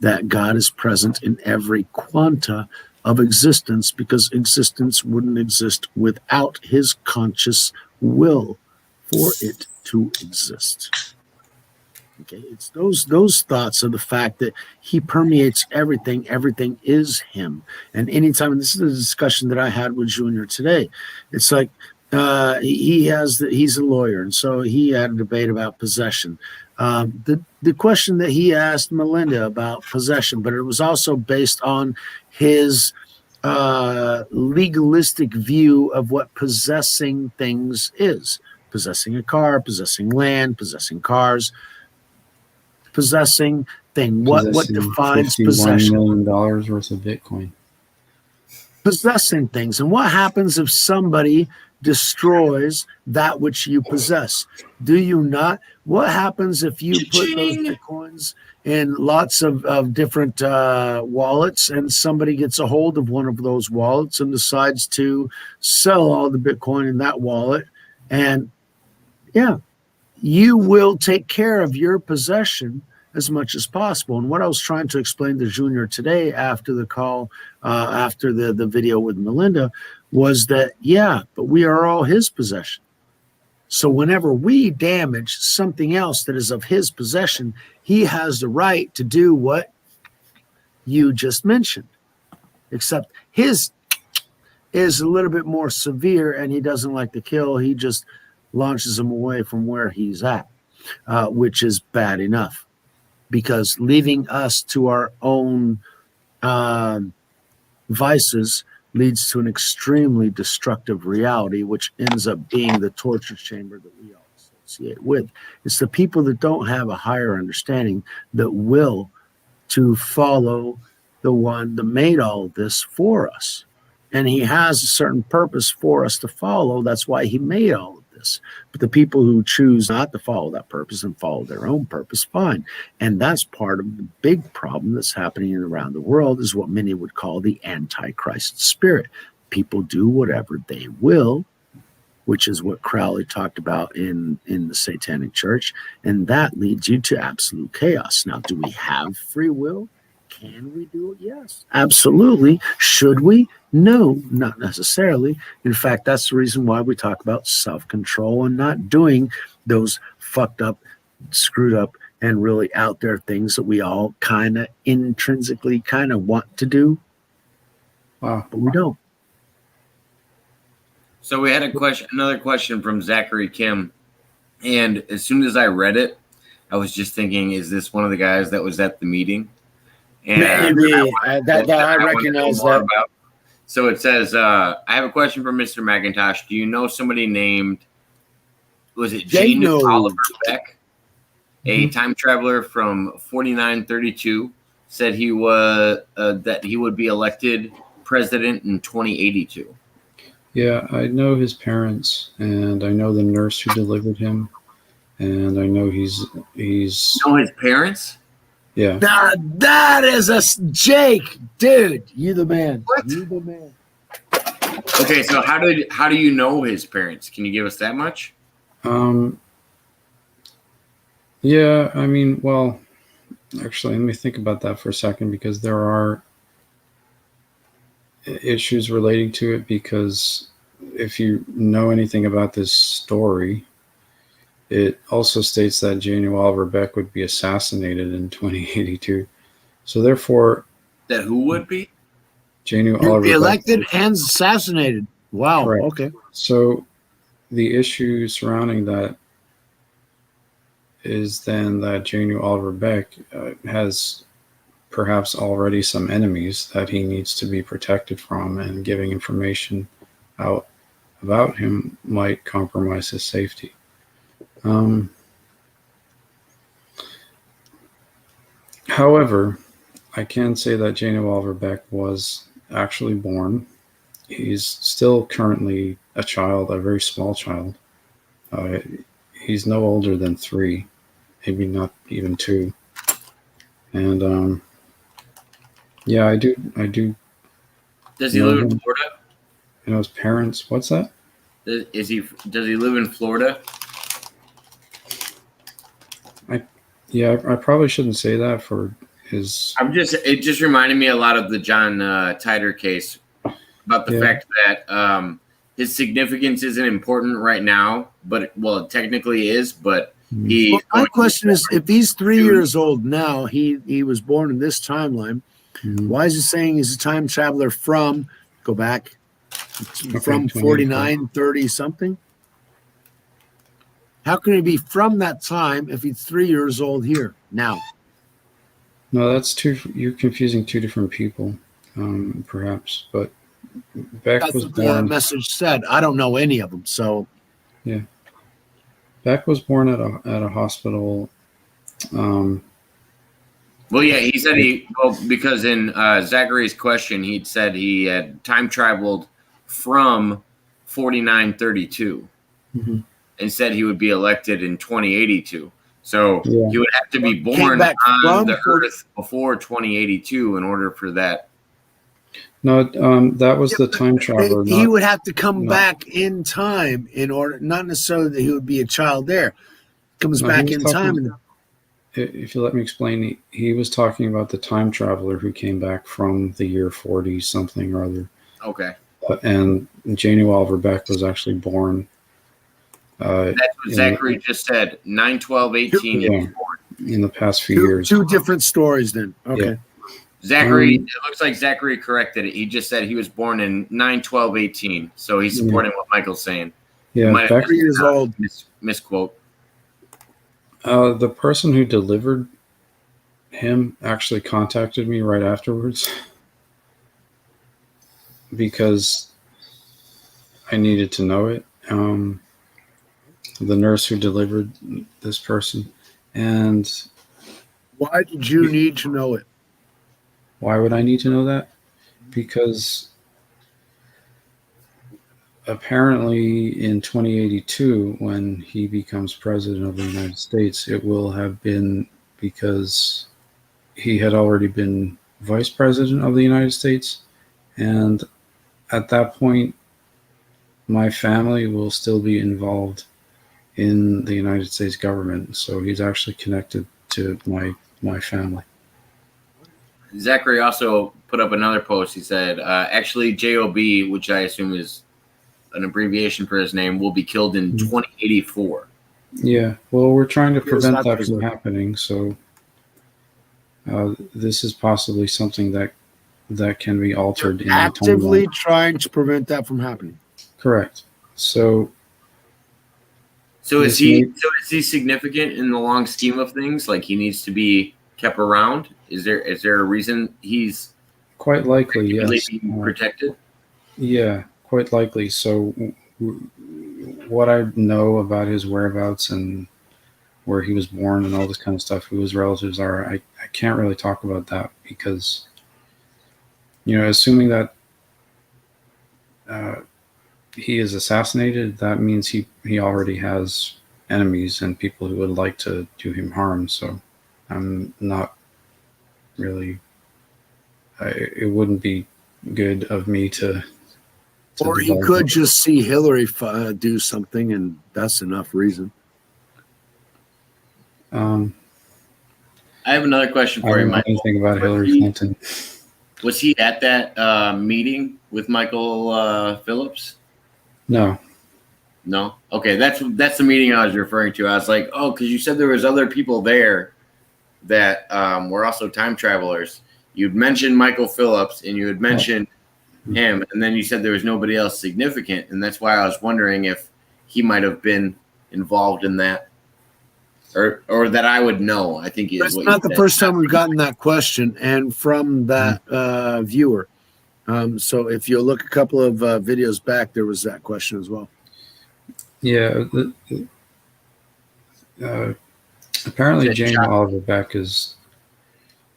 that God is present in every quanta of existence, because existence wouldn't exist without his conscious will for it to exist. Okay, it's those thoughts of the fact that he permeates everything. Everything is him. And anytime, and this is a discussion that I had with Junior today. It's like he's a lawyer, and so he had a debate about possession. The question that he asked Melinda about possession, but it was also based on his legalistic view of what possessing things is. Possessing a car, possessing land, possessing cars, possessing thing. What Possessing defines $51 possession? million worth of Bitcoin. Possessing things. And what happens if somebody destroys that which you possess? Do you not? What happens if you put those Bitcoins in lots of different wallets, and somebody gets a hold of one of those wallets and decides to sell all the Bitcoin in that wallet? And yeah, you will take care of your possession as much as possible. And what I was trying to explain to Junior today after the call, after the video with Melinda, was that, yeah, but we are all his possession. So whenever we damage something else that is of his possession, he has the right to do what you just mentioned, except his is a little bit more severe, and he doesn't like to kill. He just launches him away from where he's at, which is bad enough, because leaving us to our own vices leads to an extremely destructive reality, which ends up being the torture chamber that we all associate with. It's the people that don't have a higher understanding that will to follow the one that made all of this for us. And he has a certain purpose for us to follow. That's why he made all of this. But the people who choose not to follow that purpose and follow their own purpose, fine. And that's part of the big problem that's happening around the world, is what many would call the Antichrist spirit. People do whatever they will, which is what Crowley talked about in the Satanic Church. And that leads you to absolute chaos. Now, do we have free will? Can we do it? Yes, absolutely. Should we? No, not necessarily. In fact, that's the reason why we talk about self-control and not doing those fucked up, screwed up, and really out there things that we all kind of intrinsically kind of want to do. Wow. But we don't. So we had another question from Zachary Kim. And as soon as I read it, I was just thinking, is this one of the guys that was at the meeting? And Maybe. I recognize that. So it says, I have a question for Mr. Macintosh. Do you know somebody named, was it Genu Oliver Beck? A time traveler from 4932 said he was that he would be elected president in 2082. Yeah, I know his parents, and I know the nurse who delivered him, and I know he's. You know his parents? Yeah. That is a Jake, dude. You the man. What? You the man. Okay, so how do you know his parents? Can you give us that much? Yeah, I mean, well, actually, let me think about that for a second, because there are issues relating to it. Because if you know anything about this story, it also states that Genu Oliver Beck would be assassinated in 2082. So therefore, that who would be? Genu Oliver Beck elected and assassinated. Wow. Correct. Okay. So the issue surrounding that is then that Genu Oliver Beck has perhaps already some enemies that he needs to be protected from, and giving information out about him might compromise his safety. However, I can say that Genu Oliver Beck was actually born. He's still currently a child, a very small child. He's no older than 3, maybe not even 2. And yeah, I do. Does he live in Florida? You know his parents. What's that? Does he live in Florida? Yeah, I probably shouldn't say that for his. It just reminded me a lot of the John Titor case, about the fact that his significance isn't important right now, but it technically is, but He Well, my question is, if he's 3 years old now, he was born in this timeline. Mhm. Why is it saying he's a time traveler from, go back, from 2085. 49, 30 something? How can he be from that time if he's 3 years old here now? No, that's two. You're confusing two different people, perhaps. But Beck That's was what the born. message said. I don't know any of them. So Beck was born at a hospital. Um, Well, yeah, he said because in Zachary's question, he'd said he had time traveled from 4932 Mhm. and said he would be elected in 2082. So Yeah. he would have to be Came born back on from the 40 Earth before 2082 in order for that. No, that was the time traveler. he Not, would have to come not- back in time in order, not necessarily that he would be a child there. Comes No, he back was in talking- time. And if you let me explain, he was talking about the time traveler who came back from the year 40 something or other. Okay. And Janie Oliver Beck was actually born. That's what Zachary just said. 9/12/18. Yeah, in the past few two, years. two different stories then. Okay. Yeah. Zachary, it looks like Zachary corrected it. He just said he was born in 9/12/18. So he's supporting what Michael's saying. Yeah, Might have Beck, 3 years old. misquote. the person who delivered him actually contacted me right afterwards because I needed to know it. The nurse who delivered this person. And Why did you need to know it? why would I need to know that? Because apparently in 2082, when he becomes president of the United States, it will have been because he had already been vice president of the United States. And at that point, my family will still be involved in the United States government. So he's actually connected to my family. Zachary also put up another post. He said, actually, JOB, which I assume is an abbreviation for his name, will be killed in 2084. Yeah, well, we're trying to Here's prevent that that from result. happening. So this is possibly something that can be altered in the Actively timeline. trying to prevent that from happening. Correct. So So is This he? may- So is he significant in the long scheme of things? Like he needs to be kept around? Is there a reason he's quite likely, really yes. being protected? Yeah, quite likely. So what I know about his whereabouts and where he was born and all this kind of stuff, who his relatives are, I can't really talk about that because, assuming that he is assassinated, that means he already has enemies and people who would like to do him harm. So I'm not really, it wouldn't be good of me to Or he divulge could it. just see Hillary do something, and that's enough reason. I I have another question for you, don't know Michael. anything about Hillary Clinton. Was he at that meeting with Michael Phillips? No. No. Okay, that's the meeting I was referring to. I was like, oh, because you said there was other people there that were also time travelers. You'd mentioned Michael Phillips and you had mentioned him, and then you said there was nobody else significant, and that's why I was wondering if he might have been involved in that, or that I would know. I think is It's what not you the said. first time we've gotten that question, and from that viewer. So if you look a couple of videos back, there was that question as well. Yeah. Apparently, Said Jane Job. Oliver Beck is.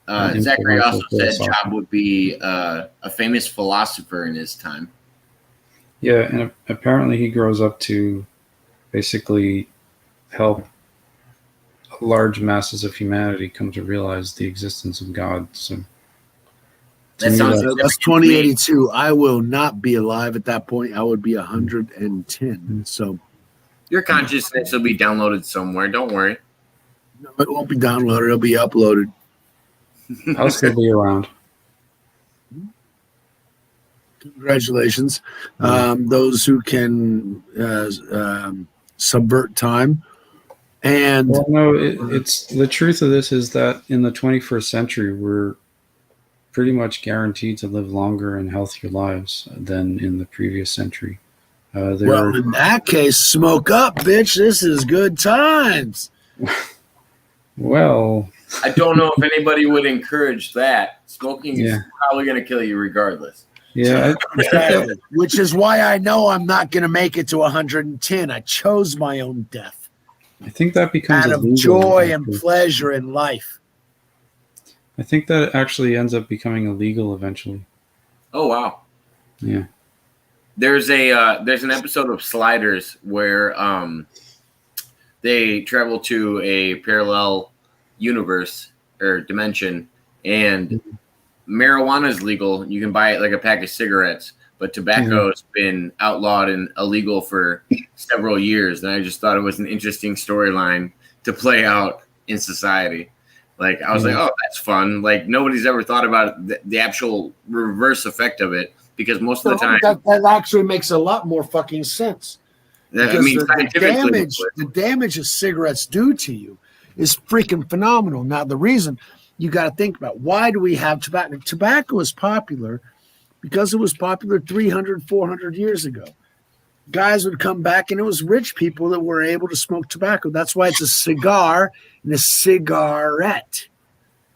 an Zachary influential also said philosopher. Job would be a famous philosopher in his time. Yeah, and apparently he grows up to basically help large masses of humanity come to realize the existence of God. So to That me, sounds that's- That's 2082. I will not be alive at that point. I would be 110. So Your consciousness will be downloaded somewhere. Don't worry. no, it won't be downloaded. It'll be uploaded. I'll still be around. Congratulations. Those who can subvert time And Well, no, it's the truth of this is that in the 21st century, we're pretty much guaranteed to live longer and healthier lives than in the previous century. well, in that case, smoke up, bitch. This is good times. Well, I don't know if anybody would encourage that. Smoking is Yeah. probably going to kill you regardless. yeah, Exactly. Which is why I know I'm not going to make it to 110. I chose my own death I think that becomes out of illegal. joy and actually. pleasure in life. I think that actually ends up becoming illegal eventually. Oh wow. Yeah. There's an episode of Sliders where they travel to a parallel universe or dimension, and marijuana is legal. You can buy it like a pack of cigarettes, but tobacco has been outlawed and illegal for several years. And I just thought it was an interesting storyline to play out in society. Like I was like, oh, that's fun. Like nobody's ever thought about the actual reverse effect of it, because most of the time that actually makes a lot more fucking sense. I Because mean, the damage that cigarettes do to you is freaking phenomenal. Now, the reason you got to think about, why do we have tobacco? Tobacco is popular because it was popular 300, 400 years ago. Guys would come back, and it was rich people that were able to smoke tobacco. That's why it's a cigar and a cigarette.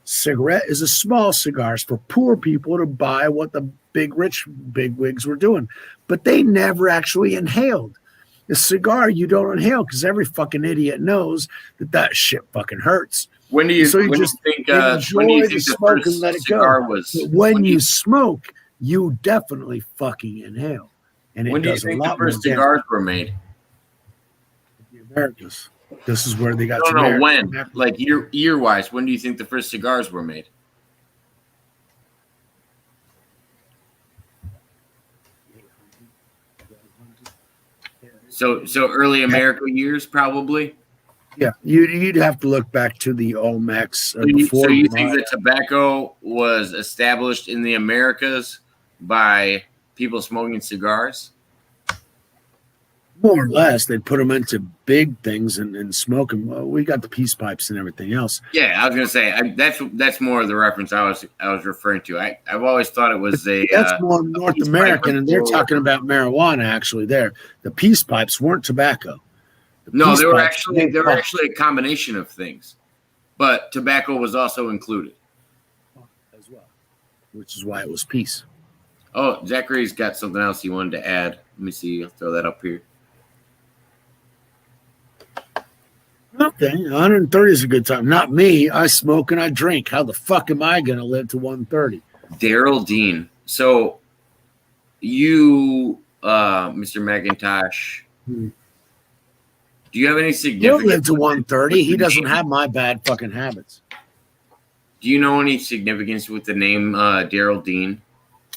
Cigarette is a small cigar. It's for poor people to buy what the big wigs were doing. But they never actually inhaled. A cigar, you don't inhale because every fucking idiot knows that shit fucking hurts. When do you So you when just do you think enjoy when do you the think the smoke first and let it cigar go. was? But when you smoke, you definitely fucking inhale. And When it do you does a think the lot more first damage. cigars were made? The Americas. This is where they got I don't know American. when, like year wise. When do you think the first cigars were made? So early America years, probably. Yeah, you'd have to look back to the Olmecs So you before. think that tobacco was established in the Americas by people smoking cigars? More or less, they'd put them into big things and smoke them. Well, we got the peace pipes and everything else. Yeah, I was gonna say that's more of the reference I was referring to. I've always thought it was That's more North peace American, pipe and they're or- talking about marijuana. Actually, there, the peace pipes weren't tobacco. No, peace they were pipes actually a combination of things, but tobacco was also included. as well, which is why it was peace. Oh, Zachary's got something else he wanted to add. Let me see. I'll throw that up here. Okay, 130 is a good time. Not me. I smoke and I drink. How the fuck am I going to live to 130? Daryl Dean. So you, Mr. Macintosh, do you have any He'll significance? live to 130. He doesn't have my bad fucking habits. Do you know any significance with the name Daryl Dean?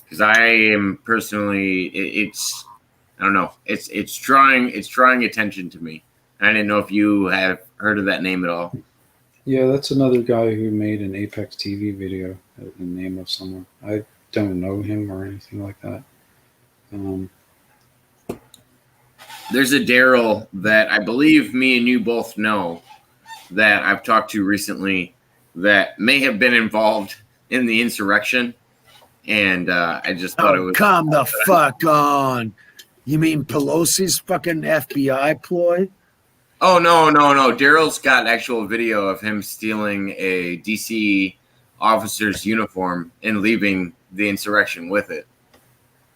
Because I am personally, it's I don't know, it's drawing attention to me. I didn't know if you have heard of that name at all. Yeah, that's another guy who made an Apex TV video in the name of someone. I don't know him or anything like that. There's a Daryl that I believe me and you both know that I've talked to recently that may have been involved in the insurrection, and I just thought it was. Come the fuck on. You mean Pelosi's fucking FBI ploy? Oh no! Daryl's got actual video of him stealing a DC officer's uniform and leaving the insurrection with it,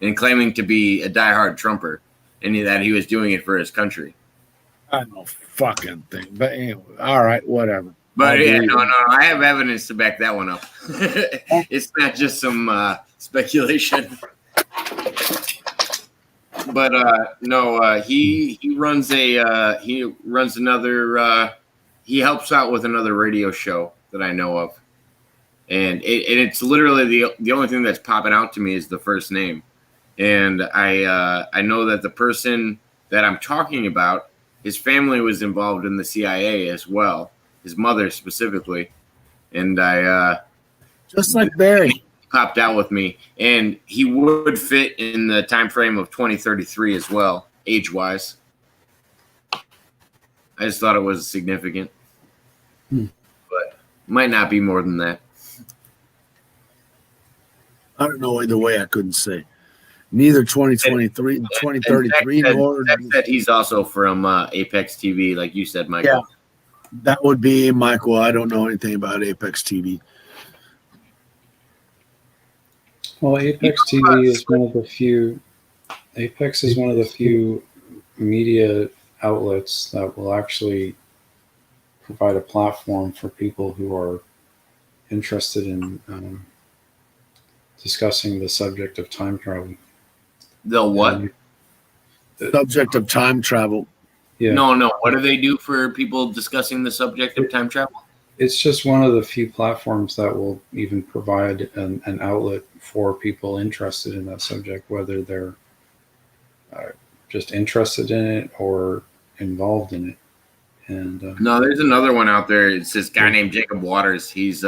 and claiming to be a diehard Trumper, and that he was doing it for his country. I don't fucking think. But anyway, all right, whatever. But yeah, no, I have evidence to back that one up. It's not just some speculation. But no, he runs another. He helps out with another radio show that I know of, and it's literally the only thing that's popping out to me is the first name, and I know that the person that I'm talking about, his family was involved in the CIA as well, his mother specifically, and I just like Barry. Popped out with me, and he would fit in the time frame of 2033 as well, age-wise. I just thought it was significant. Hmm. But might not be more than that. I don't know either way. I couldn't say. Neither 2023, 2033, nor Zach said he's also from Apex TV, like you said, Michael. Yeah. That would be Michael. I don't know anything about Apex TV. Well, Apex TV is one of the few. Apex is one of the few media outlets that will actually provide a platform for people who are interested in discussing the subject of time travel. The what? And, Subject of time travel. yeah, No. What do they do for people discussing the subject of time travel? it's just one of the few platforms that will even provide an outlet for people interested in that subject, whether they're just interested in it or involved in it. And No, there's another one out there. It's this guy named Jacob Waters. He's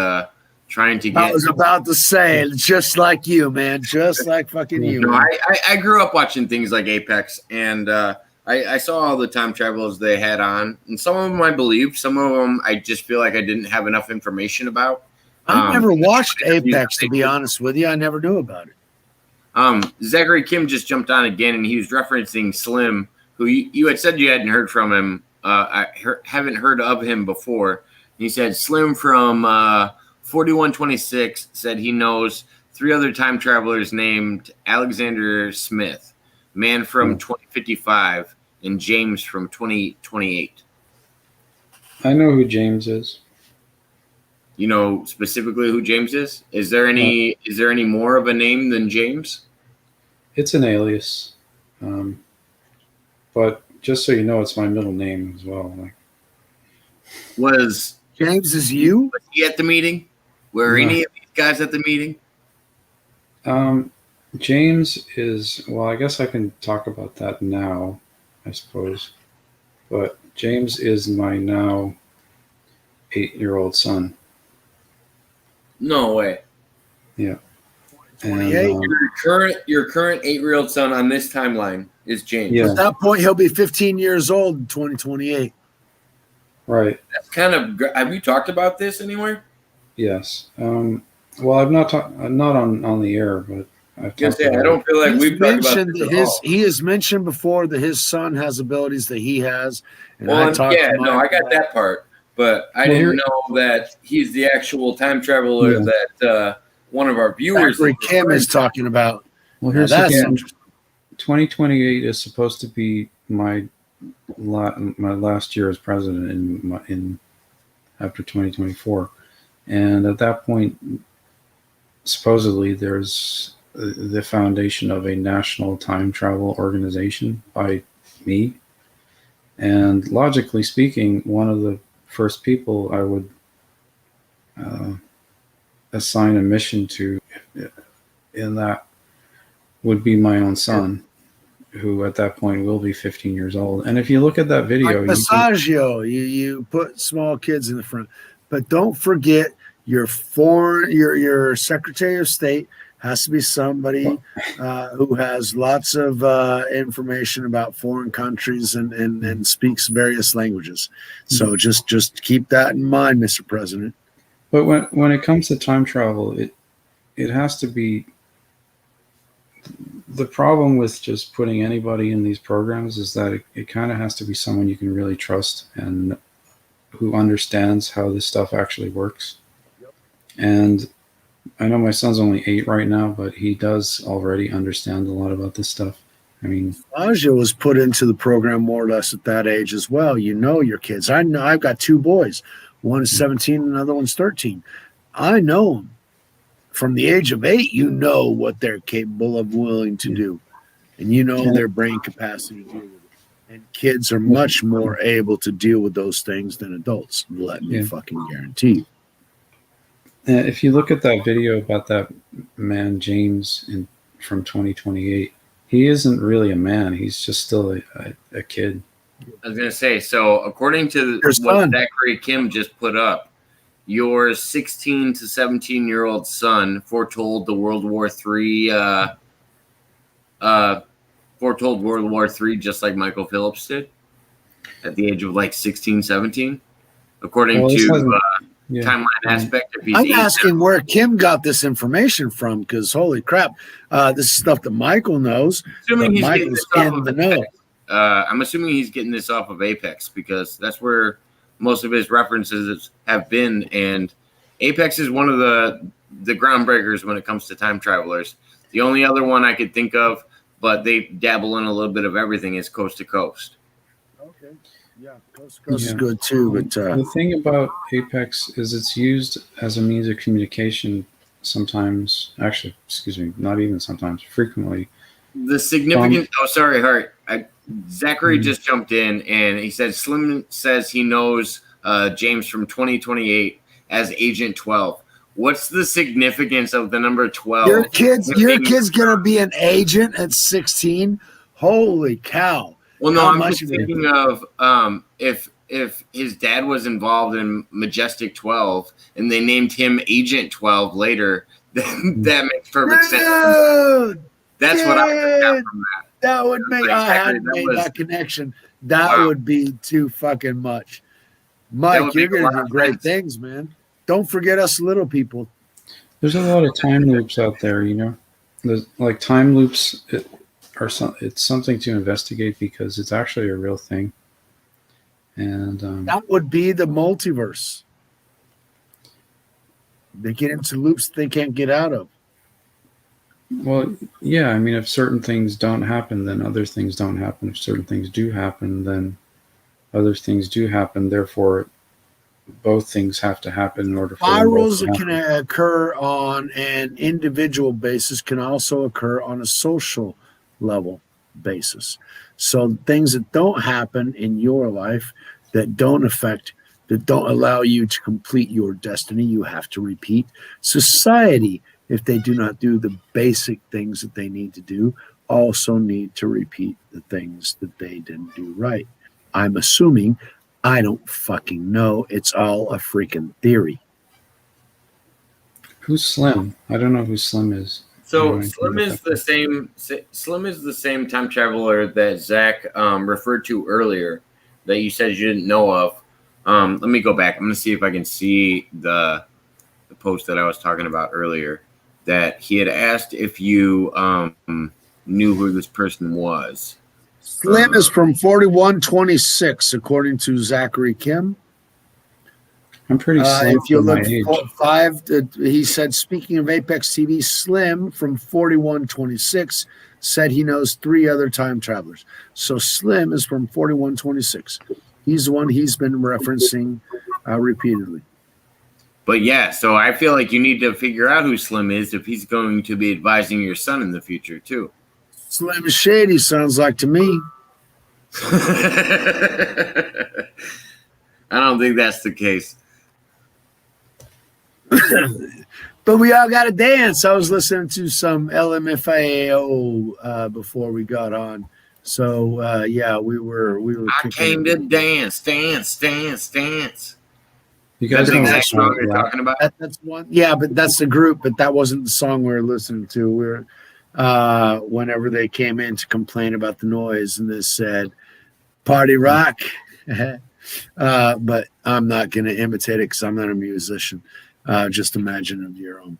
trying to get. I was about to say, just like you, man. Just like fucking you. No, man. I grew up watching things like Apex, and I saw all the time travelers they had on, and some of them I believed, some of them I just feel like I didn't have enough information about. I never watched Apex, to be honest with you. I never knew about it. Zachary Kim just jumped on again, and he was referencing Slim, who you had said you hadn't heard from him. Haven't heard of him before. He said Slim from 4126 said he knows 3 other time travelers named Alexander Smith, man from 2055, and James from 2028. I know who James is. You know specifically who James is? Is there any more of a name than James? It's an alias, but just so you know, it's my middle name as well. Like, Was James is you? he at the meeting? Were No. any of these guys at the meeting? James is, well, I guess I can talk about that now, I suppose. But James is my now 8-year-old son. No way. Yeah. And, 28? Your current 8-year-old son on this timeline is James. Yeah. At that point, he'll be 15 years old in 2028. right. That's kind of. Have you talked about this anywhere? Yes. Well, I'm not on the air, but I've talked I about don't feel like He's we've talked about mentioned this that at all. he has mentioned before that his son has abilities that he has. And Well, I talked yeah, to no, Mike I got about- that part, but I Well, didn't here- know that he's the actual time traveler Yeah. that one of our viewers. Zachary Kim is talking about. Well, Now here's the that's thing. interesting. 2028 is supposed to be my last year as president in after 2024, and at that point, supposedly there's the foundation of a national time travel organization by me, and logically speaking, one of the first people I would assign a mission to in that would be my own son, who at that point will be 15 years old. And if you look at that video, Like Massaggio, you put small kids in the front, but don't forget your Secretary of State has to be somebody who has lots of information about foreign countries and speaks various languages. So just keep that in mind, Mr. President. but when it comes to time travel, it has to be. The problem with just putting anybody in these programs is that it kind of has to be someone you can really trust and who understands how this stuff actually works. And I know my son's only 8 right now, but he does already understand a lot about this stuff. I mean, Aja was put into the program more or less at that age as well. You know your kids. I know I've got 2 boys. One is 17, another one's 13. I know them. From the age of 8, you know what they're capable of willing to do. And you know their brain capacity to deal with it. And kids are much more able to deal with those things than adults. Let me fucking guarantee you. if you look at that video about that man, James, from 2028, he isn't really a man. He's just still a kid. I was going to say, so according to Your what son. Zachary Kim just put up, your 16 to 17-year-old son foretold the World War III, just like Michael Phillips did. at the age of like 16, 17, according Well, this to hasn't- yeah. timeline aspect. If he's I'm 8 asking where Kim got this information from, because holy crap, this is stuff that Michael knows. assuming but he's getting Michael's this off in of the know. Apex. I'm assuming he's getting this off of Apex because that's where most of his references have been, and Apex is one of the groundbreakers when it comes to time travelers. The only other one I could think of, but they dabble in a little bit of everything, is Coast to Coast. Okay, yeah, Coast to Coast is Yeah. good too, but The thing about Apex is it's used as a means of communication sometimes. Actually, excuse me, not even sometimes, frequently. The significant. Sorry, Hart. Zachary Mhm. just jumped in and he said Slim says he knows James from 2028 as Agent 12. What's the significance of the number 12? your kid's gonna be an agent at 16. Holy cow! Well, no, How I'm much just of it? thinking of if his dad was involved in Majestic 12 and they named him Agent 12 later, then that makes perfect sense. Dude, That's what I got from that. that would make Like, I hadn't that made was- that connection. That Wow. would be too fucking much. That Mike, would you're make a gonna lot do of great sense. things, man. Don't forget us little people. There's a lot of time loops out there, you know. There's like time loops it's something to investigate because it's actually a real thing. And That would be the multiverse. They get into loops they can't get out of. well, yeah, I mean, if certain things don't happen, then other things don't happen. If certain things do happen, then other things do happen. Therefore, both things have to happen in order for them both Spirals to that can happen. occur on an individual basis can also occur on a social level basis. So things that don't happen in your life, that don't allow you to complete your destiny, you have to repeat. Society, if they do not do the basic things that they need to do, also need to repeat the things that they didn't do right. I'm assuming. I don't fucking know. It's all a freaking theory. Who's Slim? I don't know who Slim is. So Anyway, Slim is the same. Slim is the same time traveler that Zach referred to earlier, that you said you didn't know of. Let me go back. I'm gonna see if I can see the post that I was talking about earlier. That he had asked if you knew who this person was. Slim is from 4126, according to Zachary Kim. I'm pretty slim If you for my look age. he said, speaking of Apex TV, Slim from 4126 said he knows 3 other time travelers. So Slim is from 4126. He's the one he's been referencing repeatedly. But yeah, so I feel like you need to figure out who Slim is if he's going to be advising your son in the future too. Slim Shady sounds like to me. I don't think that's the case. But we all got to dance. I was listening to some LMFAO before we got on. So yeah, we were. I came to dance. You That's guys the know exact what song you're talking about. That's one. Yeah, but that's the group. But that wasn't the song we were listening to. We were whenever they came in to complain about the noise, and they said "Party Rock." But I'm not going to imitate it because I'm not a musician. Just imagine of your own.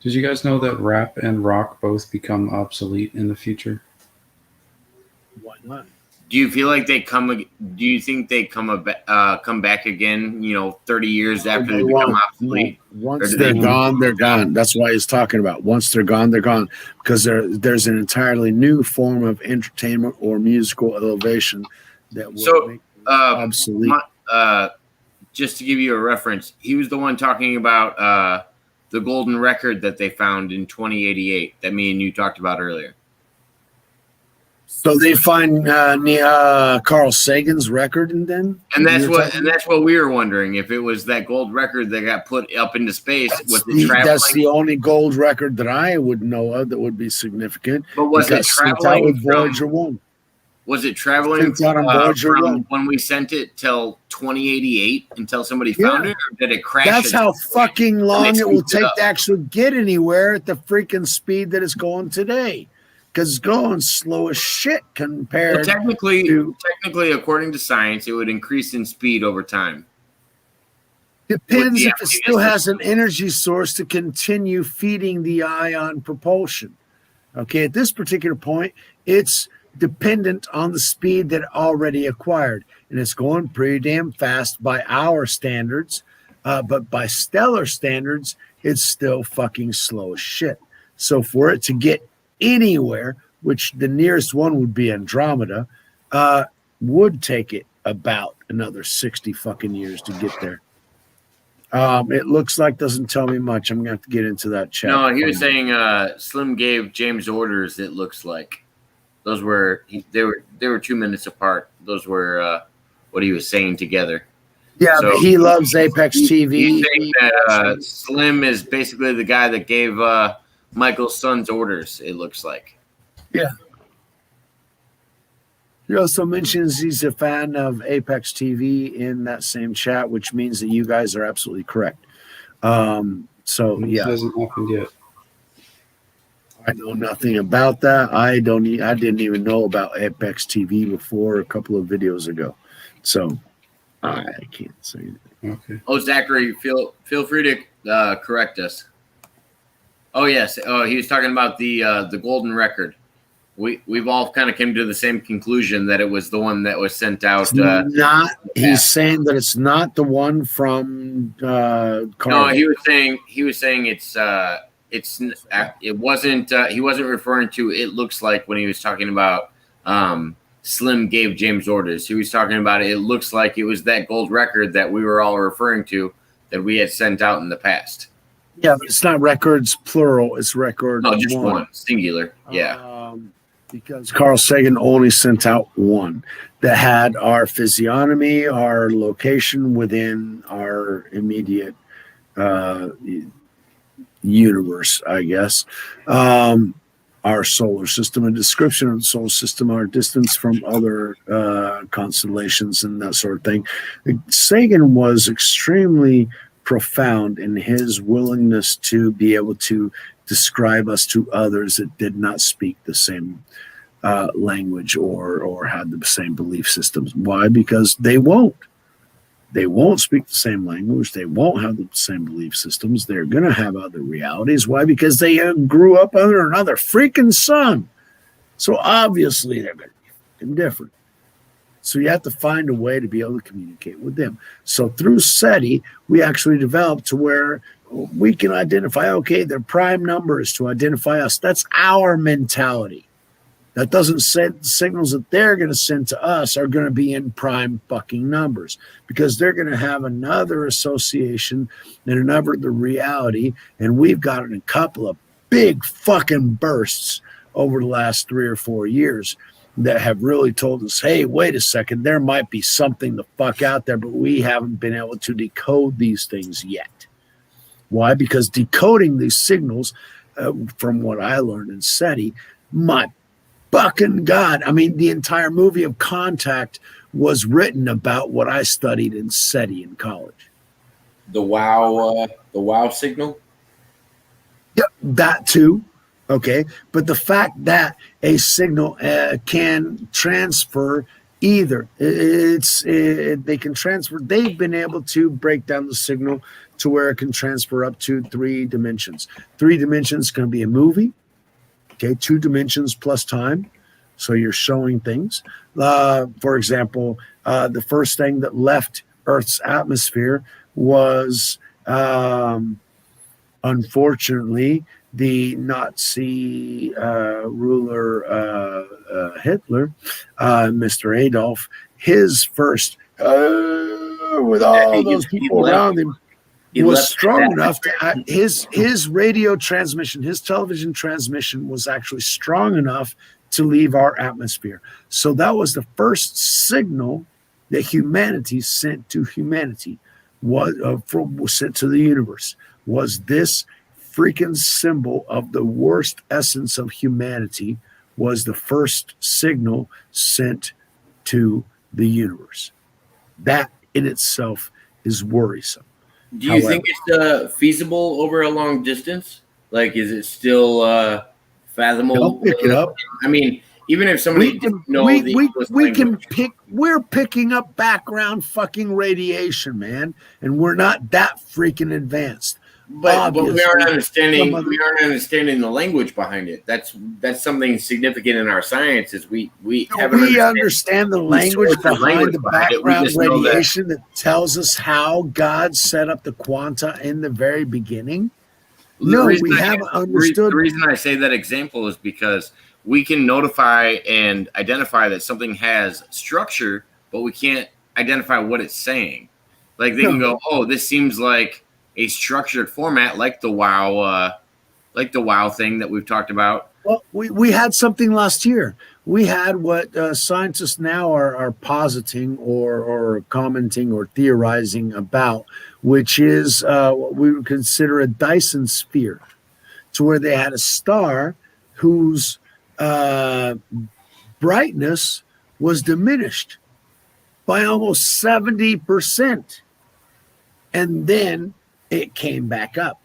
Did you guys know that rap and rock both become obsolete in the future? Why not? Do you feel like they come? Do you think they come back again? 30 years after they become obsolete. No. Once Or do they're they- gone, they're gone. That's why he's talking about. Once they're gone, they're gone. Because there's an entirely new form of entertainment or musical elevation that will So, make them uh, obsolete. Just to give you a reference, he was the one talking about the golden record that they found in 2088 that me and you talked about earlier. So they find Carl Sagan's record, and then And that's you're what talking- that's what we were wondering, if it was that gold record that got put up into space. Was it traveling? That's the only gold record that I would know of that would be significant. But was it got sent out traveling with Voyager from? 1? Was it traveling Sent out on Voyager from 1. when we sent it till 2088 until somebody Yeah. found it, or did it crash? That's in how space? fucking long They it will scooped it take up. to actually get anywhere at the freaking speed that it's going today. because it's going slow as shit Well, compared technically, to. according to science, it would increase in speed over time. Depends the if it emptiness still has system. an energy source to continue feeding the ion propulsion. Okay, at this particular point, it's dependent on the speed that it already acquired, and it's going pretty damn fast by our standards. But by stellar standards, it's still fucking slow as shit. So for it to get anywhere, which the nearest one would be Andromeda, would take it about another 60 fucking years to get there. It looks like doesn't tell me much. I'm gonna have to get into that chat. No, he was saying Slim gave James orders. It looks like those were they were 2 minutes apart. Those were what he was saying together. Yeah, So, but he loves Apex TV. He's saying that Slim is basically the guy that gave Michael's son's orders. It looks like. Yeah. He also mentions he's a fan of Apex TV in that same chat, which means that you guys are absolutely correct. So It yeah, hasn't happened yet. I know nothing about that. I didn't even know about Apex TV before a couple of videos ago. So I can't say anything. Okay. Oh, Zachary, feel free to correct us. Oh yes. Oh, he was talking about the golden record. We've all kind of came to the same conclusion that it was the one that was sent out. He's saying that it's not the one from Carl. No, he was saying it wasn't. He wasn't referring to. It looks like when he was talking about Slim gave James orders. He was talking about it looks like it was that gold record that we were all referring to that we had sent out in the past. Yeah, but it's not records plural. It's record. No, just one singular. Yeah. Because Carl Sagan only sent out one that had our physiognomy, our location within our immediate universe, I guess. Our solar system, a description of the solar system, our distance from other constellations and that sort of thing. Sagan was extremely profound in his willingness to be able to describe us to others that did not speak the same language or had the same belief systems. Why? Because they won't. They won't speak the same language. They won't have the same belief systems. They're going to have other realities. Why? Because they grew up under another freaking sun. So obviously they're going to be fucking different. So you have to find a way to be able to communicate with them. So through SETI, we actually developed to where we can identify, okay, their prime numbers to identify us. That's our mentality. That doesn't say the signals that they're going to send to us are going to be in prime fucking numbers because they're going to have another association and another the reality. And we've gotten a couple of big fucking bursts over the last 3 or 4 years that have really told us, hey, wait a second, there might be something the fuck out there, but we haven't been able to decode these things yet. Why? Because decoding these signals, from what I learned in SETI, my fucking God. I mean, the entire movie of Contact was written about what I studied in SETI in college. The wow signal? Yep, that too. Okay. But the fact that a signal can transfer either, they can transfer, they've been able to break down the signal to where it can transfer up to 3 dimensions. 3 dimensions can be a movie. Okay, 2 dimensions plus time. So you're showing things. For example, the first thing that left Earth's atmosphere was, unfortunately, the Nazi ruler Hitler, Mr. Adolf, his first, with all those people around him, was strong enough to his radio transmission, his television transmission was actually strong enough to leave our atmosphere. So that was the first signal that humanity sent to humanity, was sent to the universe, was this freaking symbol of the worst essence of humanity, was the first signal sent to the universe. That in itself is worrisome. Do you think it's feasible over a long distance? Like, is it still fathomable. Don't pick it up. I mean, even if somebody didn't know the English we can language. pick. We're picking up background fucking radiation, man, and we're not that freaking advanced. But we Obviously, aren't understanding. some of We aren't understanding the language behind it. That's something significant in our science. Is we haven't we understand understand the the language source of behind language the behind it. We background just know that- radiation that tells us how God set up the quanta in the very beginning. No, we haven't understood. The reason I say that example is because we can notify and identify that something has structure, but we can't identify what it's saying. Like they can go, "Oh, this seems like a structured format, like the WoW thing that we've talked about." Well, we had something last year. We had what scientists now are positing or commenting or theorizing about, which is what we would consider a Dyson sphere, to where they had a star whose brightness was diminished by almost 70%. And then it came back up.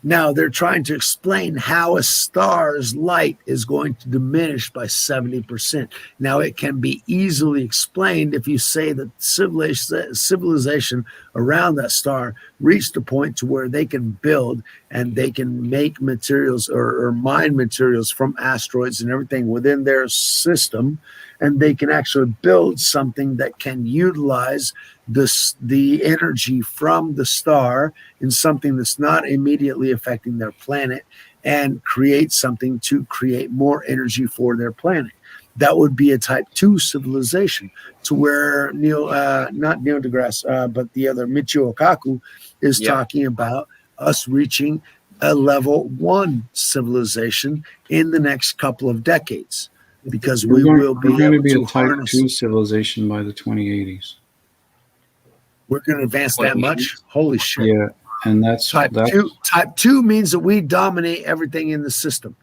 Now they're trying to explain how a star's light is going to diminish by 70%. Now it can be easily explained if you say that civilization around that star reached a point to where they can build and they can make materials or mine materials from asteroids and everything within their system, and they can actually build something that can utilize the energy from the star in something that's not immediately affecting their planet and create something to create more energy for their planet. That would be a type 2 civilization, to where not Neil deGrasse, but the other Michio Kaku is talking about us reaching a level 1 civilization in the next couple of decades, because we're going to be a type 2 civilization by the 2080s. We're going to advance that much? Holy shit. Yeah, and that's type 2. Type 2 means that we dominate everything in the system.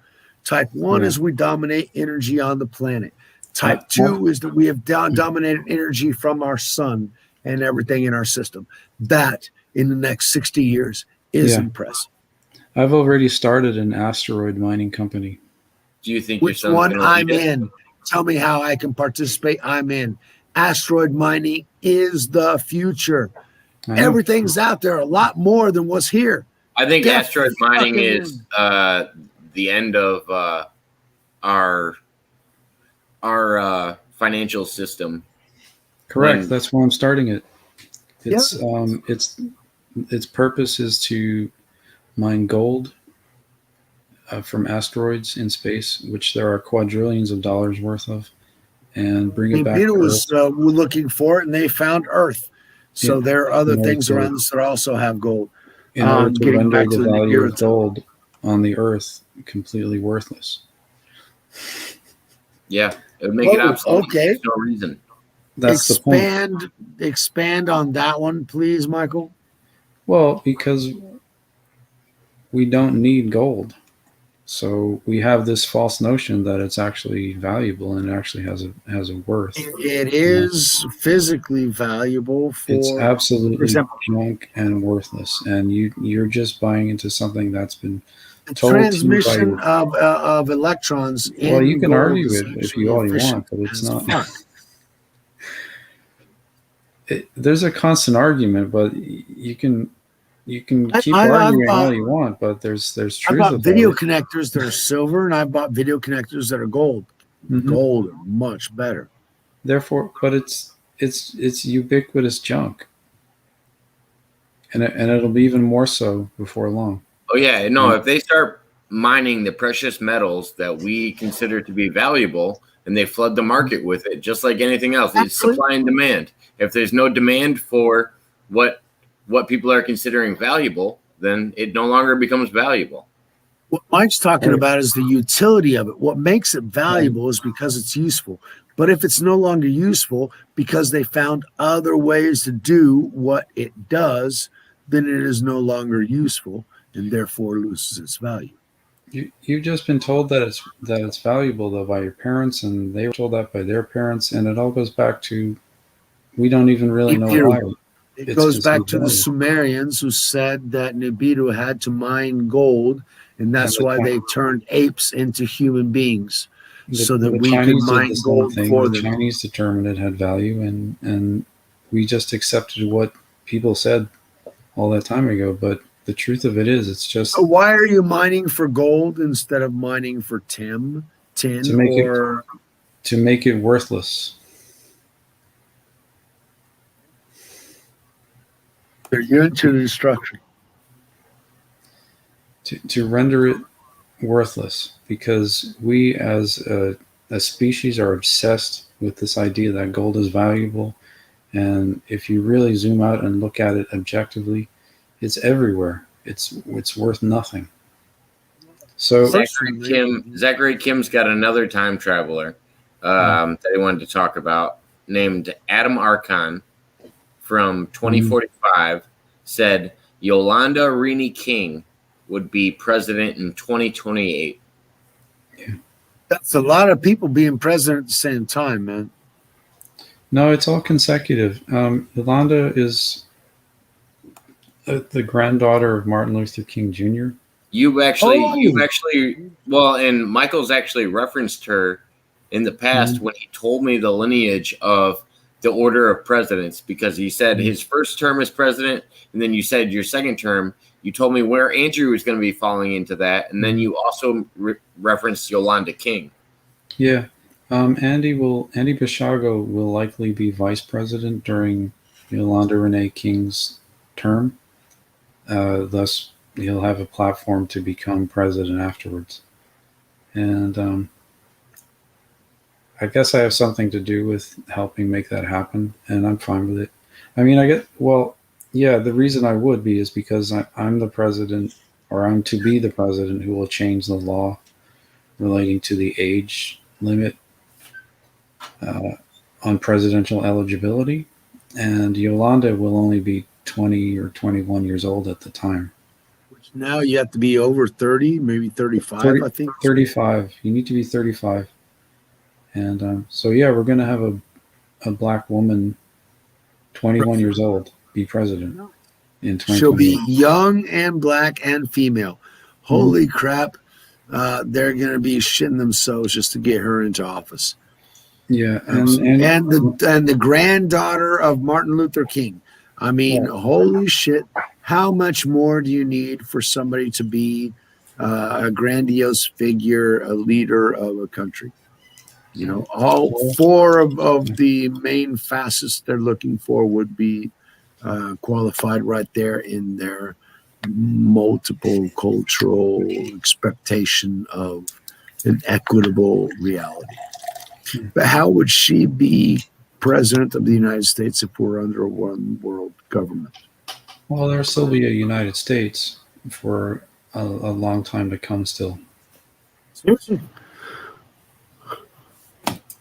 Type 1 is we dominate energy on the planet. Type 2 is that we have dominated energy from our sun and everything in our system. That, in the next 60 years, is impressive. I've already started an asteroid mining company. Do you think which one I'm in? Tell me how I can participate. I'm in. Asteroid mining is the future. Everything's out there, a lot more than what's here. I think asteroid mining is the end of our financial system. Correct. That's why I'm starting it. It's its purpose is to mine gold from asteroids in space, which there are quadrillions of dollars worth of, and bring it back. Beatles were looking for it, and they found Earth. So there are other things around us that also have gold. In order to render the value of gold on the Earth completely worthless. Yeah, it would make it obsolete. Okay. There's no reason. That's the point. Expand on that one, please, Michael. Well, because we don't need gold. So we have this false notion that it's actually valuable and it actually has a worth. It is physically valuable. It's absolutely junk and worthless, and you're just buying into something that's been told transmission of electrons. Well, you can argue it if you all you want, but it's not. There's a constant argument, but you can keep arguing all you want, but there's truth. I bought video connectors that are silver, and I bought video connectors that are gold. Mm-hmm. Gold are much better. Therefore, but it's ubiquitous junk, and it'll be even more so before long. Oh yeah, no. If they start mining the precious metals that we consider to be valuable, and they flood the market with it, just like anything else, it's supply and demand. If there's no demand for what people are considering valuable, then it no longer becomes valuable. What Mike's talking about is the utility of it. What makes it valuable is because it's useful. But if it's no longer useful because they found other ways to do what it does, then it is no longer useful and therefore loses its value. You've just been told that it's valuable though by your parents, and they were told that by their parents, and it all goes back to we don't even really know why. It it's goes back considered to the value. Sumerians who said that Nibiru had to mine gold, and that's And why they turned apes into human beings so that the we could Chinese did mine the same gold thing. for The them. Chinese determined it had value, and we just accepted what people said all that time ago. But the truth of it is, it's So just why are you mining for gold instead of mining for tin, to make it or worthless. you're into the destruction? To render it worthless, because we as a species are obsessed with this idea that gold is valuable. And if you really zoom out and look at it objectively, it's everywhere. It's worth nothing. So Zachary Kim's got another time traveler that he wanted to talk about, named Adam Archon from 2045. Said Yolanda Rini King would be president in 2028. That's a lot of people being president at the same time, man. no, it's all consecutive. Yolanda is the granddaughter of Martin Luther King Jr. You've actually, well, and Michael's actually referenced her in the past when he told me the lineage of the order of presidents, because he said his first term as president, and then you said your second term. You told me where Andrew was going to be falling into that, and then you also referenced Yolanda King. Yeah, Andy Bishago will likely be vice president during Yolanda Renee King's term. Thus, he'll have a platform to become president afterwards. And I guess I have something to do with helping make that happen, and I'm fine with it. I mean, the reason I would be is because I'm the president, or I'm to be the president who will change the law relating to the age limit on presidential eligibility. And Yolanda will only be 20 or 21 years old at the time. Which now you have to be over 30, maybe 35, 30, I think. 35. You need to be 35. And so, yeah, we're going to have a black woman, 21 years old, be president in 2020. She'll be young and black and female. Holy crap. They're going to be shitting themselves just to get her into office. Yeah. And the granddaughter of Martin Luther King. I mean, holy shit. How much more do you need for somebody to be a grandiose figure, a leader of a country? You know, all four of the main facets they're looking for would be qualified right there in their multiple cultural expectation of an equitable reality. But how would she be president of the United States if we're under a one world government? Well, there'll still be a United States for a long time to come still. Seriously?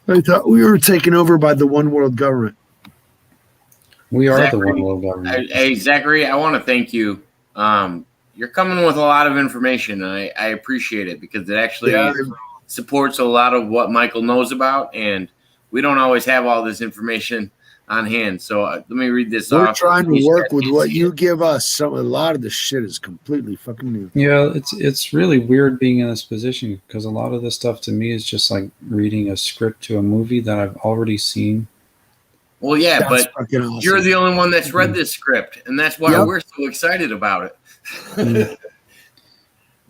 I thought we were taken over by the one world government. We are Zachary, the one world government. Hey, Zachary, I want to thank you. You're coming with a lot of information, and I appreciate it, because it actually supports a lot of what Michael knows about, and we don't always have all this information on hand. So let me read this off. We're trying to work with what you give us. A lot of the shit is completely fucking new. Yeah, it's really weird being in this position, because a lot of this stuff to me is just like reading a script to a movie that I've already seen. Well, yeah, That's but awesome. You're the only one that's read this script, and that's why we're so excited about it.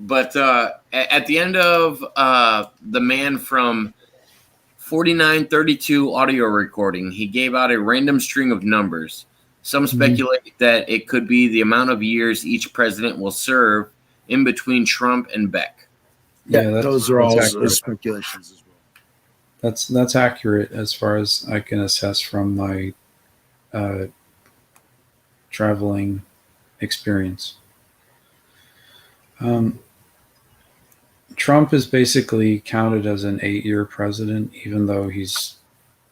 But at the end of the man from 4932 audio recording, he gave out a random string of numbers. Some speculate that it could be the amount of years each president will serve in between Trump and Beck. Yeah, those are all speculations as well. That's accurate as far as I can assess from my traveling experience. Trump is basically counted as an 8-year president, even though he's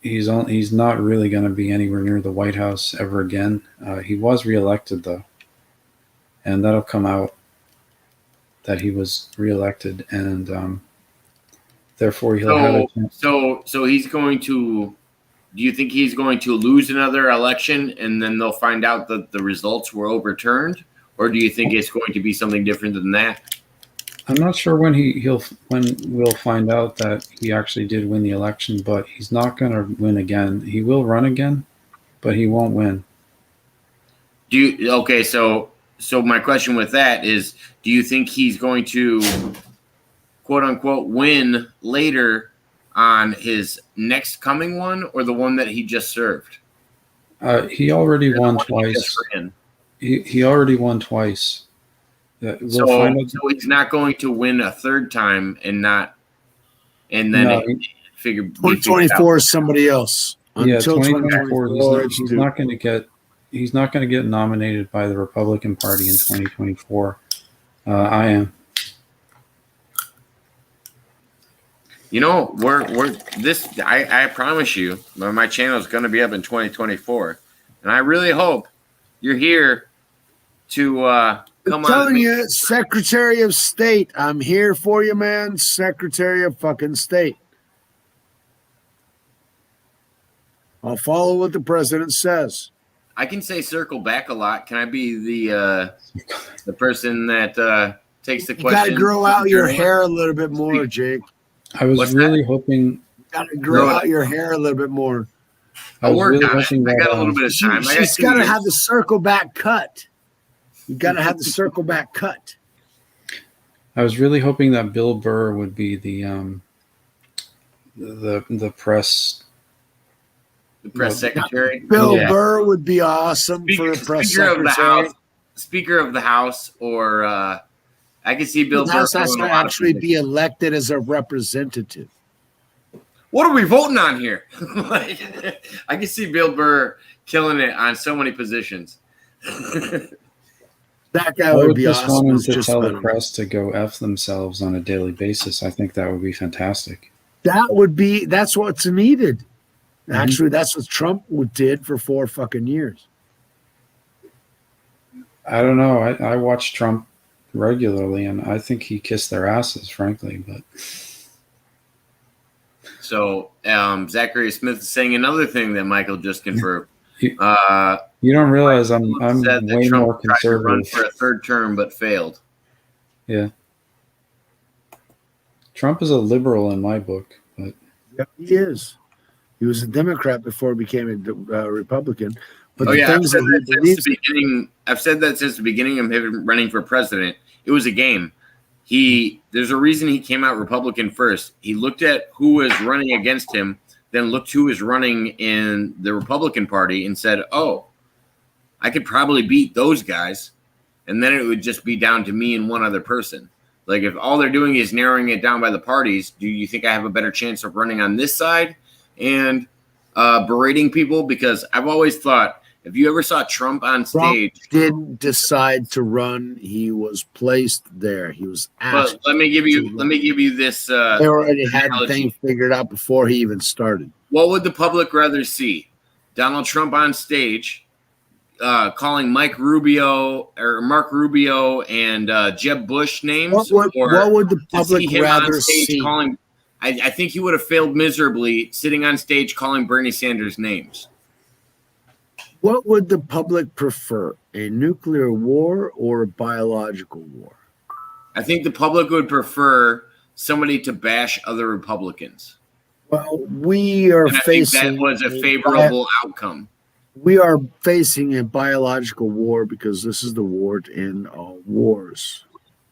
not really going to be anywhere near the White House ever again. He was reelected though, and that'll come out that he was reelected, and therefore he'll have a chance. So he's going to do you think he's going to lose another election and then they'll find out that the results were overturned, or do you think it's going to be something different than that? I'm not sure when when we'll find out that he actually did win the election, but he's not going to win again. He will run again, but he won't win. So my question with that is, do you think he's going to quote unquote win later on his next coming one, or the one that he just served? He already won twice. He already won twice. So he's not going to win a third time and then figure 2024 is somebody else. Yeah, Until 2024, he's not going to get nominated by the Republican Party in 2024. I am. You know, I promise you, my channel is going to be up in 2024, and I really hope you're here to come on. I'm telling you, Secretary of State, I'm here for you, man. Secretary of fucking State. I'll follow what the president says. I can say circle back a lot. Can I be the person that takes the question? You got to grow out your hair a little bit more, Jake. I was really hoping. You got to grow out your hair a little bit more. I got a little bit of time. She's got to have the circle back cut. You got to have the circle back cut. I was really hoping that Bill Burr would be the press. The press secretary. Bill Burr would be awesome for a press secretary. Speaker of the House, or I could see Bill Burr has to actually be elected as a representative. What are we voting on here? I can see Bill Burr killing it on so many positions. That guy would be awesome. I would just want him to tell the press to go F themselves on a daily basis. I think that would be fantastic. That's what's needed. Actually, that's what Trump did for 4 fucking years. I don't know. I watch Trump regularly, and I think he kissed their asses, frankly. But so Zachary Smith is saying another thing that Michael just confirmed. You don't realize I'm way Trump more conservative. Tried to run for a third term, but failed. Yeah, Trump is a liberal in my book, but he is. He was a Democrat before he became a Republican. But I've said that since the beginning of him running for president. It was a game. There's a reason he came out Republican first. He looked at who was running against him, then looked who was running in the Republican Party and said, oh, I could probably beat those guys. And then it would just be down to me and one other person. Like, if all they're doing is narrowing it down by the parties, do you think I have a better chance of running on this side and berating people? Because I've always thought, if you ever saw Trump on stage, Trump didn't decide to run. He was placed there. He was asked. But let me give you this. They already had the thing figured out before he even started. What would the public rather see? Donald Trump on stage, calling Mark Rubio and Jeb Bush names? What would the public rather see? I think he would have failed miserably sitting on stage calling Bernie Sanders names. What would the public prefer, a nuclear war or a biological war? I think the public would prefer somebody to bash other Republicans. Well, we are facing that was a favorable outcome. We are facing a biological war because this is the war to end all wars.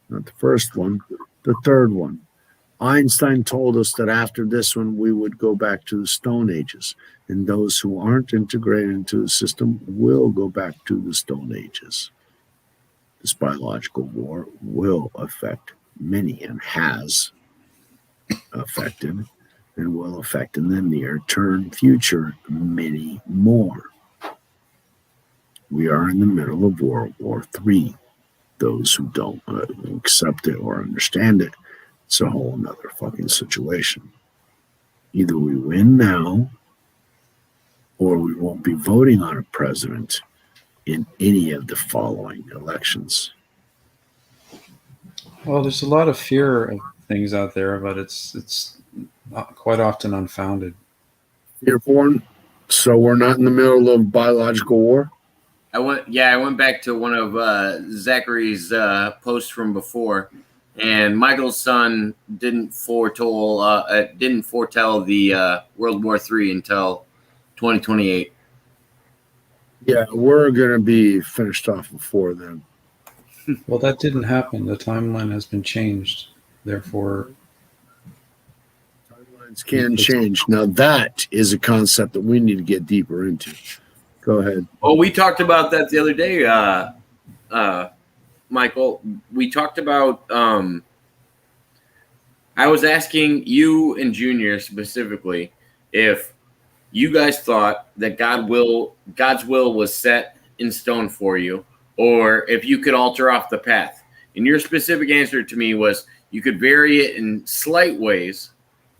Not the first one, the third one. Einstein told us that after this one, we would go back to the Stone Ages. And those who aren't integrated into the system will go back to the Stone Ages. This biological war will affect many and has affected and will affect in the near term future many more. We are in the middle of World War III. Those who don't accept it or understand it, it's a whole nother fucking situation. Either we win now, or we won't be voting on a president in any of the following elections. Well, there's a lot of fear of things out there, but it's quite often unfounded. Fear porn? So we're not in the middle of biological war. I went back to one of Zachary's posts from before, and Michael's son didn't foretell the World War III until 2028. Yeah, we're gonna be finished off before then. Well, that didn't happen. The timeline has been changed. Therefore, Timelines can change. Now that is a concept that we need to get deeper into. Go ahead. Oh, we talked about that the other day, Michael. We talked about. I was asking you and Junior specifically if you guys thought that God's will was set in stone for you, or if you could alter off the path. And your specific answer to me was you could vary it in slight ways,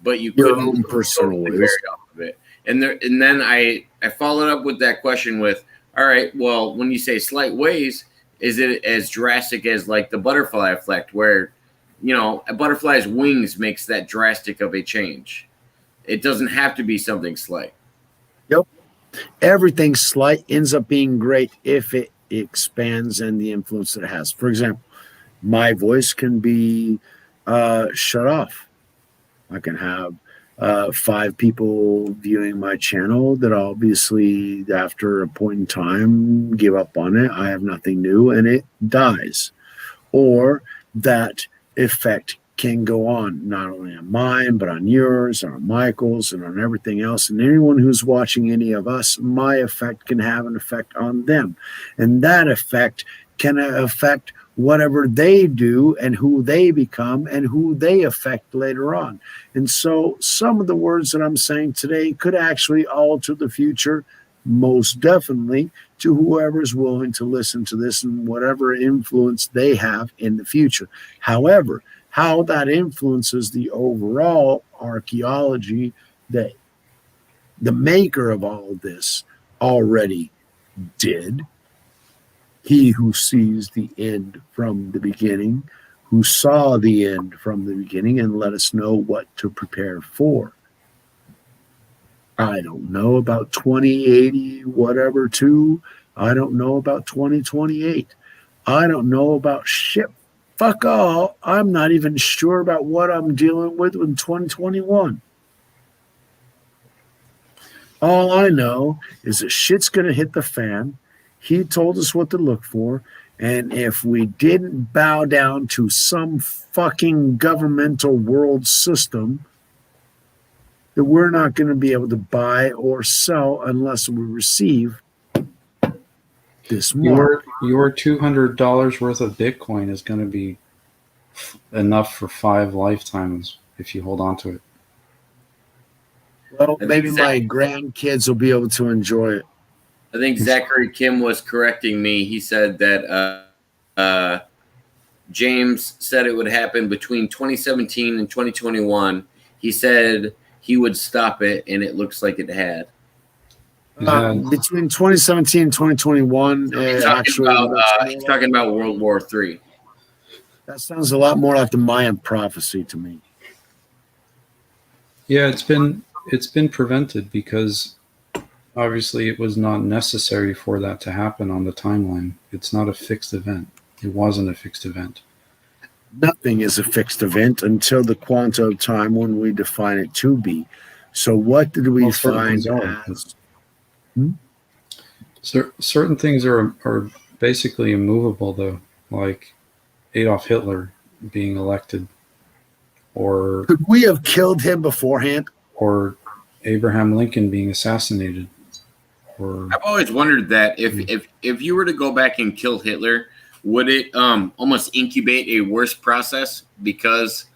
but you Your couldn't own personal totally ways. vary off of it. And then I followed up with that question with, all right, well, when you say slight ways, is it as drastic as like the butterfly effect, where a butterfly's wings makes that drastic of a change? It doesn't have to be something slight. Yep. Everything slight ends up being great if it expands and the influence that it has. For example, my voice can be shut off. I can have 5 people viewing my channel that obviously after a point in time give up on it. I have nothing new and it dies. Or that effect can go on not only on mine, but on yours, on Michael's, and on everything else. And anyone who's watching any of us, my effect can have an effect on them. And that effect can affect whatever they do and who they become and who they affect later on. And so some of the words that I'm saying today could actually alter the future, most definitely, to whoever's willing to listen to this and whatever influence they have in the future. However, how that influences the overall archaeology that the maker of all of this already did. He who sees the end from the beginning, who saw the end from the beginning and let us know what to prepare for. I don't know about 2080, whatever, too. I don't know about 2028. I don't know about shit. Fuck all. I'm not even sure about what I'm dealing with in 2021. All I know is that shit's going to hit the fan. He told us what to look for. And if we didn't bow down to some fucking governmental world system, that we're not going to be able to buy or sell unless we receive this mark. your $200 worth of Bitcoin is going to be enough for 5 lifetimes if you hold on to it. Well, maybe my grandkids will be able to enjoy it. I think Zachary Kim was correcting me. He said that James said it would happen between 2017 and 2021. He said he would stop it, and it looks like it had. Between 2017 and 2021, He's talking about World War III. That sounds a lot more like the Mayan prophecy to me. Yeah, it's been prevented because obviously it was not necessary for that to happen on the timeline. It's not a fixed event. It wasn't a fixed event. Nothing is a fixed event until the quanta of time when we define it to be. So what did we find as? Certain things are basically immovable, though, like Adolf Hitler being elected, or could we have killed him beforehand? Or Abraham Lincoln being assassinated. Or I've always wondered that if you were to go back and kill Hitler, would it almost incubate a worse process because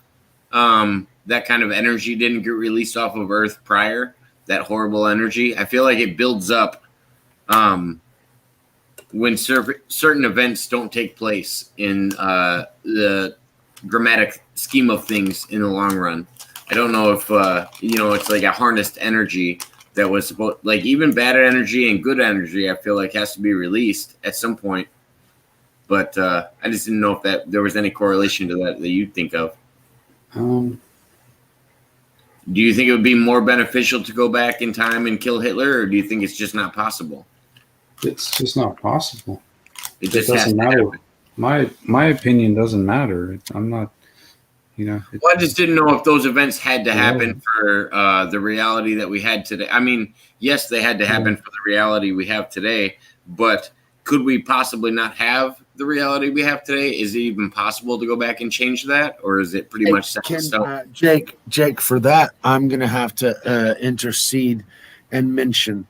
that kind of energy didn't get released off of Earth prior? That horrible energy, I feel like it builds up when certain events don't take place in the dramatic scheme of things in the long run. I don't know if it's like a harnessed energy that was supposed, like even bad energy and good energy, I feel like has to be released at some point. But I just didn't know if there was any correlation to that you'd think of. Do you think it would be more beneficial to go back in time and kill Hitler, or do you think it's just not possible? It's just not possible. It It just has doesn't to matter. happen. My opinion doesn't matter. I'm not, Well, I just didn't know if those events had to happen Yeah. for the reality that we had today. I mean, yes, they had to happen for the reality we have today, but could we possibly not have the reality we have today? Is it even possible to go back and change that, or is it pretty much set in stone? Jake, for that, I'm going to have to intercede and mention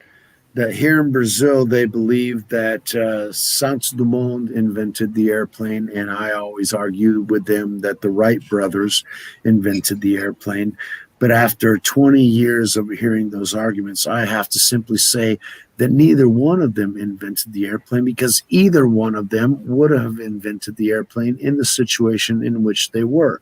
that here in Brazil, they believe that Santos Dumont invented the airplane, and I always argue with them that the Wright brothers invented the airplane. But after 20 years of hearing those arguments, I have to simply say that neither one of them invented the airplane, because either one of them would have invented the airplane in the situation in which they were.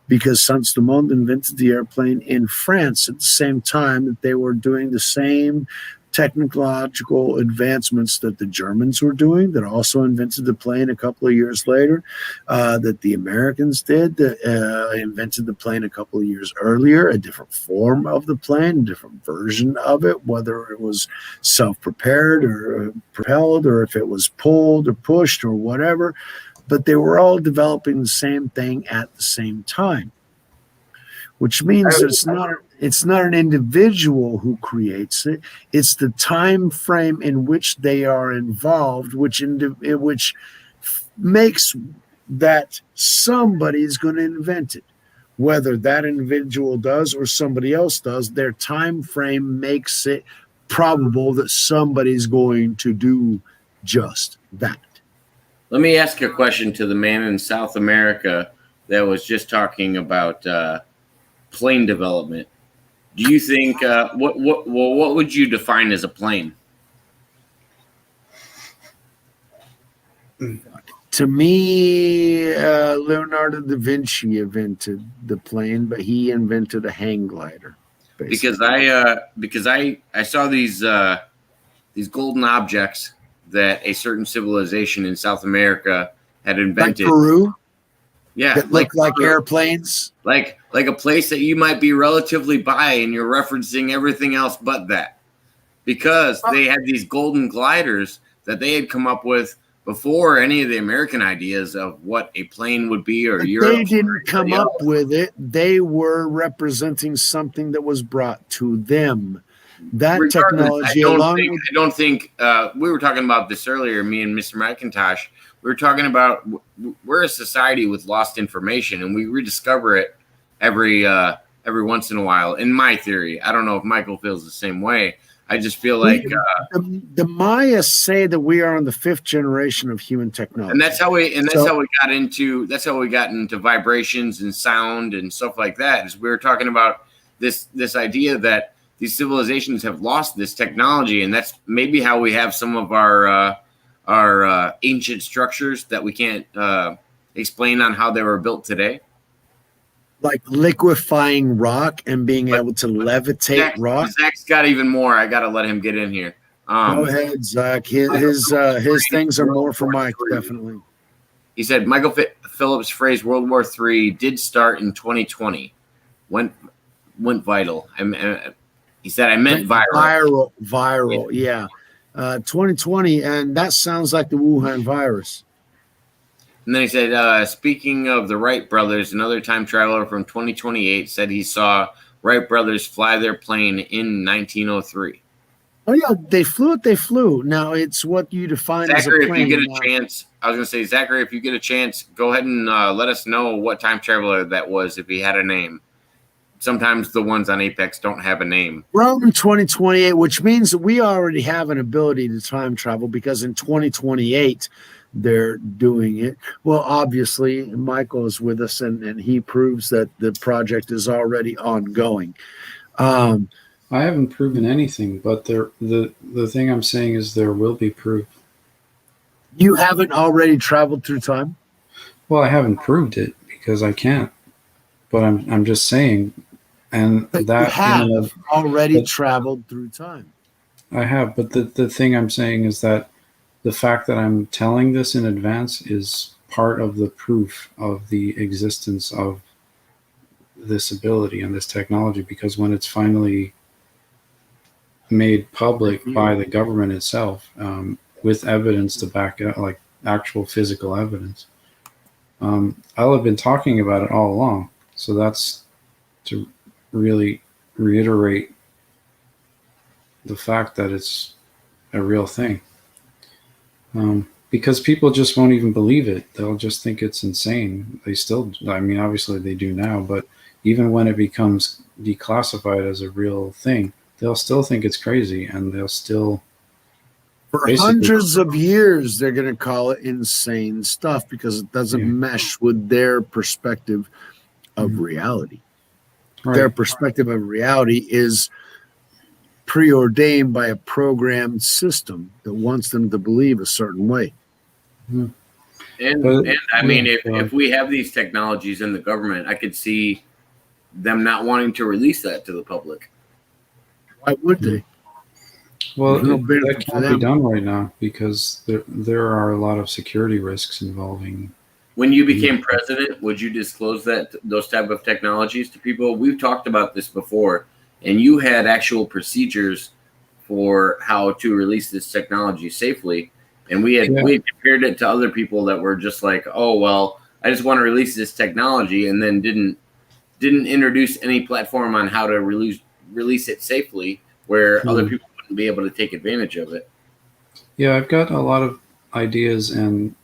Because Santos Dumont invented the airplane in France at the same time that they were doing the same technological advancements that the Germans were doing, that also invented the plane a couple of years later, that the Americans did, that invented the plane a couple of years earlier, a different form of the plane, a different version of it, whether it was self-propelled or propelled, or if it was pulled or pushed or whatever. But they were all developing the same thing at the same time, which means it's not an individual who creates it. It's the time frame in which they are involved, which makes that somebody is going to invent it. Whether that individual does or somebody else does, their time frame makes it probable that somebody's going to do just that. Let me ask a question to the man in South America that was just talking about plane development. Do you think what would you define as a plane? To me, Leonardo da Vinci invented the plane, but he invented a hang glider. Basically. Because I saw these golden objects that a certain civilization in South America had invented. Like Peru? Yeah, that look like airplanes. Like a place that you might be relatively by, and you're referencing everything else but that, because they had these golden gliders that they had come up with before any of the American ideas of what a plane would be, or Europe. They didn't come up with it. They were representing something that was brought to them. That technology, I don't think we were talking about this earlier, me and Mr. Macintosh. We were talking about we're a society with lost information, and we rediscover it every once in a while. In my theory, I don't know if Michael feels the same way. I just feel like the Mayas say that we are on the 5th generation of human technology, and that's how we got into vibrations and sound and stuff like that. Is we were talking about this idea that these civilizations have lost this technology, and that's maybe how we have some of our ancient structures that we can't explain on how they were built today. Like liquefying rock and being able to levitate rock. Zach's got even more. I got to let him get in here. Go ahead, Zach. His things are more for Mike, definitely. He said Michael Phillips' phrase "World War III" did start in 2020. Went vital. He said I meant viral. Viral, yeah. 2020, and that sounds like the Wuhan virus. And then he said, speaking of the Wright brothers, another time traveler from 2028 said he saw Wright brothers fly their plane in 1903. Oh, yeah, they flew. Now, it's what you define Zachary, as a plane. if you get a chance, I was going to say, Zachary, if you get a chance, go ahead and let us know what time traveler that was, if he had a name. Sometimes the ones on Apex don't have a name. We're in 2028, which means that we already have an ability to time travel, because in 2028, they're doing it. Well, obviously, Michael is with us, and he proves that the project is already ongoing. I haven't proven anything, but the thing I'm saying is there will be proof. You haven't already traveled through time? Well, I haven't proved it because I can't. But I'm just saying, and but that you have already traveled through time. I have, but the thing I'm saying is that the fact that I'm telling this in advance is part of the proof of the existence of this ability and this technology, because when it's finally made public by the government itself, with evidence to back it up, like actual physical evidence, I'll have been talking about it all along. So that's to really reiterate the fact that it's a real thing. Because people just won't even believe it. They'll just think it's insane. They still, I mean, obviously they do now, but even when it becomes declassified as a real thing, they'll still think it's crazy, and they'll still. For hundreds of years, they're going to call it insane stuff because it doesn't mesh with their perspective of reality. Right. Their perspective of reality is preordained by a programmed system that wants them to believe a certain way. And I mean, if we have these technologies in the government, I could see them not wanting to release that to the public. Why would they? Well, that can't be done right now because there are a lot of security risks involving. When you became president, would you disclose those type of technologies to people? We've talked about this before, and you had actual procedures for how to release this technology safely. And we had compared it to other people that were just like, oh, well, I just want to release this technology, and then didn't introduce any platform on how to release it safely where other people wouldn't be able to take advantage of it. Yeah, I've got a lot of ideas and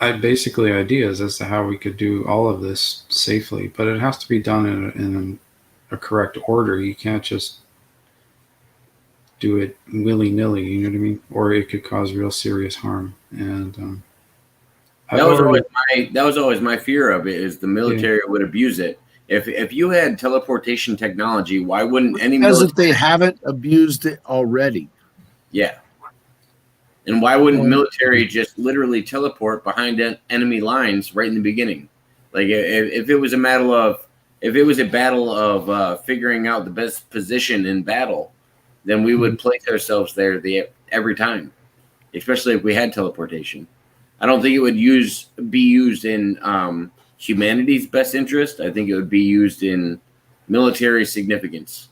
I basically ideas as to how we could do all of this safely, but it has to be done in a correct order. You can't just do it willy-nilly, you know what I mean? Or it could cause real serious harm. And that was always my fear of it, is the military would abuse it. If you had teleportation technology, why wouldn't any military? Because they haven't abused it already. Yeah. And why wouldn't military just literally teleport behind enemy lines right in the beginning? Like if it was a battle of figuring out the best position in battle, then we would place ourselves there every time, especially if we had teleportation. I don't think it would be used in humanity's best interest. I think it would be used in military significance.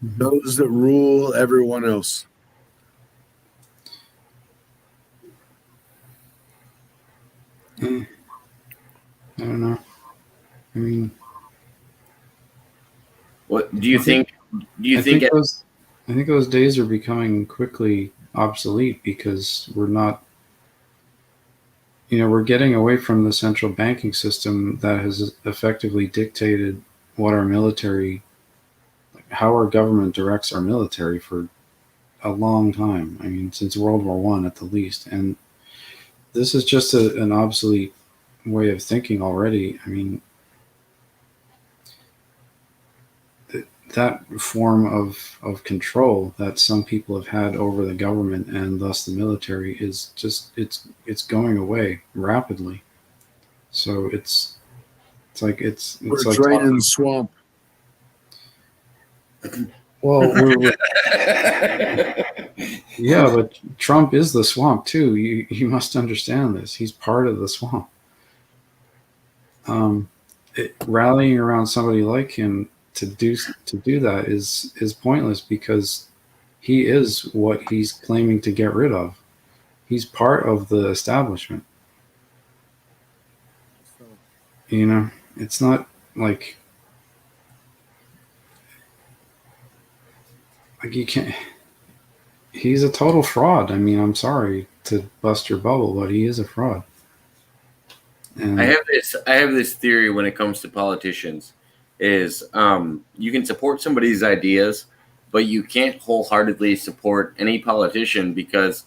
Those that rule everyone else. I don't know. I mean, what do you think? I think those days are becoming quickly obsolete because we're not. We're getting away from the central banking system that has effectively dictated what our military, how our government directs our military for a long time. I mean, since World War I at the least. And this is just an obsolete way of thinking already. I mean, that form of control that some people have had over the government and thus the military is just it's going away rapidly. So it's like we're draining the swamp. Well, yeah, but Trump is the swamp too. You must understand this. He's part of the swamp. Rallying around somebody like him to do that is pointless because he is what he's claiming to get rid of. He's part of the establishment. It's not like you can't. He's a total fraud. I mean, I'm sorry to bust your bubble, but he is a fraud. And I have this theory when it comes to politicians. Is you can support somebody's ideas, but you can't wholeheartedly support any politician because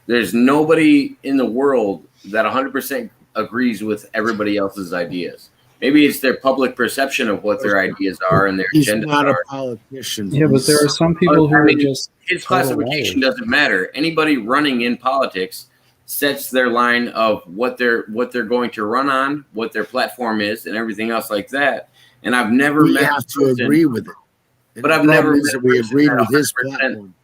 there's nobody in the world that 100% agrees with everybody else's ideas. Maybe it's their public perception of what their ideas are and their agendas are. He's not a politician. Yeah, but there are some people who are just his classification doesn't matter. Anybody running in politics sets their line of what they're going to run on, what their platform is, and everything else like that. And I've never we have to agree with it. And but I've never met we agreed with his platform.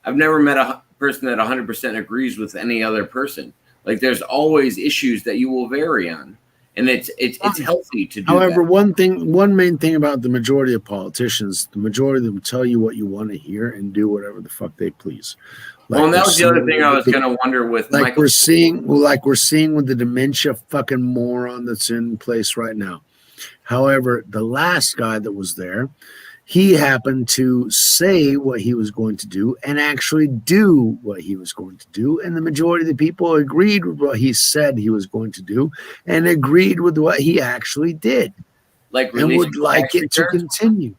I've never met a person that 100% agrees with any other person. Like there's always issues that you will vary on, and it's healthy to do However, that. one main thing about the majority of politicians, the majority of them tell you what you want to hear and do whatever the fuck they please. Well, and that was the other thing I was going to wonder with like Michael. we're seeing with the dementia fucking moron that's in place right now. However, the last guy that was there, he happened to say what he was going to do and actually do what he was going to do. And the majority of the people agreed with what he said he was going to do and agreed with what he actually did. Like and would like it to continue.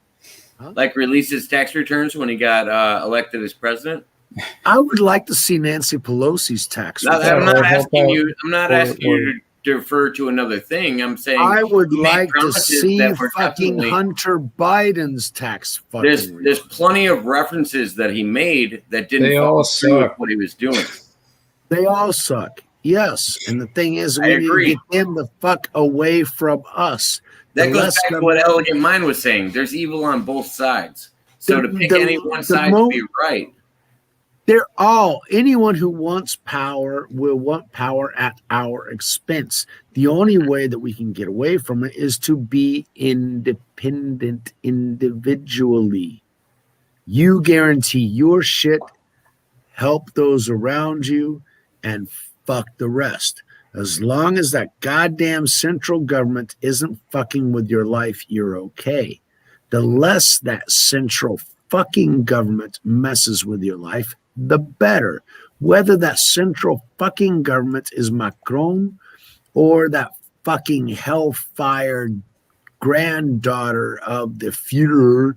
Huh? Like release his tax returns when he got elected as president? I would like to see Nancy Pelosi's tax returns. I'm not asking you to defer to another thing. I'm saying I would like to see fucking Hunter Biden's tax fucking. There's plenty of references that he made that didn't follow through with what he was doing. They all suck. Yes, and the thing is, we need to get them the fuck away from us. That goes back to what Elegant Mind was saying. There's evil on both sides. So to pick any one side to be right. Anyone who wants power will want power at our expense. The only way that we can get away from it is to be independent individually. You guarantee your shit, help those around you, and fuck the rest. As long as that goddamn central government isn't fucking with your life, you're okay. The less that central fucking government messes with your life, the better. Whether that central fucking government is Macron or that fucking hellfire granddaughter of the Führer,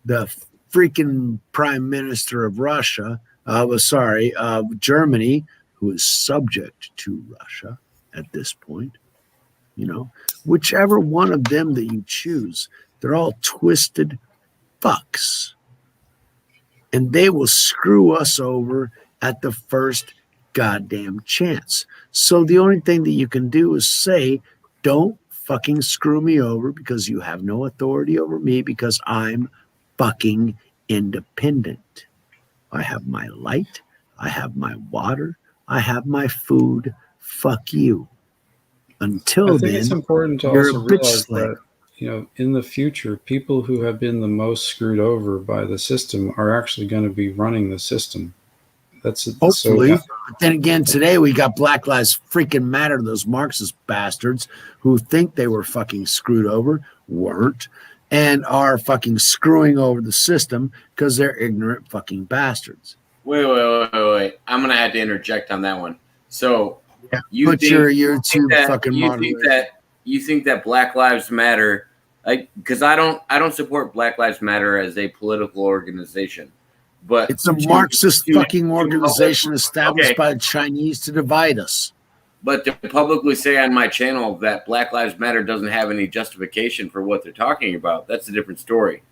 the freaking prime minister of Russia, of Germany, who is subject to Russia at this point. You know, whichever one of them that you choose, they're all twisted fucks. And they will screw us over at the first goddamn chance. So the only thing that you can do is say, don't fucking screw me over because you have no authority over me because I'm fucking independent. I have my light. I have my water. I have my food. Fuck you. Until then, it's important to also realize that, you know, in the future, people who have been the most screwed over by the system are actually going to be running the system. That's it. Hopefully. But then again, today we got Black Lives freaking Matter, those Marxist bastards who think they were fucking screwed over, weren't, and are fucking screwing over the system because they're ignorant fucking bastards. Wait. I'm going to have to interject on that one. So you put your YouTube fucking moderator. You think that Black Lives Matter, because I don't support Black Lives Matter as a political organization, but it's a Marxist fucking organization established by the Chinese to divide us. But to publicly say on my channel that Black Lives Matter doesn't have any justification for what they're talking about, that's a different story.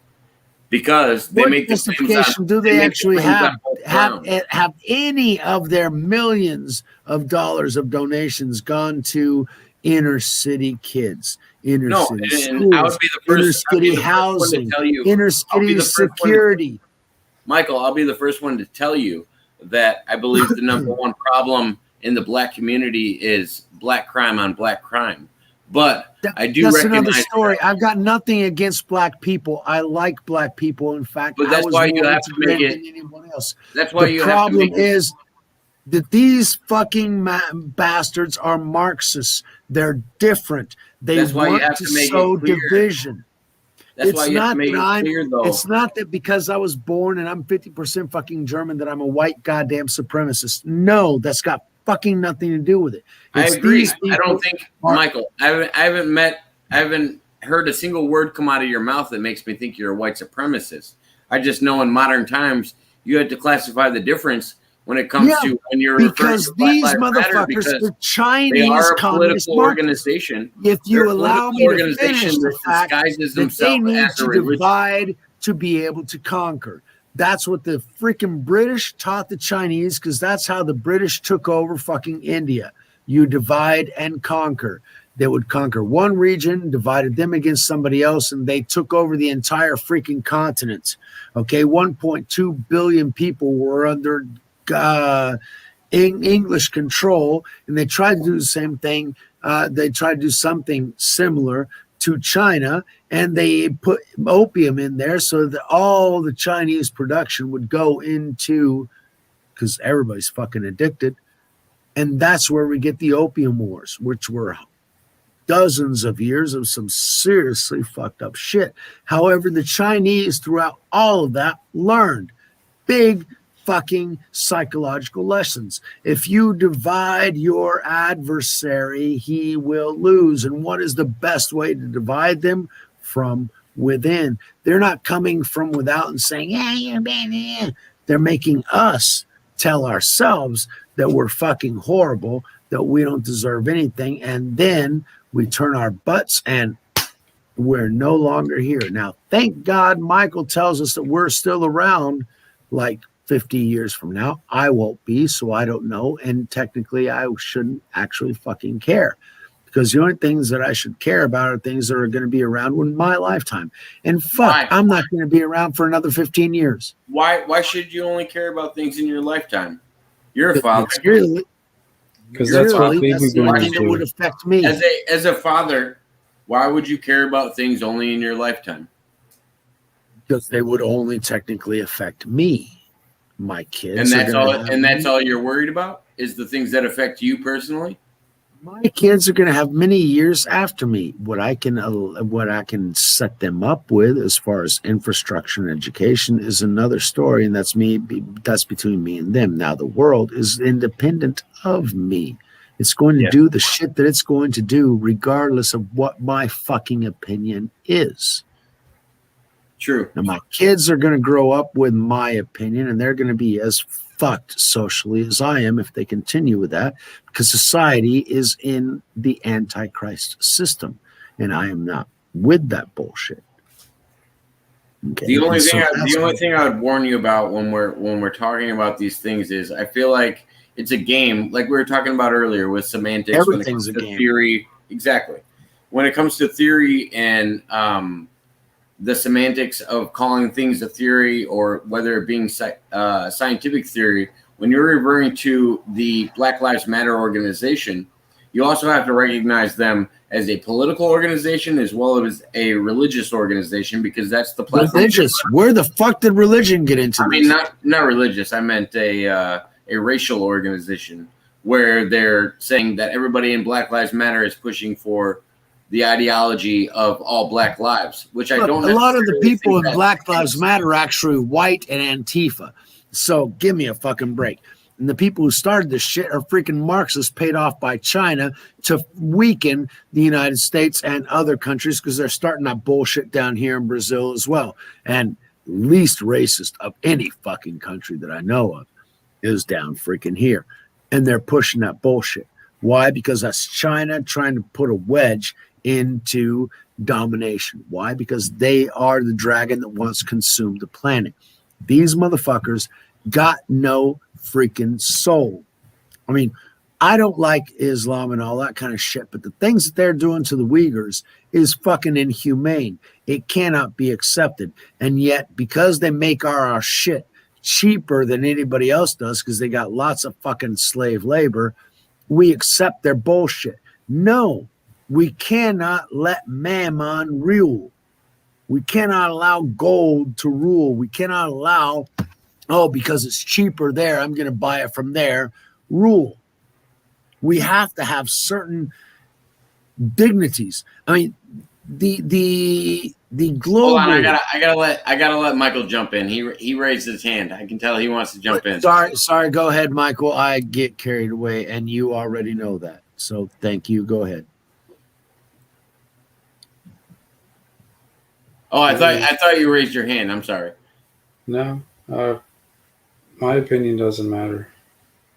Because they make justification do they actually have any of their millions of dollars of donations gone to inner city kids, inner city schools, I would be the first, inner city housing, inner city security? Michael, I'll be the first one to tell you that I believe the number one problem in the black community is black crime on black crime. But I do recognize another story. I've got nothing against black people. I like black people. In fact, but that's why you have to make it. Anyone else. That's why the problem is that these fucking bastards are Marxists. They're different. They want to sow division. That's why you have to make it clear, though. It's not that because I was born and I'm 50% fucking German that I'm a white goddamn supremacist. No, that's got fucking nothing to do with it. I agree. I don't think, Michael, I haven't heard a single word come out of your mouth that makes me think you're a white supremacist. I just know in modern times you have to classify the difference when it comes to when you're because to these motherfuckers, the Chinese they are a political organization. If you allow me to finish the fact that they need to divide to be able to conquer. That's what the freaking British taught the Chinese, because that's how the British took over fucking India. You divide and conquer. They would conquer one region, divided them against somebody else, and they took over the entire freaking continent. Okay, 1.2 billion people were under English control, and they tried to do the same thing. They tried to do something similar to China, and they put opium in there so that all the Chinese production would go into, because everybody's fucking addicted. And that's where we get the opium wars, which were dozens of years of some seriously fucked up shit. However, the Chinese throughout all of that learned big fucking psychological lessons. If you divide your adversary, he will lose. And what is the best way to divide them? From within. They're not coming from without and saying, yeah, you're bad, yeah. They're making us tell ourselves that we're fucking horrible, that we don't deserve anything. And then we turn our butts and we're no longer here. Now, thank God Michael tells us that we're still around like 50 years from now. I won't be, so I don't know. And technically, I shouldn't actually fucking care, because the only things that I should care about are things that are going to be around in my lifetime. And fuck, Why? I'm not going to be around for another 15 years. Why should you only care about things in your lifetime? You're a father. Because that's what baby that's the boomers thing that would do. affect me. As a father, why would you care about things only in your lifetime? Because they would only technically affect me. My kids. And that's all. And that's me. all you're worried about is the things that affect you personally. My kids are going to have many years after me. What I can set them up with, as far as infrastructure and education, is another story, and that's me. That's between me and them. Now the world is independent of me. It's going to do the shit that it's going to do, regardless of what my fucking opinion is. True. Now my kids are going to grow up with my opinion, and they're going to be as fucked socially as I am if they continue with that, because society is in the Antichrist system, and I am not with that bullshit. Okay. The only thing I would warn you about when we're talking about these things is I feel like it's a game, like we were talking about earlier with semantics. Everything's when it comes a game. Theory, exactly. When it comes to theory and the semantics of calling things a theory, or whether it being scientific theory, when you're referring to the Black Lives Matter organization, you also have to recognize them as a political organization as well as a religious organization, because that's the platform. Religious? Where the fuck did religion get into? I mean, not religious. I meant a racial organization where they're saying that everybody in Black Lives Matter is pushing for the ideology of all Black lives, which I don't. A lot of the people in Black Lives Matter are actually white and Antifa. So give me a fucking break. And the people who started this shit are freaking Marxists paid off by China to weaken the United States and other countries, because they're starting that bullshit down here in Brazil as well. And least racist of any fucking country that I know of is down freaking here. And they're pushing that bullshit. Why? Because that's China trying to put a wedge into domination. Why? Because they are the dragon that wants to consume the planet. These motherfuckers got no freaking soul. I mean, I don't like Islam and all that kind of shit, but the things that they're doing to the Uyghurs is fucking inhumane. It cannot be accepted. And yet, because they make our shit cheaper than anybody else does, because they got lots of fucking slave labor, we accept their bullshit. No, we cannot let mammon rule. We cannot allow gold to rule. We cannot allow, because it's cheaper there, I'm going to buy it from there, rule. We have to have certain dignities. I mean, the global. Hold on, I gotta let Michael jump in. He raised his hand. I can tell he wants to jump in. Sorry. Go ahead, Michael. I get carried away, and you already know that. So thank you. Go ahead. Oh, I thought you raised your hand. I'm sorry. No, my opinion doesn't matter.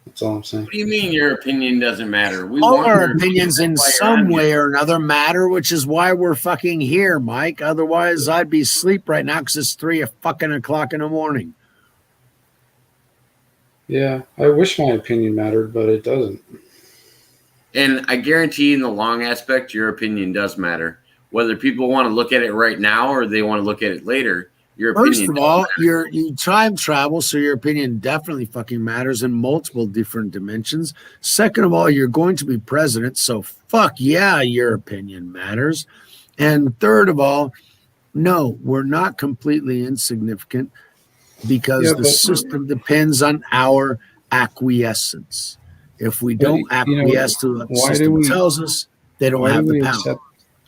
That's all I'm saying. What do you mean your opinion doesn't matter? All our opinions in some way or another matter, which is why we're fucking here, Mike. Otherwise, I'd be asleep right now because it's 3 o'clock in the morning. Yeah, I wish my opinion mattered, but it doesn't. And I guarantee in the long aspect, your opinion does matter. Whether people want to look at it right now or they want to look at it later, your First opinion. of all, you time travel, so your opinion definitely fucking matters in multiple different dimensions. Second of all, you're going to be president, so fuck yeah, your opinion matters. And third of all, no, we're not completely insignificant because Yeah, the but system depends on our acquiescence. If we don't acquiesce to what the why do system we tells us, they don't why do have the we power. accept?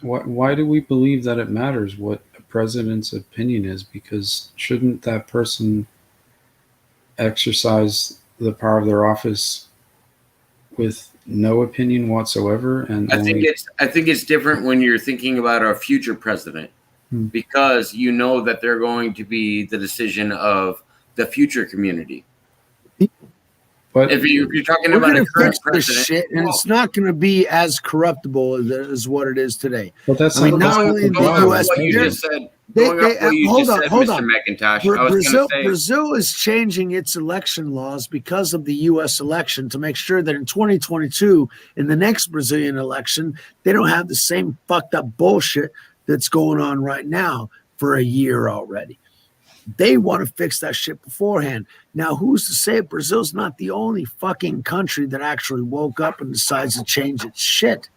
Why do we believe that it matters what a president's opinion is? Because shouldn't that person exercise the power of their office with no opinion whatsoever and only? I think it's different when you're thinking about a future president because you know that they're going to be the decision of the future community. But If you're talking We're about going a to current fix this president, shit, and it's not going to be as corruptible as what it is today. But that's I mean, not not only in the going off U.S., what but you they're- just said, they- going off what you hold just on, said, hold Mr. on. McIntosh, I was going to say Brazil is changing its election laws because of the U.S. election to make sure that in 2022, in the next Brazilian election, they don't have the same fucked up bullshit that's going on right now for a year already. They want to fix that shit beforehand. Now, who's to say Brazil's not the only fucking country that actually woke up and decides to change its shit?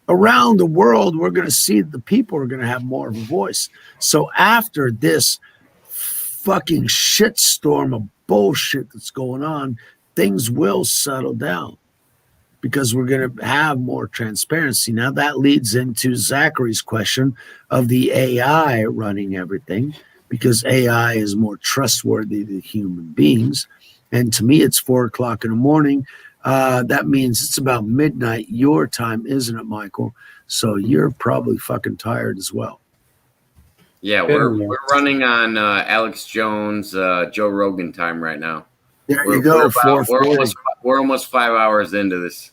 Around the world, we're going to see the people are going to have more of a voice. So after this fucking shitstorm of bullshit that's going on, things will settle down because we're going to have more transparency. Now that leads into Zachary's question of the AI running everything, because AI is more trustworthy than human beings. And to me, it's 4:00 in the morning. That means it's about midnight your time, isn't it, Michael? So you're probably fucking tired as well. yeah, we're running on Alex Jones, Joe Rogan time right now. There you go, 4:40. We're almost 5 hours into this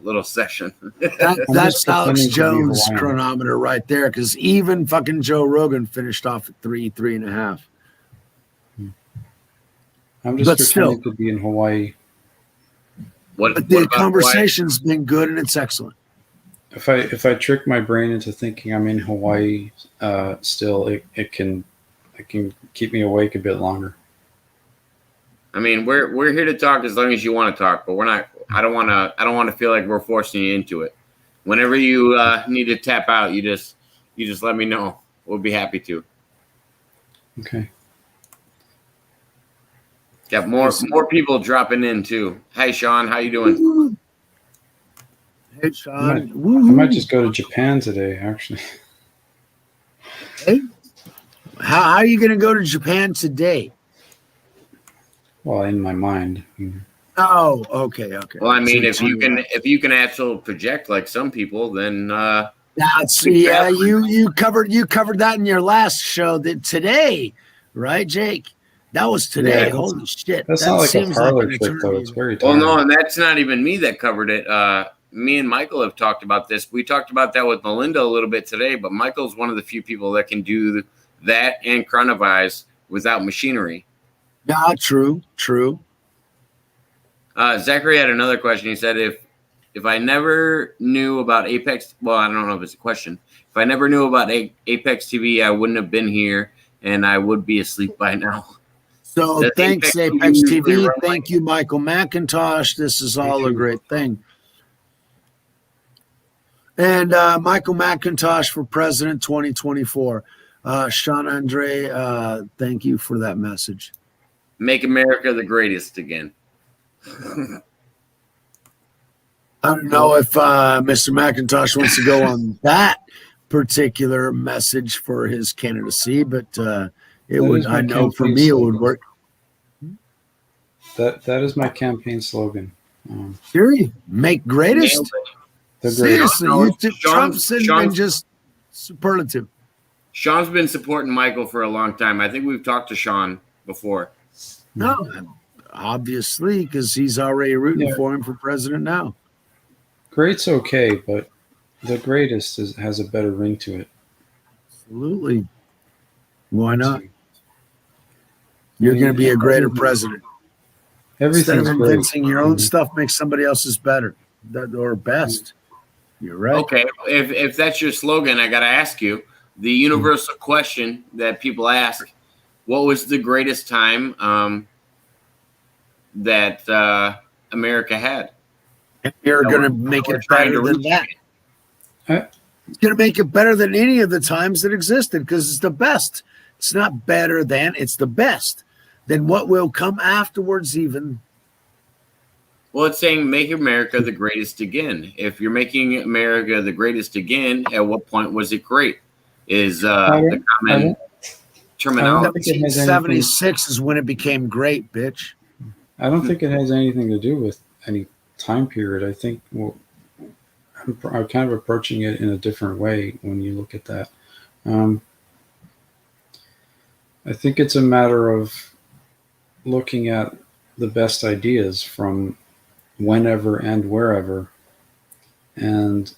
little session. That's Alex pretending to be Jones' Hawaiian. chronometer right there, because even fucking Joe Rogan finished off at 3.5. I'm just But pretending still. to be in Hawaii. But the conversation's been good and it's excellent. If I trick my brain into thinking I'm in Hawaii, still it can keep me awake a bit longer. I mean, we're here to talk as long as you want to talk, but we're not. I don't want to feel like we're forcing you into it. Whenever you need to tap out, you just let me know. We'll be happy to. Okay. Got more people dropping in too. Hey, Sean, how you doing? Hey, Sean. I might just go to Japan today, actually. Hey, how are you going to go to Japan today? Well, in my mind. Oh, okay. Well, I mean, So if you can actually project like some people, then that's you covered that in your last show that today, right, Jake? That was today. Yeah, Holy shit! That's that not like a seems parlor an trick, though. eternity. It's very well, tiring. no, and that's not even me that covered it. Me and Michael have talked about this. We talked about that with Melinda a little bit today, but Michael's one of the few people that can do that and chronovise without machinery. Yeah, true. Zachary had another question. He said, if I never knew about Apex, well, I don't know if it's a question. If I never knew about Apex TV, I wouldn't have been here, and I would be asleep by now. So Does thanks, Apex Apex usually TV. run Thank you, Michael Macintosh. This is all a great thing. And Michael Macintosh for President 2024. Sean Andre, thank you for that message. Make America the greatest again. I don't know if Mr. McIntosh wants to go on that particular message for his candidacy, but it would. I know for me it would work. That is my campaign slogan. Siri, make greatest. Seriously, Trump's been just superlative. Sean's been supporting Michael for a long time. I think we've talked to Sean before. No, obviously, because he's already rooting for him for president now. Great's okay, but the greatest has a better ring to it. Absolutely. Why not? You're going to be a greater president. Instead of inventing your own stuff, make somebody else's better or best. You're right. Okay, if that's your slogan, I got to ask you, the universal question that people ask: what was the greatest time that America had? And you're going to make we're it trying better to than reach. that. I, It's going to make it better than any of the times that existed because it's the best. It's not better than, it's the best. Then what will come afterwards even? Well, it's saying make America the greatest again. If you're making America the greatest again, at what point was it great? Is the common terminology. don't think it has anything. 1976 is when it became great, bitch. I don't think it has anything to do with any time period. I think I'm kind of approaching it in a different way when you look at that. I think it's a matter of looking at the best ideas from whenever and wherever and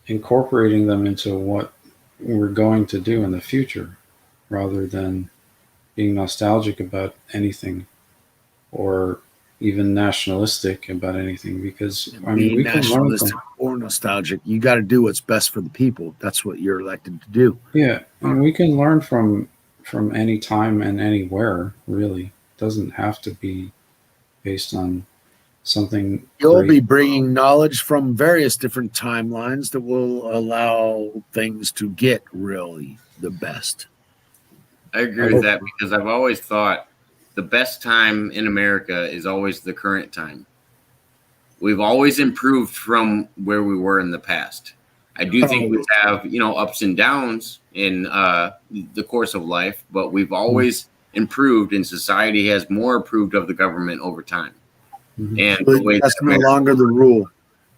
incorporating them into what we're going to do in the future rather than being nostalgic about anything or even nationalistic about anything, because I mean, Being we can learn nationalistic from, or nostalgic, you got to do what's best for the people. That's what you're elected to do. yeah, and we can learn from any time and anywhere. Really, it doesn't have to be based on something You'll great. be bringing knowledge from various different timelines that will allow things to get really the best. I agree with that because I've always thought the best time in America is always the current time. We've always improved from where we were in the past. I do think we have, ups and downs in the course of life, but we've always improved, and society has more approved of the government over time. Mhm. And the way That's no longer the rule.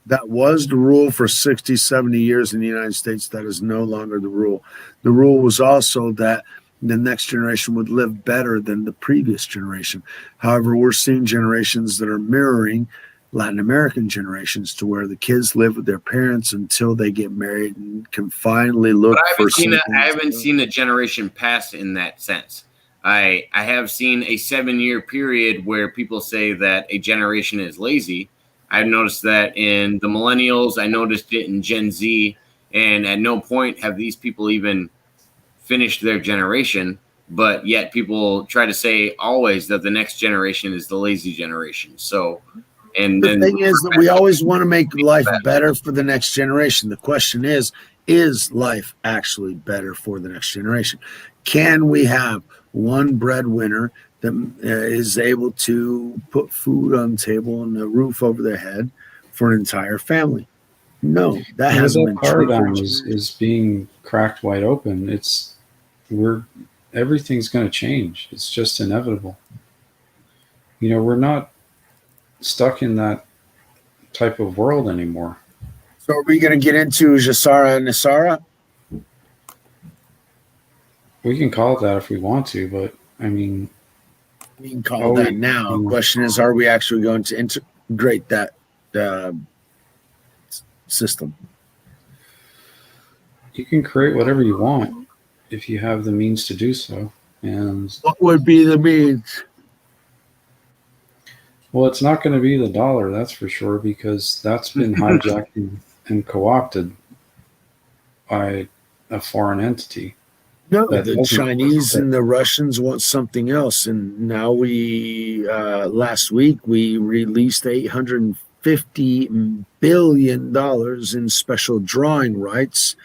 That was the rule for 60, 70 years in the United States. That is no longer the rule. The rule was also that the next generation would live better than the previous generation. However, we're seeing generations that are mirroring Latin American generations to where the kids live with their parents until they get married and can finally look But for I haven't seen a generation pass in that sense. I have seen a 7-year period where people say that a generation is lazy. I've noticed that in the millennials. I noticed it in Gen Z. And at no point have these people even finished their generation. But yet people try to say always that the next generation is the lazy generation. So, and the then thing is that we always want to make life better for the next generation. The question is life actually better for the next generation? Can we have one breadwinner that is able to put food on the table and a roof over their head for an entire family? No, that Well, hasn't that been true. paradigm is being cracked wide open. Everything's going to change. It's just inevitable. We're not stuck in that type of world anymore. So are we going to get into Jasara and Nisara? We can call it that if we want to, but I mean, We can call that now. The question is, are we actually going to integrate that system? you can create whatever you want if you have the means to do so. And What would be the means? well, it's not going to be the dollar, that's for sure, because that's been hijacked and co-opted by a foreign entity. No, the Chinese and the Russians want something else. And now last week, we released $850 billion in special drawing rights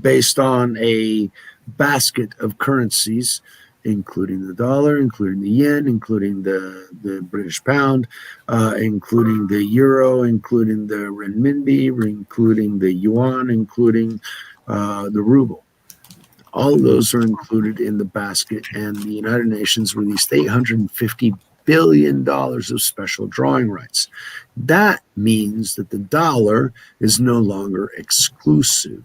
based on a basket of currencies, including the dollar, including the yen, including the British pound, including the euro, including the renminbi, including the yuan, including the ruble. All of those are included in the basket, and the United Nations released $850 billion of special drawing rights. That means that the dollar is no longer exclusive.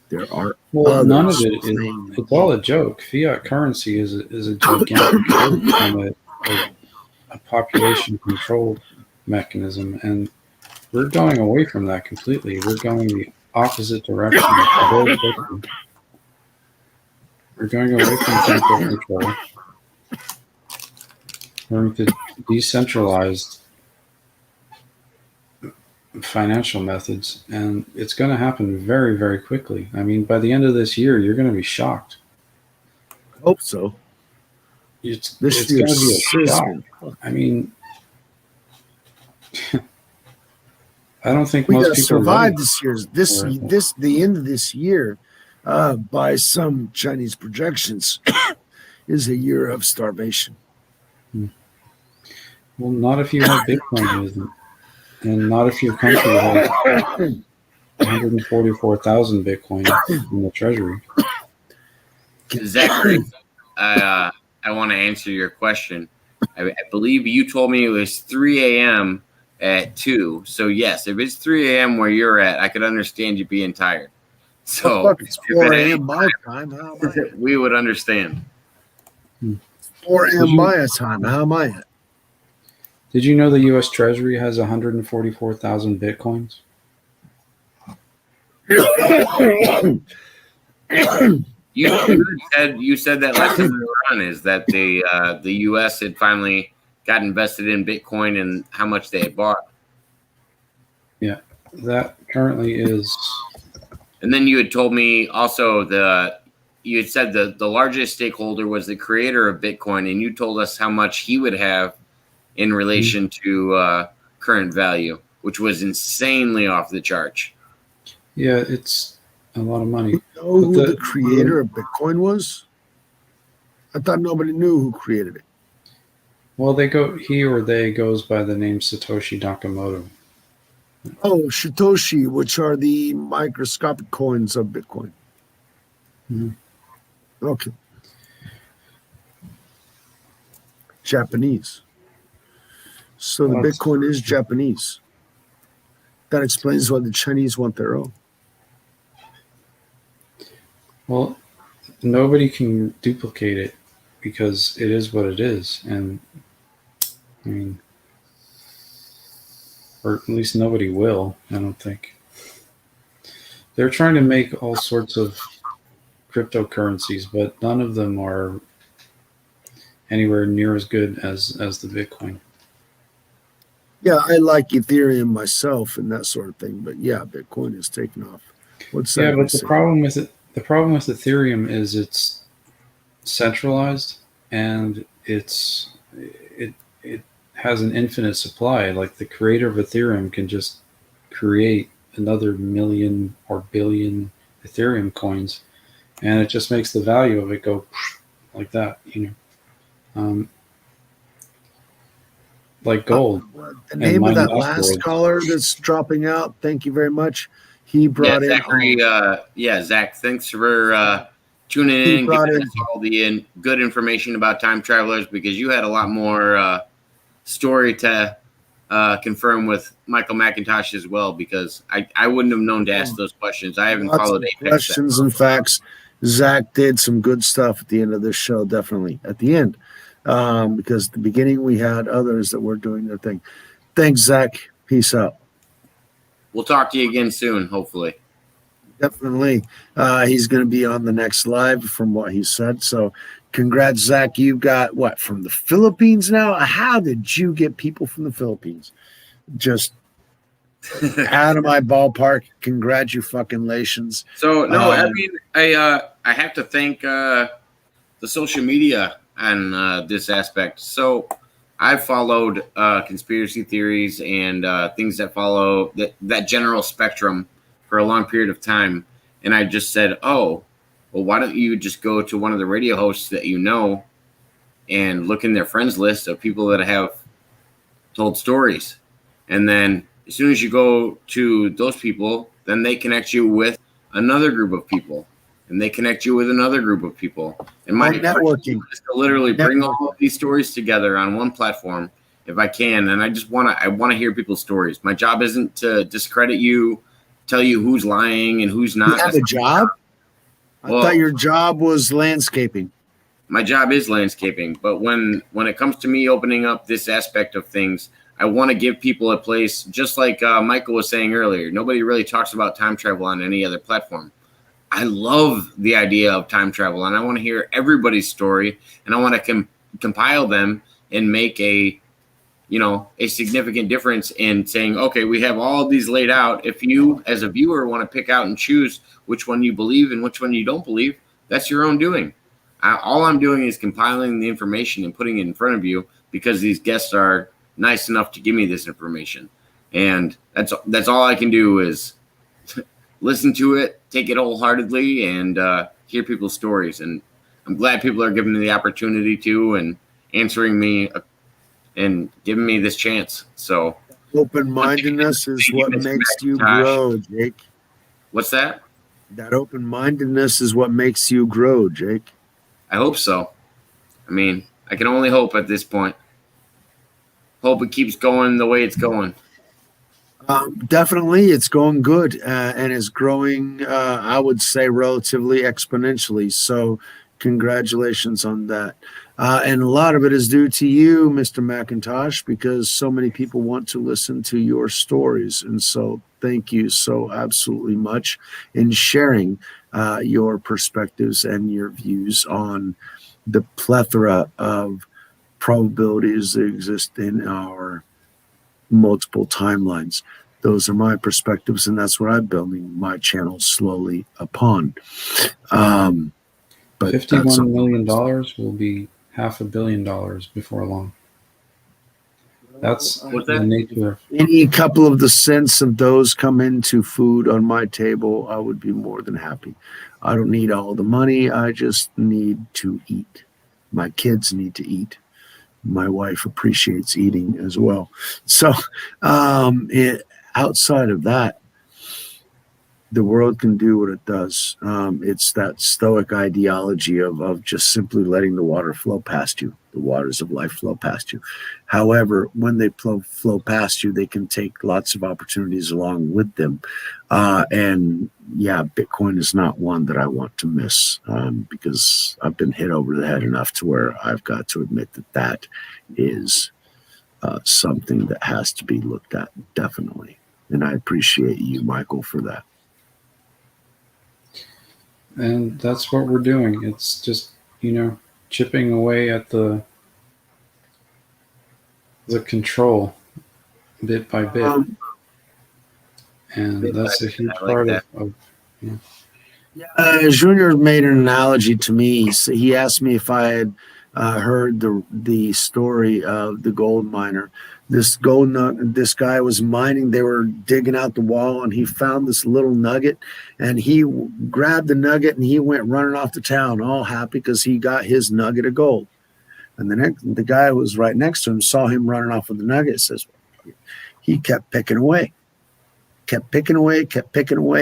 There are none of it is. It's all a joke. Fiat currency is a gigantic joke and a population control mechanism, and we're going away from that completely. We're going the opposite direction. Very quickly. We're going away from central control. We're going to decentralized financial methods, and it's going to happen very, very quickly. I mean, by the end of this year, you're going to be shocked. Hope so. It's This going year's to be a shock. seriously. I mean, I don't think We most gotta people are survive ready this year's for it. the end of this year, by some Chinese projections, is a year of starvation. Well, not if you have Bitcoin, isn't, and not if your country has 144,000 Bitcoin in the treasury. Zachary, I want to answer your question. I believe you told me it was 3 a.m. at 2. So, yes, if it's 3 a.m. where you're at, I could understand you being tired. So, Fuck, it's if 4 it ain't, a.m. my time. How am I at? we would understand. 4 Did a.m. you- my time. How am I at? Did you know the U.S. Treasury has 144,000 Bitcoins? You said that last time we were on is that the U.S. had finally got invested in Bitcoin and how much they had bought. That currently is, And then you had told me also you had said the largest stakeholder was the creator of Bitcoin, and you told us how much he would have in relation to current value, which was insanely off the charts. yeah, it's a lot of money. You know who But the creator of Bitcoin was? I thought nobody knew who created it. Well, he or they goes by the name Satoshi Nakamoto. Oh, Satoshi, which are the microscopic coins of Bitcoin. Mhm. Okay. Japanese. So the That's- Bitcoin is Japanese. That explains why the Chinese want their own. Well, nobody can duplicate it because it is what it is, and I mean, or at least nobody will. I don't think. They're trying to make all sorts of cryptocurrencies, but none of them are anywhere near as good as the Bitcoin. Yeah, I like Ethereum myself and that sort of thing, but yeah, Bitcoin is taking off. What's that? Yeah, gonna but the say? problem with it, the problem with Ethereum is it's centralized and it has an infinite supply. Like the creator of Ethereum can just create another million or billion Ethereum coins, and it just makes the value of it go like that. Like gold. The name of mining that last asteroids. caller that's dropping out, thank you very much. He brought in Zachary, Zach, thanks for tuning He in, brought giving in- us all the good information about time travelers, because you had a lot more story to confirm with Michael Macintosh as well, because I wouldn't have known to ask those questions. I haven't lots followed of Apex. questions and facts. Zach did some good stuff at the end of this show, definitely at the end, because at the beginning we had others that were doing their thing. Thanks, Zach. Peace out. We'll talk to you again soon, hopefully. Definitely. He's going to be on the next live from what he said. So congrats, Zach. You got what, from the Philippines now? How did you get people from the Philippines? Just out of my ballpark. Congratulations. So no, I Um, mean, I have to thank the social media on this aspect. So I've followed conspiracy theories and things that follow that general spectrum for a long period of time, and I just said, oh, well, why don't you just go to one of the radio hosts that you know and look in their friends list of people that have told stories, and then as soon as you go to those people, then they connect you with another group of people, and they connect you with another group of people. And my networking. is to literally bring all of these stories together on one platform if I can. And I want to hear people's stories. My job isn't to discredit you, tell you who's lying and who's not. You have a job? I Well, thought your job was landscaping. my job is landscaping, but when it comes to me opening up this aspect of things, I want to give people a place, just like Michael was saying earlier. Nobody really talks about time travel on any other platform. I love the idea of time travel, and I want to hear everybody's story, and I want to compile them and make a a significant difference in saying, okay, we have all of these laid out. If you, as a viewer, want to pick out and choose which one you believe and which one you don't believe, that's your own doing. All I'm doing is compiling the information and putting it in front of you because these guests are nice enough to give me this information. And that's all I can do is listen to it, take it wholeheartedly, and hear people's stories. And I'm glad people are giving me the opportunity to and answering me and giving me this chance. So open-mindedness is what makes you grow, Jake. What's that? That open-mindedness is what makes you grow, Jake. I hope so. I mean, I can only hope at this point. Hope it keeps going the way it's going. Definitely, it's going good and it's growing, I would say, relatively exponentially. So congratulations on that. And a lot of it is due to you, Mr. Macintosh, because so many people want to listen to your stories. And so thank you so absolutely much in sharing your perspectives and your views on the plethora of probabilities that exist in our multiple timelines. Those are my perspectives, and that's what I'm building my channel slowly upon. But $51 million will be $500 million before long. That's the nature of any couple of the cents of those come into food on my table, I would be more than happy. I don't need all the money. I just need to eat. My kids need to eat. My wife appreciates eating as well. So outside of that, the world can do what it does. It's that stoic ideology of just simply letting the water flow past you, the waters of life flow past you. However, when they flow past you, they can take lots of opportunities along with them. And yeah, Bitcoin is not one that I want to miss because I've been hit over the head enough to where I've got to admit that is something that has to be looked at, definitely. And I appreciate you, Michael, for that. And that's what we're doing. It's just, chipping away at the control bit by bit. And that's a huge part of Junior made an analogy to me. He asked me if I had heard the story of the gold miner. This guy was mining. They were digging out the wall, and he found this little nugget, and he grabbed the nugget and he went running off to town, all happy because he got his nugget of gold. And the guy who was right next to him saw him running off with the nugget. Says he kept picking away. Kept picking away,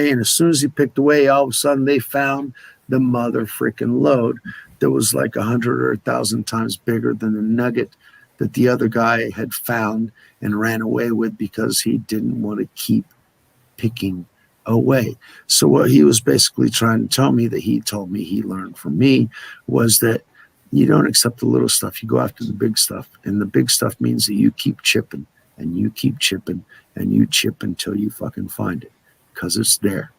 and as soon as he picked away, all of a sudden they found the mother freaking load that was like 100 or 1,000 times bigger than the nugget that the other guy had found and ran away with because he didn't want to keep picking away. So what he was basically trying to tell me, that he told me he learned from me, was that you don't accept the little stuff, you go after the big stuff. And the big stuff means that you keep chipping and you keep chipping and you chip until you fucking find it, because it's there.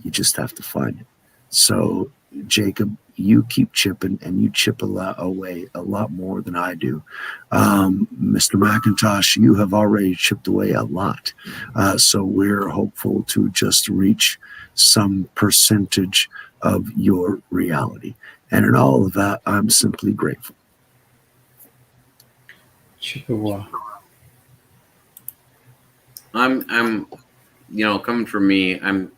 You just have to find it. So Jacob, you keep chipping, and you chip away a lot more than I do. Mr. Macintosh, you have already chipped away a lot. So we're hopeful to just reach some percentage of your reality. And in all of that, I'm simply grateful. Chippewa. I'm coming from me, I'm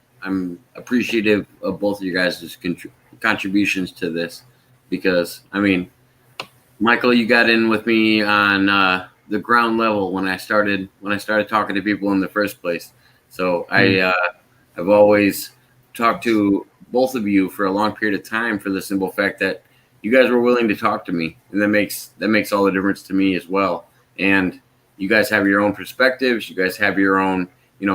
appreciative of both of you guys' contributions to this, because Michael, you got in with me on the ground level when I started talking to people in the first place. So I've always talked to both of you for a long period of time for the simple fact that you guys were willing to talk to me, and that makes all the difference to me as well. And you guys have your own perspectives, you guys have your own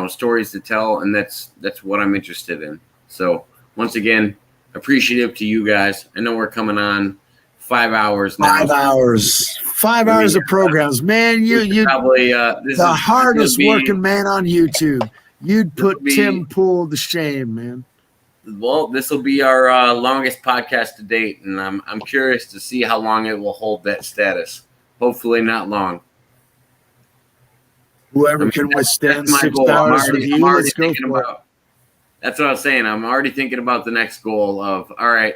stories to tell, and that's what I'm interested in. So once again, appreciative to you guys. I know we're coming on 5 hours now. 5 hours of programs, man. You probably the hardest working man on YouTube. You'd put Tim Pool to shame, man. Well, this will be our longest podcast to date, and I'm curious to see how long it will hold that status. Hopefully not long. Whoever can withstand That's my 6 goal. hours with you, let's go thinking for it. about. That's what I was saying. I'm already thinking about the next goal of all right,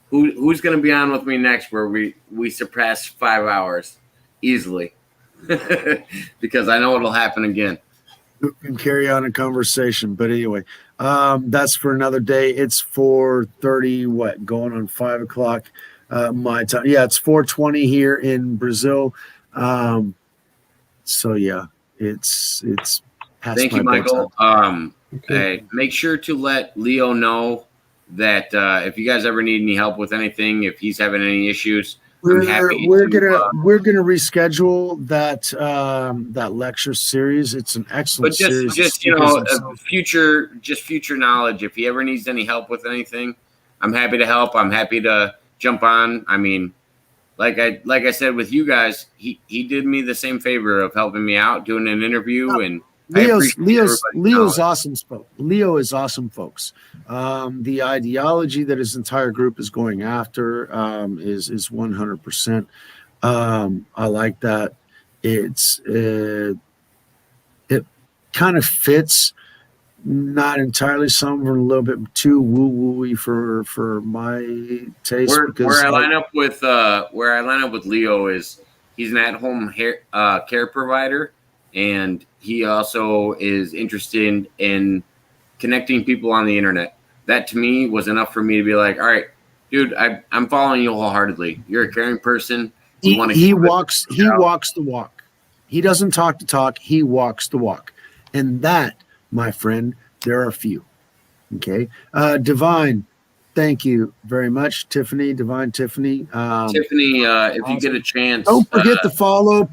who's going to be on with me next where we surpass 5 hours easily, because I know it'll happen again. Who can carry on a conversation. But anyway, that's for another day. It's 4:30, what, going on 5 o'clock my time. Yeah, it's 4:20 here in Brazil. So yeah, it's past Thank my you, Michael. bedtime. Okay. Make sure to let Leo know that if you guys ever need any help with anything, if he's having any issues, I'm happy. We're gonna reschedule that lecture series. It's an excellent But series. just future knowledge. If he ever needs any help with anything, I'm happy to help. I'm happy to jump on. I mean, like I said with you guys, he did me the same favor of helping me out, doing an interview, and Leo's awesome. Leo is awesome, folks. The ideology that his entire group is going after is 100%. I like that. It kind of fits. Not entirely. Some are a little bit too woo-woo-y for my taste. Where I line up with Leo is he's an at-home care provider, and he also is interested in connecting people on the internet. That to me was enough for me to be like, all right, dude, I'm following you wholeheartedly. You're a caring person. He walks the walk. He doesn't talk the talk. He walks the walk, and that, my friend, there are a few. Okay. Divine, thank you very much. Tiffany, Divine Tiffany. Tiffany, if you get a chance. Don't forget to follow